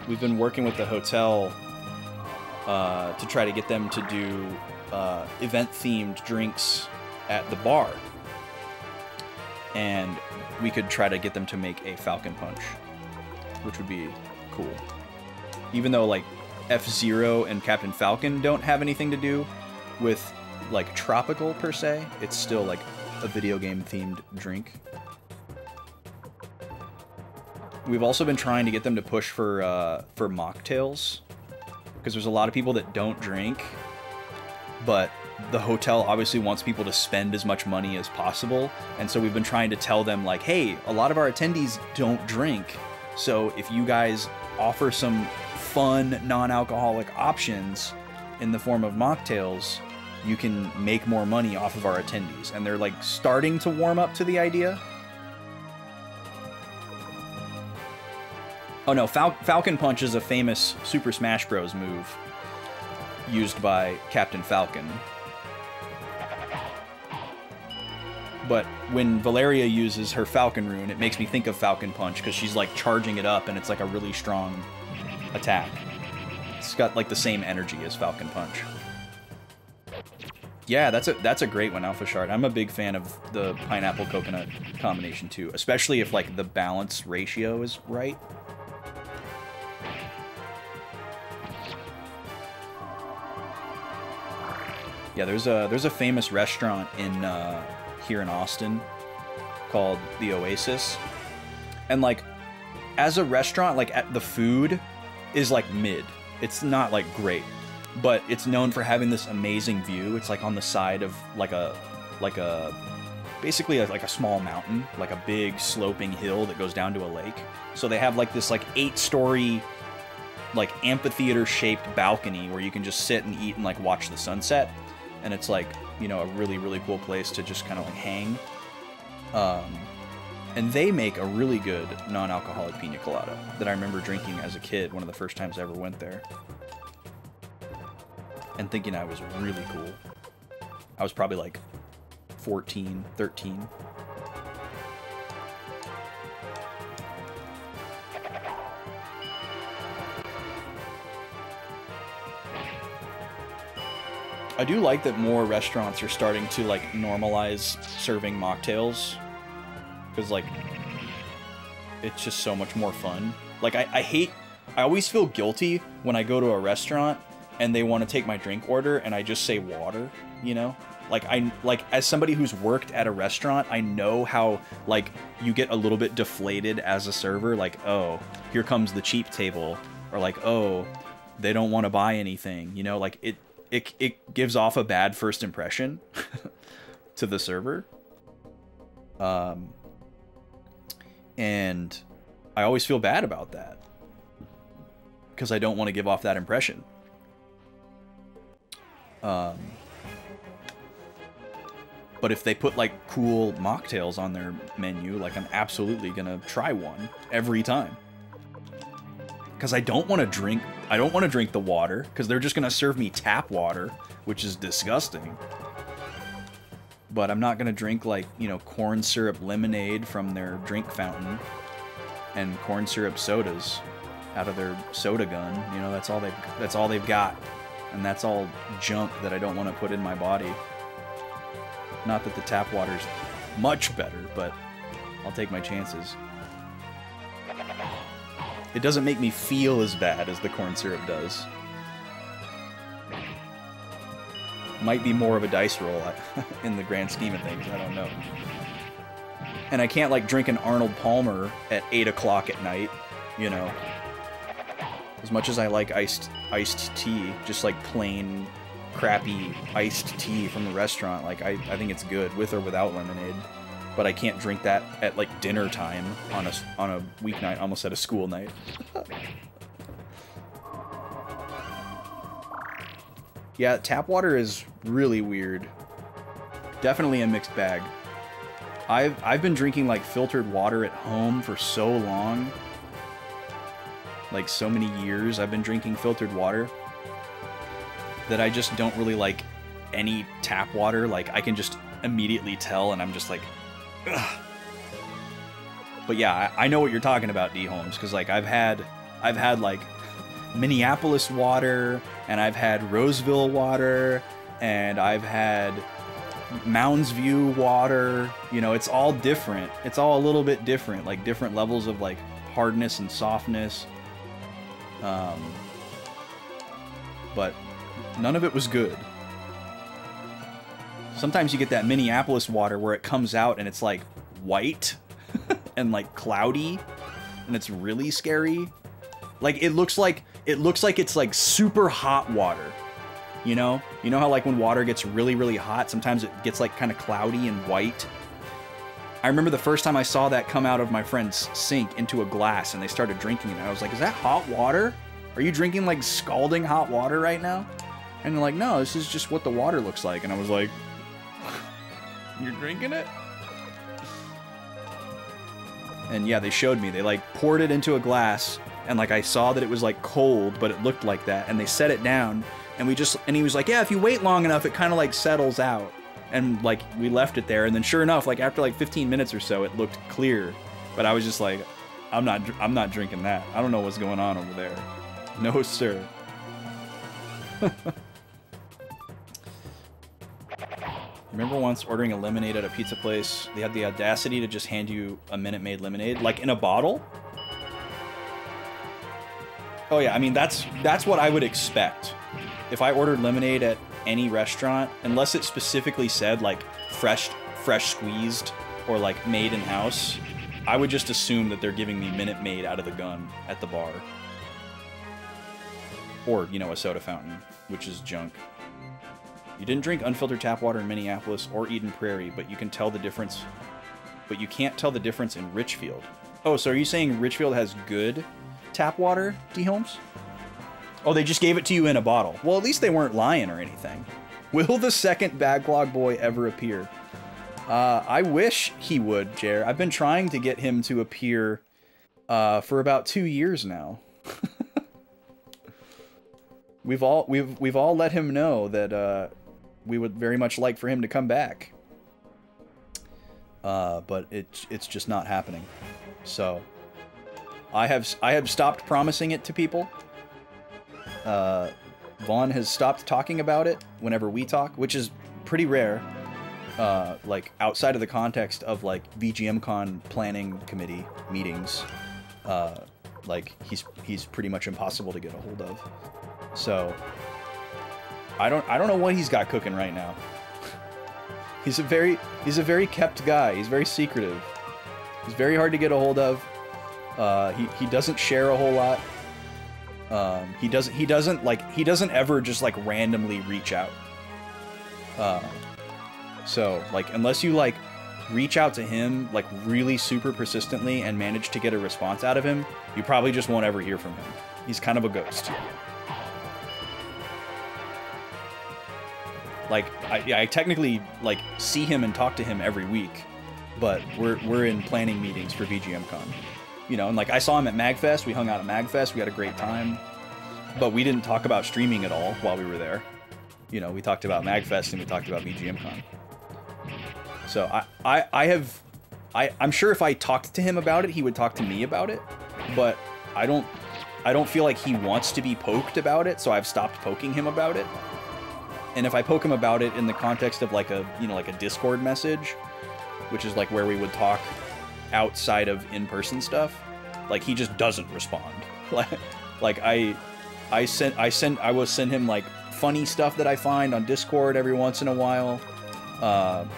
Speaker 1: we've been working with the hotel to try to get them to do event-themed drinks at the bar. And we could try to get them to make a Falcon Punch. which would be cool. Even though, like, F-Zero and Captain Falcon don't have anything to do with, like, tropical per se, it's still, like, a video game-themed drink. We've also been trying to get them to push for mocktails, because there's a lot of people that don't drink, but the hotel obviously wants people to spend as much money as possible, and so we've been trying to tell them, like, hey, a lot of our attendees don't drink, so if you guys offer some fun non-alcoholic options in the form of mocktails, you can make more money off of our attendees. And they're, like, starting to warm up to the idea. Oh no, Falcon Punch is a famous Super Smash Bros. Move used by Captain Falcon. But when Valeria uses her Falcon Rune, it makes me think of Falcon Punch, because she's, like, charging it up, and it's, like, a really strong attack. It's got, like, the same energy as Falcon Punch. Yeah, that's a great one, Alpha Shard. I'm a big fan of the pineapple coconut combination too, especially if, like, the balance ratio is right. Yeah, there's a famous restaurant in here in Austin called the Oasis, and, like, as a restaurant, like, the food is, like, mid. It's not, like, great, but it's known for having this amazing view. It's, like, on the side of basically like a small mountain, like a big sloping hill that goes down to a lake. So they have, like, this, like, 8-story, like, amphitheater shaped balcony where you can just sit and eat and, like, watch the sunset. And it's, like, you know, a really, really cool place to just kind of, like, hang. And they make a really good non-alcoholic pina colada that I remember drinking as a kid, one of the first times I ever went there. And thinking I was really cool. I was probably, like, 14, 13. I do like that more restaurants are starting to, like, normalize serving mocktails, because, like, it's just so much more fun. Like, I always feel guilty when I go to a restaurant and they want to take my drink order and I just say water, you know? Like, as somebody who's worked at a restaurant, I know how, like, you get a little bit deflated as a server, like, oh, here comes the cheap table, or, like, oh, they don't want to buy anything, you know? Like, it gives off a bad first impression to the server. And I always feel bad about that, because I don't want to give off that impression. But if they put, like, cool mocktails on their menu, like, I'm absolutely gonna try one every time. Because I don't want to drink the water, because they're just gonna serve me tap water, which is disgusting. But I'm not gonna drink, like, you know, corn syrup lemonade from their drink fountain and corn syrup sodas out of their soda gun. You know, that's all they've got, and that's all junk that I don't want to put in my body. Not that the tap water's much better, but I'll take my chances. It doesn't make me feel as bad as the corn syrup does. Might be more of a dice roll in the grand scheme of things, I don't know. And I can't, like, drink an Arnold Palmer at 8 o'clock at night, you know. As much as I like iced tea, just, like, plain, crappy iced tea from the restaurant, like, I think it's good, with or without lemonade. But I can't drink that at, like, dinner time on a weeknight, almost at a school night. Yeah, tap water is really weird. Definitely a mixed bag. I've been drinking, like, filtered water at home for so long. Like, so many years I've been drinking filtered water that I just don't really like any tap water. Like, I can just immediately tell, and I'm just like, ugh. But yeah, I know what you're talking about, D. Holmes, because, like, I've had like Minneapolis water, and I've had Roseville water, and I've had Mounds View water. You know, it's all different. It's all a little bit different, like different levels of, like, hardness and softness. But none of it was good. Sometimes you get that Minneapolis water where it comes out and it's like white and like cloudy, and it's really scary. Like it looks like it's like super hot water. You know how like when water gets really, really hot, sometimes it gets like kind of cloudy and white. I remember the first time I saw that come out of my friend's sink into a glass and they started drinking it. I was like, is that hot water? Are you drinking like scalding hot water right now? And they're like, no, this is just what the water looks like. And I was like, you're drinking it? And yeah, they showed me. They like poured it into a glass and like I saw that it was like cold, but it looked like that. And they set it down and he was like, yeah, if you wait long enough, it kind of like settles out. And like we left it there, and then sure enough, like after like 15 minutes or so, it looked clear. But I was just like, I'm not drinking that. I don't know what's going on over there. No, sir. Remember once ordering a lemonade at a pizza place? They had the audacity to just hand you a Minute Maid lemonade, like in a bottle. Oh yeah, I mean that's what I would expect if I ordered lemonade at any restaurant, unless it specifically said like fresh squeezed or like made in house. I would just assume that they're giving me Minute Maid out of the gun at the bar, or you know, a soda fountain, which is junk. You didn't drink unfiltered tap water in Minneapolis or Eden Prairie, but you can tell the difference. But you can't tell the difference in Richfield. Oh, so are you saying Richfield has good tap water, D. Holmes? Oh, they just gave it to you in a bottle. Well, at least they weren't lying or anything. Will the second Backlog boy ever appear? I wish he would, Jer. I've been trying to get him to appear for about 2 years now. We've all let him know that we would very much like for him to come back. But it's just not happening. So I have stopped promising it to people. Vaughn has stopped talking about it whenever we talk, which is pretty rare. Like outside of the context of like VGMCon planning committee meetings, like he's pretty much impossible to get a hold of. So I don't know what he's got cooking right now. He's a very kept guy. He's very secretive. He's very hard to get a hold of. He doesn't share a whole lot. He doesn't ever just like randomly reach out. So like unless you like reach out to him like really super persistently and manage to get a response out of him, you probably just won't ever hear from him. He's kind of a ghost. Like I technically like see him and talk to him every week, but we're in planning meetings for VGMCon. You know, and like I saw him at MagFest, we hung out at MagFest, we had a great time, but we didn't talk about streaming at all while we were there. You know, we talked about MagFest and we talked about VGMCon. So I'm sure if I talked to him about it, he would talk to me about it, but I don't feel like he wants to be poked about it, so I've stopped poking him about it. And if I poke him about it in the context of like a, you know, like a Discord message, which is like where we would talk outside of in-person stuff, like he just doesn't respond. Like I will send him like funny stuff that I find on Discord every once in a while,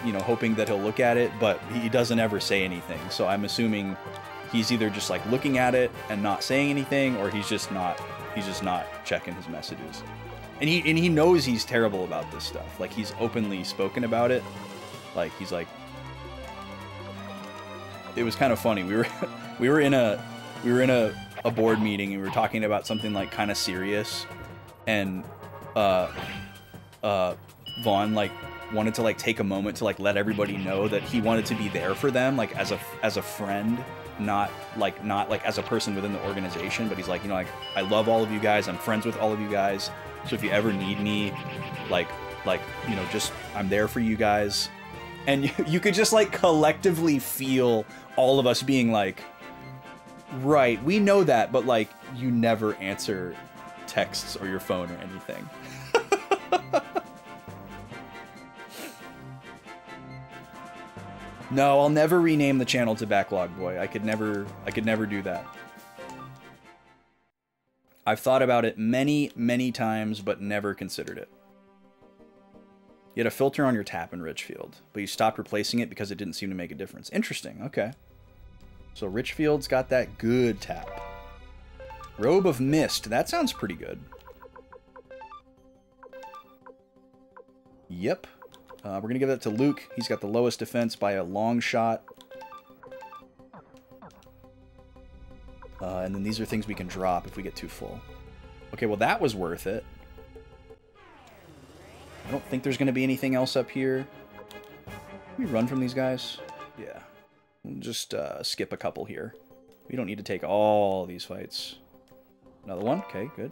Speaker 1: you know, hoping that he'll look at it, but he doesn't ever say anything. So I'm assuming he's either just like looking at it and not saying anything, or he's just not checking his messages. And he knows he's terrible about this stuff. Like he's openly spoken about it. Like he's like, it was kind of funny. We were in a board meeting and we were talking about something like kind of serious, and Vaughn like wanted to like take a moment to like let everybody know that he wanted to be there for them, like as a friend, not like as a person within the organization. But he's like, you know, like I love all of you guys. I'm friends with all of you guys. So if you ever need me, like you know, just I'm there for you guys. And you could just like collectively feel all of us being like, right, we know that, but like you never answer texts or your phone or anything. No, I'll never rename the channel to Backlog Boy. I could never do that. I've thought about it many, many times, but never considered it. You had a filter on your tap in Richfield, but you stopped replacing it because it didn't seem to make a difference. Interesting, okay. So Richfield's got that good tap. Robe of Mist, that sounds pretty good. Yep. We're going to give that to Luke. He's got the lowest defense by a long shot. And then these are things we can drop if we get too full. Okay, well that was worth it. I don't think there's going to be anything else up here. Can we run from these guys? Yeah. We'll just skip a couple here. We don't need to take all these fights. Another one? Okay, good.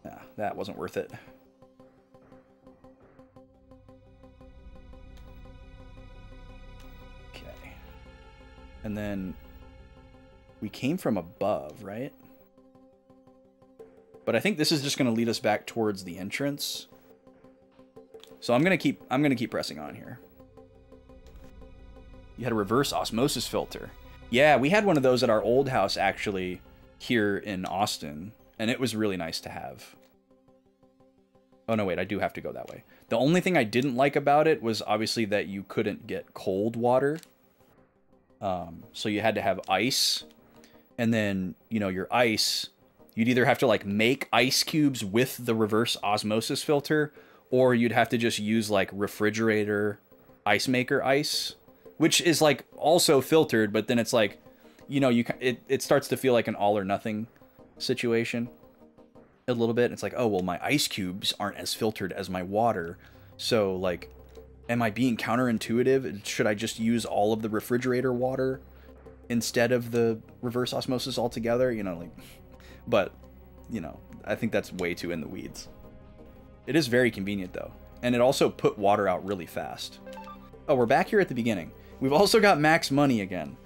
Speaker 1: Nah, that wasn't worth it. Okay. And then we came from above, right? But I think this is just going to lead us back towards the entrance. So I'm going to keep pressing on here. You had a reverse osmosis filter. Yeah, we had one of those at our old house actually here in Austin, and it was really nice to have. Oh no, wait, I do have to go that way. The only thing I didn't like about it was obviously that you couldn't get cold water. So you had to have ice. And then, you know, your ice, you'd either have to like make ice cubes with the reverse osmosis filter, or you'd have to just use like refrigerator ice maker ice, which is like also filtered, but then it's like, you know, it starts to feel like an all or nothing situation a little bit. It's like, oh, well, my ice cubes aren't as filtered as my water. So like, am I being counterintuitive? Should I just use all of the refrigerator water instead of the reverse osmosis altogether? You know, like, but, you know, I think that's way too in the weeds. It is very convenient though. And it also put water out really fast. Oh, we're back here at the beginning. We've also got max money again.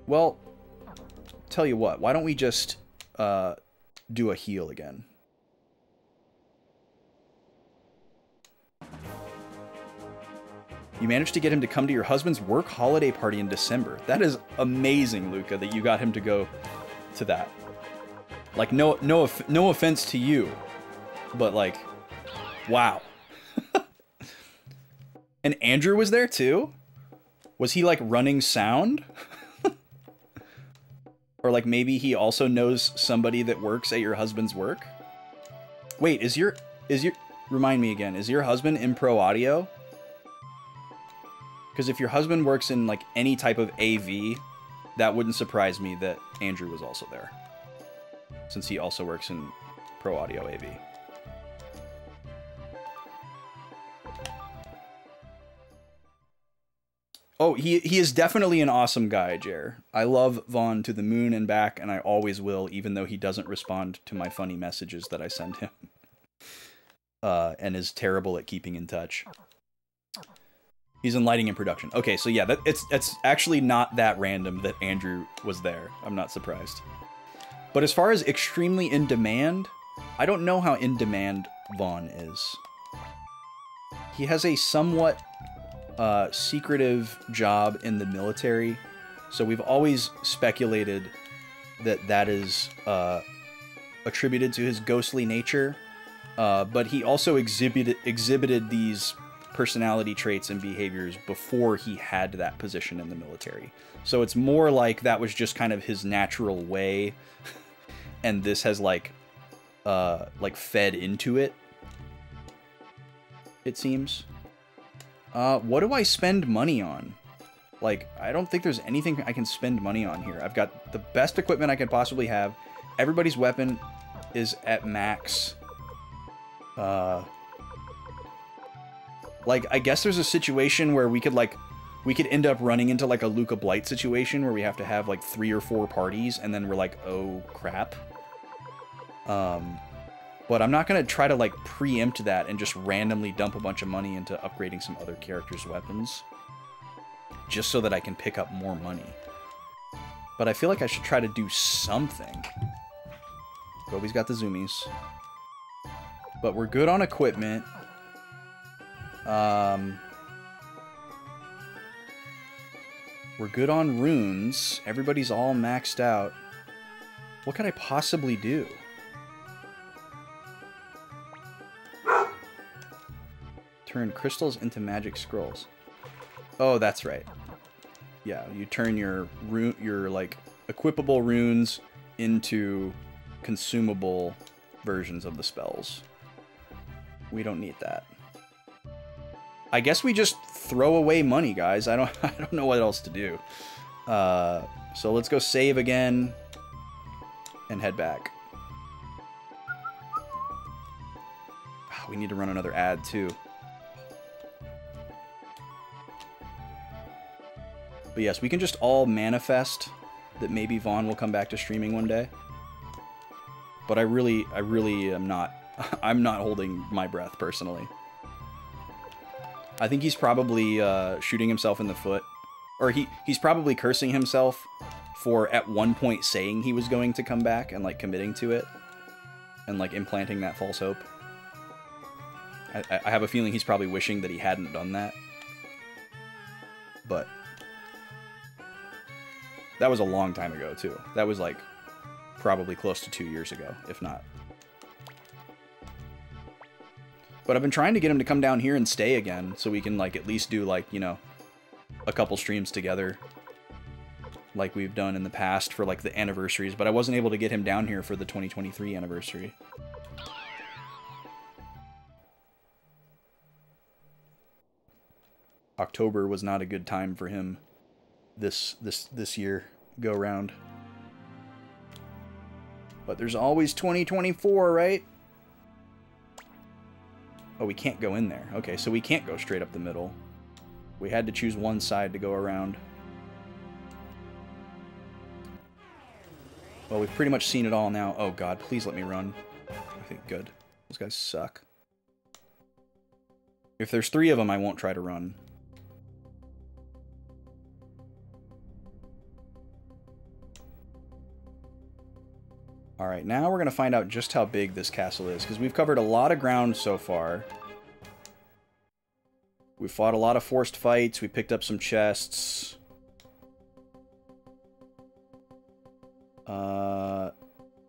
Speaker 1: Well, tell you what, why don't we just do a heal again? You managed to get him to come to your husband's work holiday party in December. That is amazing, Luca, that you got him to go to that. Like, no offense to you, but like, wow. And Andrew was there too? Was he like running sound? Or like maybe he also knows somebody that works at your husband's work? Wait, remind me again, is your husband in pro audio? Because if your husband works in like any type of AV, that wouldn't surprise me that Andrew was also there, since he also works in pro audio AV. Oh, he is definitely an awesome guy, Jer. I love Vaughn to the moon and back, and I always will, even though he doesn't respond to my funny messages that I send him. And is terrible at keeping in touch. He's in lighting and production. Okay, so yeah, it's actually not that random that Andrew was there. I'm not surprised. But as far as extremely in demand, I don't know how in demand Vaughn is. He has a somewhat secretive job in the military, so we've always speculated that that is attributed to his ghostly nature, but he also exhibited these personality traits and behaviors before he had that position in the military. So it's more like that was just kind of his natural way, and this has like fed into it, it seems. What do I spend money on? Like, I don't think there's anything I can spend money on here. I've got the best equipment I could possibly have. Everybody's weapon is at max. Like, I guess there's a situation where we could end up running into like a Luca Blight situation where we have to have like 3 or 4 parties, and then we're like, oh crap. But I'm not going to try to like preempt that and just randomly dump a bunch of money into upgrading some other characters' weapons, just so that I can pick up more money. But I feel like I should try to do something. Gobi's got the zoomies. But we're good on equipment. We're good on runes. Everybody's all maxed out. What could I possibly do? Turn crystals into magic scrolls. Oh, that's right. Yeah, you turn your like equipable runes into consumable versions of the spells. We don't need that. I guess we just throw away money, guys. I don't know what else to do. So let's go save again and head back. We need to run another ad too. But yes, we can just all manifest that maybe Vaughn will come back to streaming one day. But I really am not. I'm not holding my breath personally. I think he's probably shooting himself in the foot. Or he's probably cursing himself for at one point saying he was going to come back and like committing to it. And like implanting that false hope. I have a feeling he's probably wishing that he hadn't done that. But that was a long time ago too. That was like probably close to 2 years ago, if not. But I've been trying to get him to come down here and stay again, so we can, like, at least do, like, you know, a couple streams together, like we've done in the past for, like, the anniversaries. But I wasn't able to get him down here for the 2023 anniversary. October was not a good time for him this year go round. But there's always 2024, right? Oh, we can't go in there. Okay, so we can't go straight up the middle. We had to choose one side to go around. Well, we've pretty much seen it all now. Oh god, please let me run. Okay, good. Those guys suck. If there's 3 of them, I won't try to run. Alright, now we're going to find out just how big this castle is, because we've covered a lot of ground so far. We fought a lot of forced fights, we picked up some chests.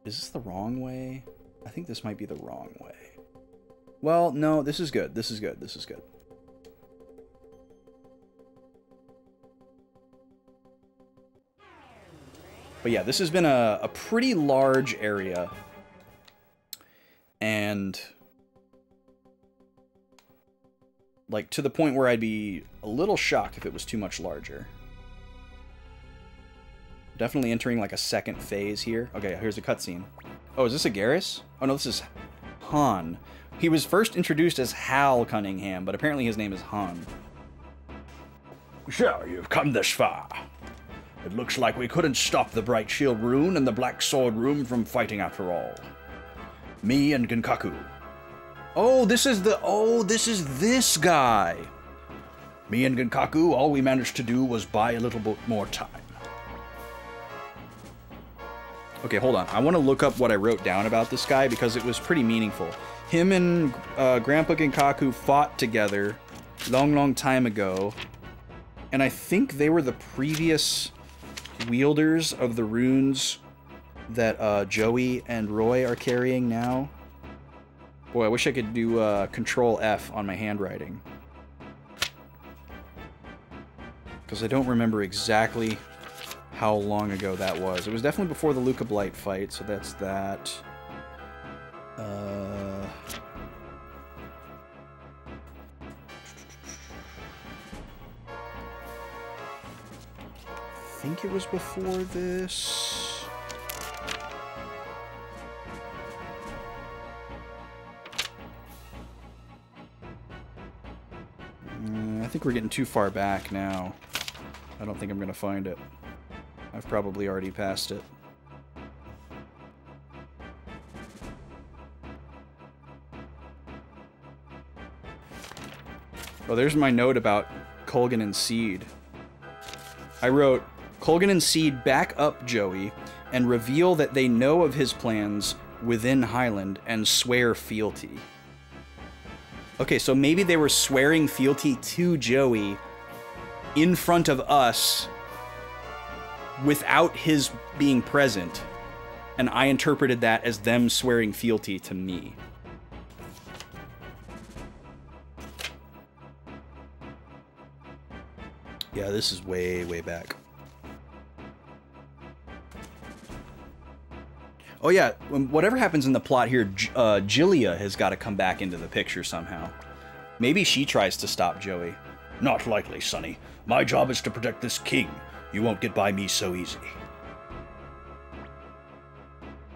Speaker 1: Is this the wrong way? I think this might be the wrong way. Well, no, this is good, this is good, this is good. But yeah, this has been a pretty large area. And like to the point where I'd be a little shocked if it was too much larger. Definitely entering like a second phase here. Okay, here's a cutscene. Oh, is this a Garrus? Oh no, this is Han. He was first introduced as Hal Cunningham, but apparently his name is Han.
Speaker 2: So, you've come this far. It looks like we couldn't stop the Bright Shield Rune and the Black Sword Rune from fighting after all. Me and Genkaku.
Speaker 1: Oh, this is this guy.
Speaker 2: Me and Genkaku, all we managed to do was buy a little bit more time.
Speaker 1: Okay, hold on. I want to look up what I wrote down about this guy because it was pretty meaningful. Him and Grandpa Genkaku fought together long time ago. And I think they were the previous wielders of the runes that Joey and Roy are carrying now. Boy, I wish I could do Control F on my handwriting. Because I don't remember exactly how long ago that was. It was definitely before the Luca Blight fight, so that's that. I think it was before this. I think we're getting too far back now. I don't think I'm gonna find it. I've probably already passed it. Oh, there's my note about Colgan and Seed. I wrote, Colgan and Seed back up Joey and reveal that they know of his plans within Highland and swear fealty. Okay, so maybe they were swearing fealty to Joey in front of us without his being present. and I interpreted that as them swearing fealty to me. Yeah, this is way, way back. Oh yeah, whatever happens in the plot here, Jillia has got to come back into the picture somehow. Maybe she tries to stop Joey.
Speaker 2: Not likely, Sonny. My job is to protect this king. You won't get by me so easy.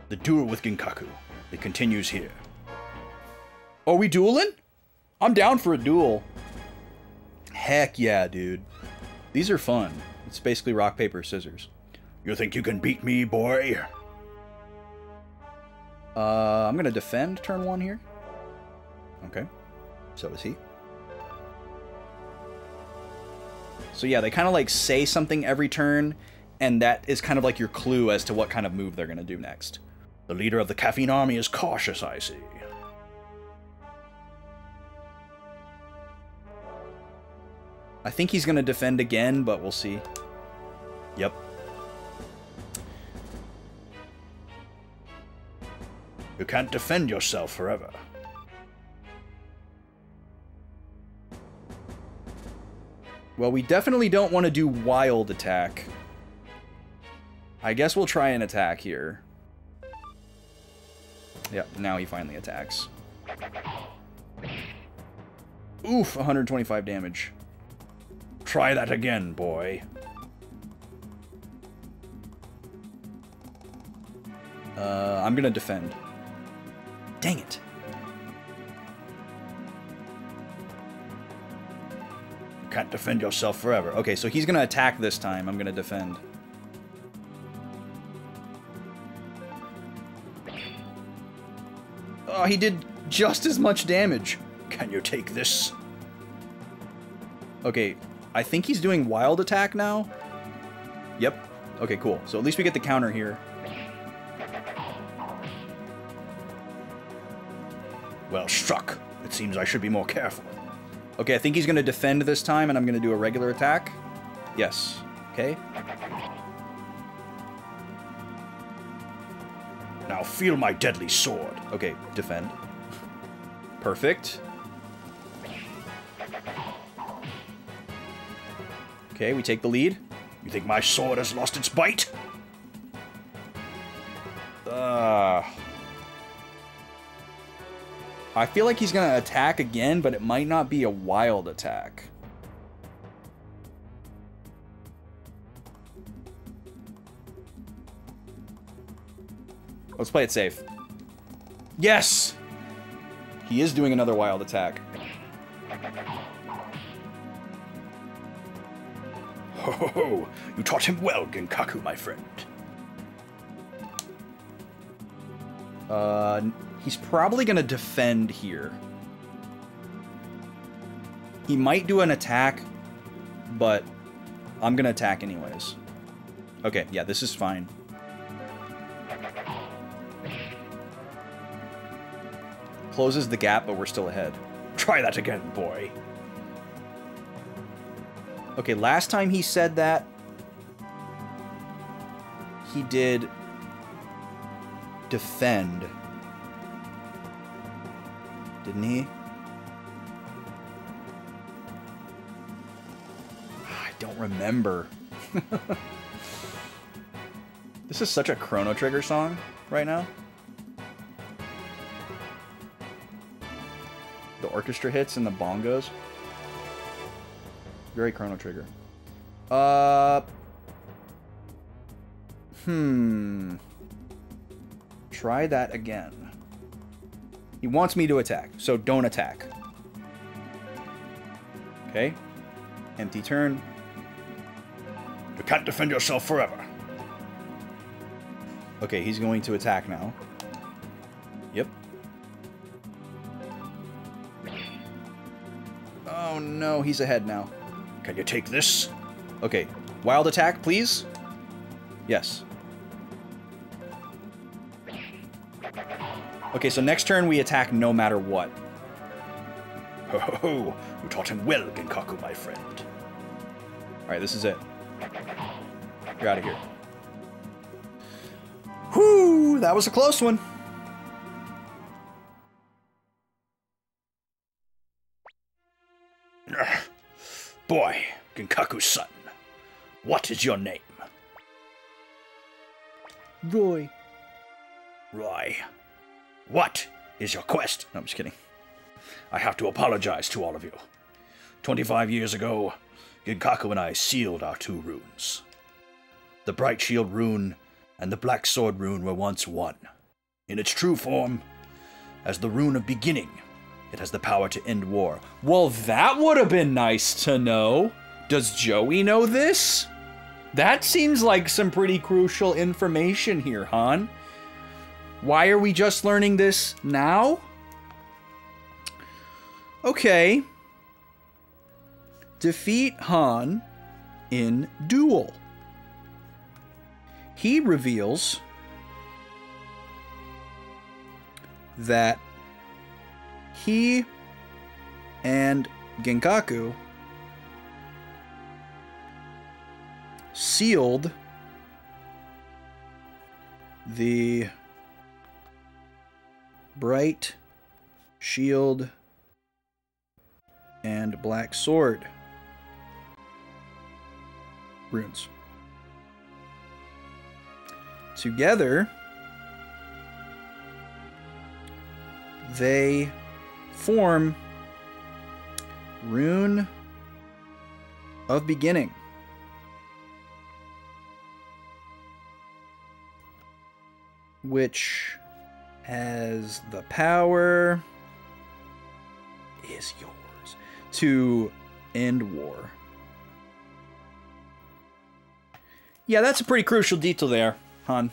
Speaker 2: The duel with Ginkaku. It continues here.
Speaker 1: Are we dueling? I'm down for a duel. Heck yeah, dude. These are fun. It's basically rock, paper, scissors.
Speaker 2: You think you can beat me, boy?
Speaker 1: I'm gonna defend turn 1 here. Okay.
Speaker 4: So is he.
Speaker 1: So yeah, they kind of like say something every turn, and that is kind of like your clue as to what kind of move they're gonna do next.
Speaker 2: The leader of the caffeine army is cautious, I see.
Speaker 1: I think he's gonna defend again, but we'll see.
Speaker 4: Yep.
Speaker 2: You can't defend yourself forever.
Speaker 1: Well, we definitely don't want to do wild attack. I guess we'll try an attack here. Yep, now he finally attacks. Oof, 125 damage.
Speaker 2: Try that again, boy.
Speaker 1: I'm gonna defend. Dang it.
Speaker 2: You can't defend yourself forever.
Speaker 1: Okay, so he's gonna attack this time. I'm gonna defend. Oh, he did just as much damage.
Speaker 2: Can you take this?
Speaker 1: Okay, I think he's doing wild attack now. Yep. Okay, cool. So at least we get the counter here.
Speaker 2: Well struck. It seems I should be more careful.
Speaker 1: Okay, I think he's going to defend this time, and I'm going to do a regular attack. Yes. Okay.
Speaker 2: Now feel my deadly sword.
Speaker 1: Okay, defend. Perfect. Okay, we take the lead.
Speaker 2: You think my sword has lost its bite?
Speaker 1: I feel like he's going to attack again, but it might not be a wild attack. Let's play it safe. Yes! He is doing another wild attack.
Speaker 2: Ho ho ho! You taught him well, Ginkaku, my friend.
Speaker 1: He's probably going to defend here. He might do an attack, but I'm going to attack anyways. Okay, yeah, this is fine. Closes the gap, but we're still ahead.
Speaker 2: Try that again, boy.
Speaker 1: Okay, last time he said that, he did defend. Didn't he? I don't remember. This is such a Chrono Trigger song right now. The orchestra hits and the bongos. Very Chrono Trigger. Try that again. He wants me to attack, so don't attack. Okay. Empty turn.
Speaker 2: You can't defend yourself forever.
Speaker 1: Okay, he's going to attack now. Yep. Oh no, he's ahead now.
Speaker 2: Can you take this?
Speaker 1: Okay, wild attack, please. Yes. Okay, so next turn we attack no matter what.
Speaker 2: Ho ho ho! You taught him well, Ginkaku, my friend.
Speaker 1: Alright, this is it. You're out of here. Whoo! that was a close one.
Speaker 2: Boy, Genkaku's son, what is your name?
Speaker 1: Roy.
Speaker 2: Roy, what is your quest?
Speaker 1: No, I'm just kidding.
Speaker 2: I have to apologize to all of you. 25 years ago, Genkaku and I sealed our two runes. The Bright Shield rune and the Black Sword rune were once one. In its true form, as the rune of beginning, it has the power to end war.
Speaker 1: Well, that would have been nice to know. Does Joey know this? That seems like some pretty crucial information here, Han. Why are we just learning this now? Okay. Defeat Han in duel. He reveals that he and Genkaku sealed the Bright Shield and Black Sword runes. Together, they form Rune of Beginning. Which has the power, is yours, to end war. Yeah, that's a pretty crucial detail there, Han.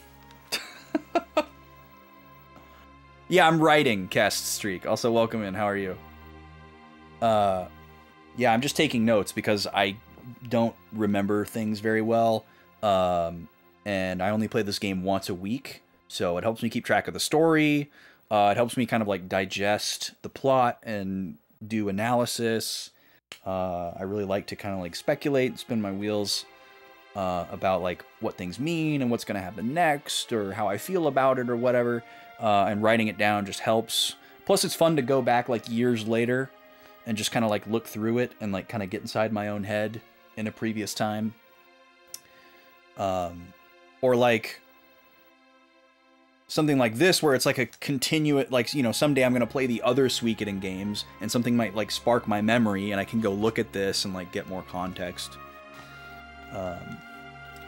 Speaker 1: Yeah, I'm writing, Cast Streak. Also, welcome in. How are you? Yeah, I'm just taking notes because I don't remember things very well. And I only play this game once a week, so it helps me keep track of the story. It helps me kind of like digest the plot and do analysis. I really like to kind of like speculate and spin my wheels about like what things mean and what's going to happen next or how I feel about it or whatever. And writing it down just helps. Plus, it's fun to go back like years later and just kind of like look through it and like kind of get inside my own head in a previous time. Or like something like this where it's like a continuous, like, you know, someday I'm going to play the other Suikoden games and something might like spark my memory and I can go look at this and like get more context.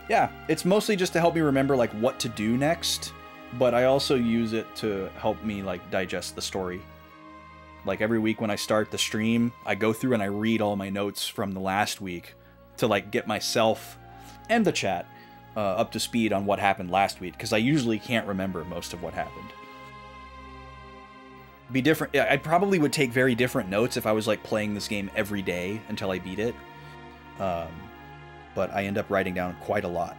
Speaker 1: Yeah, it's mostly just to help me remember like what to do next. But I also use it to help me, like, digest the story. Like, every week when I start the stream, I go through and I read all my notes from the last week to, like, get myself and the chat up to speed on what happened last week, because I usually can't remember most of what happened. Be different. I probably would take very different notes if I was, like, playing this game every day until I beat it. But I end up writing down quite a lot.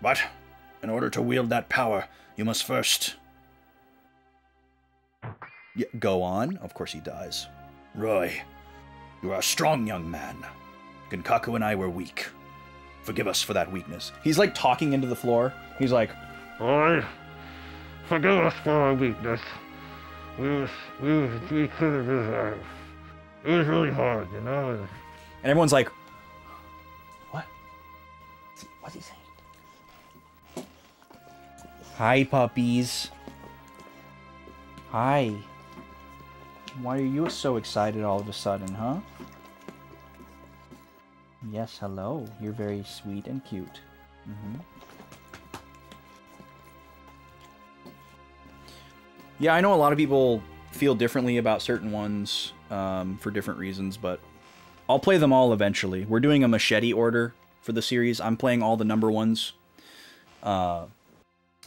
Speaker 2: But, in order to wield that power, you must first...
Speaker 1: Yeah, go on. Of course he dies.
Speaker 2: Roy, you are a strong young man. Genkaku and I were weak. Forgive us for that weakness.
Speaker 1: He's like talking into the floor. He's like,
Speaker 6: Roy, forgive us for our weakness. We could have reserved. It was really hard, you know?
Speaker 1: and everyone's like, what? What's he saying? Hi, puppies. Hi. Why are you so excited all of a sudden, huh? Yes, hello. You're very sweet and cute. Yeah, I know a lot of people feel differently about certain ones for different reasons, but I'll play them all eventually. We're doing a machete order for the series. I'm playing all the number ones.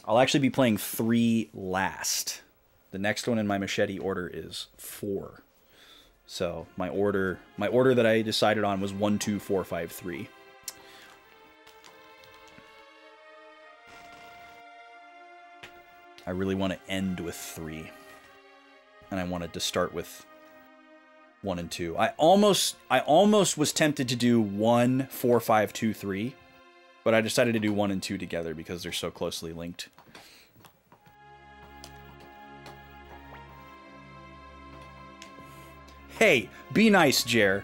Speaker 1: I'll actually be playing 3 last. The next one in my machete order is 4. So my order that I decided on was 1, 2, 4, 5, 3. I really want to end with 3. And I wanted to start with 1 and 2. I almost was tempted to do 1, 4, 5, 2, 3. But I decided to do 1 and 2 together because they're so closely linked. Hey, be nice, Jer.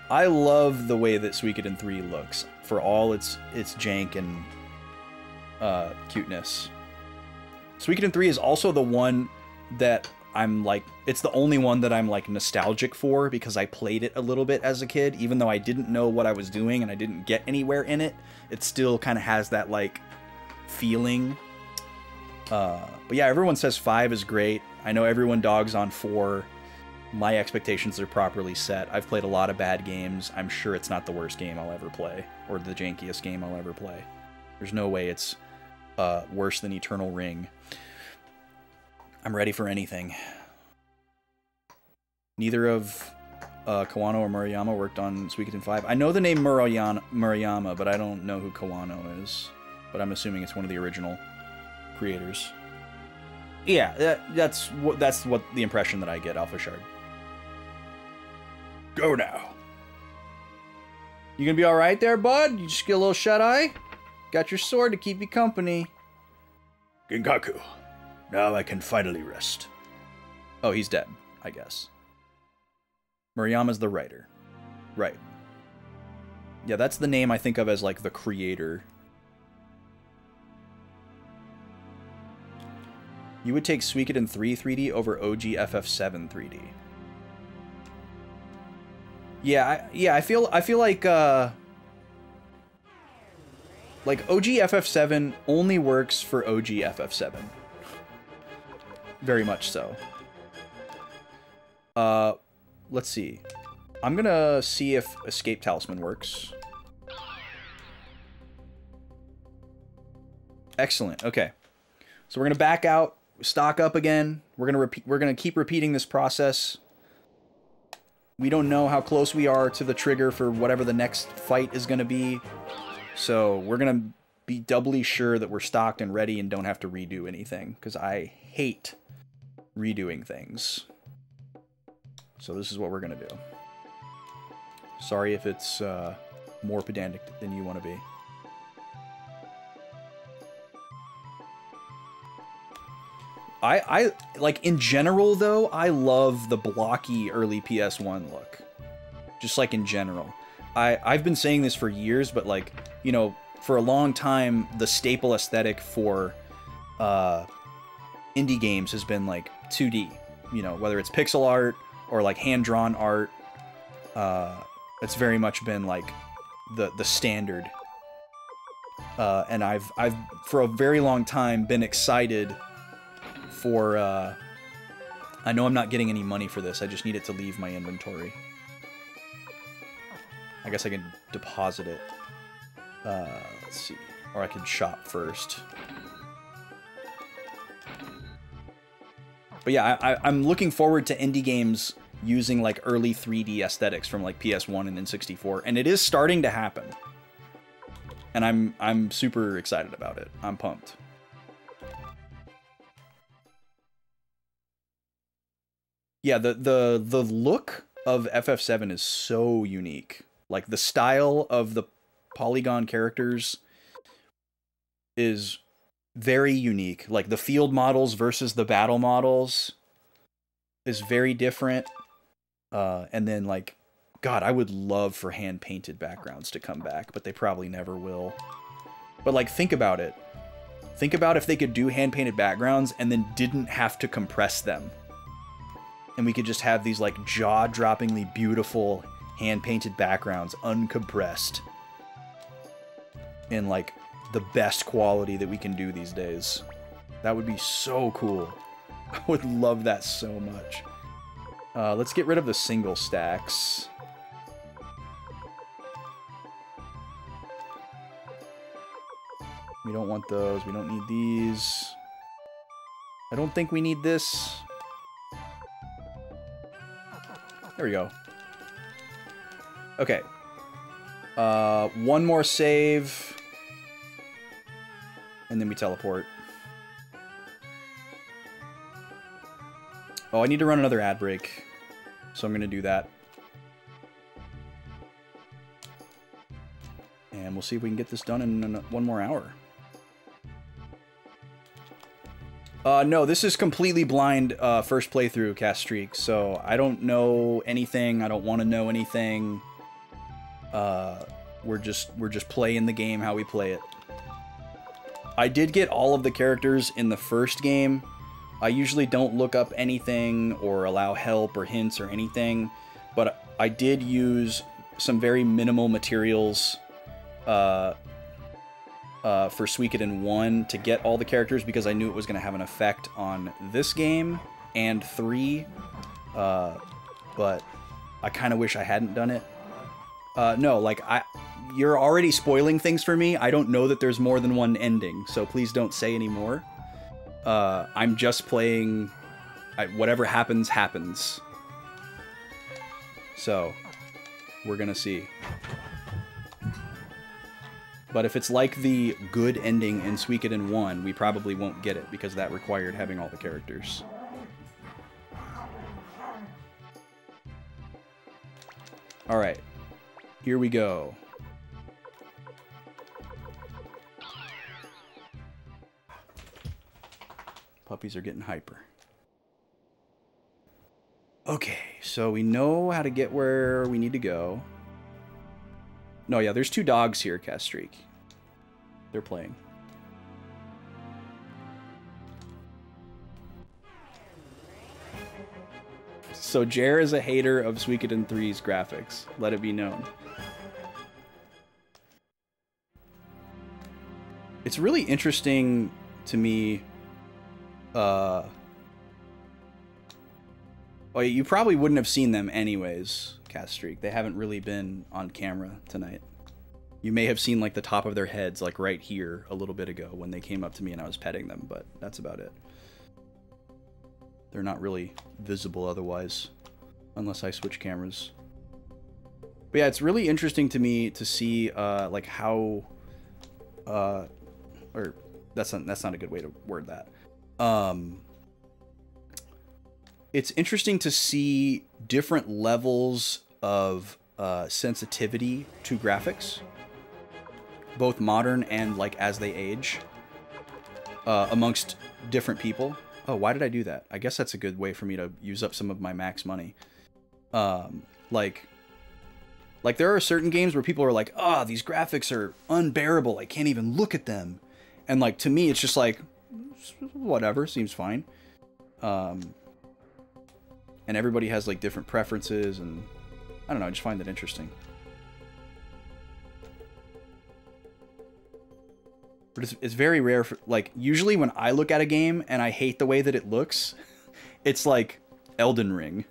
Speaker 1: I love the way that Suikoden 3 looks, for all its jank and cuteness. Suikoden 3 is also the one that I'm like, it's the only one that I'm like nostalgic for because I played it a little bit as a kid, even though I didn't know what I was doing and I didn't get anywhere in it. It still kind of has that like feeling. But yeah, everyone says 5 is great. I know everyone dogs on 4. My expectations are properly set. I've played a lot of bad games. I'm sure it's not the worst game I'll ever play, or the jankiest game I'll ever play. There's no way it's worse than Eternal Ring. I'm ready for anything. Neither of Kawano or Murayama worked on Suikoden 5. I know the name Murayama, but I don't know who Kawano is. But I'm assuming it's one of the original creators. Yeah, that's what the impression that I get, Alpha Shard.
Speaker 2: Go now.
Speaker 1: You gonna be alright there, bud? You just get a little shut-eye? Got your sword to keep you company.
Speaker 2: Genkaku, now I can finally rest.
Speaker 1: Oh, he's dead, I guess. Murayama's the writer. Right. Yeah, that's the name I think of as, like, the creator. You would take Suikoden 3 3D over OG FF7 3D. Yeah, I feel like OG FF7 only works for OG FF7. Very much so. Let's see. I'm gonna see if Escape Talisman works. Excellent. Okay. So we're gonna back out, stock up again. We're gonna keep repeating this process. We don't know how close we are to the trigger for whatever the next fight is gonna be. So we're gonna be doubly sure that we're stocked and ready and don't have to redo anything, because I hate redoing things. So this is what we're gonna do. Sorry if it's more pedantic than you want to be. I like, in general though, I love the blocky early PS1 look. Just like in general. I've been saying this for years, but like, you know, for a long time, the staple aesthetic for indie games has been like 2D. You know, whether it's pixel art or like hand-drawn art. It's very much been like the standard. And I've for a very long time been excited for, I know I'm not getting any money for this, I just need it to leave my inventory. I guess I can deposit it. Let's see. Or I can shop first. But yeah, I'm looking forward to indie games using like early 3D aesthetics from like PS1 and N64, and it is starting to happen. And I'm super excited about it. I'm pumped. Yeah, the look of FF7 is so unique. Like, the style of the polygon characters is very unique. Like, the field models versus the battle models is very different. And then, like, God, I would love for hand-painted backgrounds to come back, but they probably never will. But, like, think about it. Think about if they could do hand-painted backgrounds and then didn't have to compress them. And we could just have these, like, jaw-droppingly beautiful hand-painted backgrounds, uncompressed. In, like, the best quality that we can do these days. That would be so cool. I would love that so much. Let's get rid of the single stacks. We don't want those. We don't need these. I don't think we need this. There we go. Okay. One more save. And then we teleport. Oh, I need to run another ad break. So I'm going to do that. And and we'll see if we can get this done in one more hour. No, this is completely blind first playthrough cast streak, so I don't know anything. I don't want to know anything. We're just playing the game how we play it. I did get all of the characters in the first game. I usually don't look up anything or allow help or hints or anything, but I did use some very minimal materials for Suikoden 1 to get all the characters because I knew it was going to have an effect on this game and 3, but I kind of wish I hadn't done it. No, like, you're already spoiling things for me. I don't know that there's more than one ending, so please don't say any more. I'm just playing... whatever happens, happens. So, we're gonna see. But if it's like the good ending in Suikoden 1, we probably won't get it, because that required having all the characters. Alright. Here we go. Puppies are getting hyper. Okay, so we know how to get where we need to go. No, yeah, there's 2 dogs here, cast streak. They're playing. So Jer is a hater of Suikoden 3's graphics. Let it be known. It's really interesting to me. Oh, you probably wouldn't have seen them anyways, cast streak. They haven't really been on camera tonight. You may have seen like the top of their heads like right here a little bit ago when they came up to me and I was petting them, but that's about it. They're not really visible otherwise, unless I switch cameras. But yeah, it's really interesting to me to see like how or that's not a good way to word that. It's interesting to see different levels of sensitivity to graphics, both modern and like as they age, amongst different people. Oh, why did I do that? I guess that's a good way for me to use up some of my max money. Like there are certain games where people are like, "Ah, these graphics are unbearable. I can't even look at them." And like to me, it's just like, whatever, seems fine. And everybody has like different preferences, and I don't know, I just find that interesting. But it's very rare for, like, usually when I look at a game and I hate the way that it looks, it's like Elden Ring.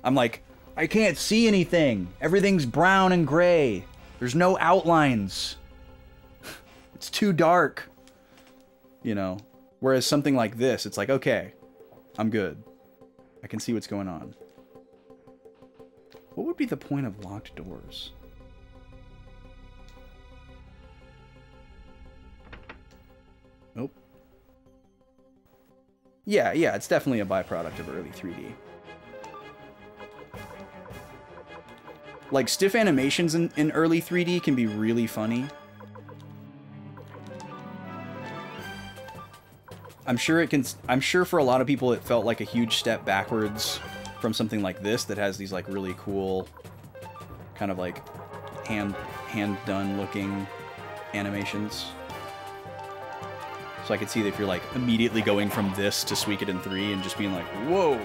Speaker 1: I'm like, I can't see anything. Everything's brown and gray. There's no outlines. It's too dark. You know? Whereas something like this, it's like, okay, I'm good. I can see what's going on. What would be the point of locked doors? Nope. Yeah, it's definitely a byproduct of early 3D. Like, stiff animations in early 3D can be really funny. I'm sure for a lot of people it felt like a huge step backwards from something like this that has these like really cool kind of like hand done looking animations. So I could see that if you're like immediately going from this to Suikoden 3 and just being like, whoa.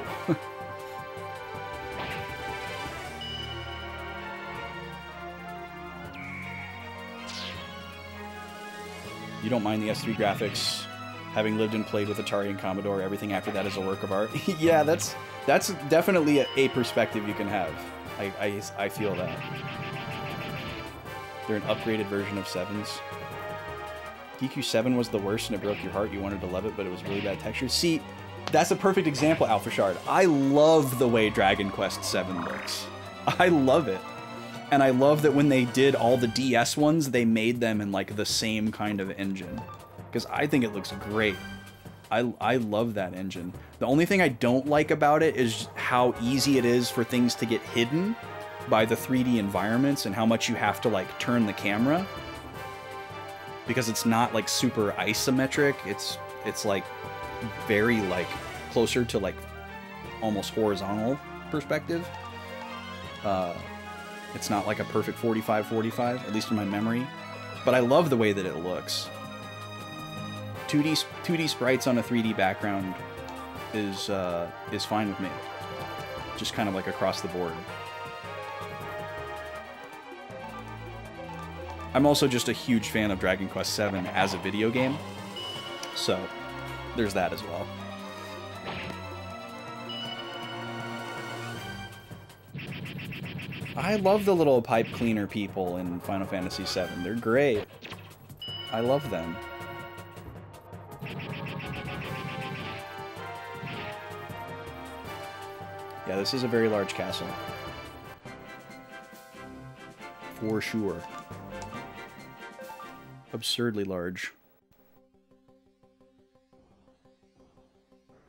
Speaker 1: You don't mind the S3 graphics. Having lived and played with Atari and Commodore, everything after that is a work of art. Yeah, that's definitely a perspective you can have. I feel that. They're an upgraded version of 7s. DQ7 was the worst and it broke your heart. You wanted to love it, but it was really bad texture. See, that's a perfect example, Alpha Shard. I love the way Dragon Quest VII looks. I love it. And I love that when they did all the DS ones, they made them in like the same kind of engine. Because I think it looks great. I love that engine. The only thing I don't like about it is how easy it is for things to get hidden. by the 3D environments and how much you have to like turn the camera, because it's not like super isometric. It's like very like closer to like almost horizontal perspective. It's not like a perfect 45-45, at least in my memory. But I love the way that it looks. 2D sprites on a 3D background is fine with me. Just kind of like across the board. I'm also just a huge fan of Dragon Quest VII as a video game. So, there's that as well. I love the little pipe cleaner people in Final Fantasy VII. They're great. I love them. Yeah, this is a very large castle. For sure. Absurdly large.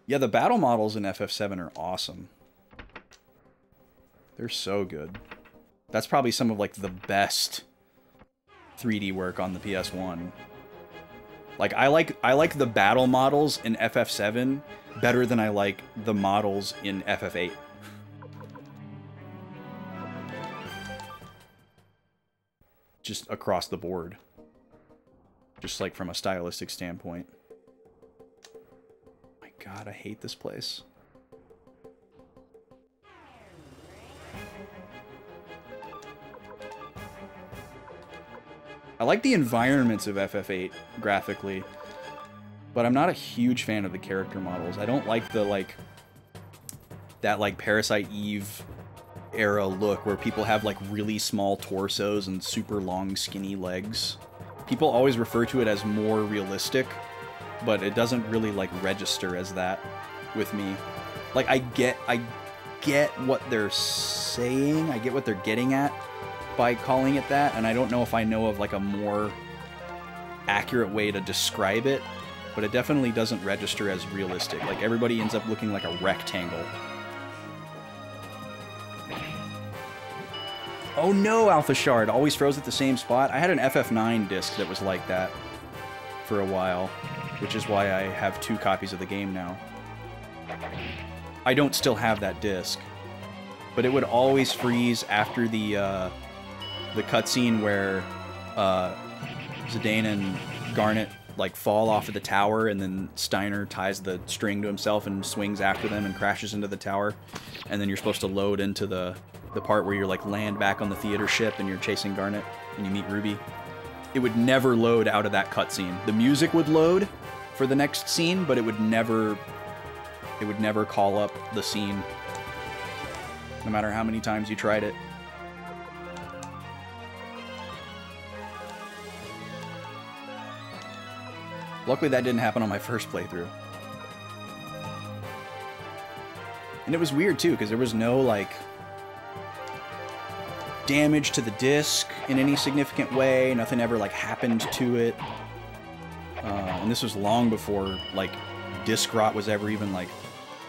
Speaker 1: Yeah, the battle models in FF7 are awesome. They're so good. That's probably some of like the best 3D work on the PS1. Like I like the battle models in FF7 better than I like the models in FF8. Just across the board. Just like from a stylistic standpoint. My God, I hate this place. I like the environments of FF8 graphically, but I'm not a huge fan of the character models. I don't like the that Parasite Eve era look where people have like really small torsos and super long skinny legs. People always refer to it as more realistic, but it doesn't really like register as that with me. Like I get what they're saying, I get what they're getting at by calling it that, and I don't know if I know of like a more accurate way to describe it, but it definitely doesn't register as realistic. Like everybody ends up looking like a rectangle. Oh no, Alpha Shard always froze at the same spot. I had an FF9 disc that was like that for a while, which is why I have 2 copies of the game now. I don't still have that disc, but it would always freeze after the cutscene where Zidane and Garnet like fall off of the tower, and then Steiner ties the string to himself and swings after them and crashes into the tower, and then you're supposed to load into the part where you're like land back on the theater ship and you're chasing Garnet and you meet Ruby. It would never load out of that cutscene. The music would load for the next scene, but it would never call up the scene, no matter how many times you tried it. Luckily that didn't happen on my first playthrough. And it was weird too, because there was no like damage to the disc in any significant way. Nothing ever like happened to it. And this was long before like disc rot was ever even like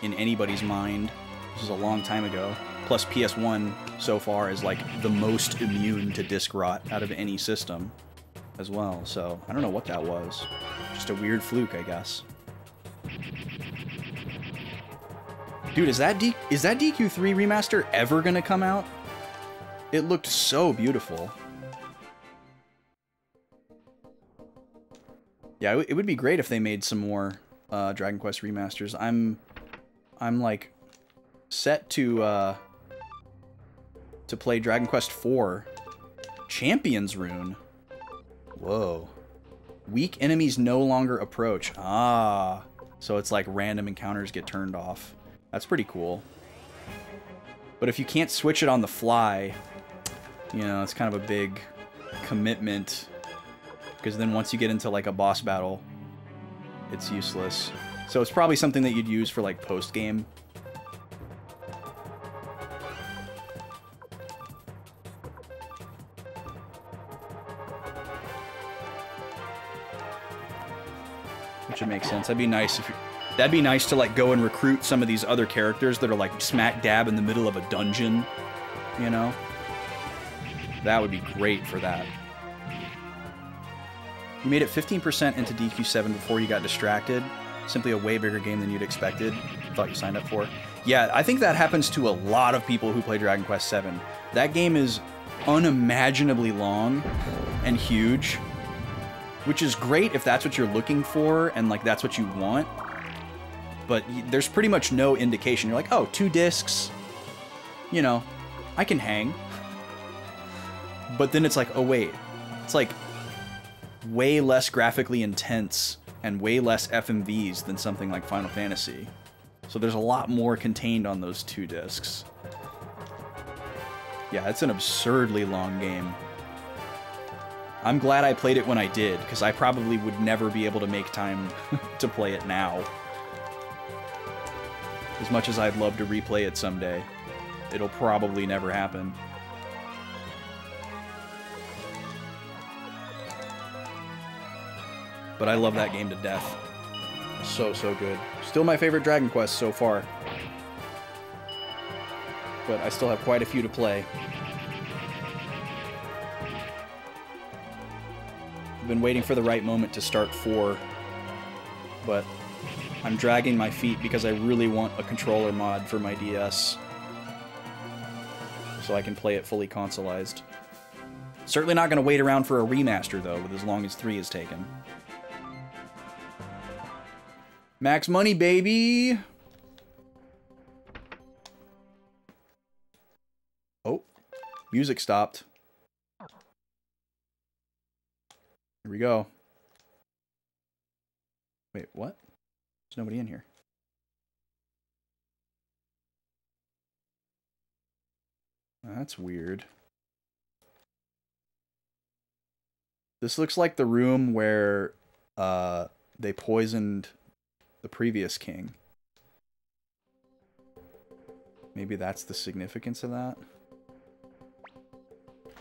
Speaker 1: in anybody's mind. This was a long time ago. Plus PS1 so far is like the most immune to disc rot out of any system as well. So I don't know what that was. Just a weird fluke, I guess. Dude, is that DQ3 remaster ever gonna come out? It looked so beautiful. Yeah, it would be great if they made some more Dragon Quest remasters. I'm like set to play Dragon Quest IV Champions Rune. Whoa. Weak enemies no longer approach. Ah. So it's like random encounters get turned off. That's pretty cool. But if you can't switch it on the fly, you know, it's kind of a big commitment. Because then once you get into like a boss battle, it's useless. So it's probably something that you'd use for like post-game. Which would make sense. That'd be nice if that'd be nice to like go and recruit some of these other characters that are like smack dab in the middle of a dungeon, you know? That would be great for that. You made it 15% into DQ7 before you got distracted. Simply a way bigger game than you'd expected. Thought you signed up for. Yeah, I think that happens to a lot of people who play Dragon Quest VII. That game is unimaginably long and huge, which is great if that's what you're looking for and like that's what you want. But there's pretty much no indication. You're like, oh, 2 discs, you know, I can hang. But then it's like, oh wait, it's like way less graphically intense and way less FMVs than something like Final Fantasy. So there's a lot more contained on those 2 discs. Yeah, it's an absurdly long game. I'm glad I played it when I did, because I probably would never be able to make time to play it now. As much as I'd love to replay it someday, it'll probably never happen. But I love that game to death. So good. Still my favorite Dragon Quest so far. But I still have quite a few to play. I've been waiting for the right moment to start 4. But I'm dragging my feet because I really want a controller mod for my DS. So I can play it fully consoleized. Certainly not going to wait around for a remaster, though, with as long as 3 is taken. Max money, baby! Oh, music stopped. Here we go. Wait, what? There's nobody in here. That's weird. This looks like the room where they poisoned the previous king. Maybe that's the significance of that.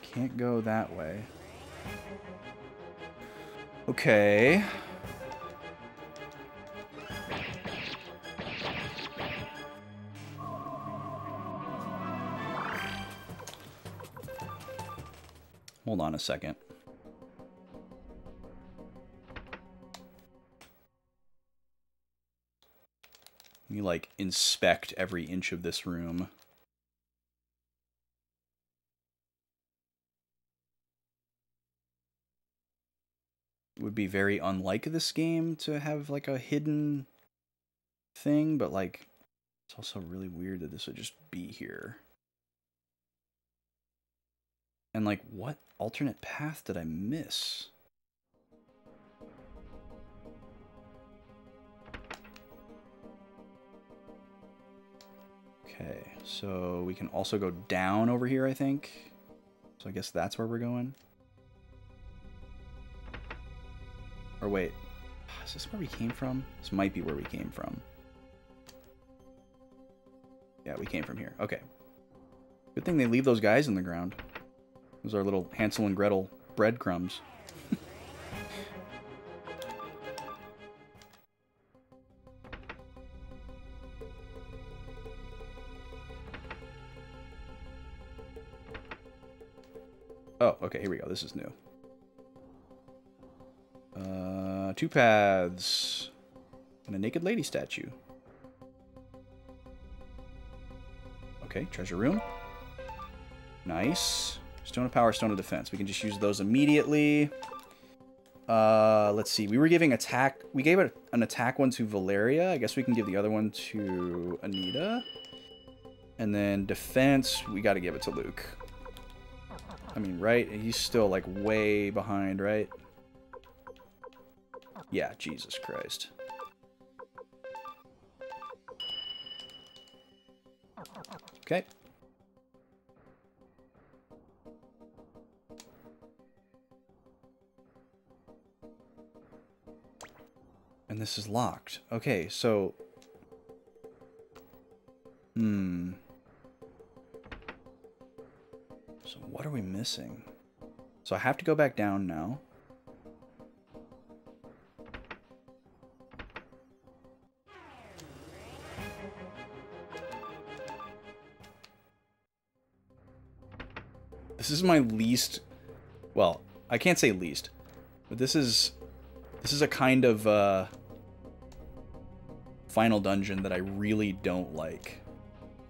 Speaker 1: Can't go that way. Okay. Hold on a second. Let me, like, inspect every inch of this room. It would be very unlike this game to have, like, a hidden thing, but, like, it's also really weird that this would just be here. And, like, what alternate path did I miss? Okay, so we can also go down over here, I think. So I guess that's where we're going. Or wait, is this where we came from? This might be where we came from. Yeah, we came from here. Okay. Good thing they leave those guys in the ground. Those are little Hansel and Gretel breadcrumbs. Oh, okay, here we go. This is new. 2 paths. And a naked lady statue. Okay, treasure room. Nice. Stone of power, stone of defense. We can just use those immediately. Let's see. We were giving attack. We gave an attack one to Valeria. I guess we can give the other one to Anita. And then defense, we got to give it to Luke. I mean, right? He's still, like, way behind, right? Yeah, Jesus Christ. Okay. And this is locked. Okay, so... So what are we missing? So I have to go back down now. This is my least... Well, I can't say least. But this is a kind of final dungeon that I really don't like.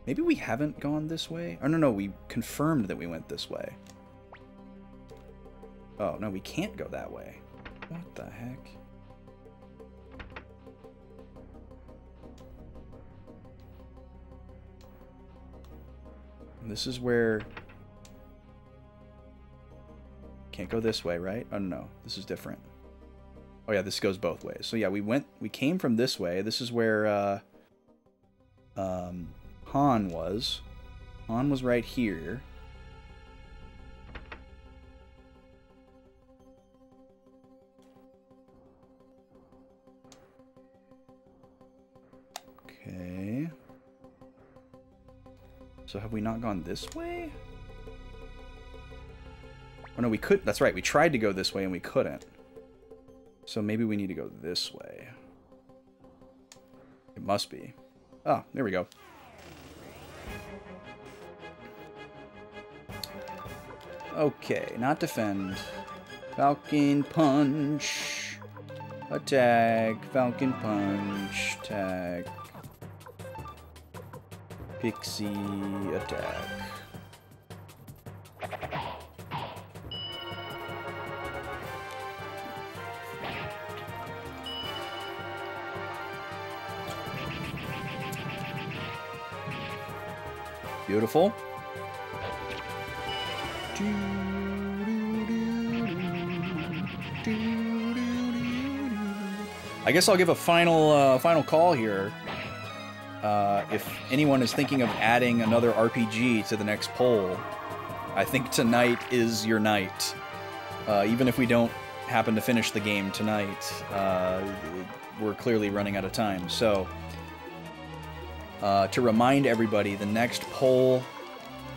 Speaker 1: Maybe we haven't gone this way? Oh, no, we confirmed that we went this way. Oh, no, we can't go that way. What the heck? This is where... Can't go this way, right? Oh, no, this is different. Oh, yeah, this goes both ways. So, yeah, we came from this way. This is where, Han was. Han was right here. Okay. So have we not gone this way? Oh no, we could. That's right. We tried to go this way and we couldn't. So maybe we need to go this way. It must be. Oh, there we go. Okay, not defend. Falcon punch. Attack. Falcon punch. Tag. Pixie attack. Beautiful. I guess I'll give a final call here. If anyone is thinking of adding another RPG to the next poll, I think tonight is your night. Even if we don't happen to finish the game tonight, we're clearly running out of time. So, to remind everybody, the next poll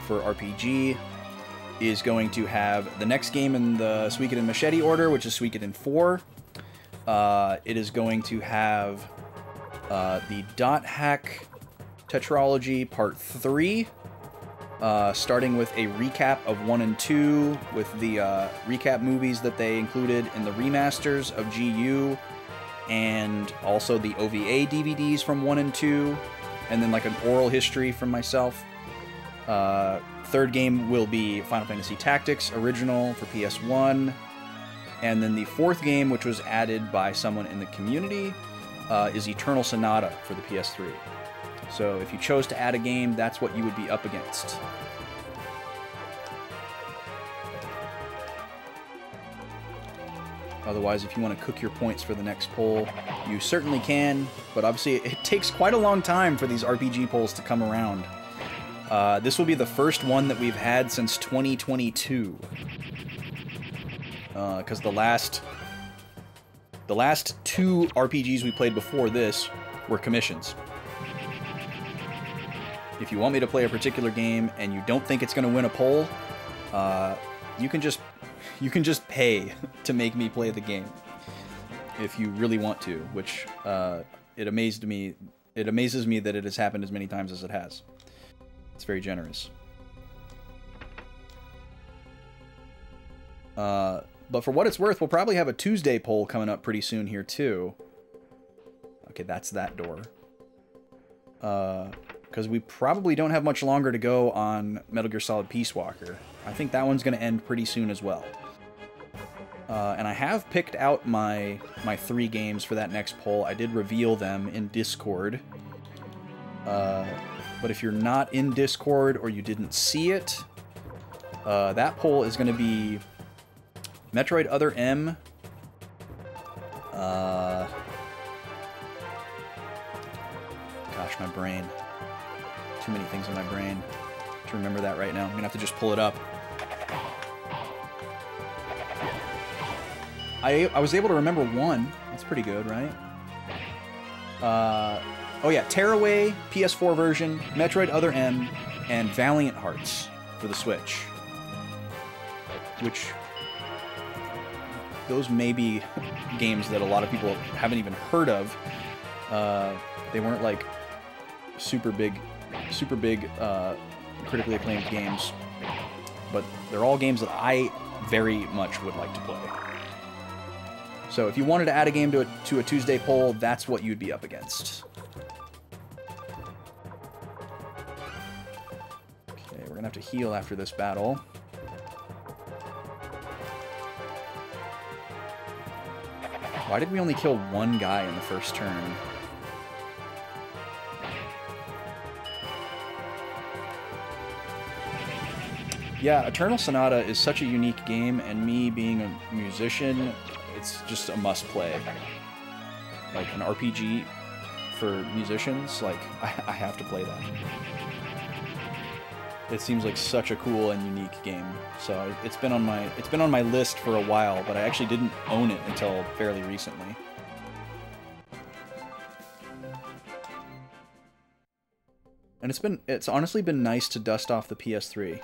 Speaker 1: for RPG is going to have the next game in the Suikoden Machete order, which is Suikoden 4. It is going to have the Dot Hack Tetralogy Part 3, starting with a recap of 1 and 2, with the recap movies that they included in the remasters of GU, and also the OVA DVDs from 1 and 2, and then like an oral history from myself. Third game will be Final Fantasy Tactics Original for PS1, and then the fourth game, which was added by someone in the community, is Eternal Sonata for the PS3. So if you chose to add a game, that's what you would be up against. Otherwise, if you want to cook your points for the next poll, you certainly can, but obviously it takes quite a long time for these RPG polls to come around. This will be the first one that we've had since 2022. Because the last 2 RPGs we played before this were commissions. If you want me to play a particular game and you don't think it's going to win a poll, you can just pay to make me play the game if you really want to, which it amazes me that it has happened as many times as it has. It's very generous. But for what it's worth, we'll probably have a Tuesday poll coming up pretty soon here too. Okay, that's that door. Because we probably don't have much longer to go on Metal Gear Solid Peace Walker. I think that one's going to end pretty soon as well. And I have picked out my 3 games for that next poll. I did reveal them in Discord. But if you're not in Discord or you didn't see it, that poll is going to be Metroid Other M. Gosh, my brain. Too many things in my brain to remember that right now. I'm going to have to just pull it up. I was able to remember 1. That's pretty good, right? Oh yeah, Tearaway, PS4 version, Metroid Other M, and Valiant Hearts for the Switch. Which, those may be games that a lot of people haven't even heard of. They weren't like super big, critically acclaimed games. but they're all games that I very much would like to play. So if you wanted to add a game to a Tuesday poll, that's what you'd be up against. Okay, we're gonna have to heal after this battle. Why did we only kill one guy in the first turn? Yeah, Eternal Sonata is such a unique game, and me being a musician, it's just a must-play. Like, an RPG for musicians, like, I have to play that. It seems like such a cool and unique game. So it's been on my list for a while, but I actually didn't own it until fairly recently. And it's honestly been nice to dust off the PS3.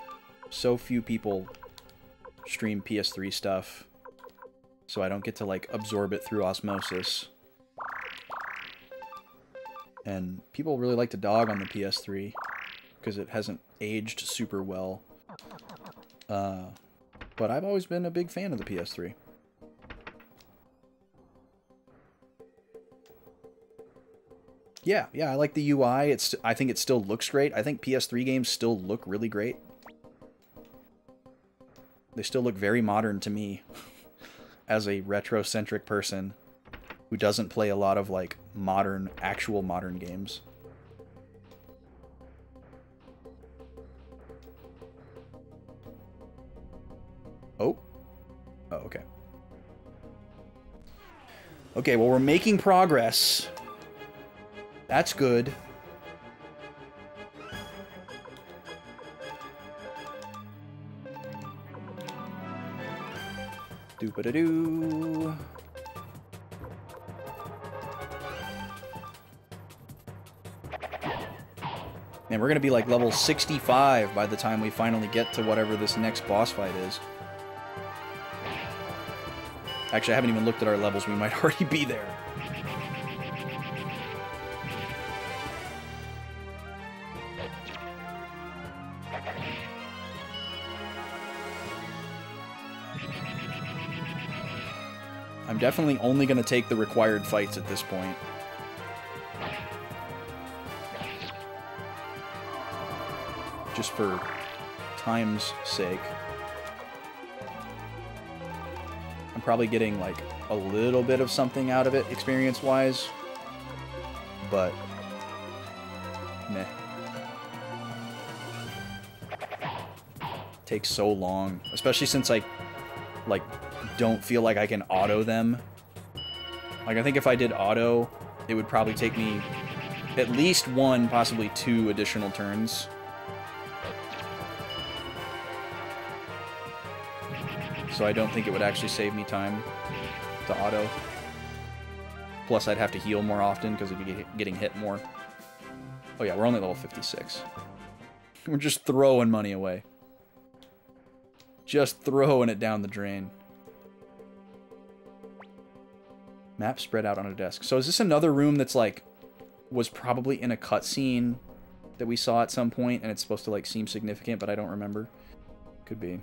Speaker 1: So few people stream PS3 stuff, so I don't get to, like, absorb it through osmosis. And people really like to dog on the PS3 because it hasn't aged super well. But I've always been a big fan of the PS3. Yeah, I like the UI. I think it still looks great. I think PS3 games still look really great. They still look very modern to me as a retro-centric person who doesn't play a lot of, like, actual modern games. Oh, okay. Okay, well, we're making progress. That's good. Doo-ba-da-doo. Man, we're gonna be like level 65 by the time we finally get to whatever this next boss fight is. Actually, I haven't even looked at our levels. We might already be there. I'm definitely only going to take the required fights at this point. Just for time's sake. I'm probably getting, like, a little bit of something out of it, experience-wise. But, meh. Takes so long. Especially since I, like, don't feel like I can auto them. Like, I think if I did auto, it would probably take me at least 1, possibly 2 additional turns. So I don't think it would actually save me time to auto. Plus, I'd have to heal more often because I'd be getting hit more. Oh yeah, we're only level 56. We're just throwing money away. Just throwing it down the drain. Map spread out on a desk. So is this another room that's, like, was probably in a cutscene that we saw at some point, and it's supposed to, like, seem significant, but I don't remember? Could be.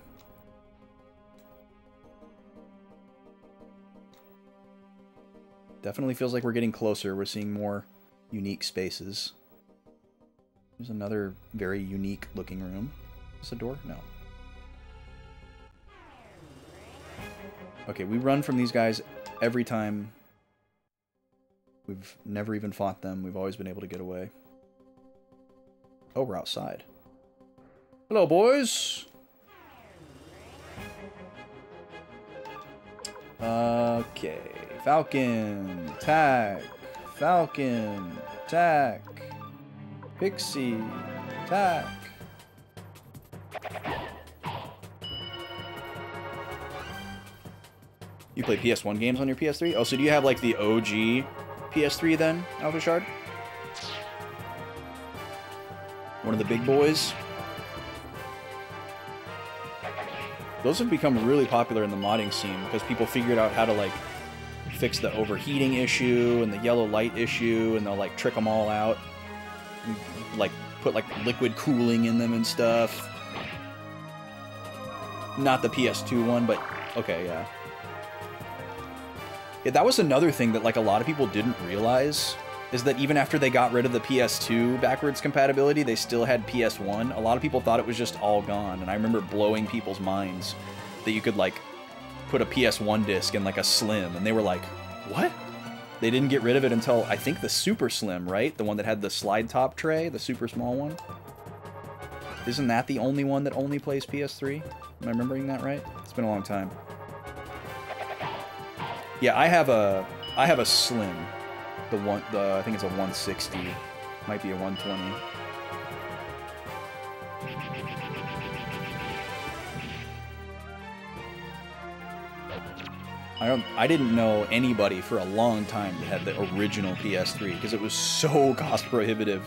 Speaker 1: Definitely feels like we're getting closer. We're seeing more unique spaces. There's another very unique looking room. Is this a door? No. Okay, we run from these guys every time. We've never even fought them. We've always been able to get away. Oh, we're outside. Hello, boys! Okay. Falcon, attack. Falcon, attack. Pixie, attack. You play PS1 games on your PS3? Oh, so do you have, like, the OG PS3 then, Alpha Shard? One of the big boys? Those have become really popular in the modding scene because people figured out how to, like, fix the overheating issue and the yellow light issue, and they'll, like, trick them all out. And, like, put, like, liquid cooling in them and stuff. Not the PS2 one, but okay, yeah. Yeah, that was another thing that like a lot of people didn't realize, is that even after they got rid of the PS2 backwards compatibility, they still had PS1. A lot of people thought it was just all gone, and I remember blowing people's minds that you could like put a PS1 disc in like a Slim, and they were like, what? They didn't get rid of it until, I think, the Super Slim, right? The one that had the slide top tray, the super small one. Isn't that the only one that only plays PS3? Am I remembering that right? It's been a long time. Yeah, I have a Slim. I think it's a 160. Might be a 120. I didn't know anybody for a long time that had the original PS3 because it was so cost prohibitive,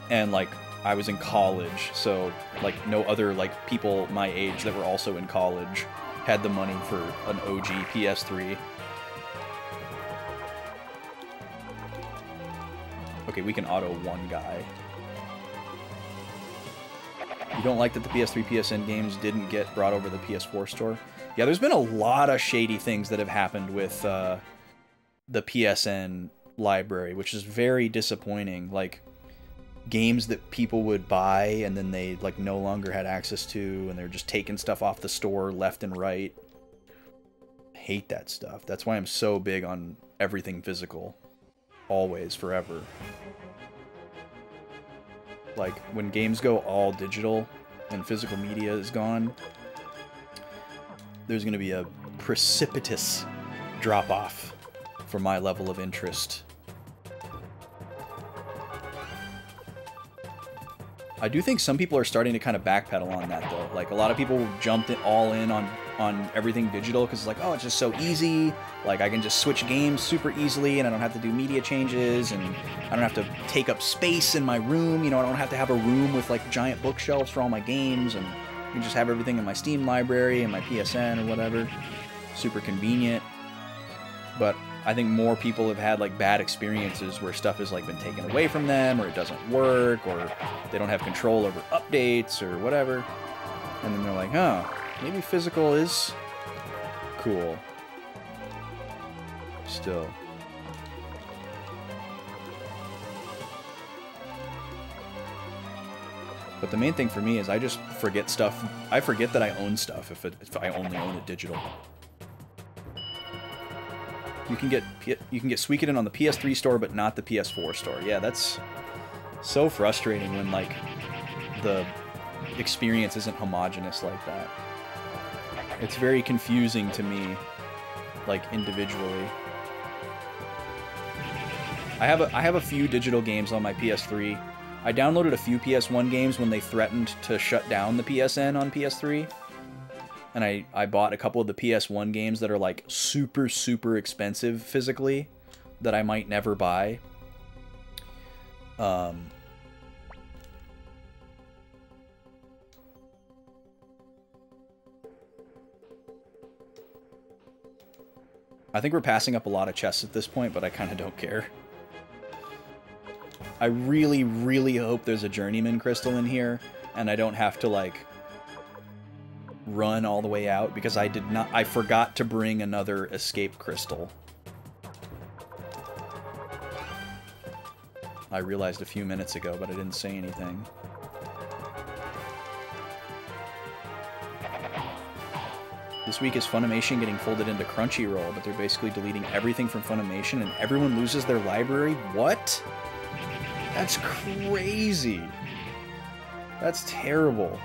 Speaker 1: and like I was in college, so like no other like people my age that were also in college had the money for an OG PS3. Okay, we can auto one guy. You don't like that the PS3 PSN games didn't get brought over to the PS4 store? Yeah, there's been a lot of shady things that have happened with the PSN library, which is very disappointing. Like, games that people would buy and then they like no longer had access to, and they're just taking stuff off the store left and right. I hate that stuff. That's why I'm so big on everything physical. Always, forever. Like, when games go all digital and physical media is gone, there's going to be a precipitous drop-off for my level of interest. I do think some people are starting to kind of backpedal on that, though. Like, a lot of people jumped all in on everything digital because it's like, oh, it's just so easy. Like, I can just switch games super easily, and I don't have to do media changes, and I don't have to take up space in my room. You know, I don't have to have a room with, like, giant bookshelves for all my games, and I can just have everything in my Steam library and my PSN or whatever. Super convenient. But I think more people have had like bad experiences where stuff has like been taken away from them, or it doesn't work, or they don't have control over updates or whatever. And then they're like, huh, maybe physical is cool. Still. But the main thing for me is I just forget stuff. I forget that I own stuff if I only own it digital. You can get Suikoden on the PS3 store, but not the PS4 store. Yeah, that's so frustrating when like the experience isn't homogenous like that. It's very confusing to me, like individually. I have a few digital games on my PS3. I downloaded a few PS1 games when they threatened to shut down the PSN on PS3. And I bought a couple of the PS1 games that are like super, super expensive physically that I might never buy. I think we're passing up a lot of chests at this point, but I kind of don't care. I really, really hope there's a journeyman crystal in here, and I don't have to, like, run all the way out, because I forgot to bring another escape crystal. I realized a few minutes ago, but I didn't say anything. This week is Funimation getting folded into Crunchyroll, but they're basically deleting everything from Funimation and everyone loses their library? What? That's crazy. That's terrible.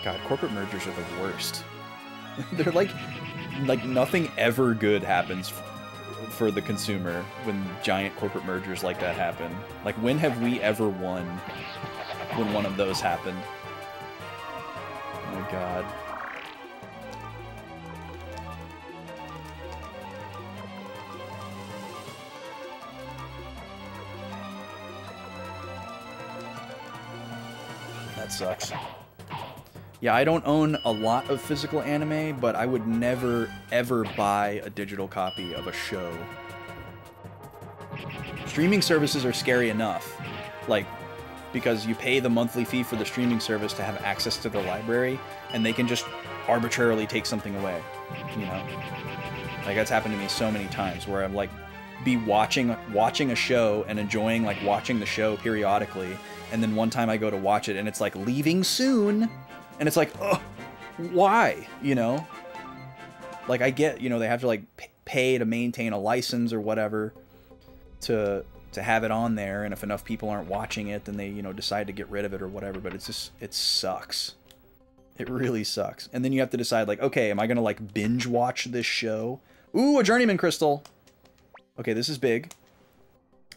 Speaker 1: God, corporate mergers are the worst. They're like nothing ever good happens for the consumer when giant corporate mergers like that happen. Like, when have we ever won when one of those happened? Oh my God. That sucks. Yeah, I don't own a lot of physical anime, but I would never, ever buy a digital copy of a show. Streaming services are scary enough. Like, because you pay the monthly fee for the streaming service to have access to the library, and they can just arbitrarily take something away, you know? Like, that's happened to me so many times where I'm like, be watching a show and enjoying like watching the show periodically, and then one time I go to watch it and it's like leaving soon, and it's like, oh, why? You know? Like, I get, you know, they have to like pay to maintain a license or whatever to have it on there, and if enough people aren't watching it, then they, you know, decide to get rid of it or whatever, but it's just, it sucks. It really sucks. And then you have to decide, like, okay, am I gonna like binge watch this show? Ooh, a journeyman crystal! Okay, this is big.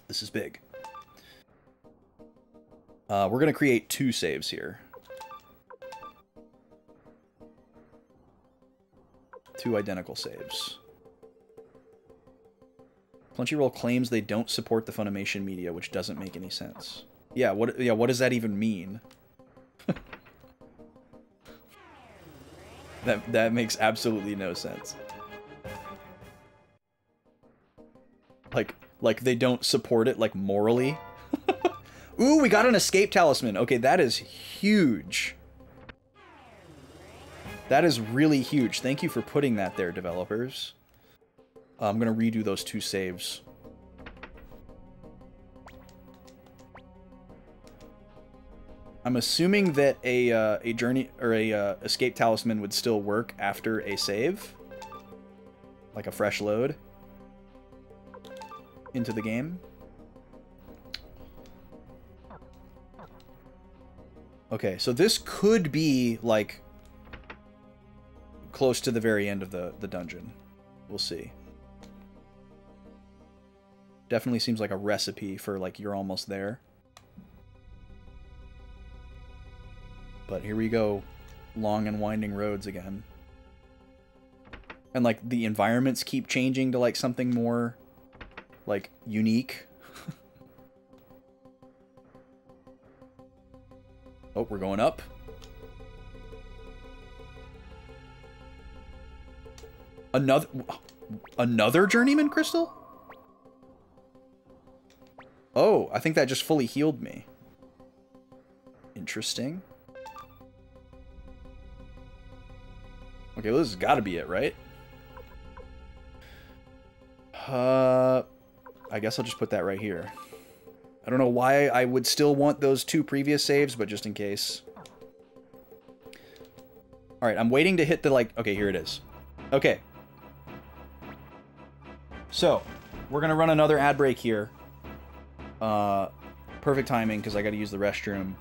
Speaker 1: This is big. We're gonna create 2 saves here. 2 identical saves. Crunchyroll claims they don't support the Funimation media, which doesn't make any sense. Yeah, what does that even mean? That makes absolutely no sense. Like they don't support it, like, morally? Ooh, we got an escape talisman. Okay, that is huge. That is really huge. Thank you for putting that there, developers. I'm gonna redo those 2 saves. I'm assuming that a journey or a escape talisman would still work after a save, like a fresh load into the game. Okay, so this could be like close to the very end of the dungeon. We'll see. Definitely seems like a recipe for like you're almost there. But here we go, long and winding roads again. And like the environments keep changing to like something more like unique. Oh, we're going up. Another journeyman crystal? Oh, I think that just fully healed me. Interesting. Okay, well, this has got to be it, right? I guess I'll just put that right here. I don't know why I would still want those 2 previous saves, but just in case. Alright, I'm waiting to hit the, like... Okay, here it is. Okay. So, we're going to run another ad break here. Perfect timing, because I got to use the restroom.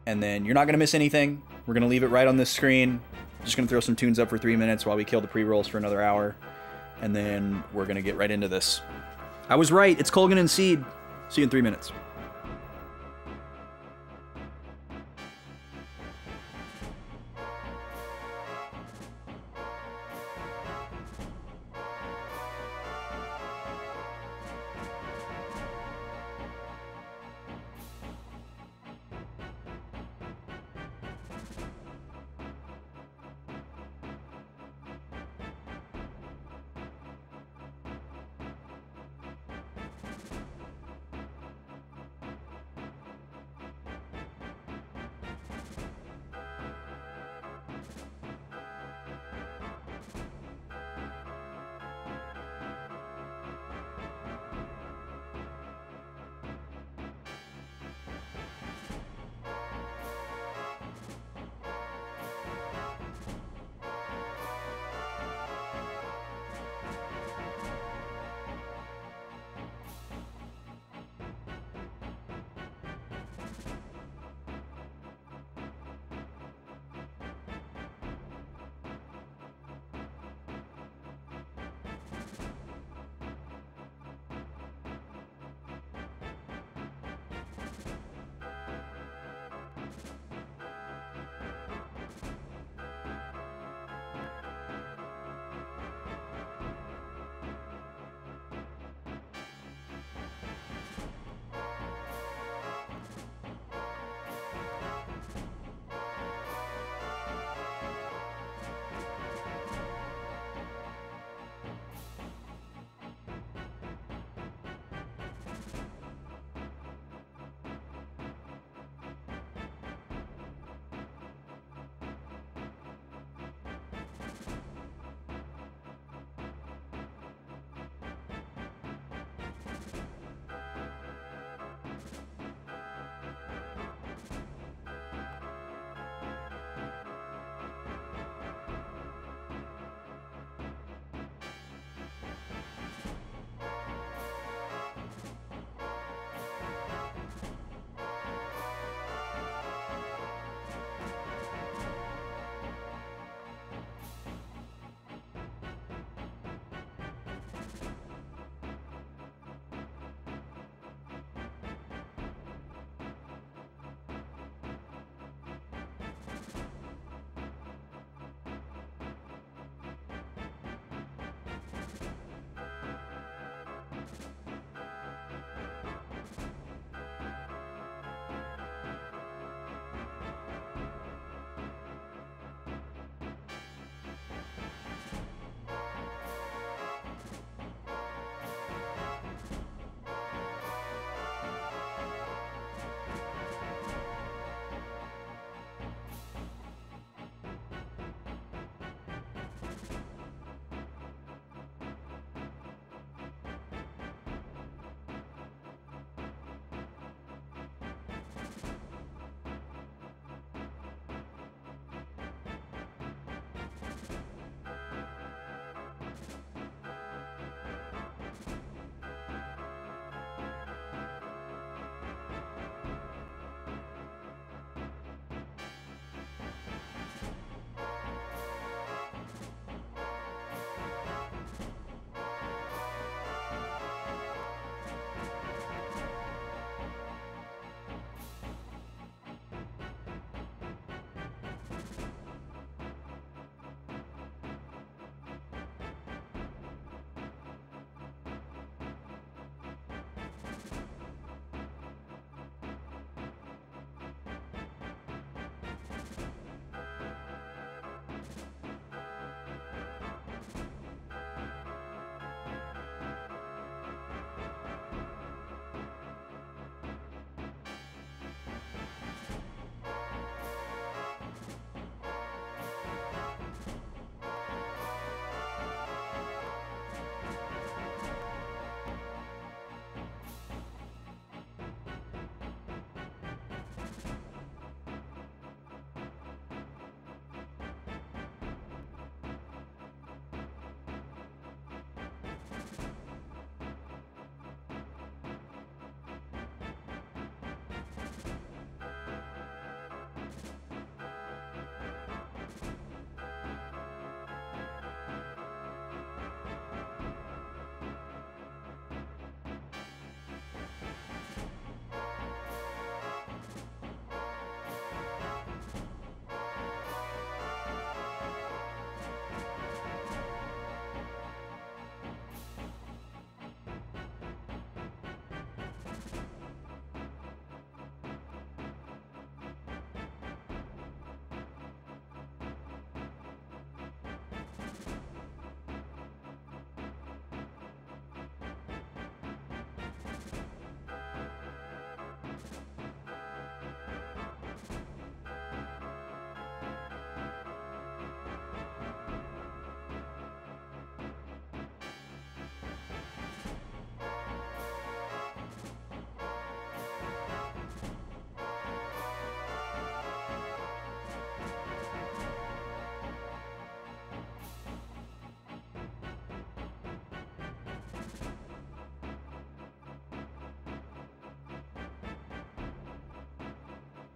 Speaker 1: And then you're not going to miss anything. We're going to leave it right on this screen. Just going to throw some tunes up for 3 minutes while we kill the pre-rolls for another hour. And then we're going to get right into this. I was right. It's Colgan and Seed. See you in 3 minutes.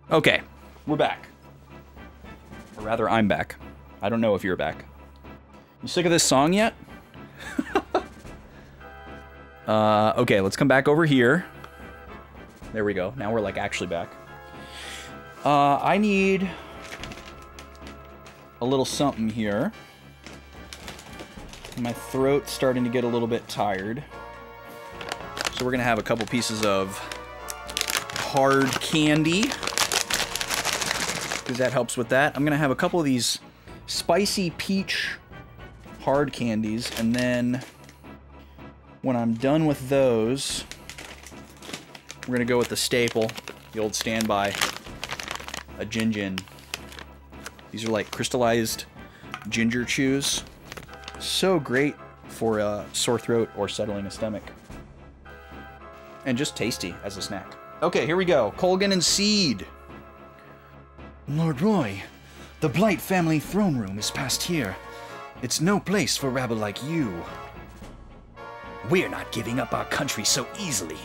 Speaker 1: Okay, we're back. Or rather, I'm back. I don't know if you're back. You sick of this song yet? Okay, let's come back over here. There we go. Now we're, like, actually back. I need a little something here. My throat's starting to get a little bit tired. So we're gonna have a couple pieces of hard candy, because that helps with that. I'm gonna have a couple of these spicy peach hard candies, and then when I'm done with those, we're gonna go with the staple, the old standby, a gin. These are like crystallized ginger chews. So great for a sore throat or settling a stomach. And just tasty as a snack. Okay, here we go. Colgan and Seed.
Speaker 4: Lord Roy, the Blight family throne room is past here. It's no place for rabble like you. We're not giving up our country so easily.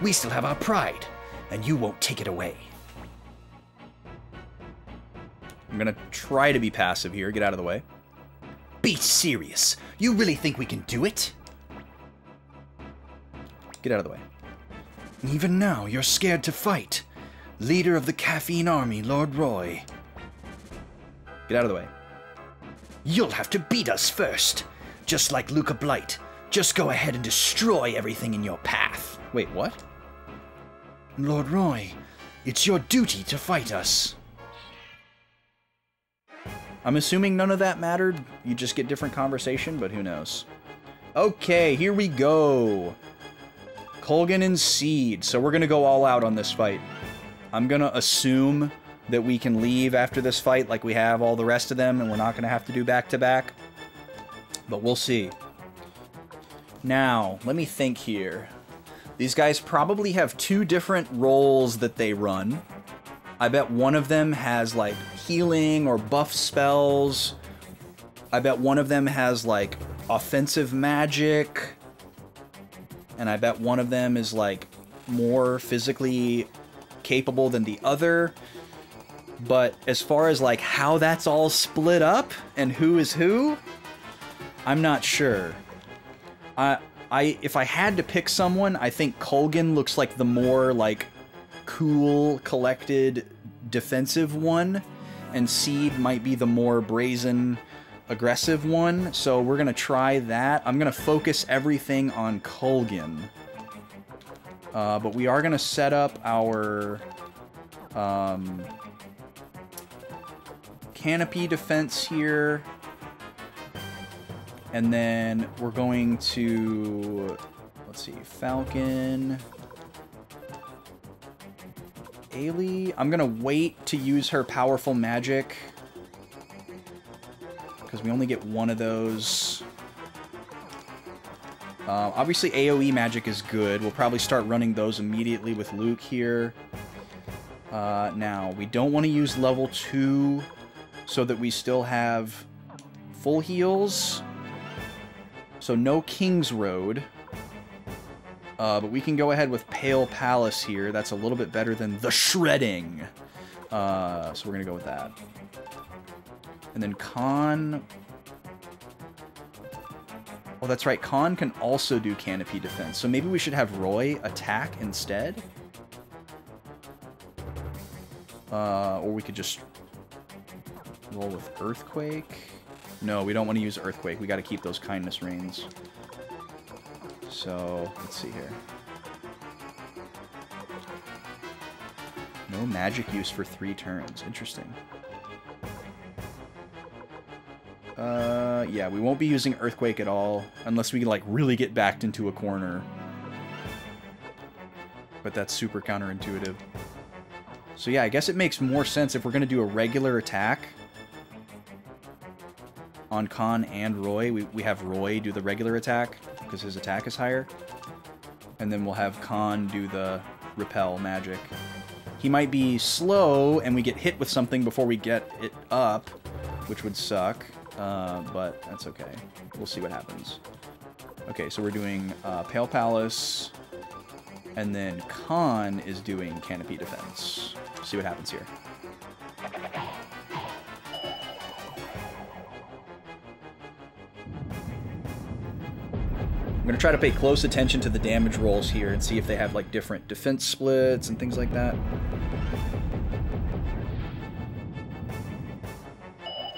Speaker 4: We still have our pride, and you won't take it away.
Speaker 1: I'm gonna try to be passive here. Get out of the way.
Speaker 4: Be serious. You really think we can do it?
Speaker 1: Get out of the way.
Speaker 4: Even now, you're scared to fight. Leader of the Caffeine Army, Lord Roy.
Speaker 1: Get out of the way.
Speaker 4: You'll have to beat us first. Just like Luca Blight. Just go ahead and destroy everything in your path.
Speaker 1: Wait, what?
Speaker 4: Lord Roy, it's your duty to fight us.
Speaker 1: I'm assuming none of that mattered. You just get different conversation, but who knows. Okay, here we go. Colgan and Seed. So we're going to go all out on this fight. I'm going to assume that we can leave after this fight like we have all the rest of them, and we're not going to have to do back-to-back. But we'll see. Now, let me think here. These guys probably have two different roles that they run. I bet one of them has, like, healing or buff spells. I bet one of them has, like, offensive magic. And I bet one of them is, like, more physically capable than the other. But as far as, like, how that's all split up and who is who, I'm not sure. If I had to pick someone, I think Colgan looks like the more, like, cool, collected, defensive one, and Seed might be the more brazen, aggressive one, so we're gonna try that. I'm gonna focus everything on Colgan. But we are gonna set up our canopy defense here. And then we're going to, let's see, Falcon, Ailey. I'm going to wait to use her powerful magic, because we only get one of those. Obviously, AoE magic is good. We'll probably start running those immediately with Luke here. Now, we don't want to use level 2 so that we still have full heals. So no King's Road. But we can go ahead with Pale Palace here. That's a little bit better than the Shredding. So we're going to go with that. And then Khan... Oh, that's right. Khan can also do canopy defense. So maybe we should have Roy attack instead. Or we could just roll with Earthquake. No, we don't want to use Earthquake. We got to keep those Kindness Rains. So, let's see here. No magic use for 3 turns. Interesting. Yeah, we won't be using Earthquake at all, unless we, like, really get backed into a corner. But that's super counterintuitive. So yeah, I guess it makes more sense if we're going to do a regular attack on Khan and Roy. We have Roy do the regular attack, because his attack is higher. And then we'll have Khan do the repel magic. He might be slow, and we get hit with something before we get it up, which would suck. But that's okay. We'll see what happens. Okay, so we're doing Pale Palace, And then Khan is doing canopy defense. See what happens here. I'm going to try to pay close attention to the damage rolls here and see if they have like different defense splits and things like that.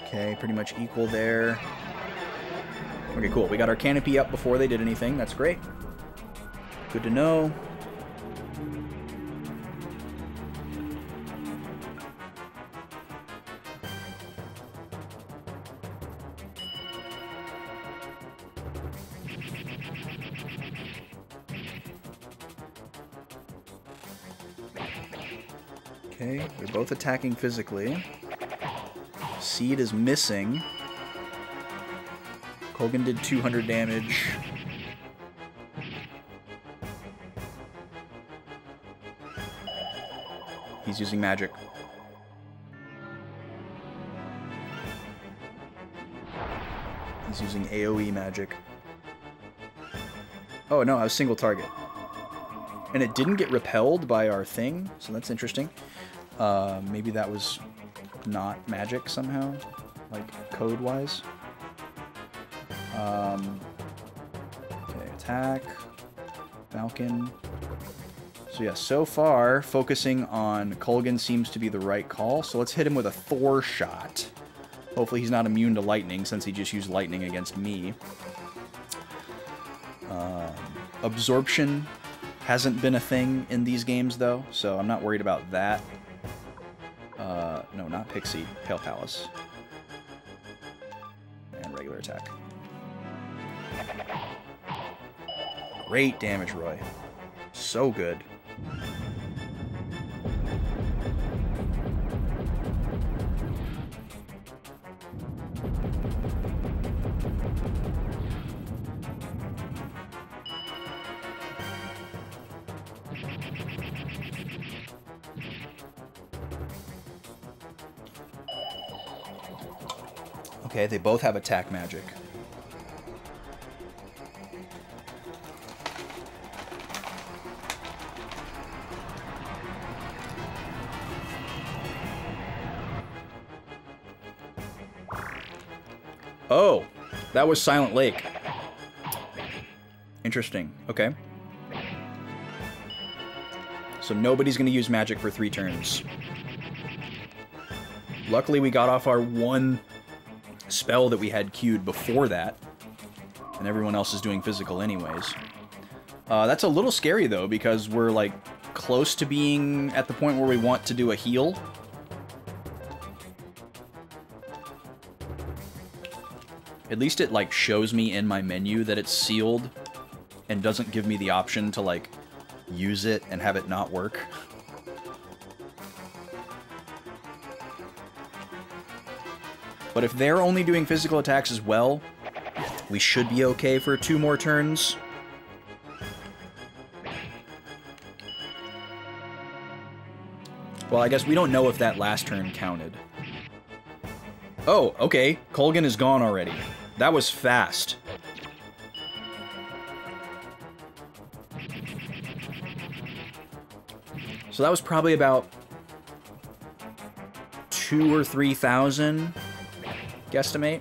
Speaker 1: Okay, pretty much equal there. Okay, cool. We got our canopy up before they did anything. That's great. Good to know. Okay, they're both attacking physically. Seed is missing. Kogan did 200 damage. He's using magic. He's using AoE magic. Oh no, I was single target. And it didn't get repelled by our thing, so that's interesting. Maybe that was not magic somehow, like code-wise. Okay, attack. Falcon. So yeah, so far, focusing on Kolgan seems to be the right call. So let's hit him with a Thor shot. Hopefully he's not immune to lightning, since he just used lightning against me. Absorption hasn't been a thing in these games, though, so I'm not worried about that. No, not Pixie. Pale Palace. And regular attack. Great damage, Roy. So good. Okay, they both have attack magic. Oh, that was Silent Lake. Interesting. Okay. So nobody's going to use magic for 3 turns. Luckily, we got off our one spell that we had queued before that, and everyone else is doing physical anyways. That's a little scary though, because we're like close to being at the point where we want to do a heal. At least it like shows me in my menu that it's sealed and doesn't give me the option to like use it and have it not work. But if they're only doing physical attacks as well, we should be okay for 2 more turns. Well, I guess we don't know if that last turn counted. Oh, okay. Kolgan is gone already. That was fast. So that was probably about 2,000 or 3,000. Guesstimate.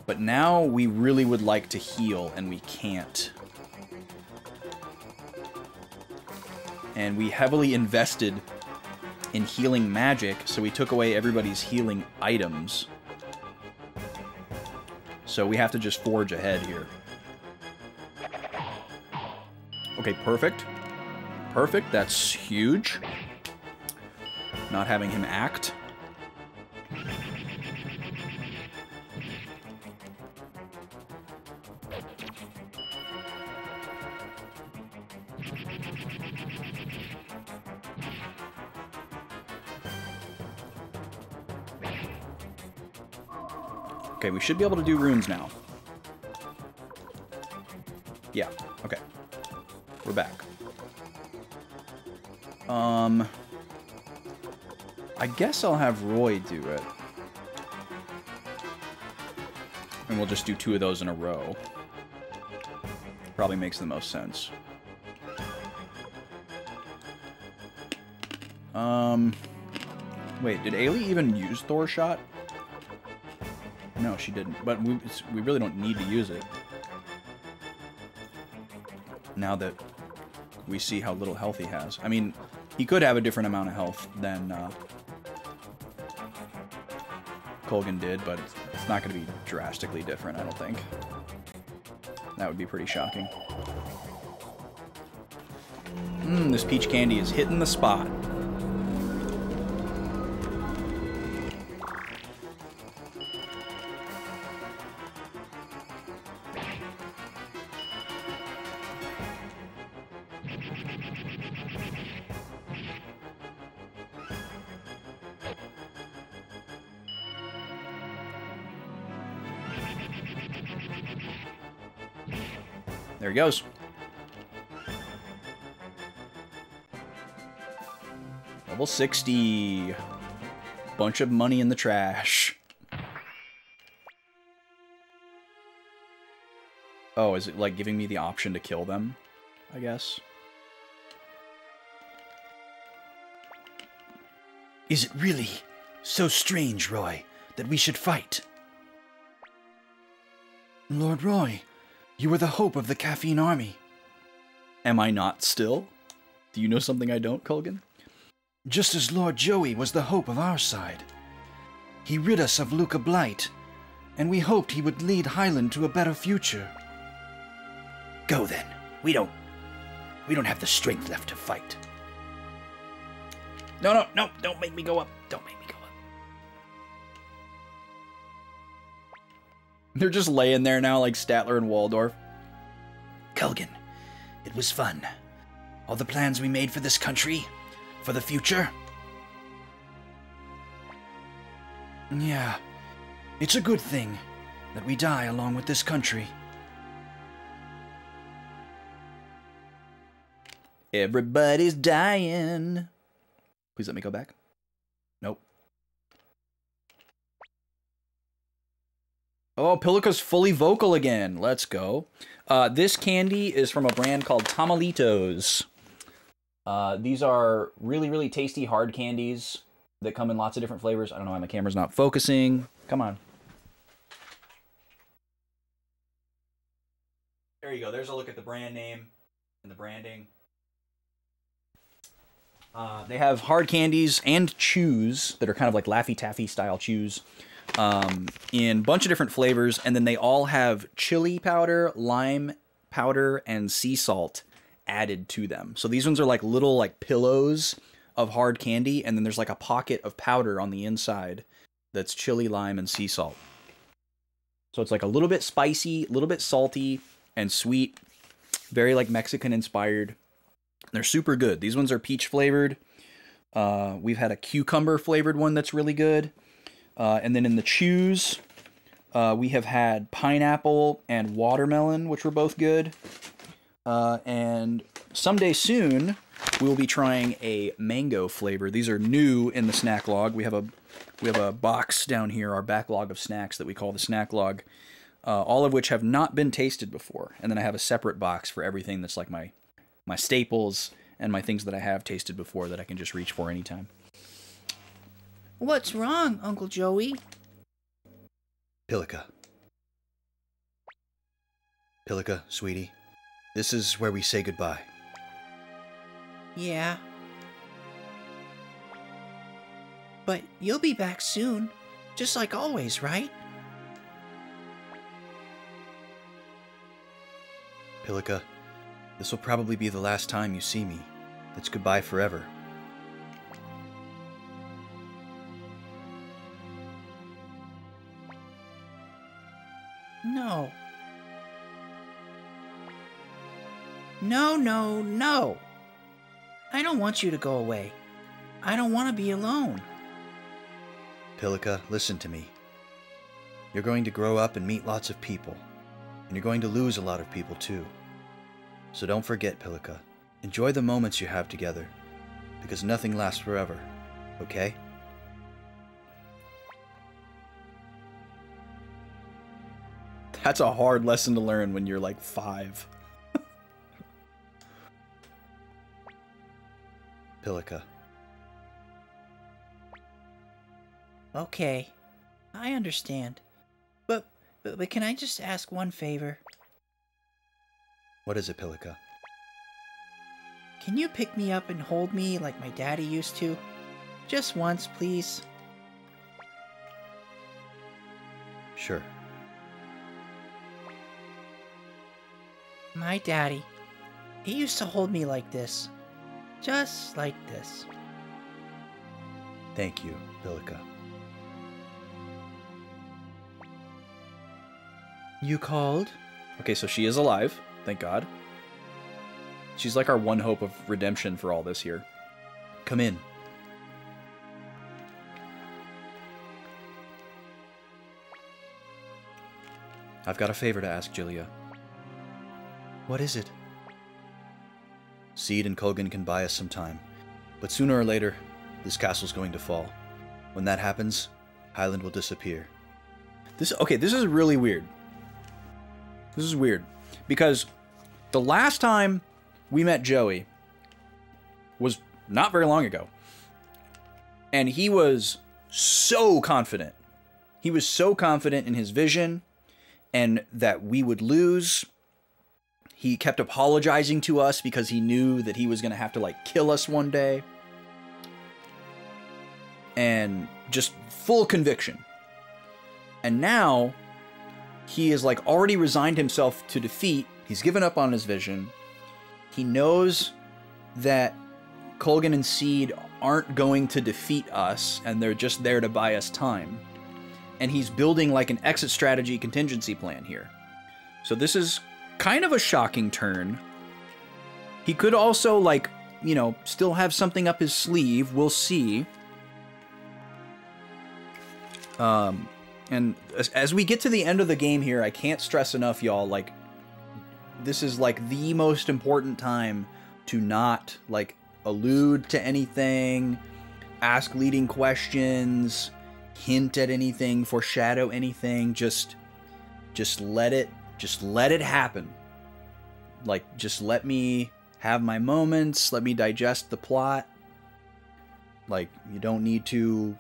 Speaker 1: But now we really would like to heal, and we can't. And we heavily invested in healing magic, so we took away everybody's healing items. So we have to just forge ahead here. Okay, perfect. Perfect, that's huge. Not having him act. Okay, we should be able to do runes now. Yeah, okay. We're back. I guess I'll have Roy do it. And we'll just do 2 of those in a row. Probably makes the most sense. Wait, did Ailey even use Thor shot? No, she didn't. But we really don't need to use it. Now that we see how little health he has. I mean, he could have a different amount of health than Colgan did, but it's not going to be drastically different, I don't think. That would be pretty shocking. This peach candy is hitting the spot. There he goes. Level 60. Bunch of money in the trash. Oh, is it like giving me the option to kill them? I guess.
Speaker 4: Is it really so strange, Roy, that we should fight? Lord Roy, you were the hope of the Caffeine Army.
Speaker 1: Am I not still? Do you know something I don't, Colgan?
Speaker 4: Just as Lord Joey was the hope of our side. He rid us of Luca Blight, and we hoped he would lead Highland to a better future. Go then. We don't have the strength left to fight.
Speaker 1: No, don't make me go up. Don't make me go up. They're just laying there now like Statler and Waldorf.
Speaker 4: Colgan, it was fun. All the plans we made for this country, for the future. Yeah, it's a good thing that we die along with this country.
Speaker 1: Everybody's dying. Please let me go back. Nope. Oh, Pilica's fully vocal again. Let's go. This candy is from a brand called Tamalitos. These are really, really tasty hard candies that come in lots of different flavors. I don't know why my camera's not focusing. Come on. There you go. There's a look at the brand name and the branding. They have hard candies and chews that are kind of like Laffy Taffy style chews in a bunch of different flavors. And then they all have chili powder, lime powder, and sea salt added to them. So these ones are like little like pillows of hard candy. And then there's like a pocket of powder on the inside that's chili, lime, and sea salt. So it's like a little bit spicy, a little bit salty and sweet. Very like Mexican inspired. They're super good. These ones are peach flavored. We've had a cucumber flavored one that's really good. And then in the chews, we have had pineapple and watermelon, which were both good. And someday soon, we will be trying a mango flavor. These are new in the snack log. We have a box down here, our backlog of snacks that we call the snack log, all of which have not been tasted before. And then I have a separate box for everything that's like my staples and my things that I have tasted before that I can just reach for anytime.
Speaker 3: What's wrong, Uncle Joey?
Speaker 4: Pilica. Pilica, sweetie, this is where we say goodbye.
Speaker 3: Yeah. But you'll be back soon, just like always, right?
Speaker 4: Pilica, this will probably be the last time you see me. It's goodbye forever.
Speaker 3: No. No. I don't want you to go away. I don't want to be alone.
Speaker 4: Pilica, listen to me. You're going to grow up and meet lots of people. And you're going to lose a lot of people too. So don't forget, Pilica. Enjoy the moments you have together. Because nothing lasts forever. Okay?
Speaker 1: That's a hard lesson to learn when you're like 5.
Speaker 4: Pilika.
Speaker 3: Okay, I understand. But can I just ask one favor?
Speaker 4: What is it, Pilika?
Speaker 3: Can you pick me up and hold me like my daddy used to? Just once, please.
Speaker 4: Sure.
Speaker 3: My daddy, he used to hold me like this. Just like this.
Speaker 4: Thank you, Pilika.
Speaker 3: You called?
Speaker 1: Okay, so she is alive. Thank God. She's like our one hope of redemption for all this here.
Speaker 4: Come in. I've got a favor to ask Julia.
Speaker 3: What is it?
Speaker 4: Seed and Kulgan can buy us some time, but sooner or later, this castle's going to fall. When that happens, Highland will disappear.
Speaker 1: This is really weird. This is weird. Because the last time we met Joey was not very long ago. And he was so confident. He was so confident in his vision and that we would lose. He kept apologizing to us because he knew that he was going to have to like kill us one day. And just full conviction. And now he is like already resigned himself to defeat. He's given up on his vision. He knows that Kulgan and Seed aren't going to defeat us and they're just there to buy us time. And he's building like an exit strategy contingency plan here. So this is kind of a shocking turn. He could also like, you know, still have something up his sleeve. We'll see. And as we get to the end of the game here, I can't stress enough, y'all, like, this is like the most important time to not like allude to anything, ask leading questions, hint at anything, foreshadow anything. Just let it happen. Like, just let me have my moments. Let me digest the plot. Like, you don't need to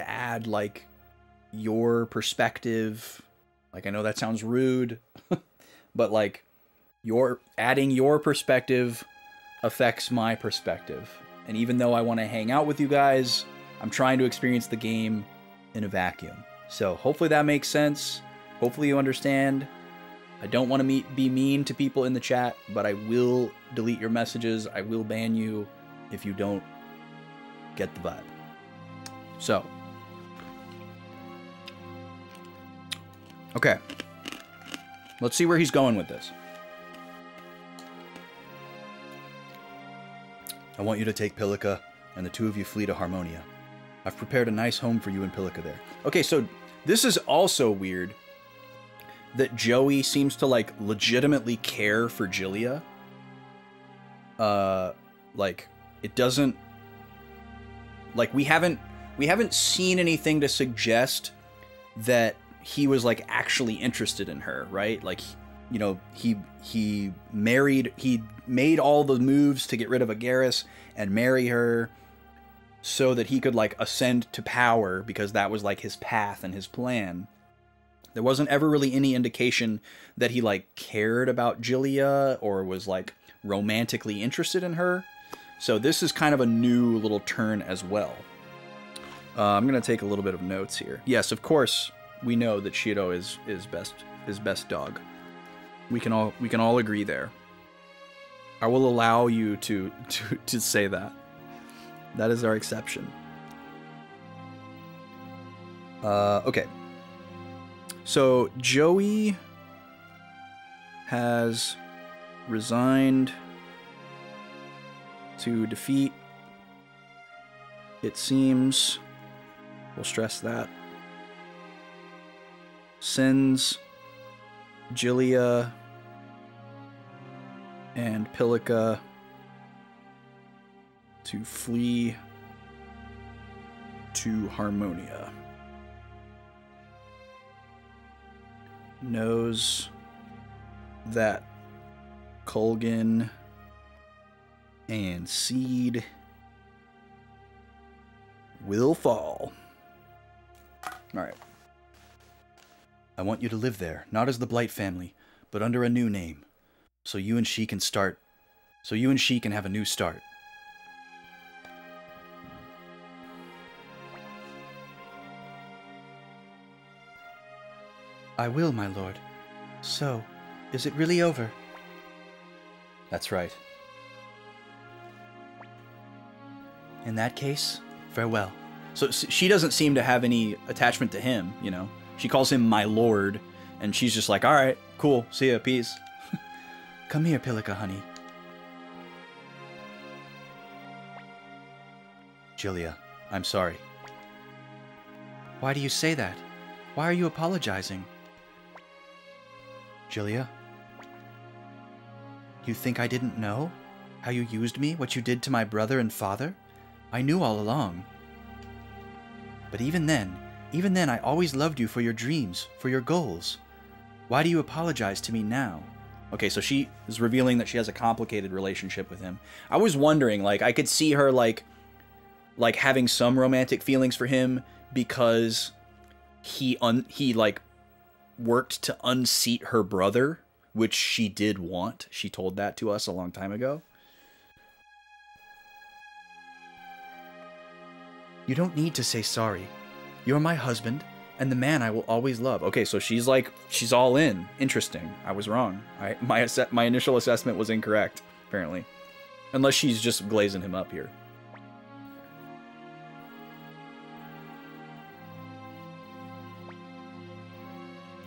Speaker 1: add like your perspective. Like, I know that sounds rude, but like adding your perspective affects my perspective. And even though I want to hang out with you guys, I'm trying to experience the game in a vacuum. So hopefully that makes sense. Hopefully you understand. I don't want to be mean to people in the chat, but I will delete your messages. I will ban you if you don't get the vibe. So, okay. Let's see where he's going with this.
Speaker 4: I want you to take Pilika and the two of you flee to Harmonia. I've prepared a nice home for you and Pilika there.
Speaker 1: Okay, so this is also weird that Joey seems to like legitimately care for Julia. Like, it doesn't, like, we haven't seen anything to suggest that he was like actually interested in her, right? Like, you know, he made all the moves to get rid of Agaris and marry her so that he could like ascend to power, because that was like his path and his plan. There wasn't ever really any indication that he like cared about Julia or was like romantically interested in her. So this is kind of a new little turn as well. I'm gonna take a little bit of notes here. Yes, of course, we know that Shiro is best dog. We can all agree there. I will allow you to say that. That is our exception. Okay. So Joey has resigned to defeat, it seems. We'll stress that. Sends Julia and Pilika to flee to Harmonia. knows that Colgan and Seed will fall. Alright. I want you to live there, not as the Blight family, but under a new name. So you and she can have a new start. I will, my lord. So, is it really over? That's right. In that case, farewell. So she doesn't seem to have any attachment to him, you know. She calls him my lord, and she's just like, alright, cool, see ya, peace. Come here, Pilika, honey. Julia, I'm sorry. Why do you say that? Why are you apologizing? Julia? You think I didn't know? How you used me? What you did to my brother and father? I knew all along. But even then, I always loved you for your dreams, for your goals. Why do you apologize to me now? Okay, so she is revealing that she has a complicated relationship with him. I was wondering, like, I could see her, like having some romantic feelings for him because he like, worked to unseat her brother, which she did want. She told that to us a long time ago. You don't need to say sorry. You're my husband, and the man I will always love. Okay, so she's like, she's all in. Interesting. I was wrong. My initial assessment was incorrect, apparently. Unless she's just glazing him up here.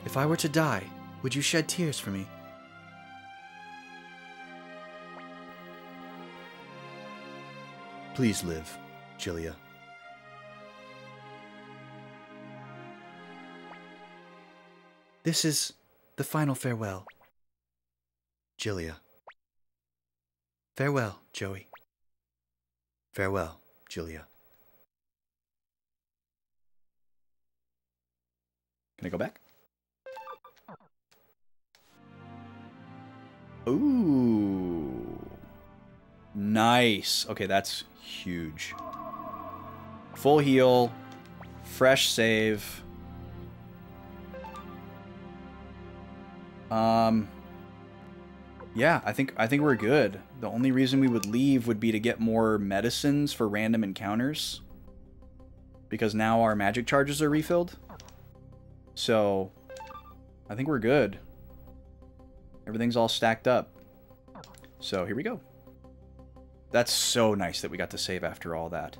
Speaker 1: If I were to die, would you shed tears for me? Please live, Julia. This is the final farewell. Julia. Farewell, Joey. Farewell, Julia. Can I go back? Ooh. Nice. Okay, that's huge. Full heal. Fresh save. Yeah, I think we're good. The only reason we would leave would be to get more medicines for random encounters. Because now our magic charges are refilled. So, I think we're good. Everything's all stacked up. So, here we go. That's so nice that we got to save after all that.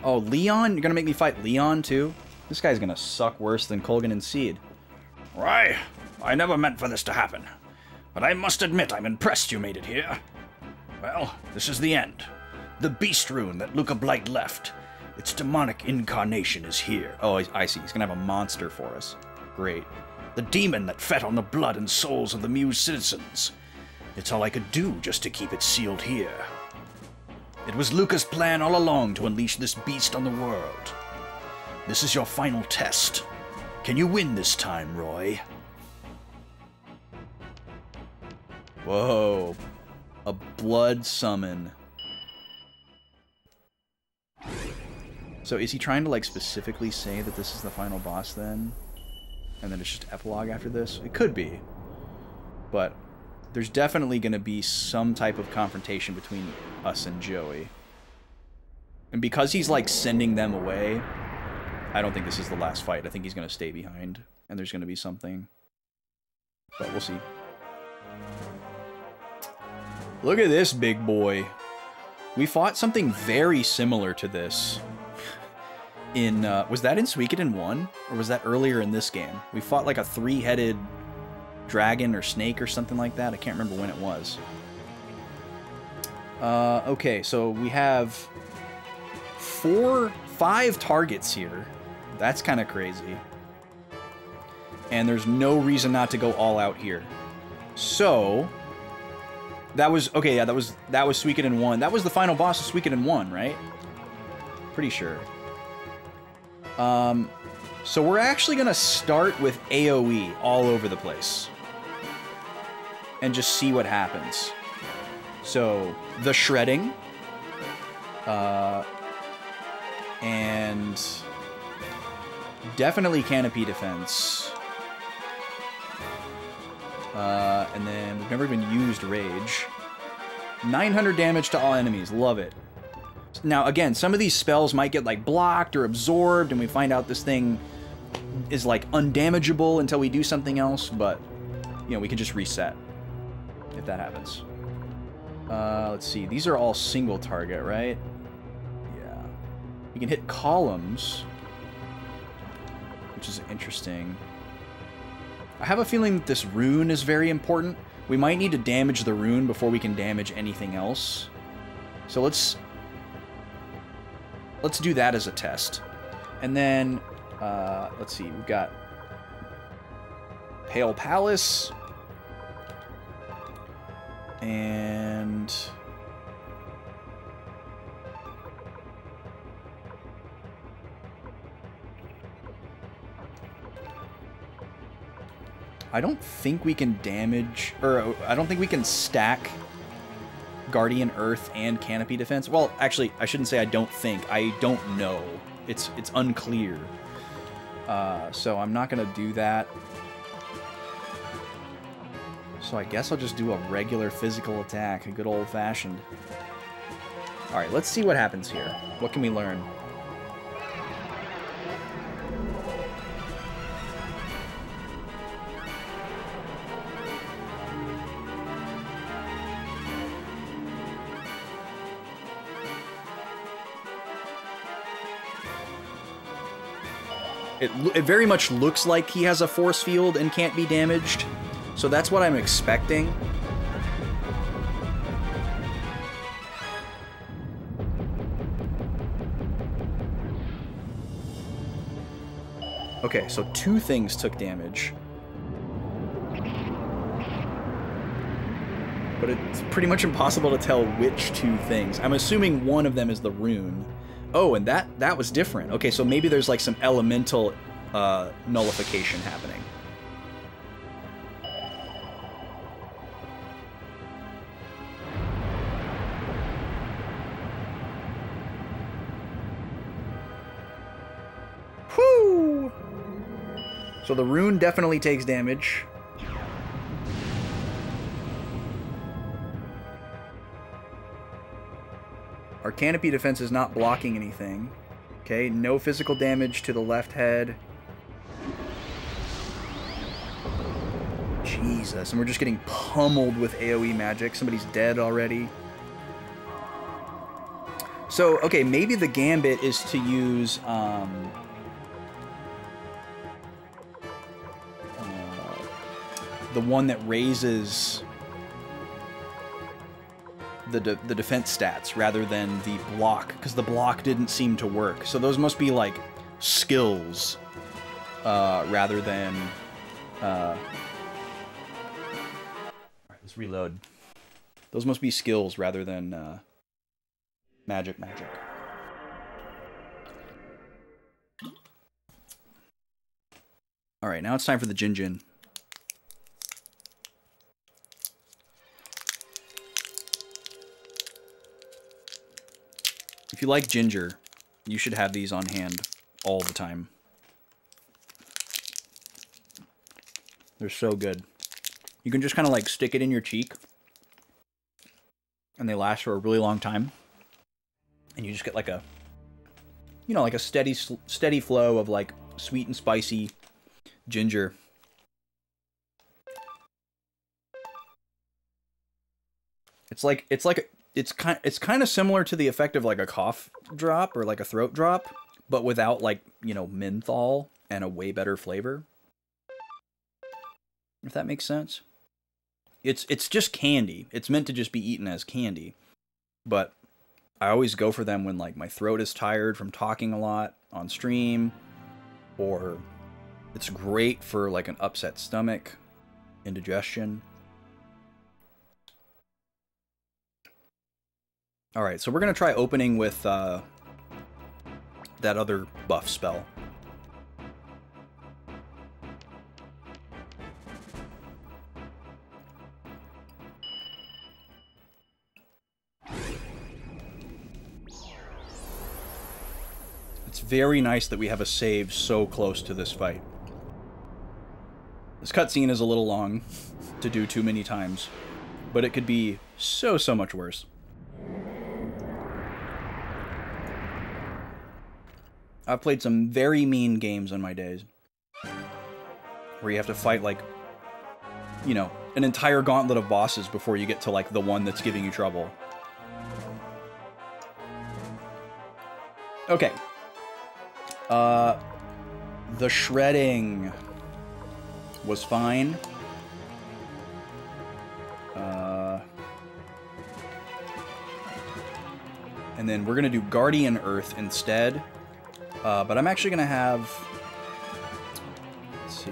Speaker 1: Oh, Leon? You're gonna make me fight Leon, too? This guy's gonna suck worse than Colgan and Seed.
Speaker 2: Why? I never meant for this to happen. But I must admit I'm impressed you made it here. Well, this is the end. The beast rune that Luca Blight left. Its demonic incarnation is here.
Speaker 1: Oh, I see. He's gonna have a monster for us. Great.
Speaker 2: The demon that fed on the blood and souls of the Muse citizens. It's all I could do just to keep it sealed here. It was Luca's plan all along to unleash this beast on the world. This is your final test. Can you win this time, Roy?
Speaker 1: Whoa. A blood summon. So is he trying to, like, specifically say that this is the final boss then? And then it's just epilogue after this? It could be. But there's definitely going to be some type of confrontation between us and Joey. And because he's, like, sending them away, I don't think this is the last fight. I think he's going to stay behind. And there's going to be something. But we'll see. Look at this big boy. We fought something very similar to this. In, was that in Suikoden 1? Or was that earlier in this game? We fought like a three-headed dragon or snake or something like that. I can't remember when it was. Okay, so we have 5 targets here. That's kind of crazy. And there's no reason not to go all out here. So that was okay, yeah, that was Suikoden 1. That was the final boss of Suikoden 1, right? Pretty sure. So we're actually going to start with AoE all over the place. And just see what happens. So, the shredding. And definitely canopy defense. And then we've never even used rage. 900 damage to all enemies. Love it. Now, again, some of these spells might get, like, blocked or absorbed, and we find out this thing is, like, undamageable until we do something else, but, you know, we can just reset if that happens. Let's see. These are all single target, right? Yeah. You can hit columns, which is interesting. I have a feeling that this rune is very important. We might need to damage the rune before we can damage anything else. So let's do that as a test. And then, let's see, we've got Pale Palace. And I don't think we can damage, or I don't think we can stack Guardian Earth and Canopy Defense. Well, actually, I shouldn't say I don't think. I don't know. It's unclear. So I'm not gonna do that. So I guess I'll just do a regular physical attack, a good old-fashioned. Alright, let's see what happens here. What can we learn? It very much looks like he has a force field and can't be damaged. So that's what I'm expecting. Okay, so 2 things took damage. But it's pretty much impossible to tell which 2 things. I'm assuming one of them is the rune. Oh, and that was different. Okay, so maybe there's like some elemental nullification happening. Whoo! So the rune definitely takes damage. Our canopy defense is not blocking anything. Okay, no physical damage to the left head. Jesus, and we're just getting pummeled with AoE magic. Somebody's dead already. So, okay, maybe the gambit is to use the one that raises the defense stats rather than the block, because the block didn't seem to work. So those must be like skills rather than Alright, let's reload. Those must be skills rather than magic. Alright, now it's time for the Jinjin. If you like ginger, you should have these on hand all the time. They're so good. You can just kind of like stick it in your cheek, and they last for a really long time. And you just get like a, you know, like a steady flow of like sweet and spicy ginger. It's kind of similar to the effect of like a cough drop or like a throat drop, but without like, you know, menthol and a way better flavor. If that makes sense. It's just candy. It's meant to just be eaten as candy. But I always go for them when like my throat is tired from talking a lot on stream, or it's great for like an upset stomach, indigestion. Alright, so we're going to try opening with that other buff spell. It's very nice that we have a save so close to this fight. This cutscene is a little long to do too many times, but it could be so much worse. I've played some very mean games in my days, where you have to fight, like, you know, an entire gauntlet of bosses before you get to, like, the one that's giving you trouble. Okay. The shredding was fine. And then we're gonna do Guardian Earth instead. But I'm actually gonna have... Let's see.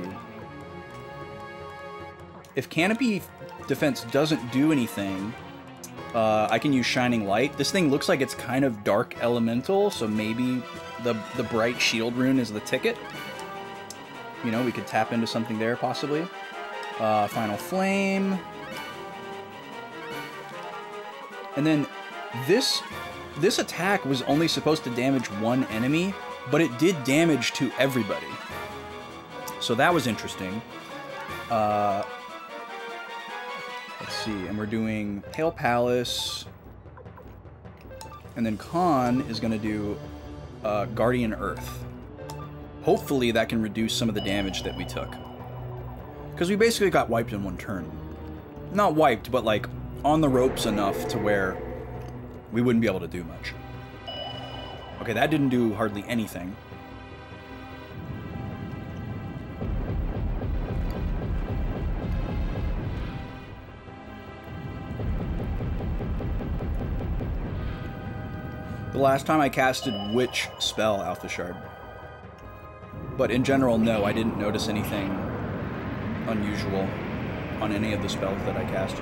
Speaker 1: If Canopy Defense doesn't do anything, I can use Shining Light. This thing looks like it's kind of dark elemental, so maybe the bright shield rune is the ticket. You know, we could tap into something there, possibly. Final Flame. And then this attack was only supposed to damage one enemy, but it did damage to everybody. So that was interesting. Let's see, and we're doing Pale Palace. And then Khan is going to do Guardian Earth. Hopefully that can reduce some of the damage that we took. Because we basically got wiped in one turn. Not wiped, but like on the ropes enough to where we wouldn't be able to do much. Okay, that didn't do hardly anything. The last time I casted which spell, Alpha Shard? But in general, no, I didn't notice anything unusual on any of the spells that I cast.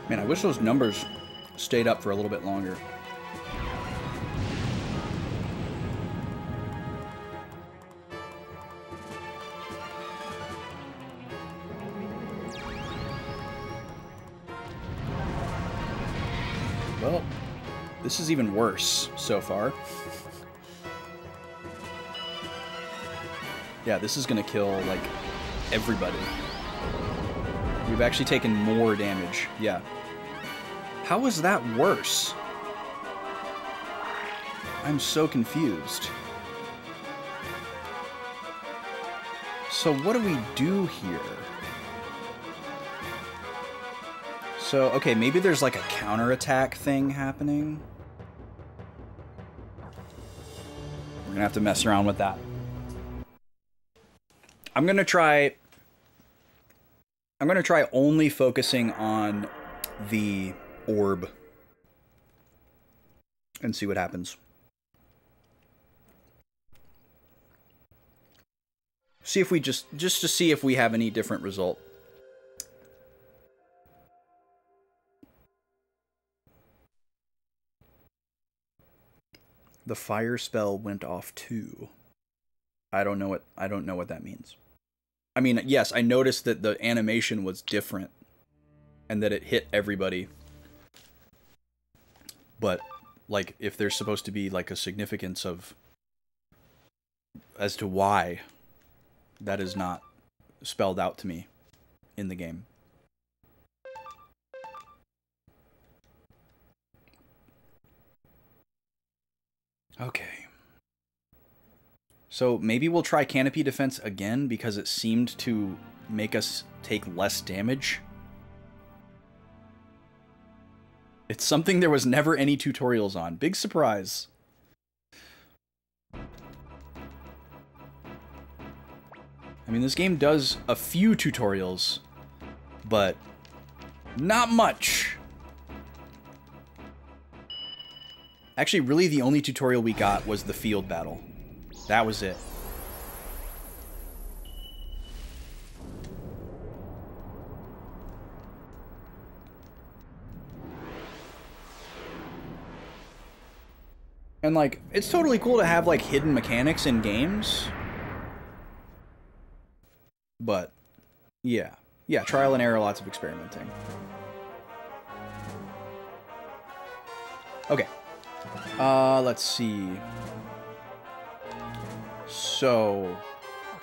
Speaker 1: Man, I wish those numbers stayed up for a little bit longer. Well, this is even worse so far. Yeah, this is gonna kill, like, everybody. We've actually taken more damage. Yeah. How is that worse? I'm so confused. So what do we do here? So, okay, maybe there's like a counterattack thing happening. We're gonna have to mess around with that. I'm gonna try only focusing on the orb and see what happens. See if we just to see if we have any different result. The fire spell went off too. I don't know what that means. I mean, yes, I noticed that the animation was different and that it hit everybody. But like if there's supposed to be like a significance of as to why, that is not spelled out to me in the game. Okay. So maybe we'll try Canopy Defense again because it seemed to make us take less damage. It's something there was never any tutorials on. Big surprise. I mean, this game does a few tutorials, but not much. Actually, really the only tutorial we got was the field battle. That was it. And, like, it's totally cool to have, like, hidden mechanics in games. But, yeah. Yeah, trial and error, lots of experimenting. Okay. Let's see. So,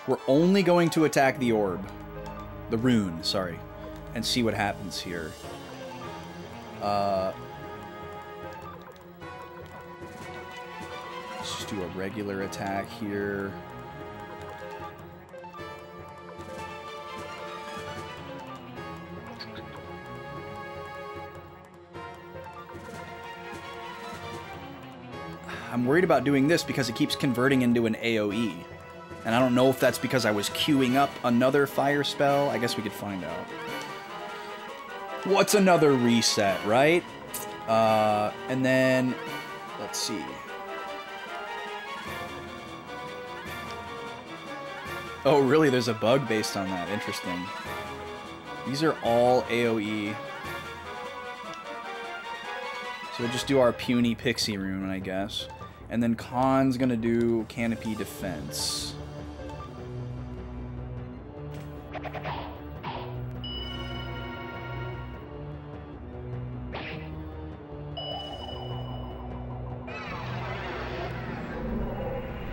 Speaker 1: we're only going to attack the orb. The rune, sorry. And see what happens here. Let's just do a regular attack here. I'm worried about doing this because it keeps converting into an AoE. And I don't know if that's because I was queuing up another fire spell. I guess we could find out. What's another reset, right? And then, let's see. Oh, really? There's a bug based on that. Interesting. These are all AoE. So we'll just do our puny pixie rune, I guess. And then Khan's gonna do canopy defense.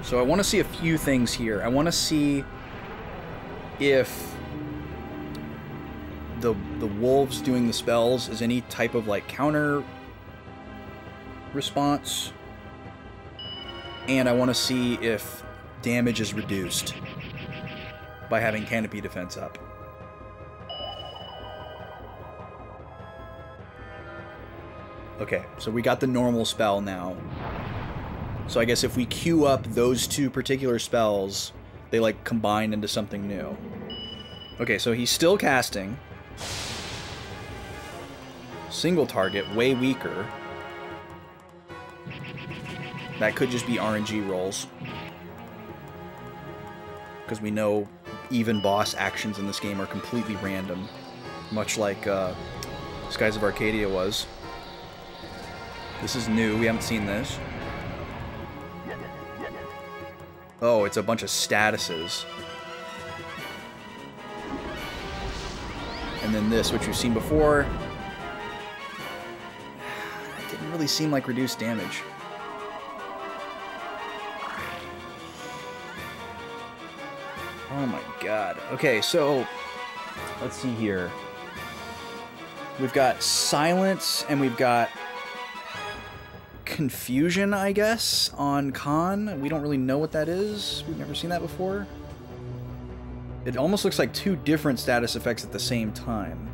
Speaker 1: So I want to see a few things here. I want to see if the wolves doing the spells is any type of like counter response. And I want to see if damage is reduced by having canopy defense up. Okay, so we got the normal spell now. So I guess if we queue up those two particular spells, they like combine into something new. Okay, so he's still casting. Single target, way weaker. That could just be RNG rolls. Because we know even boss actions in this game are completely random. Much like Skies of Arcadia was. This is new, we haven't seen this. Oh, it's a bunch of statuses. And then this, which we've seen before. It didn't really seem like reduced damage. Oh my god. Okay, so let's see here. We've got silence and we've got confusion, I guess, on Khan. We don't really know what that is. We've never seen that before. It almost looks like two different status effects at the same time.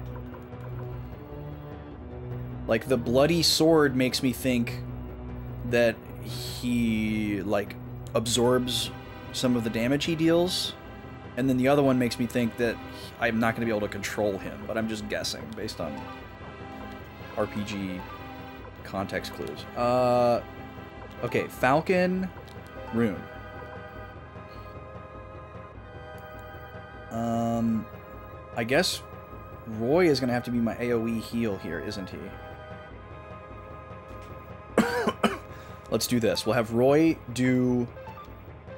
Speaker 1: Like, the bloody sword makes me think that he, like, absorbs some of the damage he deals. And then the other one makes me think that I'm not going to be able to control him. But I'm just guessing, based on RPG context clues. Okay, Falcon, Rune. I guess Roy is going to have to be my AoE heal here, isn't he? Let's do this. We'll have Roy do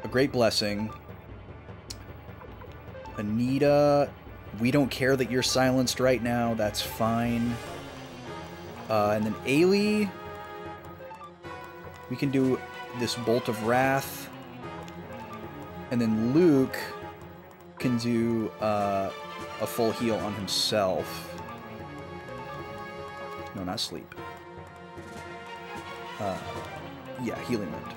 Speaker 1: a Great Blessing. Anita, we don't care that you're silenced right now. That's fine. And then Ailey, we can do this Bolt of Wrath. And then Luke can do a full heal on himself. No, not sleep. Yeah, healing wind.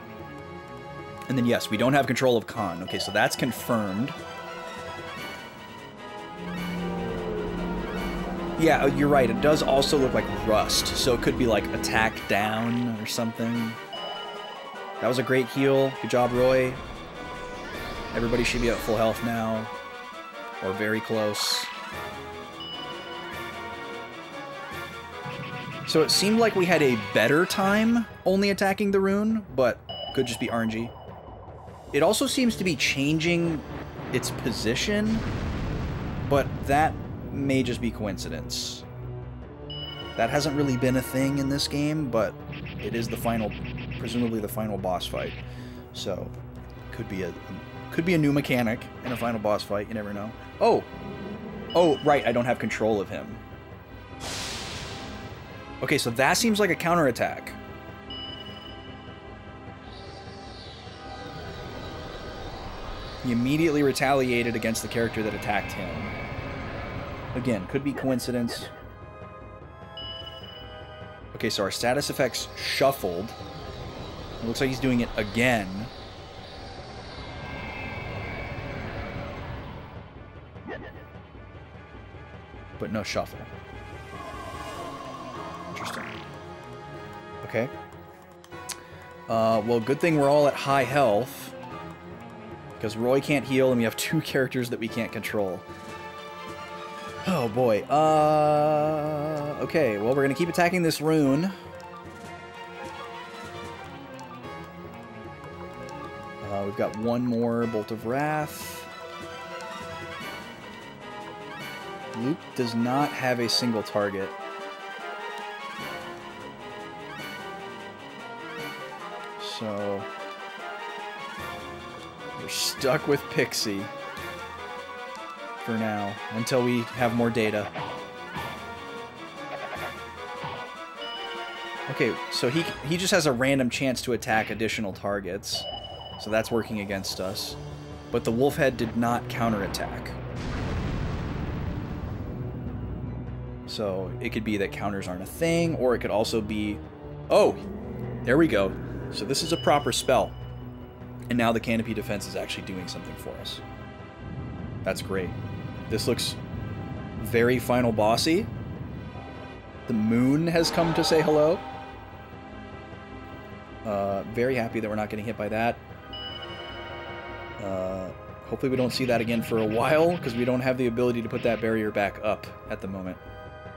Speaker 1: And then yes, we don't have control of Khan. Okay, so that's confirmed. Yeah, you're right. It does also look like rust, so it could be like attack down or something. That was a great heal. Good job, Roy. Everybody should be at full health now, or very close. So it seemed like we had a better time only attacking the rune, but could just be RNG. It also seems to be changing its position, but that may just be coincidence. That hasn't really been a thing in this game, but it is the final presumably the final boss fight. So, could be a new mechanic in a final boss fight. You never know. Oh, right. I don't have control of him. Okay, so that seems like a counterattack. He immediately retaliated against the character that attacked him. Again, could be coincidence. Okay, so our status effects shuffled. It looks like he's doing it again. But no shuffle. Interesting. Okay. Well, good thing we're all at high health. Because Roy can't heal, and we have two characters that we can't control. Oh, boy. Okay, well, we're going to keep attacking this rune. We've got one more Bolt of Wrath. Luke does not have a single target. So we're stuck with Pixie for now, until we have more data. Okay, so he just has a random chance to attack additional targets. So that's working against us. But the wolf head did not counterattack. So it could be that counters aren't a thing, or it could also be... Oh! There we go. So this is a proper spell. And now the canopy defense is actually doing something for us. That's great. This looks very final bossy. The moon has come to say hello. Very happy that we're not getting hit by that. Hopefully we don't see that again for a while, because we don't have the ability to put that barrier back up at the moment.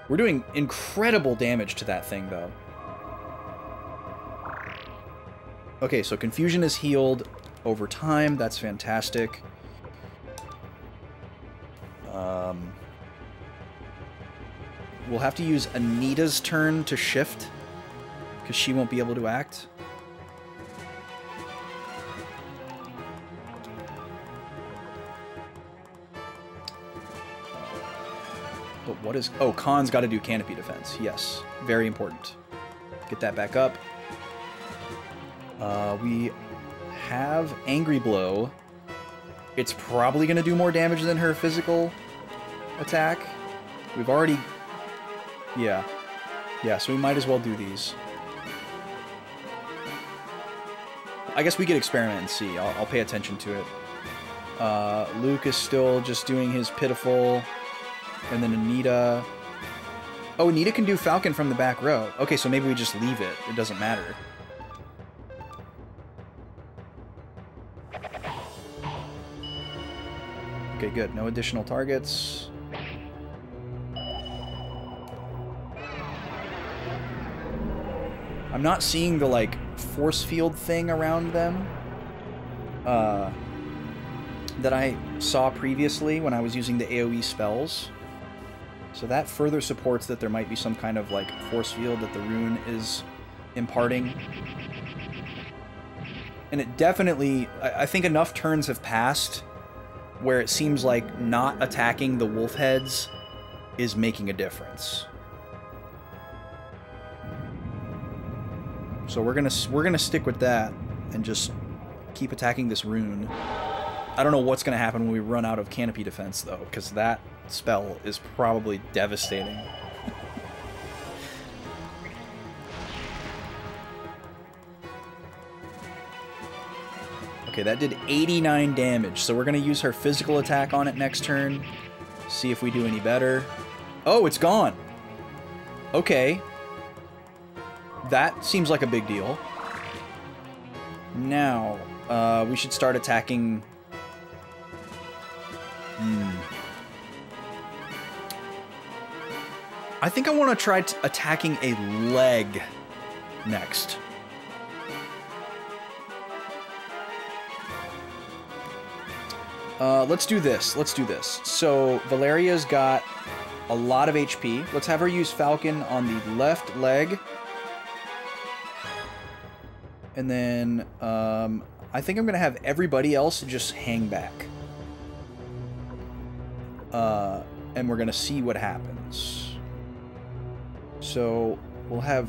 Speaker 1: We're doing incredible damage to that thing, though. Okay, so Confusion is healed over time. That's fantastic. We'll have to use Anita's turn to shift, because she won't be able to act. But what is... Oh, Khan's got to do canopy defense. Yes. Very important. Get that back up. We have Angry Blow. It's probably going to do more damage than her physical attack. We've already... Yeah. Yeah, so we might as well do these. I guess we could experiment and see. I'll pay attention to it. Luke is still just doing his pitiful... And then Anita... Oh, Anita can do Falcon from the back row. Okay, so maybe we just leave it. It doesn't matter. Okay, good. No additional targets. I'm not seeing the, like, force field thing around them that I saw previously when I was using the AoE spells. So that further supports that there might be some kind of, like, force field that the rune is imparting. And it definitely... I think enough turns have passed where it seems like not attacking the wolf heads is making a difference. So we're gonna stick with that and just keep attacking this rune. I don't know what's gonna happen when we run out of canopy defense, though, because that spell is probably devastating. Okay, that did 89 damage, so we're going to use her physical attack on it next turn. See if we do any better. Oh, it's gone! Okay. That seems like a big deal. Now, we should start attacking... I think I want to try attacking a leg next. Let's do this. Let's do this. So, Valeria's got a lot of HP. Let's have her use Falcon on the left leg. And then I think I'm going to have everybody else just hang back. And we're going to see what happens. So we'll have...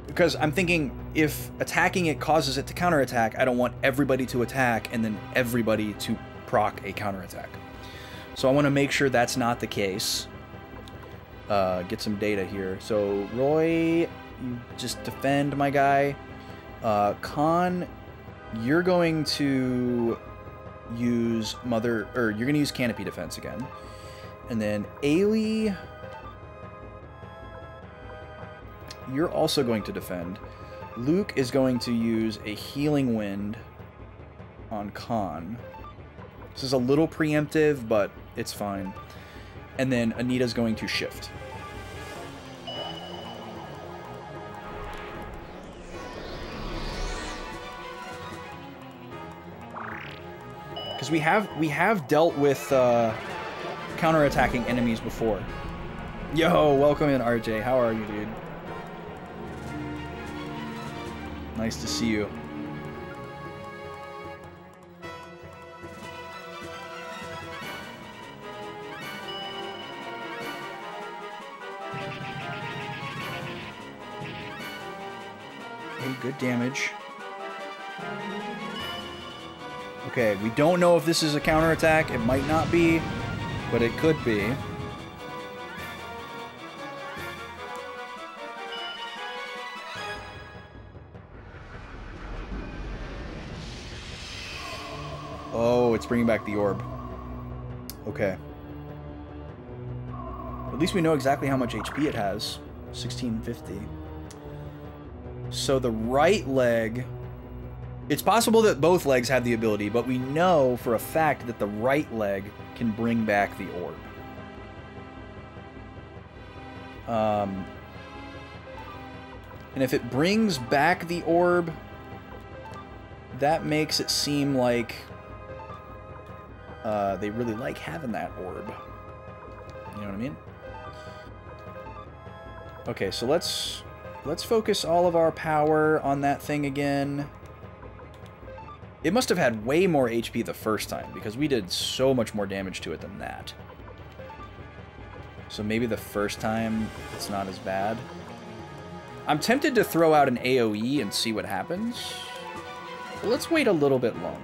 Speaker 1: Because I'm thinking if attacking it causes it to counterattack, I don't want everybody to attack and then everybody to proc a counterattack. So I want to make sure that's not the case. Get some data here. So Roy, you just defend, my guy. Khan, you're going to use you're going to use canopy defense again. And then Ailey, you're also going to defend. Luke is going to use a healing wind on Khan. This is a little preemptive, but it's fine. And then Anita's going to shift. Because we have dealt with counterattacking enemies before. Yo, welcome in, RJ. How are you, dude? Nice to see you. Okay, good damage. Okay, we don't know if this is a counterattack. It might not be, but it could be. Oh, it's bringing back the orb. Okay. At least we know exactly how much HP it has. 1650. So the right leg... It's possible that both legs have the ability, but we know for a fact that the right leg can bring back the orb. And if it brings back the orb, that makes it seem like they really like having that orb. You know what I mean? Okay, so let's focus all of our power on that thing again. It must have had way more HP the first time, because we did so much more damage to it than that. So maybe the first time it's not as bad. I'm tempted to throw out an AoE and see what happens. But let's wait a little bit longer.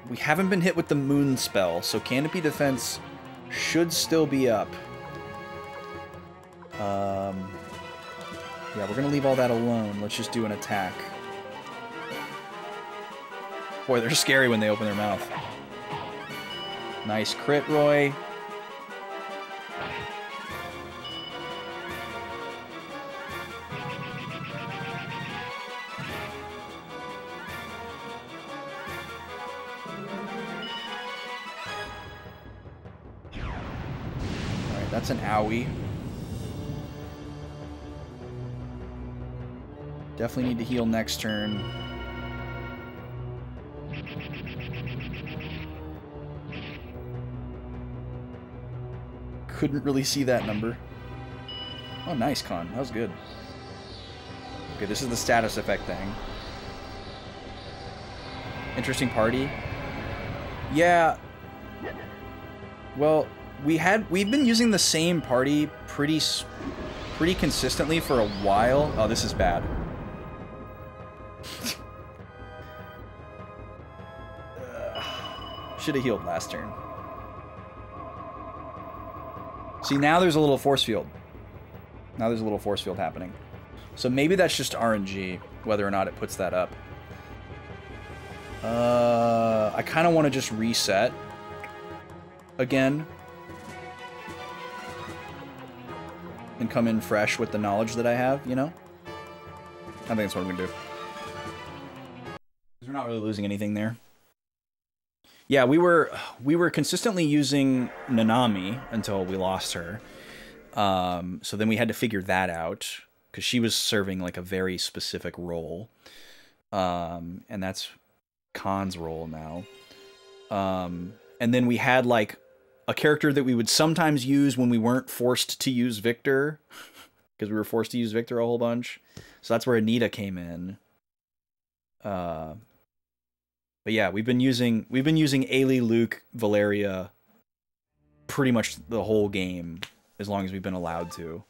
Speaker 1: We haven't been hit with the moon spell, so canopy defense should still be up. Yeah, we're gonna leave all that alone. Let's just do an attack. Boy, they're scary when they open their mouth. Nice crit, Roy. Alright, that's an owie. Definitely need to heal next turn. Couldn't really see that number. Oh, nice, Con. That was good. Okay, this is the status effect thing. Interesting party. Yeah. Well, we've been using the same party pretty consistently for a while. Oh, this is bad. Should have healed last turn. See, now there's a little force field. Now there's a little force field happening. So maybe that's just RNG, whether or not it puts that up. I kind of want to just reset again. And come in fresh with the knowledge that I have, you know? I think that's what I'm going to do. We're not really losing anything there. Yeah, we were consistently using Nanami until we lost her. So then we had to figure that out because she was serving like a very specific role. And that's Khan's role now. And then we had like a character that we would sometimes use when we weren't forced to use Victor, because we were forced to use Victor a whole bunch. So that's where Anita came in. But yeah, we've been using Ailey, Luke, Valeria pretty much the whole game, as long as we've been allowed to.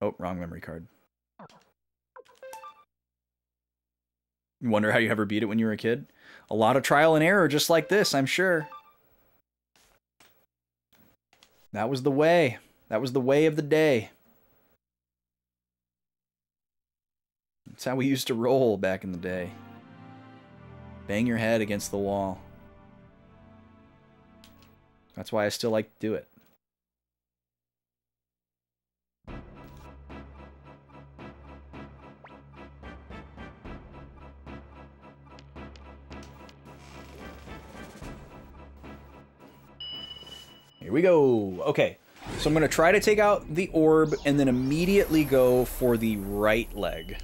Speaker 1: Oh, wrong memory card. You wonder how you ever beat it when you were a kid? A lot of trial and error, just like this, I'm sure. That was the way. That was the way of the day. That's how we used to roll back in the day. Bang your head against the wall. That's why I still like to do it. Here we go. Okay, so I'm going to try to take out the orb and then immediately go for the right leg.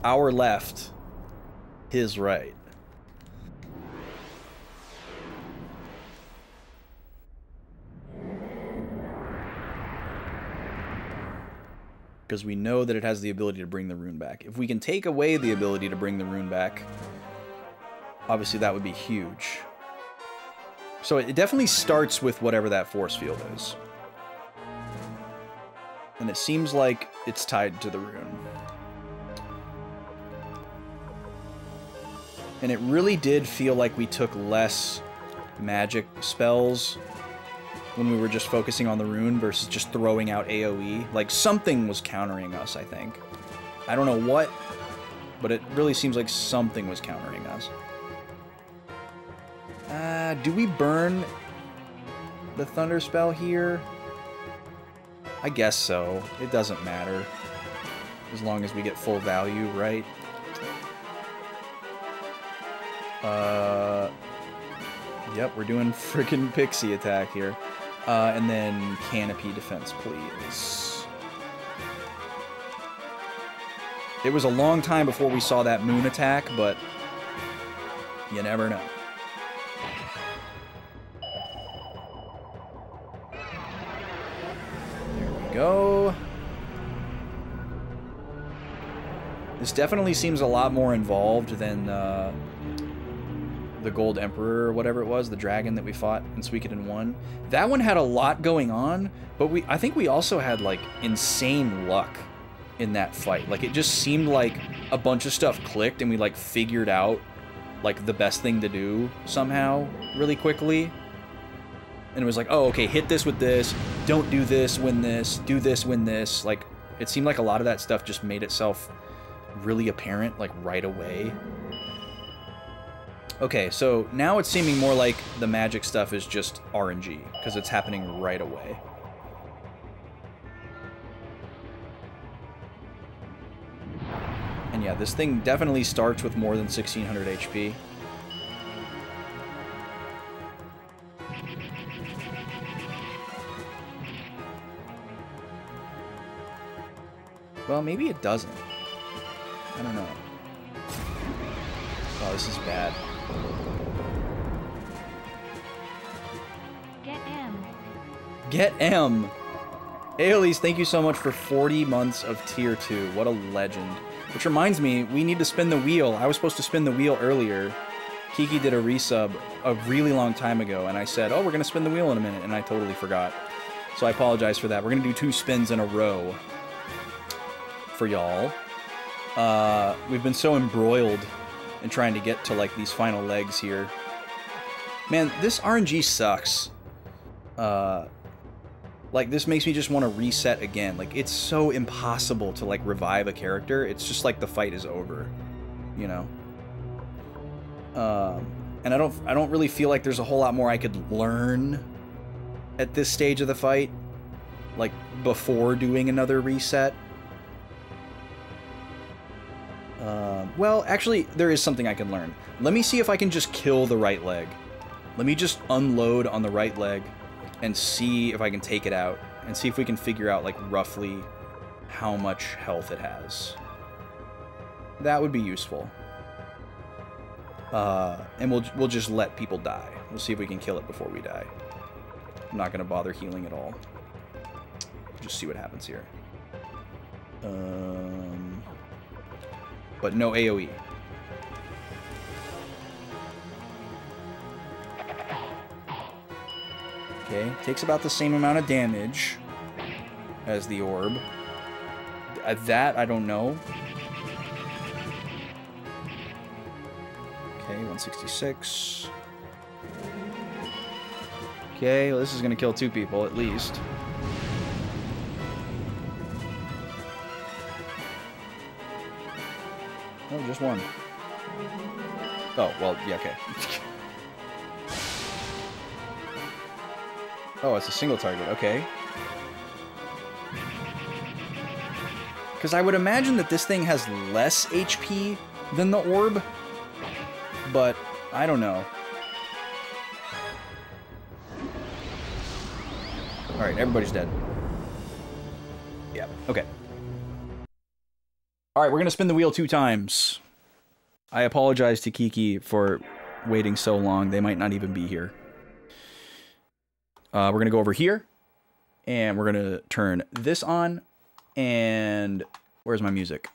Speaker 1: Our left, his right. Because we know that it has the ability to bring the rune back. If we can take away the ability to bring the rune back, obviously that would be huge. So it definitely starts with whatever that force field is. And it seems like it's tied to the rune. And it really did feel like we took less magic spells when we were just focusing on the rune versus just throwing out AoE. Like, something was countering us, I think. I don't know what, but it really seems like something was countering us. Do we burn the Thunder Spell here? I guess so. It doesn't matter. As long as we get full value, right? Yep, we're doing freaking Pixie attack here. And then Canopy defense, please. It was a long time before we saw that moon attack, but you never know. Go. This definitely seems a lot more involved than the Gold Emperor or whatever it was, the dragon that we fought in Suikoden 1. That one had a lot going on, but I think we also had like insane luck in that fight. Like, it just seemed like a bunch of stuff clicked and we like figured out like the best thing to do somehow really quickly. And it was like, oh, okay, hit this with this, don't do this, win this, do this, win this. Like, it seemed like a lot of that stuff just made itself really apparent, like, right away. Okay, so now it's seeming more like the magic stuff is just RNG, because it's happening right away. And yeah, this thing definitely starts with more than 1600 HP. Well, maybe it doesn't. I don't know. Oh, this is bad.
Speaker 5: Get M.
Speaker 1: Get M! Aeolus, thank you so much for 40 months of Tier 2. What a legend. Which reminds me, we need to spin the wheel. I was supposed to spin the wheel earlier. Kiki did a resub a really long time ago, and I said, oh, we're going to spin the wheel in a minute, and I totally forgot. So I apologize for that. We're going to do 2 spins in a row for y'all. We've been so embroiled in trying to get to like these final legs here. Man, this RNG sucks. Like, this makes me just want to reset again. Like, it's so impossible to like revive a character. It's just like the fight is over, you know. And I don't really feel like there's a whole lot more I could learn at this stage of the fight, like before doing another reset. Well, actually, there is something I can learn. Let me see if I can just kill the right leg. Let me just unload on the right leg and see if I can take it out. And see if we can figure out, like, roughly how much health it has. That would be useful. And we'll just let people die. We'll see if we can kill it before we die. I'm not going to bother healing at all. Just see what happens here. But no AoE. Okay, takes about the same amount of damage as the orb. That, I don't know. Okay, 166. Okay, well, this is going to kill 2 people, at least. Oh, just 1. Oh, well, yeah, okay. Oh, it's a single target, okay. Because I would imagine that this thing has less HP than the orb, but I don't know. Alright, everybody's dead. Yeah, okay. Alright, we're going to spin the wheel 2 times. I apologize to Kiki for waiting so long. They might not even be here. We're going to go over here, and we're going to turn this on, and where's my music?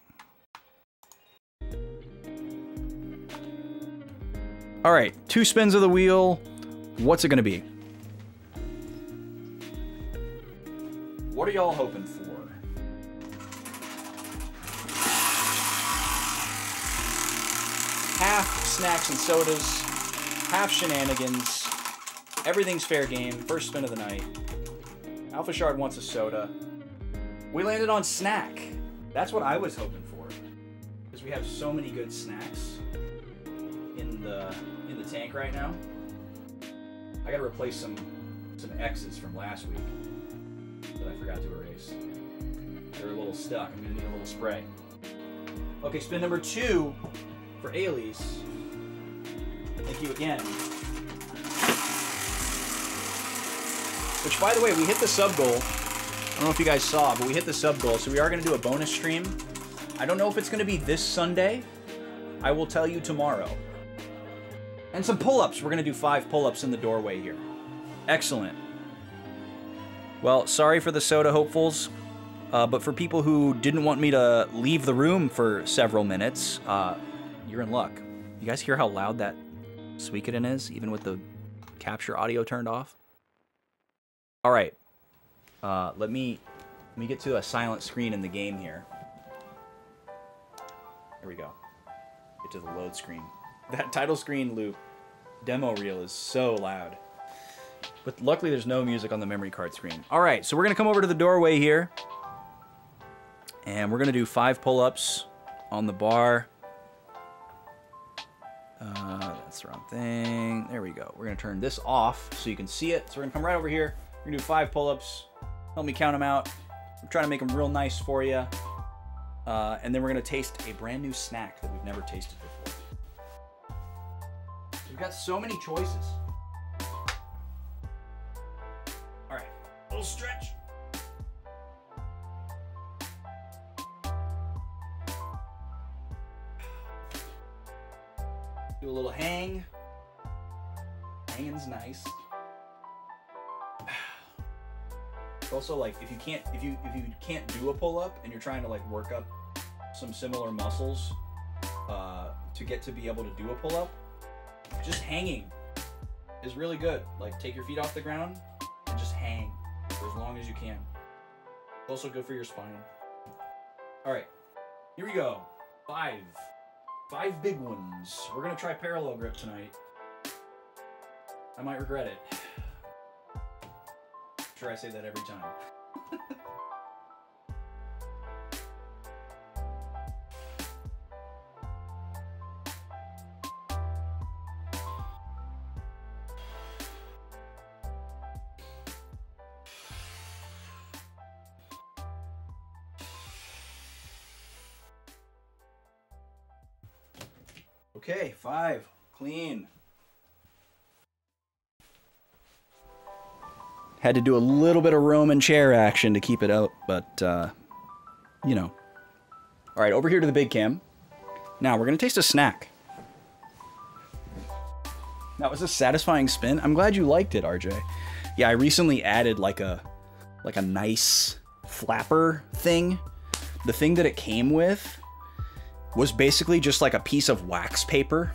Speaker 1: Alright, 2 spins of the wheel. What's it going to be? What are y'all hoping for? Half snacks and sodas, half shenanigans. Everything's fair game. First spin of the night. Alpha Shard wants a soda. We landed on snack. That's what I was hoping for, because we have so many good snacks in the tank right now. I gotta replace some X's from last week that I forgot to erase. They're a little stuck. I'm gonna need a little spray. Okay, spin number 2 for Ailey's. Thank you again. Which, by the way, we hit the sub goal. I don't know if you guys saw, but we hit the sub goal, so we are going to do a bonus stream. I don't know if it's going to be this Sunday. I will tell you tomorrow. And some pull-ups. We're going to do 5 pull-ups in the doorway here. Excellent. Well, sorry for the soda hopefuls, but for people who didn't want me to leave the room for several minutes, you're in luck. You guys hear how loud that Suikoden is, even with the capture audio turned off? All right. Let me get to a silent screen in the game here. There we go. Get to the load screen. That title screen loop demo reel is so loud. But luckily there's no music on the memory card screen. All right, so we're going to come over to the doorway here. And we're going to do 5 pull-ups on the bar. That's the wrong thing. There we go. We're going to turn this off so you can see it. So we're going to come right over here. We're going to do 5 pull-ups. Help me count them out. I'm trying to make them real nice for you. And then we're going to taste a brand new snack that we've never tasted before. We've got so many choices. All right, a little stretch. Do a little hang. Hanging's nice. Also, like, if you can't do a pull-up and you're trying to like work up some similar muscles to get to be able to do a pull-up, just hanging is really good. Like, take your feet off the ground and just hang for as long as you can. It's also good for your spine. All right, here we go. 5 big ones. We're gonna try parallel grip tonight. I might regret it. I'm sure I say that every time. Okay, 5. Clean. Had to do a little bit of Roman chair action to keep it out, but you know. All right, over here to the big cam. Now we're gonna taste a snack. That was a satisfying spin. I'm glad you liked it, RJ. Yeah, I recently added like a nice flapper thing. The thing that it came with was basically just like a piece of wax paper.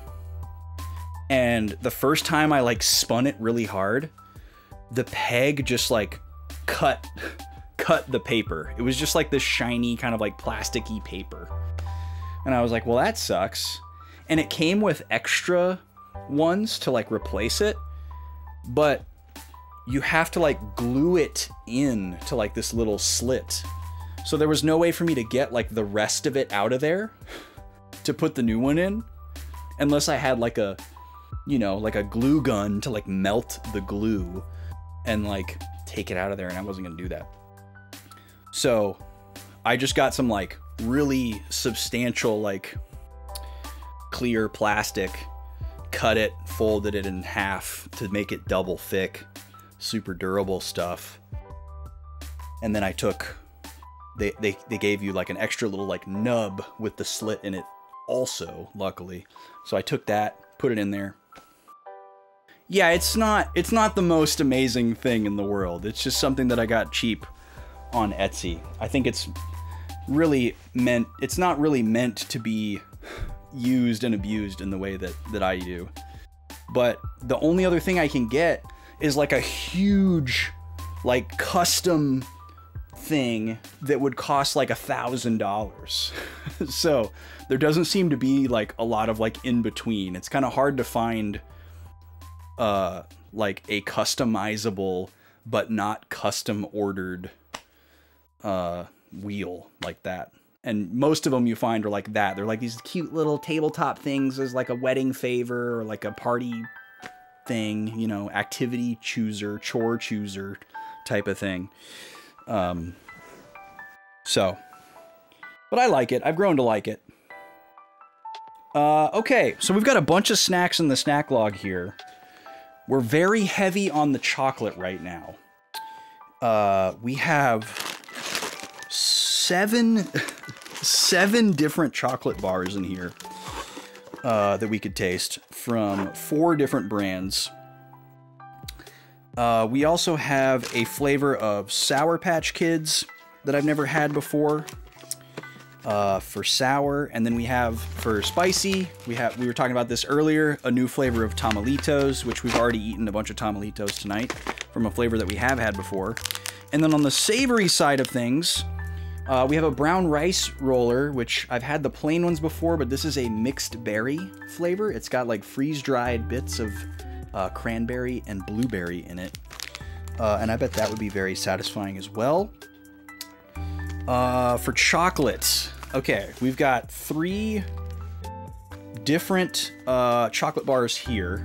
Speaker 1: And the first time I like spun it really hard, the peg just like cut the paper. It was just like this shiny kind of like plasticky paper. And I was like, well, that sucks. And it came with extra ones to like replace it, but you have to like glue it in to like this little slit. So there was no way for me to get like the rest of it out of there to put the new one in, unless I had like a, you know, like a glue gun to like melt the glue and like take it out of there, and I wasn't gonna do that. So I just got some like really substantial like clear plastic, cut it, folded it in half to make it double thick, super durable stuff. And then I took, they gave you like an extra little like nub with the slit in it also, luckily. So I took that, put it in there. Yeah, it's not the most amazing thing in the world. It's just something that I got cheap on Etsy. I think it's not really meant to be used and abused in the way that I do. But the only other thing I can get is like a huge like custom thing that would cost like $1,000. So there doesn't seem to be like a lot of like in between. It's kind of hard to find like a customizable but not custom ordered wheel like that. And most of them you find are like that. They're like these cute little tabletop things as like a wedding favor or like a party thing, you know, activity chooser, chore chooser type of thing. So, but I like it. I've grown to like it. Okay, so we've got a bunch of snacks in the snack log here. We're very heavy on the chocolate right now. We have seven different chocolate bars in here that we could taste from 4 different brands. We also have a flavor of Sour Patch Kids that I've never had before for sour, and then we have for spicy, we were talking about this earlier, a new flavor of Tamalitos, which we've already eaten a bunch of Tamalitos tonight from a flavor that we have had before. And then on the savory side of things, we have a brown rice roller, which I've had the plain ones before, but this is a mixed berry flavor. It's got like freeze-dried bits of cranberry and blueberry in it. And I bet that would be very satisfying as well. For chocolate, okay, we've got 3 different chocolate bars here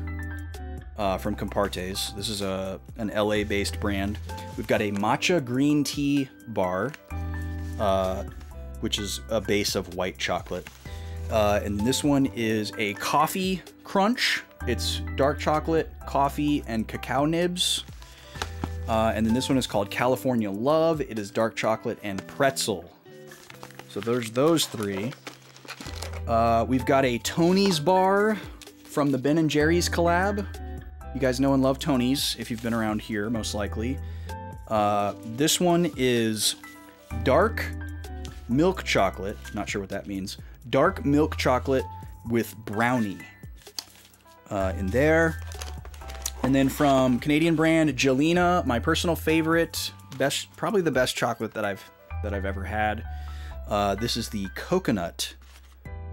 Speaker 1: from Compartes. This is an LA-based brand. We've got a matcha green tea bar, which is a base of white chocolate. And this one is a coffee crunch. It's dark chocolate, coffee, and cacao nibs. And then this one is called California Love. It is dark chocolate and pretzel. So there's those 3. We've got a Tony's bar from the Ben & Jerry's collab. You guys know and love Tony's if you've been around here, most likely. This one is dark milk chocolate. Not sure what that means. Dark milk chocolate with brownie in there. And then from Canadian brand Jelena, my personal favorite, probably the best chocolate that I've ever had. This is the coconut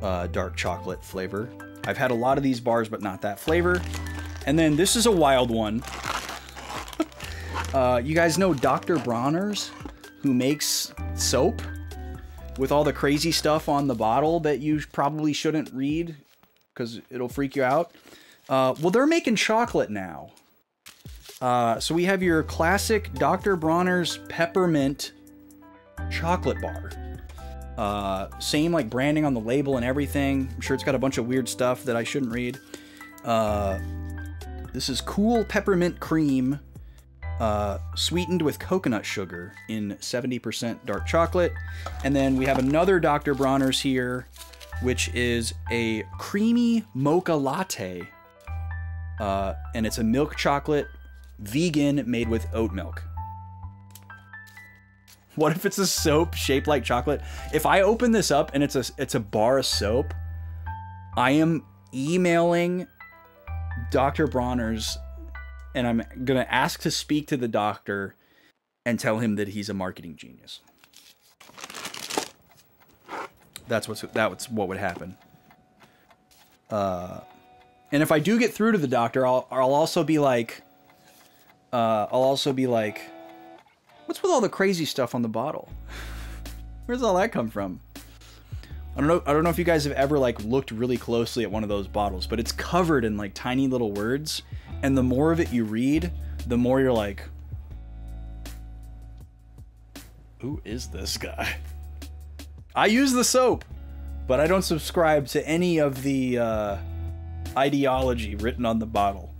Speaker 1: dark chocolate flavor. I've had a lot of these bars, but not that flavor. And then this is a wild one. You guys know Dr. Bronner's, who makes soap with all the crazy stuff on the bottle that you probably shouldn't read because it'll freak you out. Well, they're making chocolate now. So we have your classic Dr. Bronner's peppermint chocolate bar. Same like branding on the label and everything. I'm sure it's got a bunch of weird stuff that I shouldn't read. This is cool peppermint cream sweetened with coconut sugar in 70% dark chocolate. And then we have another Dr. Bronner's here, which is a creamy mocha latte. And it's a milk chocolate, vegan, made with oat milk. What if it's a soap shaped like chocolate? If I open this up and it's a bar of soap, I am emailing Dr. Bronner's and I'm gonna ask to speak to the doctor and tell him that he's a marketing genius. That's what would happen. And if I do get through to the doctor, I'll also be like, what's with all the crazy stuff on the bottle? Where's all that come from? I don't know if you guys have ever like looked really closely at one of those bottles, but it's covered in like tiny little words, and the more of it you read, the more you're like, who is this guy? I use the soap, but I don't subscribe to any of the ideology written on the bottle.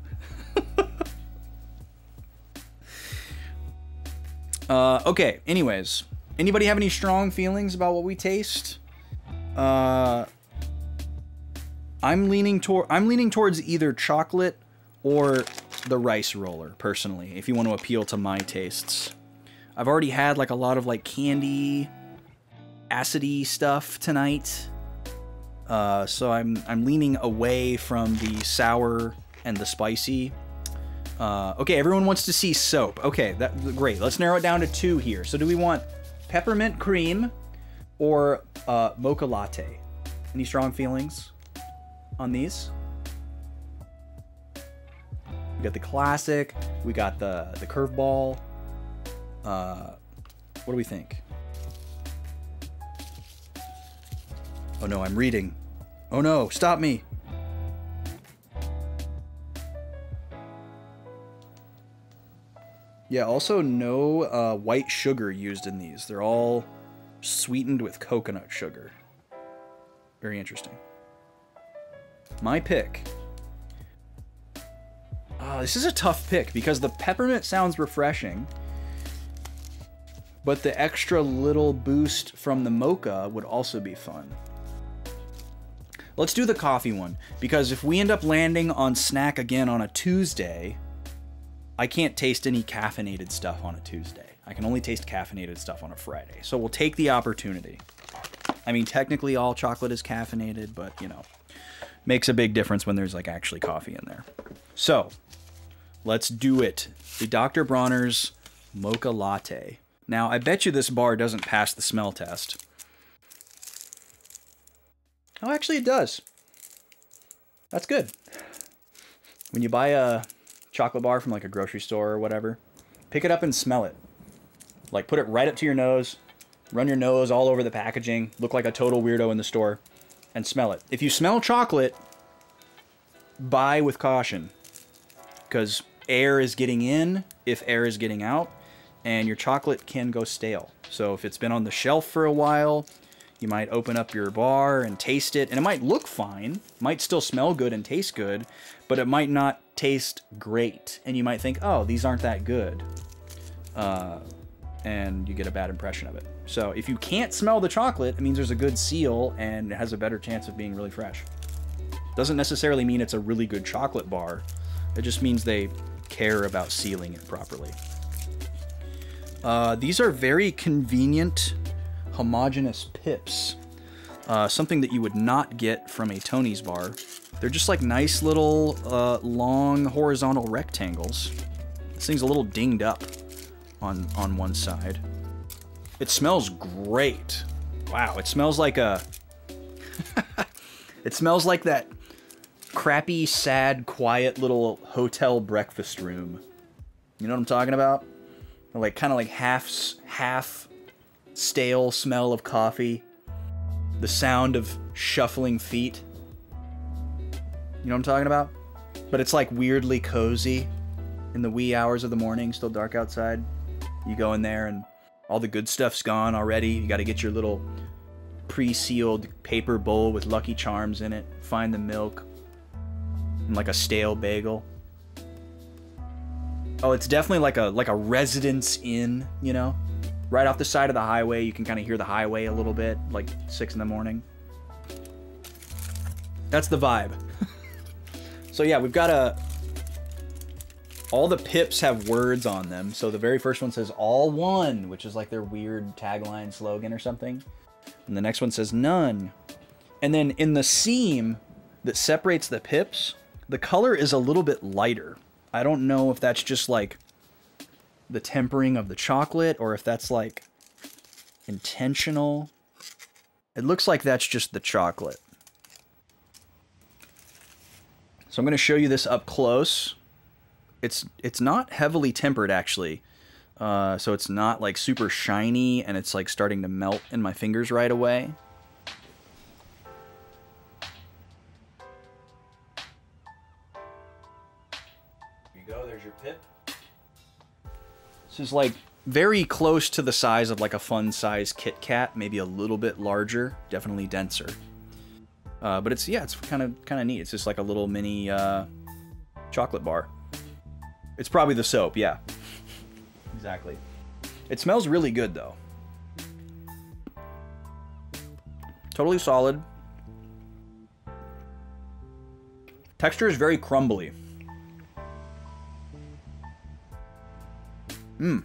Speaker 1: Okay, anyways, anybody have any strong feelings about what we taste? I'm leaning towards either chocolate or the rice roller, personally, if you want to appeal to my tastes. I've already had like a lot of like candy, acidy stuff tonight. So I'm leaning away from the sour and the spicy. Okay, everyone wants to see soap. Okay, great. Let's narrow it down to 2 here. So do we want peppermint cream or mocha latte? Any strong feelings on these? We got the classic. We got the curveball. What do we think? Oh no, I'm reading. Oh no, stop me. Yeah, also no white sugar used in these. They're all sweetened with coconut sugar. Very interesting. My pick. This is a tough pick because the peppermint sounds refreshing, but the extra little boost from the mocha would also be fun. Let's do the coffee one, because if we end up landing on snack again on a Tuesday, I can't taste any caffeinated stuff on a Tuesday. I can only taste caffeinated stuff on a Friday. So we'll take the opportunity. I mean, technically all chocolate is caffeinated, but, you know, makes a big difference when there's, like, actually coffee in there. So, let's do it. The Dr. Bronner's Mocha Latte. Now, I bet you this bar doesn't pass the smell test. Oh, actually it does. That's good. When you buy a chocolate bar from like a grocery store or whatever, pick it up and smell it. Like, put it right up to your nose, run your nose all over the packaging, look like a total weirdo in the store, and smell it. If you smell chocolate, buy with caution, because air is getting in if air is getting out, and your chocolate can go stale. So if it's been on the shelf for a while, you might open up your bar and taste it, and it might look fine, might still smell good and taste good, but it might not taste great, and you might think, oh, these aren't that good, and you get a bad impression of it. So if you can't smell the chocolate, it means there's a good seal and it has a better chance of being really fresh. Doesn't necessarily mean it's a really good chocolate bar, it just means they care about sealing it properly. These are very convenient homogeneous pips. Something that you would not get from a Tony's bar. They're just like nice little long horizontal rectangles. This thing's a little dinged up on one side. It smells great. Wow, it smells like a... It smells like that crappy, sad, quiet little hotel breakfast room. You know what I'm talking about? Like, kind of like half stale smell of coffee. The sound of shuffling feet. You know what I'm talking about? But it's like weirdly cozy in the wee hours of the morning, still dark outside. You go in there and all the good stuff's gone already. You got to get your little pre-sealed paper bowl with Lucky Charms in it. Find the milk and like a stale bagel. Oh, it's definitely like a residence inn, you know? Right off the side of the highway, you can kind of hear the highway a little bit, like 6 in the morning. That's the vibe. So yeah, we've got all the pips have words on them. So the very first one says all one, which is like their weird tagline slogan or something. And the next one says none. And then in the seam that separates the pips, the color is a little bit lighter. I don't know if that's just like the tempering of the chocolate or if that's like intentional. It looks like that's just the chocolate. So I'm going to show you this up close. It's not heavily tempered actually. So it's not like super shiny and it's like starting to melt in my fingers right away. Here you go, there's your pip. This is like very close to the size of like a fun size Kit Kat, maybe a little bit larger, definitely denser. But it's kind of neat. It's just like a little mini chocolate bar. It's probably the soap, yeah. Exactly. It smells really good though. Totally solid. Texture is very crumbly. The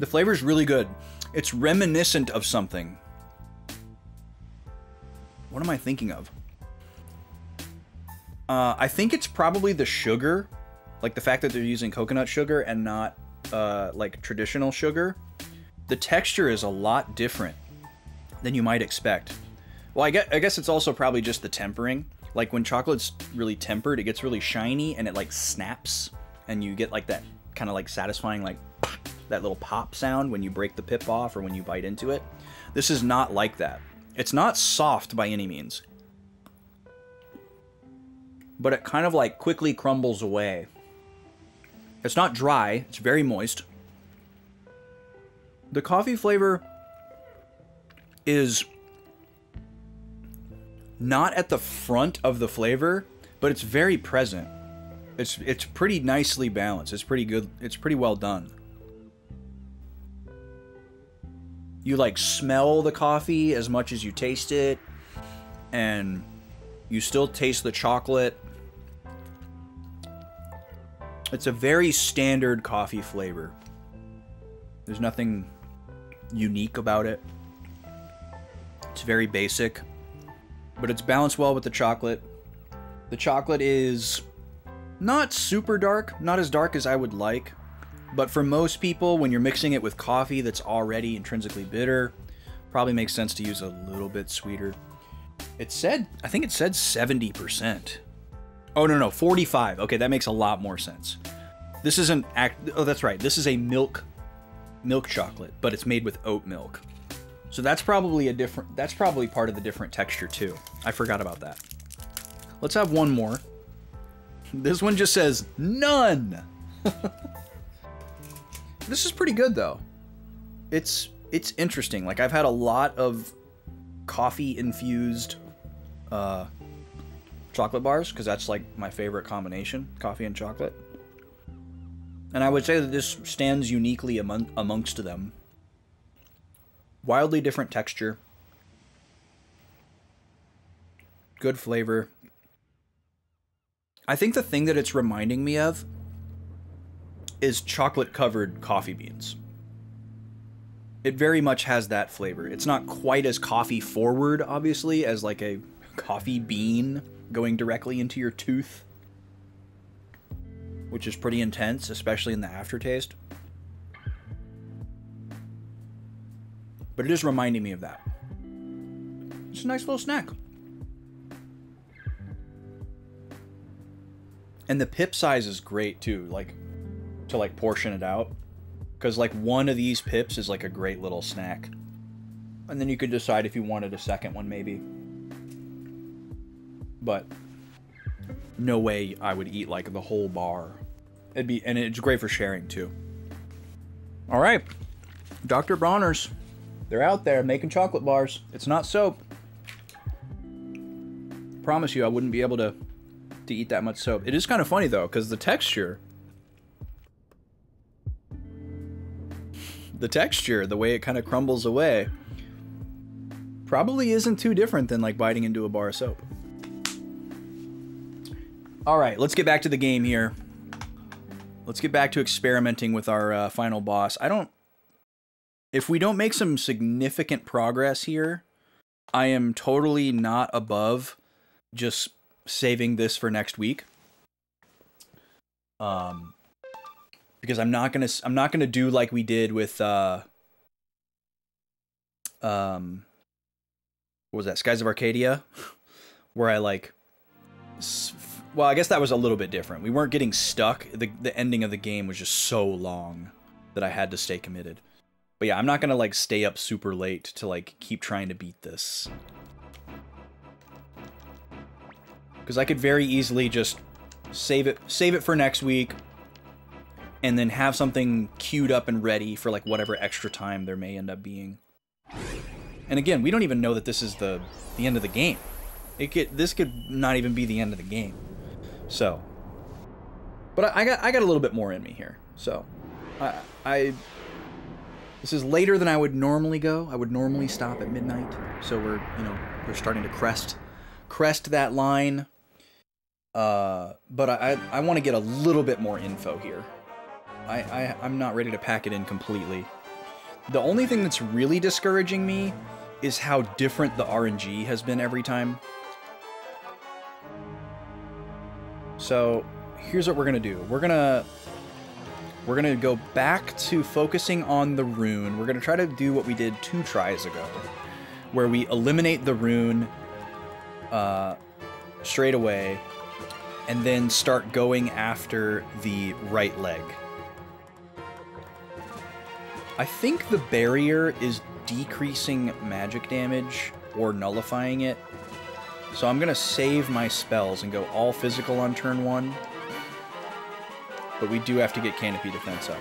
Speaker 1: flavor is really good. It's reminiscent of something. What am I thinking of? I think it's probably the sugar. Like the fact that they're using coconut sugar and not like traditional sugar. The texture is a lot different than you might expect. Well, I guess it's also probably just the tempering. Like when chocolate's really tempered, it gets really shiny and it like snaps. And you get like that kind of like satisfying like that little pop sound when you break the pip off or when you bite into it. This is not like that. It's not soft by any means. But it kind of like quickly crumbles away. It's not dry, it's very moist. The coffee flavor is not at the front of the flavor, but it's very present. It's pretty nicely balanced. It's pretty good. It's pretty well done. You like smell the coffee as much as you taste it, and you still taste the chocolate. It's a very standard coffee flavor. There's nothing unique about it. It's very basic, but it's balanced well with the chocolate. The chocolate is not super dark, not as dark as I would like, but for most people, when you're mixing it with coffee that's already intrinsically bitter, probably makes sense to use a little bit sweeter. I think it said 70%. Oh, no, 45. Okay, that makes a lot more sense. This isn't, oh, that's right. This is a milk chocolate, but it's made with oat milk. So that's probably part of the different texture too. I forgot about that. Let's have one more. This one just says none. This is pretty good though. It's interesting. Like I've had a lot of coffee infused chocolate bars because that's like my favorite combination, coffee and chocolate. And I would say that this stands uniquely amongst them. Wildly different texture. Good flavor. I think the thing that it's reminding me of is chocolate-covered coffee beans. It very much has that flavor. It's not quite as coffee-forward, obviously, as like a coffee bean going directly into your tooth, which is pretty intense, especially in the aftertaste. But it is reminding me of that. It's a nice little snack. And the pip size is great too, like to like portion it out. Because like one of these pips is like a great little snack. And then you could decide if you wanted a second one maybe. But no way I would eat like the whole bar. And it's great for sharing too. All right, Dr. Bronner's. They're out there making chocolate bars. It's not soap. Promise you I wouldn't be able to to eat that much soap. It is kind of funny though, because the texture, the way it kind of crumbles away, probably isn't too different than like biting into a bar of soap. All right, let's get back to the game here. Let's get back to experimenting with our final boss. If we don't make some significant progress here, I am totally not above just saving this for next week. Because I'm not gonna do like we did with what was that, Skies of Arcadia, where I like, well, I guess that was a little bit different. We weren't getting stuck. The ending of the game was just so long that I had to stay committed. But yeah, I'm not gonna like stay up super late to like keep trying to beat this. Because I could very easily just save it for next week, and then have something queued up and ready for like whatever extra time there may end up being. And again, we don't even know that this is the end of the game. This could not even be the end of the game. So, but I got a little bit more in me here. So, this is later than I would normally go. I would normally stop at midnight. So we're starting to crest that line. But I want to get a little bit more info here. I'm not ready to pack it in completely. The only thing that's really discouraging me is how different the RNG has been every time. So here's what we're gonna do. We're gonna go back to focusing on the rune. We're gonna try to do what we did 2 tries ago, where we eliminate the rune straight away, and then start going after the right leg. I think the barrier is decreasing magic damage or nullifying it. So I'm gonna save my spells and go all physical on turn 1. But we do have to get Canopy Defense up.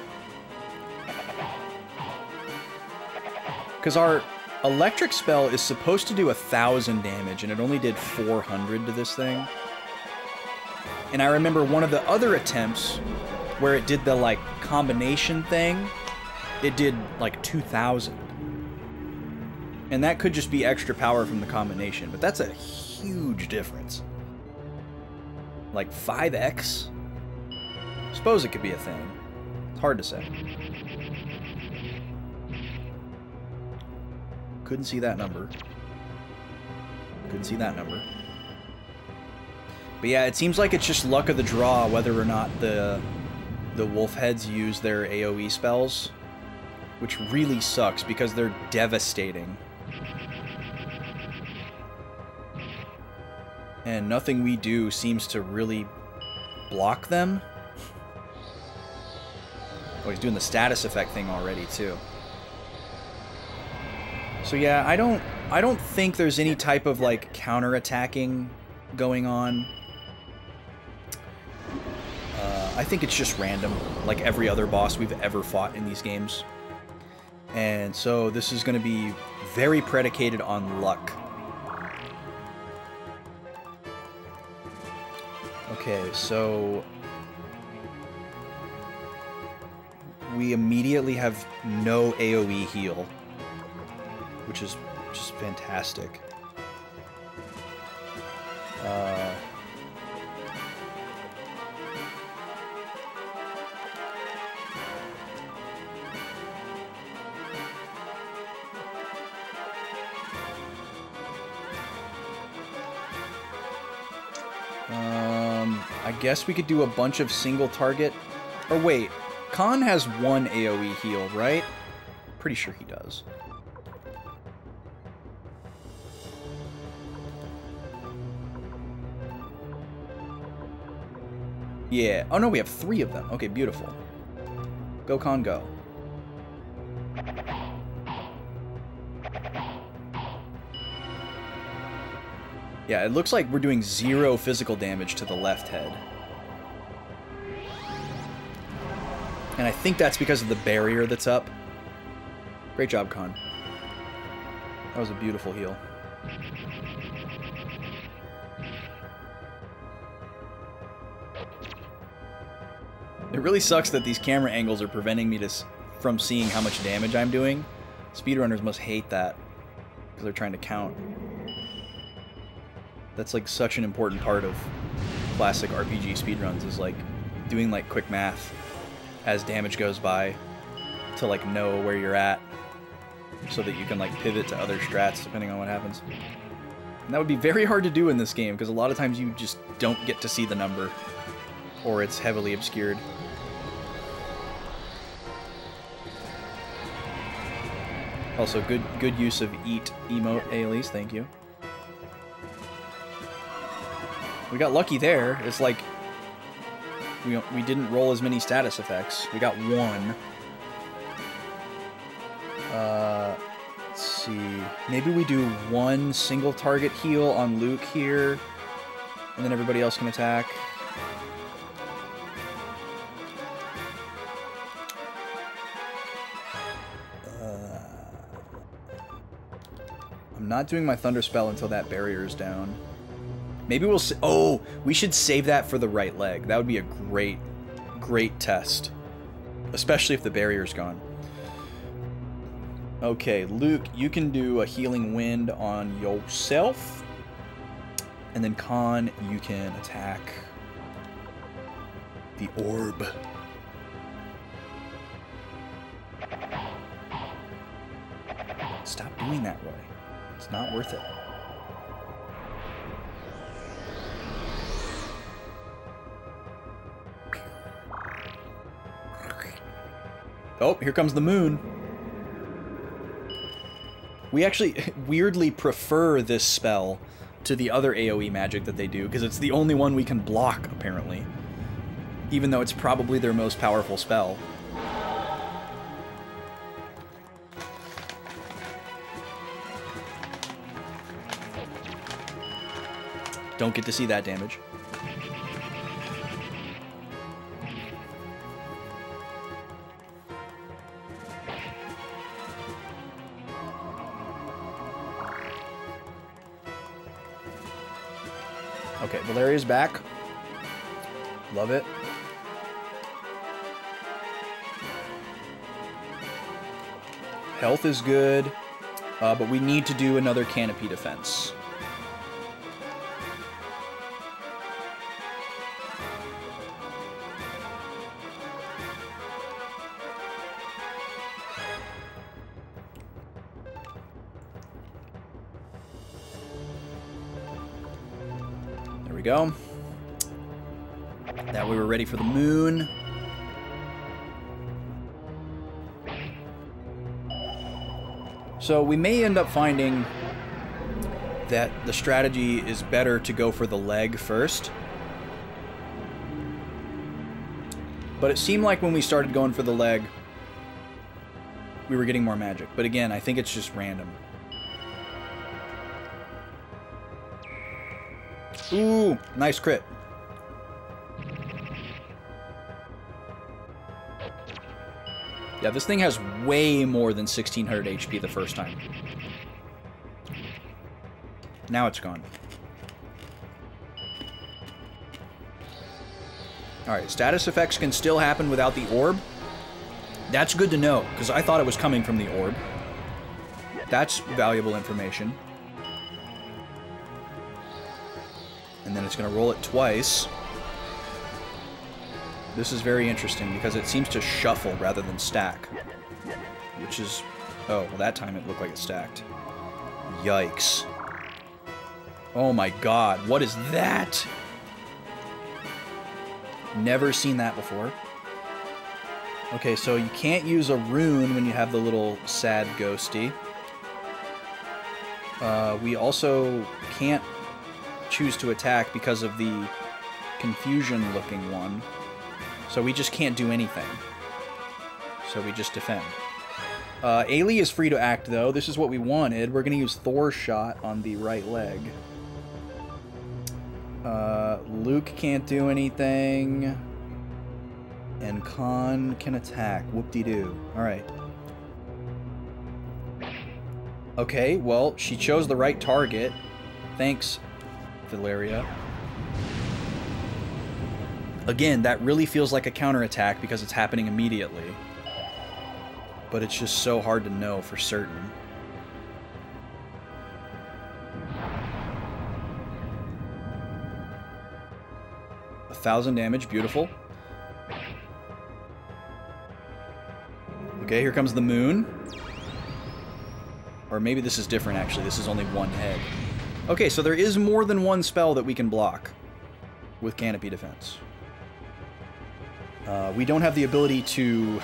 Speaker 1: Because our electric spell is supposed to do 1,000 damage, and it only did 400 to this thing. And I remember one of the other attempts where it did the like combination thing, it did like 2,000. And that could just be extra power from the combination, but that's a huge difference. Like 5x? Suppose it could be a thing. It's hard to say. Couldn't see that number. Couldn't see that number. But yeah, it seems like it's just luck of the draw whether or not the wolf heads use their AoE spells, which really sucks because they're devastating. And nothing we do seems to really block them. Oh, he's doing the status effect thing already too. So yeah, I don't think there's any type of like counter-attacking going on. I think it's just random, like every other boss we've ever fought in these games. And so this is going to be very predicated on luck. Okay, so we immediately have no AoE heal, which is just fantastic. I guess we could do a bunch of single target. Or wait, Khan has 1 AoE heal, right? Pretty sure he does. Yeah. Oh no, we have 3 of them. Okay, beautiful. Go Khan, go. Yeah, it looks like we're doing 0 physical damage to the left head. And I think that's because of the barrier that's up. Great job, Khan. That was a beautiful heal. It really sucks that these camera angles are preventing me from seeing how much damage I'm doing. Speedrunners must hate that, because they're trying to count. That's like such an important part of classic RPG speedruns, is like doing like quick math as damage goes by to like know where you're at, so that you can like pivot to other strats depending on what happens. And that would be very hard to do in this game, because a lot of times you just don't get to see the number, or it's heavily obscured. Also, good use of eat emote, Ailey, thank you. We got lucky there. It's like we didn't roll as many status effects. We got one. Let's see. Maybe we do one single target heal on Luke here, and then everybody else can attack. I'm not doing my Thunder Spell until that barrier is down. Maybe we'll... Oh, we should save that for the right leg. That would be a great test. Especially if the barrier's gone. Okay, Luke, you can do a Healing Wind on yourself. And then Khan, you can attack the orb. Stop doing that, Roy. It's not worth it. Oh, here comes the moon. We actually weirdly prefer this spell to the other AoE magic that they do, because it's the only one we can block, apparently. Even though it's probably their most powerful spell. Don't get to see that damage. Okay, Valeria's back. Love it. Health is good, but we need to do another canopy defense. There we go. That way we're ready for the moon. So we may end up finding that the strategy is better to go for the leg first. But it seemed like when we started going for the leg, we were getting more magic. But again, I think it's just random. Ooh, nice crit. Yeah, this thing has way more than 1600 HP the first time. Now it's gone. Alright, status effects can still happen without the orb. That's good to know, because I thought it was coming from the orb. That's valuable information. And then it's going to roll it twice. This is very interesting because it seems to shuffle rather than stack. Which is... Oh, well that time it looked like it stacked. Yikes. Oh my god, what is that? Never seen that before. Okay, so you can't use a rune when you have the little sad ghosty. We also can't choose to attack because of the confusion-looking one. So we just can't do anything. So we just defend. Ailey is free to act, though. This is what we wanted. We're going to use Thor's shot on the right leg. Luke can't do anything. And Khan can attack. Whoop-de-doo. Alright. Okay, well, she chose the right target. Thanks, Valeria. Again, that really feels like a counterattack because it's happening immediately. But it's just so hard to know for certain. A 1,000 damage, beautiful. Okay, here comes the moon. Or maybe this is different, actually. This is only one head. Okay, so there is more than one spell that we can block with Canopy Defense. We don't have the ability to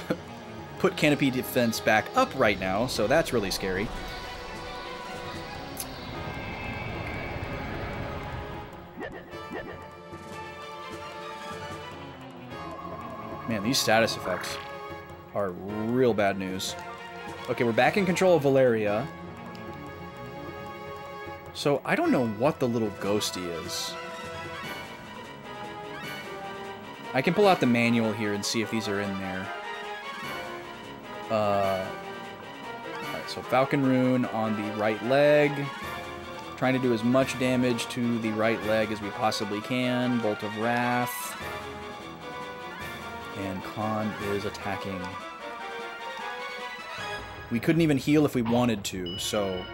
Speaker 1: put Canopy Defense back up right now, so that's really scary. Man, these status effects are real bad news. Okay, we're back in control of Valeria. So, I don't know what the little ghosty is. I can pull out the manual here and see if these are in there. Alright, so Falcon Rune on the right leg. Trying to do as much damage to the right leg as we possibly can. Bolt of Wrath. And Khan is attacking. We couldn't even heal if we wanted to, so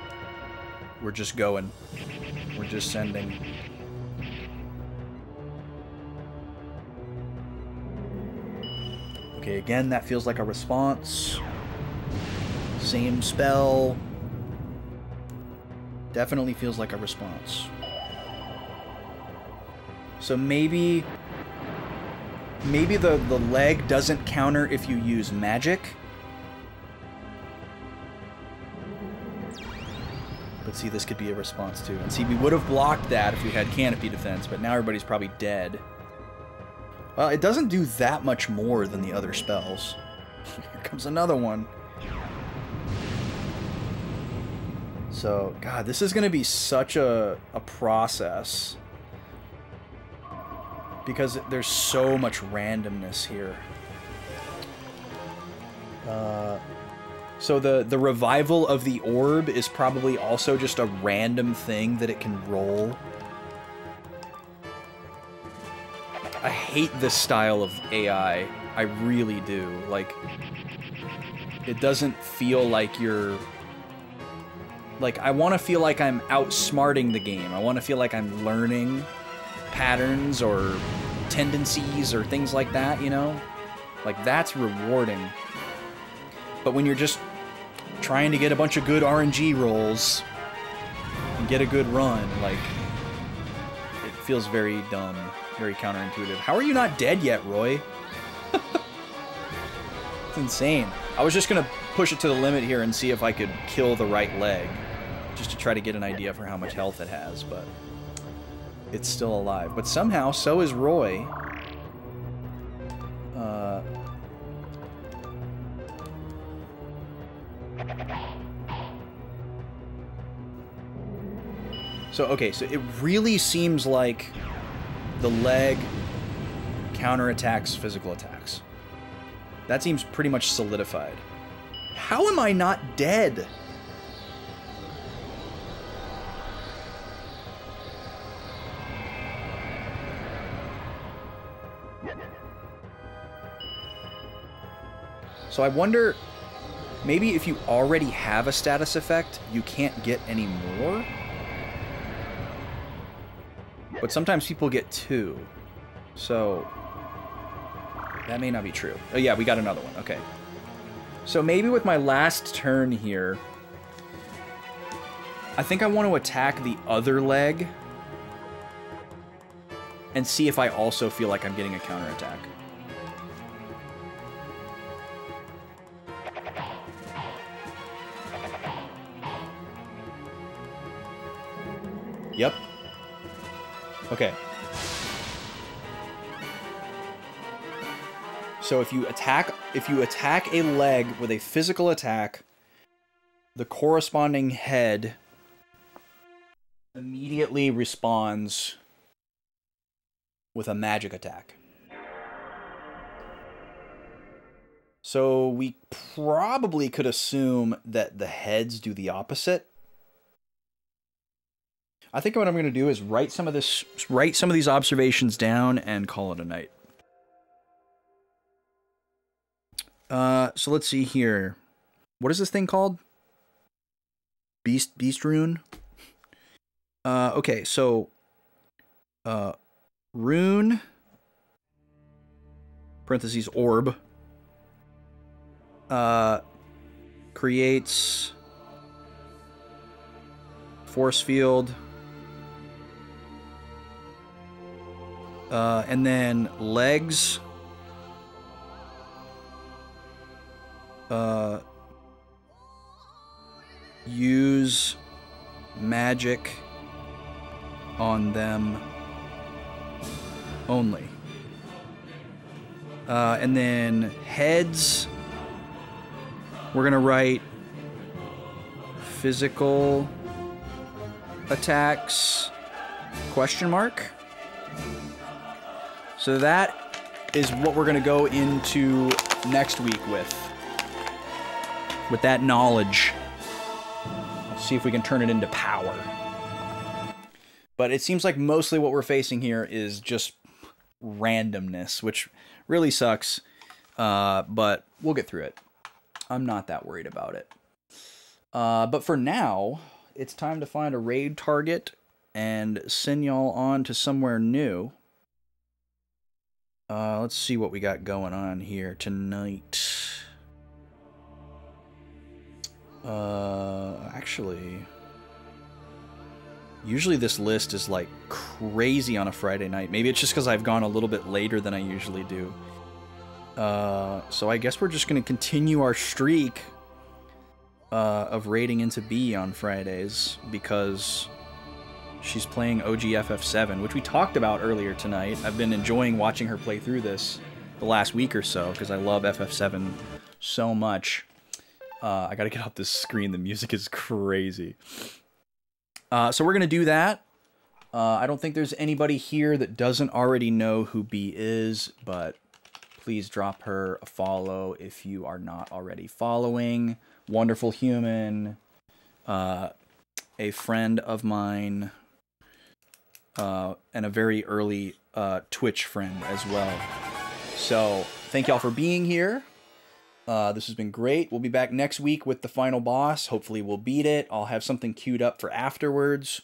Speaker 1: we're just going. We're just sending. Okay, again, that feels like a response. Same spell. Definitely feels like a response. So maybe the leg doesn't counter if you use magic. But see, this could be a response too. And see, we would have blocked that if we had Canopy Defense, but now everybody's probably dead. Well, it doesn't do that much more than the other spells. Here comes another one. So, God, this is going to be such a process. Because there's so much randomness here. So the revival of the orb is probably also just a random thing that it can roll. I hate this style of AI. I really do. Like, it doesn't feel like you're... Like, I want to feel like I'm outsmarting the game. I want to feel like I'm learning patterns or tendencies or things like that, you know? Like, that's rewarding. But when you're just trying to get a bunch of good RNG rolls and get a good run, like, it feels very dumb, very counterintuitive. How are you not dead yet, Roy? It's insane. I was just gonna push it to the limit here and see if I could kill the right leg, just to try to get an idea for how much health it has, but it's still alive. But somehow, so is Roy. So, okay, so it really seems like the leg counterattacks physical attacks. That seems pretty much solidified. How am I not dead? So I wonder, maybe if you already have a status effect, you can't get any more? But sometimes people get 2. So that may not be true. Oh yeah, we got another one. Okay. So maybe with my last turn here, I think I want to attack the other leg and see if I also feel like I'm getting a counterattack. Yep. Okay. So if you attack a leg with a physical attack, the corresponding head immediately responds with a magic attack. So we probably could assume that the heads do the opposite. I think what I'm going to do is write some of these observations down and call it a night. So let's see here. What is this thing called? Beast rune? Okay, so rune parentheses orb creates force field, and then legs use magic on them only. And then heads, we're gonna write physical attacks question mark. So that is what we're gonna go into next week with that knowledge. Let's see if we can turn it into power. But it seems like mostly what we're facing here is just randomness, which really sucks, but we'll get through it. I'm not that worried about it. But for now, it's time to find a raid target and send y'all on to somewhere new. Let's see what we got going on here tonight. Actually, usually this list is like crazy on a Friday night. Maybe it's just because I've gone a little bit later than I usually do. So I guess we're just going to continue our streak of raiding into B on Fridays because she's playing OG FF7, which we talked about earlier tonight. I've been enjoying watching her play through this the last week or so because I love FF7 so much. I gotta get off this screen. The music is crazy. So we're gonna do that. I don't think there's anybody here that doesn't already know who B is, but please drop her a follow if you are not already following. Wonderful human, a friend of mine, and a very early Twitch friend as well. So thank y'all for being here. This has been great. We'll be back next week with the final boss. Hopefully we'll beat it. I'll have something queued up for afterwards.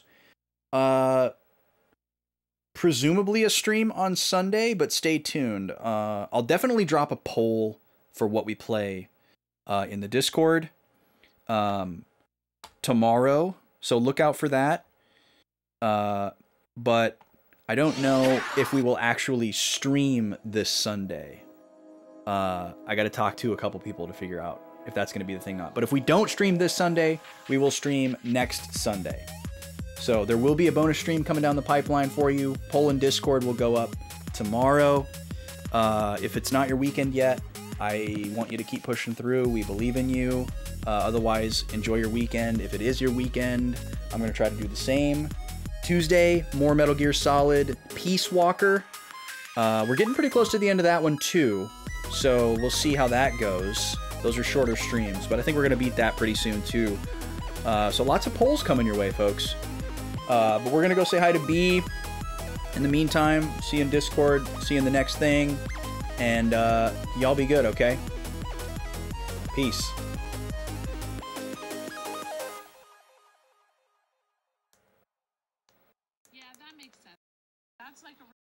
Speaker 1: Presumably a stream on Sunday, but stay tuned. I'll definitely drop a poll for what we play in the Discord tomorrow, so look out for that. But I don't know if we will actually stream this Sunday. I got to talk to a couple people to figure out if that's going to be the thing or not. But if we don't stream this Sunday, we will stream next Sunday. So there will be a bonus stream coming down the pipeline for you. Poll in Discord will go up tomorrow. If it's not your weekend yet, I want you to keep pushing through. We believe in you. Otherwise, enjoy your weekend. If it is your weekend, I'm going to try to do the same. Tuesday, more Metal Gear Solid Peace Walker. We're getting pretty close to the end of that one too. So we'll see how that goes. Those are shorter streams, but I think we're going to beat that pretty soon too. So lots of polls coming your way, folks. But we're going to go say hi to B. In the meantime, see you in Discord, see you in the next thing, and y'all be good, okay? Peace.
Speaker 7: Yeah, that makes sense. That's like a